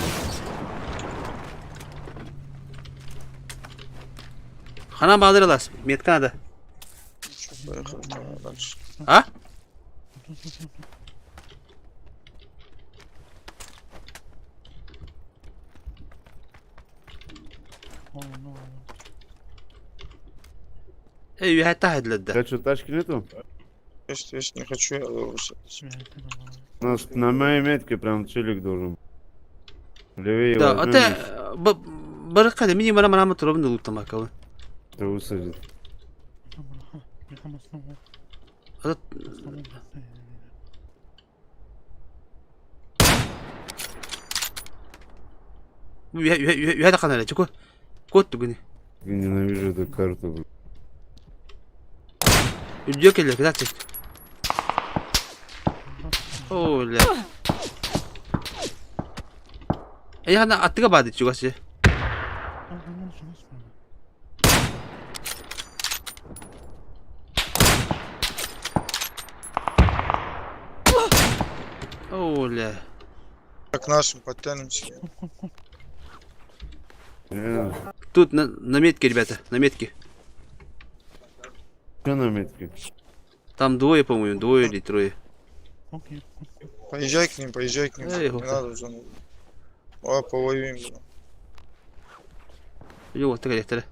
Хана bağdırılar. Metkanada. Поехали тогда дальше. Ha? Yönetim edilir de. Что, тачки нету? Есть, не хочу, я вырвусь. У нас на моей метке прям челик должен. Левее Да, возьмем, это... Баракада, мини мара турабын да луттам акабы. и высадит. Yönetim kanalı çıkı. Kod bugün. Я ненавижу эту карту. блин. Yok elle kadar çek. Öyle. Yani attığa bağlı çıkası. Öyle. К нашим подтянемся. Тут на метке, ребята, на метке. Что на метке? Там двое, по-моему, двое или трое. Поезжай к ним, поезжай к ним. Эй, Не надо в зону. А, повоюем. блин. Вот такая лектора.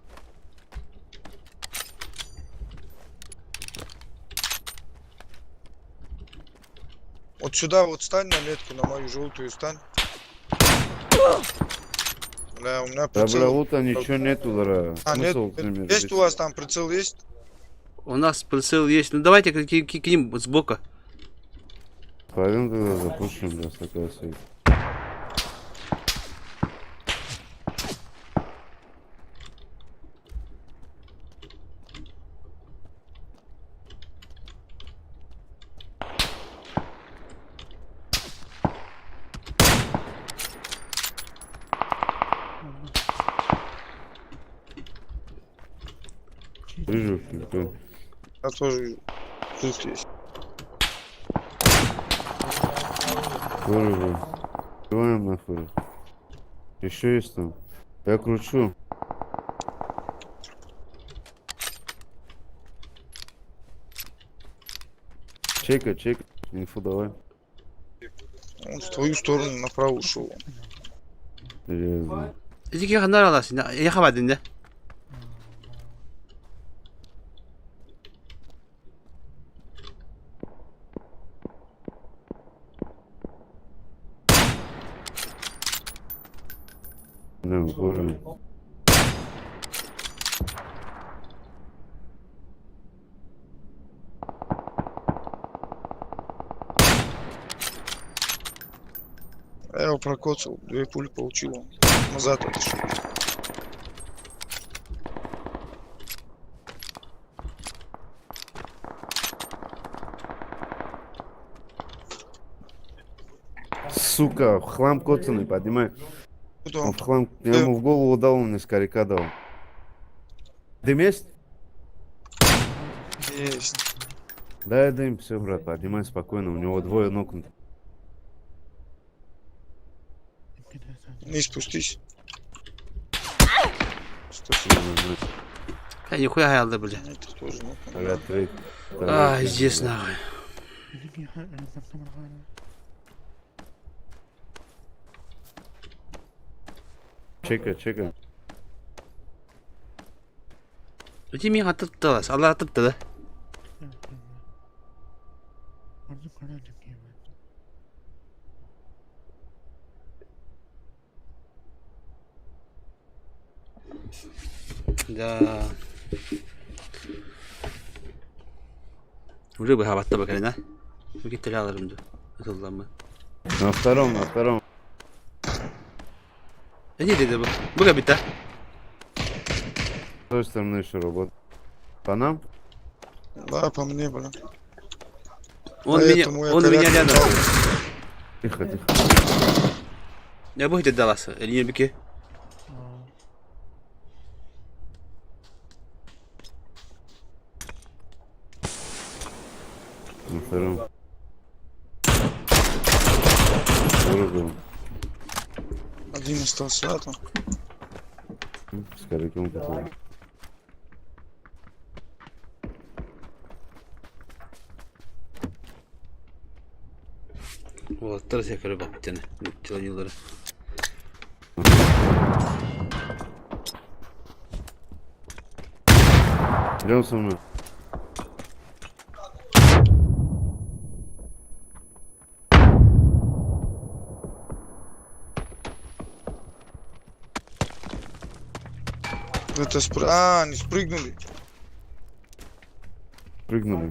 Вот сюда вот стань на метку, на мою желтую стань. Да, у меня Да, бля, прицел. вот ничего нету, бля. А, нет, Смысл, например, есть здесь? у вас там прицел есть? У нас прицел есть. Ну давайте к ним сбоку. Пойдем тогда запустим, бля, такая связь. Вижу, что Я тоже вижу. Тут есть. здорово. Открываем нахуй. Еще есть там. Я кручу. Чекай, чекай. Инфу давай. Он в твою сторону направо ушел. Серьезно. İki kanlar alasın. Yakamadın da. Да, боже. Я его прокоцал, 2 пули получил. Назад отошел. Сука, в хлам коцаный, поднимай. Куда Он он? в хлам, я ему в голову дал, он из коряка дал. Дым есть? Есть. Дай дым, все, брат, поднимай спокойно, у него 2 нокнут. Не спустись. Ya nихуя hayalde böyle. Это тоже нокнут. Ага, треть. Ай, здесь нахуй. Чекай, чекай. Öte mi atıp da Allah atıp da. Да. Уже бы хаватта бакали, да? Гитти алырымды. Атылдамы. На втором, на втором. Не dedi bu? Bu капита. С той стороны еще робот. По нам? Да, по мне, бля. Он меня рядом. Тихо, тихо. Я бы хотел далась. Или не бики? На втором. Вырубил. Один остался, а там. Скорее, кому который. Вот, teraz я короче баптяны. Челонилары. Идем со мной. Это А, не спрыгнули. Прыгнули.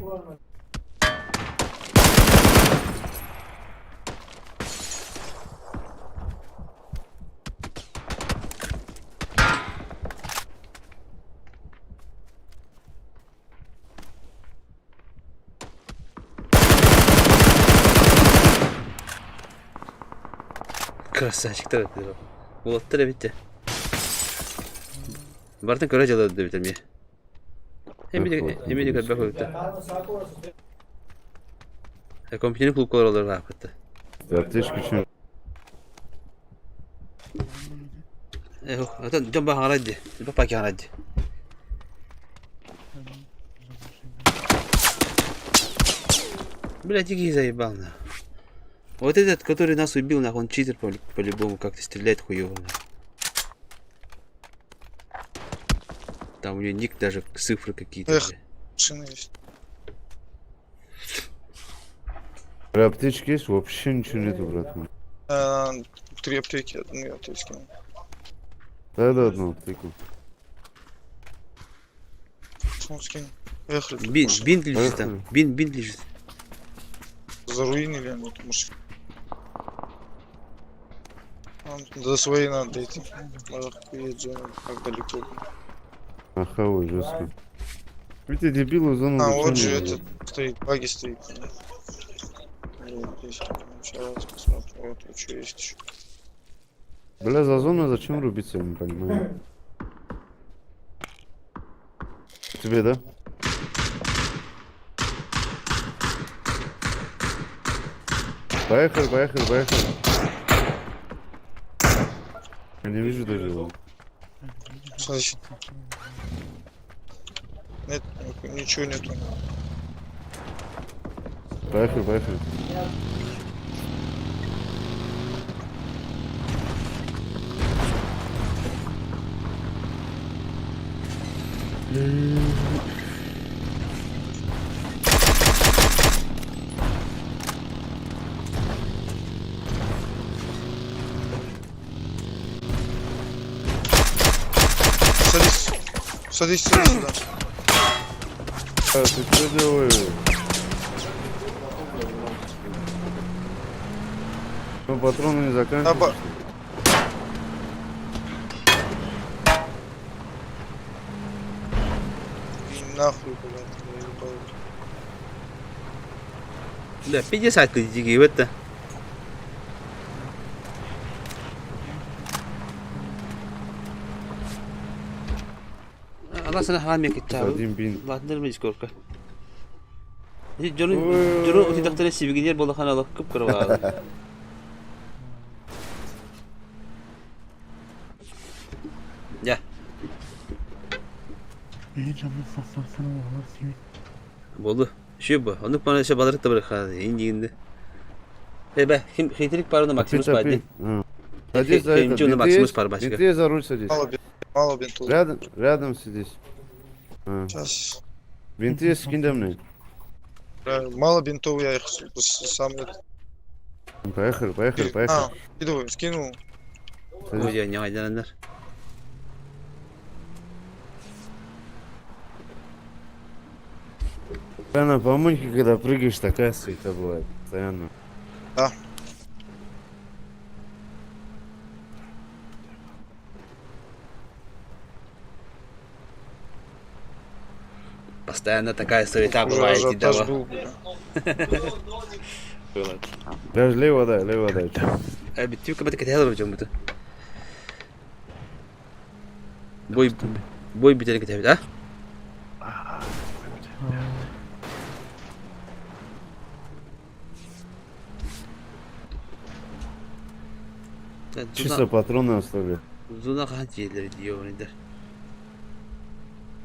Красавчик-то. Вот ты ведь. Бартын көрө жалады деп битем. Эмне көрбөк өтө. Компьютер клуб колоролор апты. Аптечка чё? Это жомба харади. Папа ки харади. Блядь, иди заебал на. Вот этот, который нас убил, нахуй, он читер по-любому как-то стреляет хуёво. Там у него ник даже цифры какие-то. Эх, машина есть. Про аптечки есть? Вообще ничего нету, братан. 3 аптеки, одну я тебе скину. Да, одну аптеку. Ну, скину. Ехали. Бинт лежит там. Бинт лежит. Заруинили они эту машину. До своей надо идти. Как далеко. Ага, ой, жестко. Эти дебилы в зону. А, вот же этот стоит, баги стоит. Здесь, сейчас посмотрим, вот что есть еще. Бля, за зону зачем рубиться, я не понимаю. Тебе, да? Поехали, поехали, поехали. Я не вижу даже его. Смотри. Нет, ничего нету. Поехали, поехали. Садись сюда. А, ты что делаешь? Ну, патроны не заканчиваются. Нахуй, блядь, Да, 50 критики в это. Allah sana hamle gitti abi. Один бин. Ладно, мы сколько. Джону у тебя себе где было ханала купкрова. Я. Болды. Şubu. Onu bana şey balık da bırak. İndi. Be, хитрик пару на максимум спать. Садись за это. Максимум спар бачка. Бинты за руль садись. Мало бинтов. Рядом сидись. Сейчас. Бинты скинь мне. Мало бинтов, я их сам... Поехали, поехали, поехали. Скидывай, скинул. Ой, я не айданlar. На помойке, когда прыгаешь, такая суета бывает. Постоянно. Да. Постоянно такая суета Уже бывает, ажиотаж да. был, бля. Даже лево дай, лево дай. Битти как будто хотел уже чем-то. Бой битер que да? Чисто патроны оставили. Зуна хантилер диyorlar.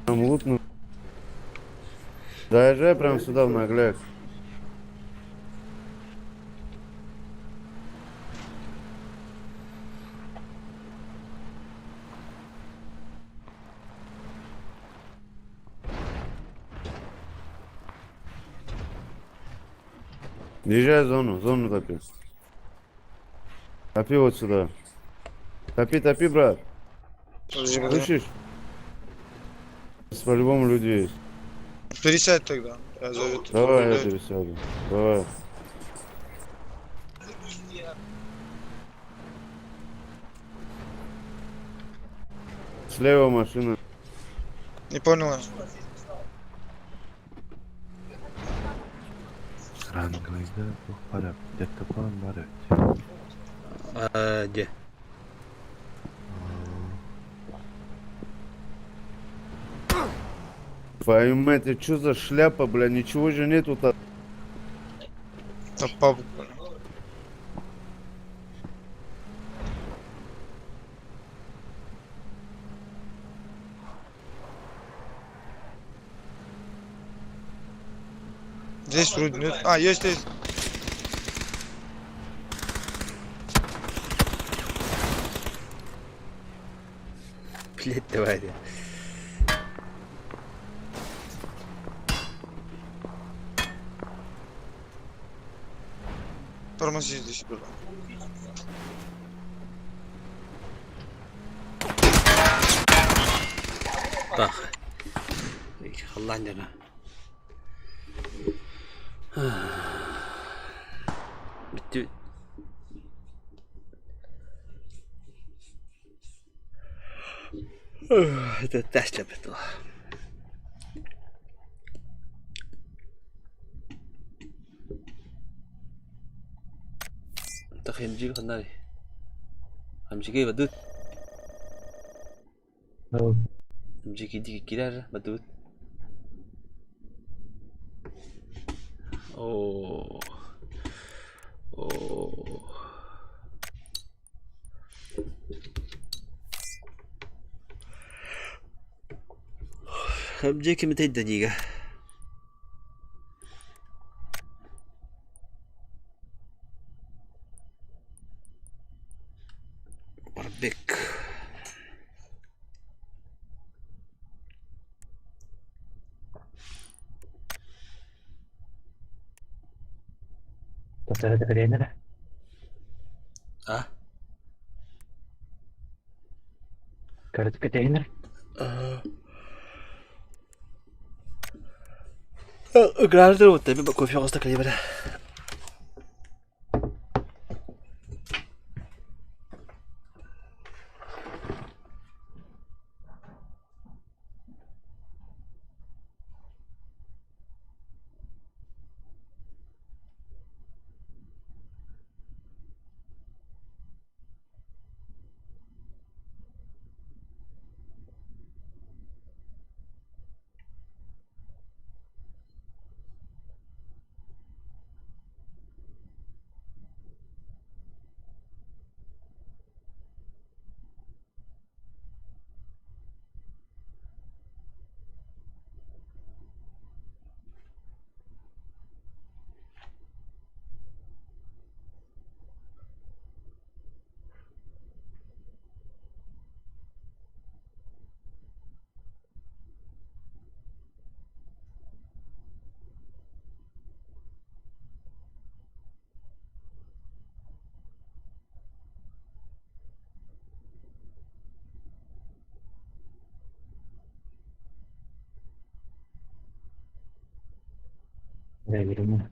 Там лутно. Доезжай прям сюда в нагляк. Езжай в зону топи. Топи вот сюда. Топи, брат. Слышишь? По-любому люди есть. Пересядь тогда. Я зову. Давай, я пересяду. Давай. Слева машина. Не понял я. Ranglıydı bu para. Dette falan var evet. Где? Твою мать, это что за шляпа, бля? Ничего же нету тут. На папу. Здесь вроде нет. А, есть. Блять, давай. Тормози здесь, бля. Так. Allah'ın yana. Bitti. Это тест yaptı. Так хэмжиг ханаа. Хэмжигээ бадут. Хэмжиг идэг гэрээр бадут. Оо. Хэмжиг хэмтэй дэнига. Барбек. Pasar de arena. А? Кажется, контейнер. Играю вот тебе кофе оста калибра. Anlamını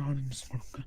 haliniz farklı.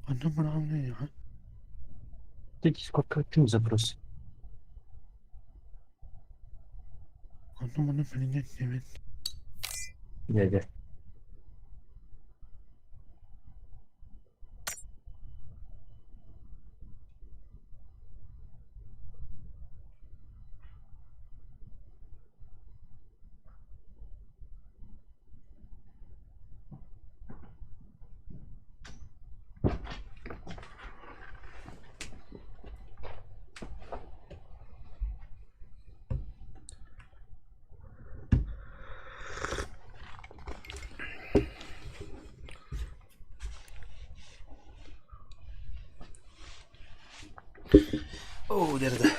Anlamını anlıyor ya. Каким запрос? Anlamını bilinecek evet. Дядя. О, дерде.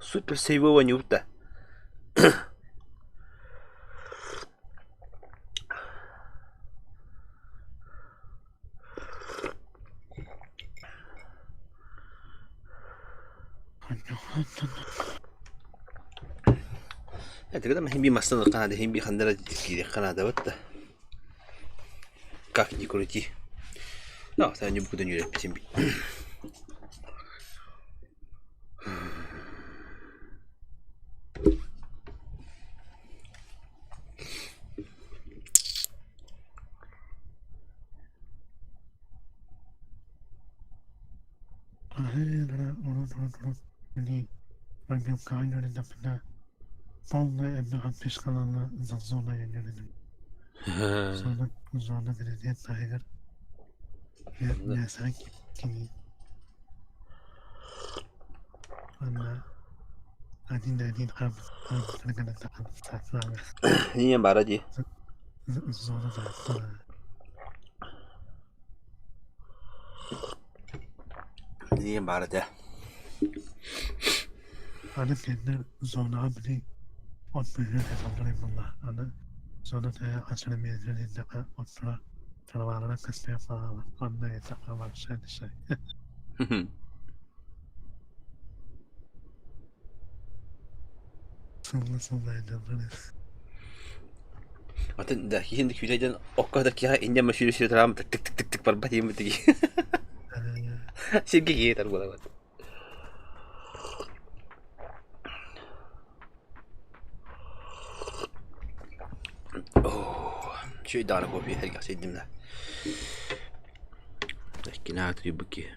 Супер сейвова нюта. Это когда мы химби мастер канада химби хандера дикие канада вот да. Как ни крути. Ну, я не буду не лепить химби. Benim kaynarında bile Bollu emmi hapis kalanla zona yöneledim. Sonra belediye dair yasak gibi. Ama adin kadar takılır. Niye baraji? Zona da. Niye baraji? Ana kendi zona bile otmuyor hesaplayayım valla. Ana zona da açılım yerlerinde otura taravalara kastaya falan. Anla yeter var şey. Sonra ediliriz. Atın da şimdi küçüceden o kadar ki ince meşhur tamam tık tık tık tık tık parmak yiyeyim tık. Şimdi ki yeter bu da. شوي دارك وفي حلقة سيدنا لكن هاتري بكي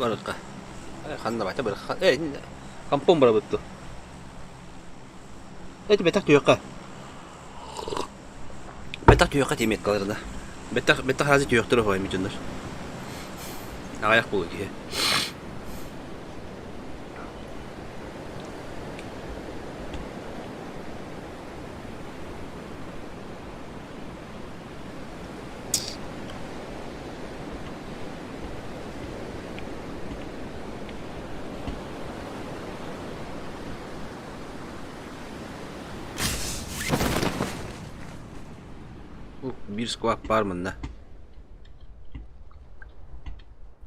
Baraka. Kanna baca baraka. Kampung berapa betul? Itu betak juga kah? Betak juga kah timet kalau ada. Betak hasil juga terus hoy micundur. Ayak puluh gitu. bir squawk var mı ne?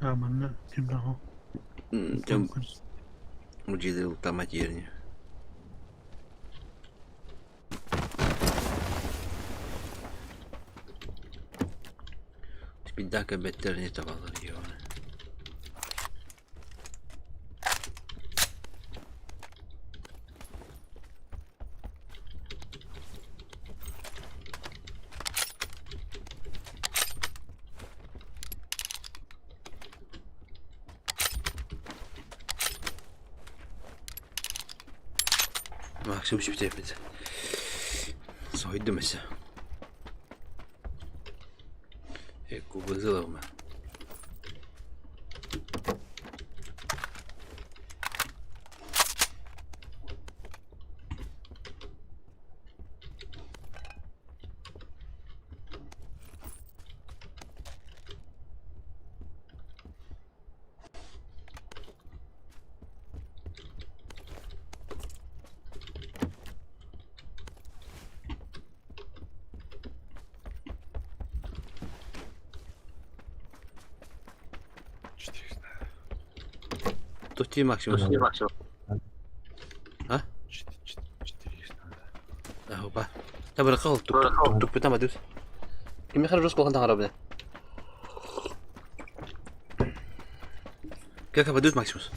Amanna kim daha? Там мужилы автоматирни. Спиддака беттер не tavallar ya. Максимум şey bitmedi. Soydu mesela. Kubazılı mı? Тут максимум. А? Опа. طب القهوة توك بتاع ما دوس. كم يخرج رزقه خلنا عربنا. كيف بدوس ماكسيموس؟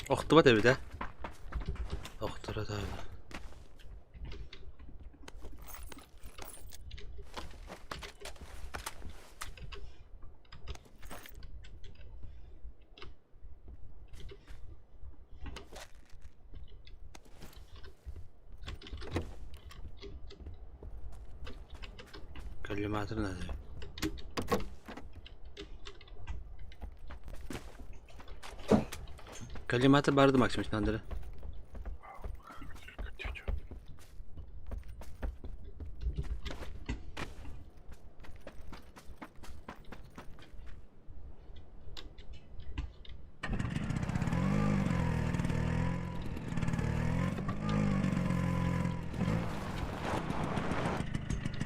اخطبت بده اخطرت هذا كلماتنا هذه كلمات البارد ماكسيموس ناندره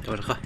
ورقة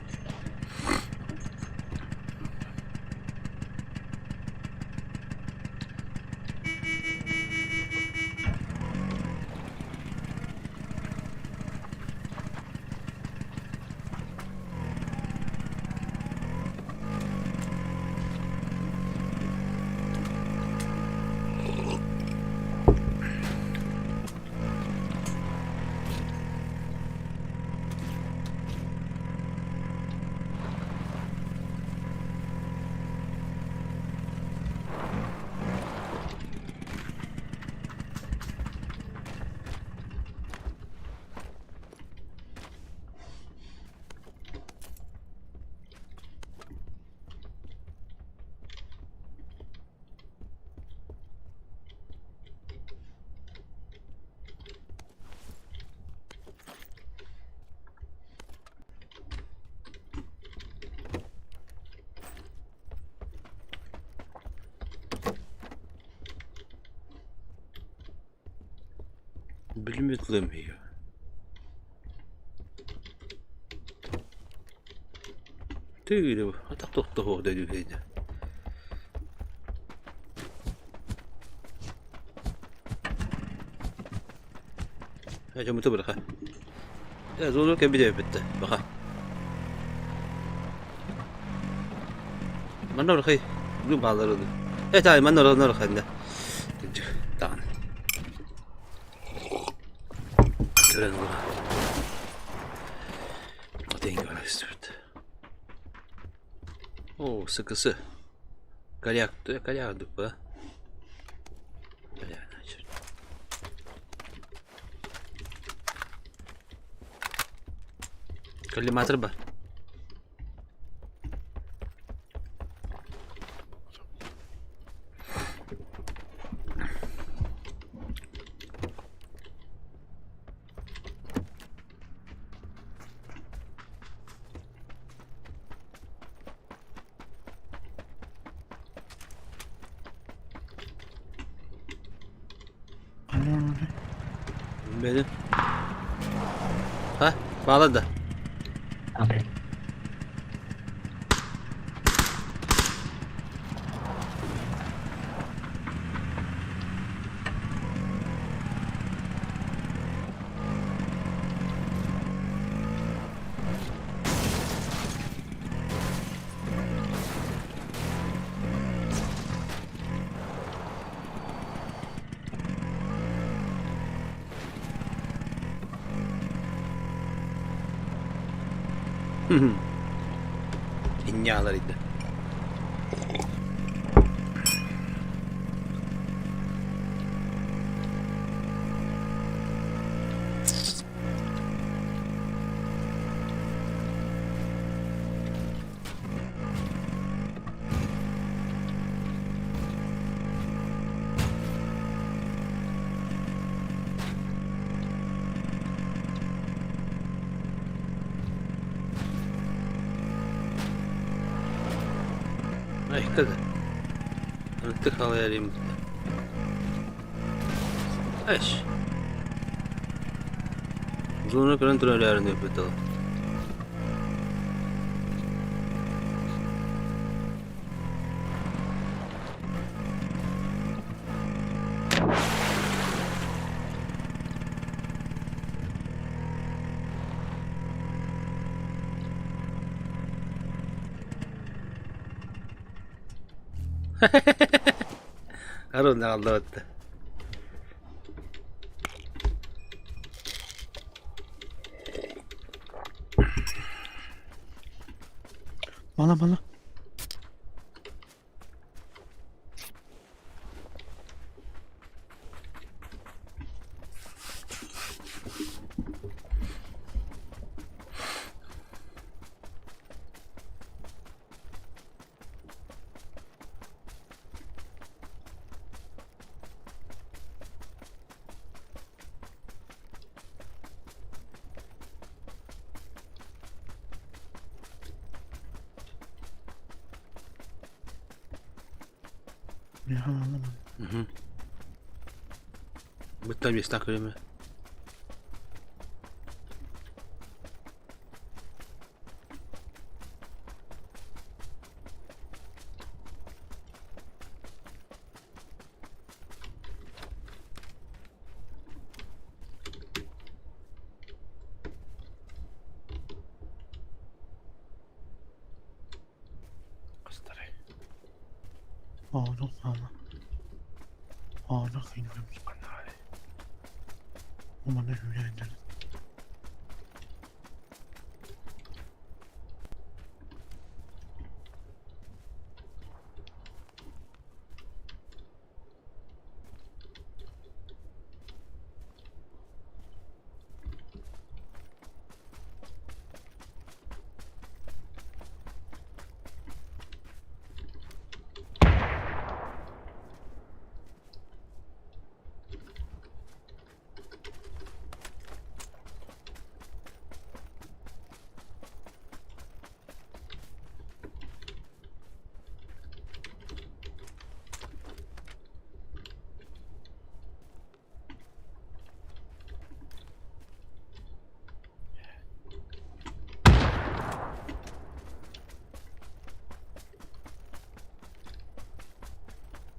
Bilmiyorum ya. Tüyü bu. Hatta toktu o dedi dedi. Ya cuma tu berkah. Ya zor ke bide bitti. Baka. Mana berkah. Belum bağlar oldu. Tayi mana berkah anda. Tamam. Gören ola. O dengi var istiyordu. Oo sıkısı. Kalyaktı bu. Kalyağını açır. Kalimatır ba. Benim. Ha, bağladı. Abi. İnyalarıydı. Ay kız. Artık halayarayım. Eş. Zona kontrollerini yapalım. Harun ne aldı attı. Bana. Ya anlamadım. Быстро места время. Ana kıyımımız kanali. Umarım hüyenden.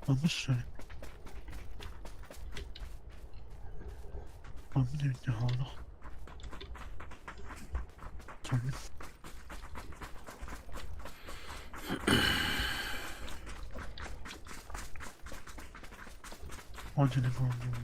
Vamos ver. Vamos ver ne oldu. Tamam. Hadi ne oldu?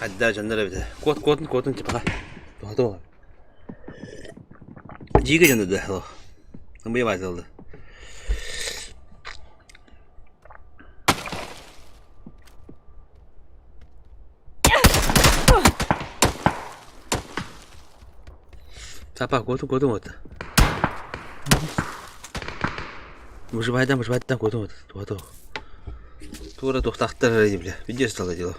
Kadda canlara bir de. Kotun tipa. Doğru. Jiga canı da. Bu yavaş oldu. Sapa kotun oldu. Mujbaydan kotun oldu. Doğru. Tuğra tohtaktar araydı bile. Videosu salacılı.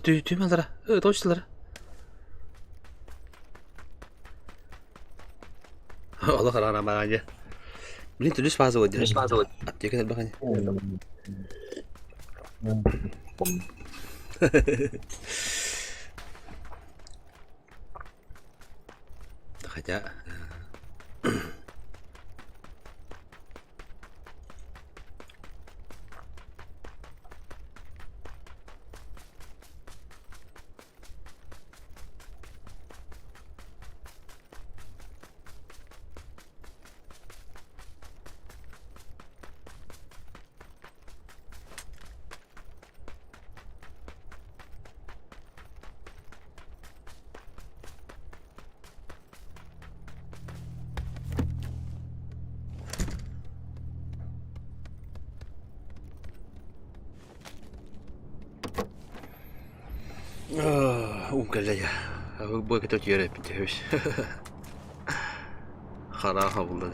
Düğüm aldıra. Doştulara. Allah kararına bana aja. Ini tulis fazla oldu. Aptiye kadar bakın. Хотя Kalla ya. Bu kita yere bitiyoruz. Kharaha bunlar.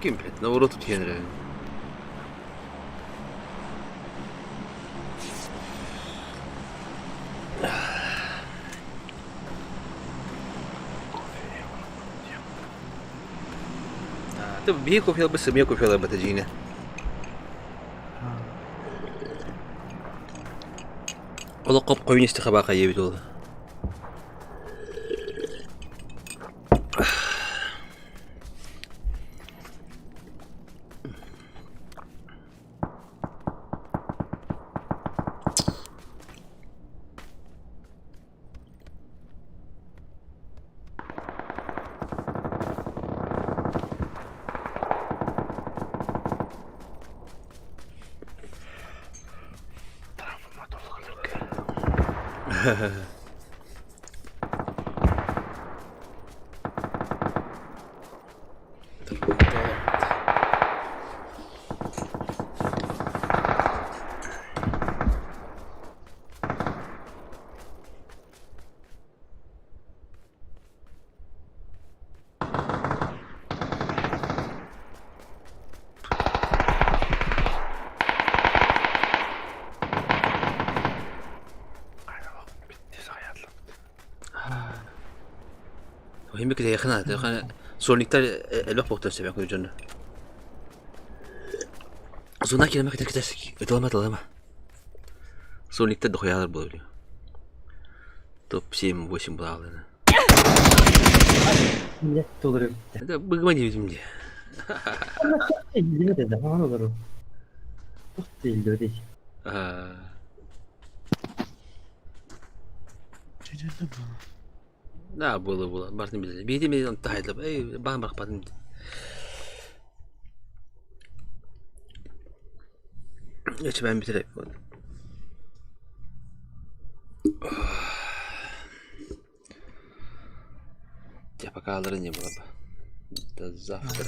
Kim bilir? Ne olur tutuyor yani. Tabii bir kopya bısı bir kopya batacağını. Ola qop qo'yun istiqaba qayıbı oldu. Hem bir yakın hadi. Sonic'ta elbak boktan seviyor koyucunu. Zona kelime kadar ödülmedi ama. Sonic'ta da koyarlar bu oluyor. Top 7-8 bağlı. Ne doları? Da bıgma diyorum diye. Ne dedi? Aman olur. Çok değil öyle. Nah, boleh. Martin bilang. Biar dia entah itu. Bahan bakpan. Ya coba ben bitireyim. Siapa kalian ya berapa? Zafir.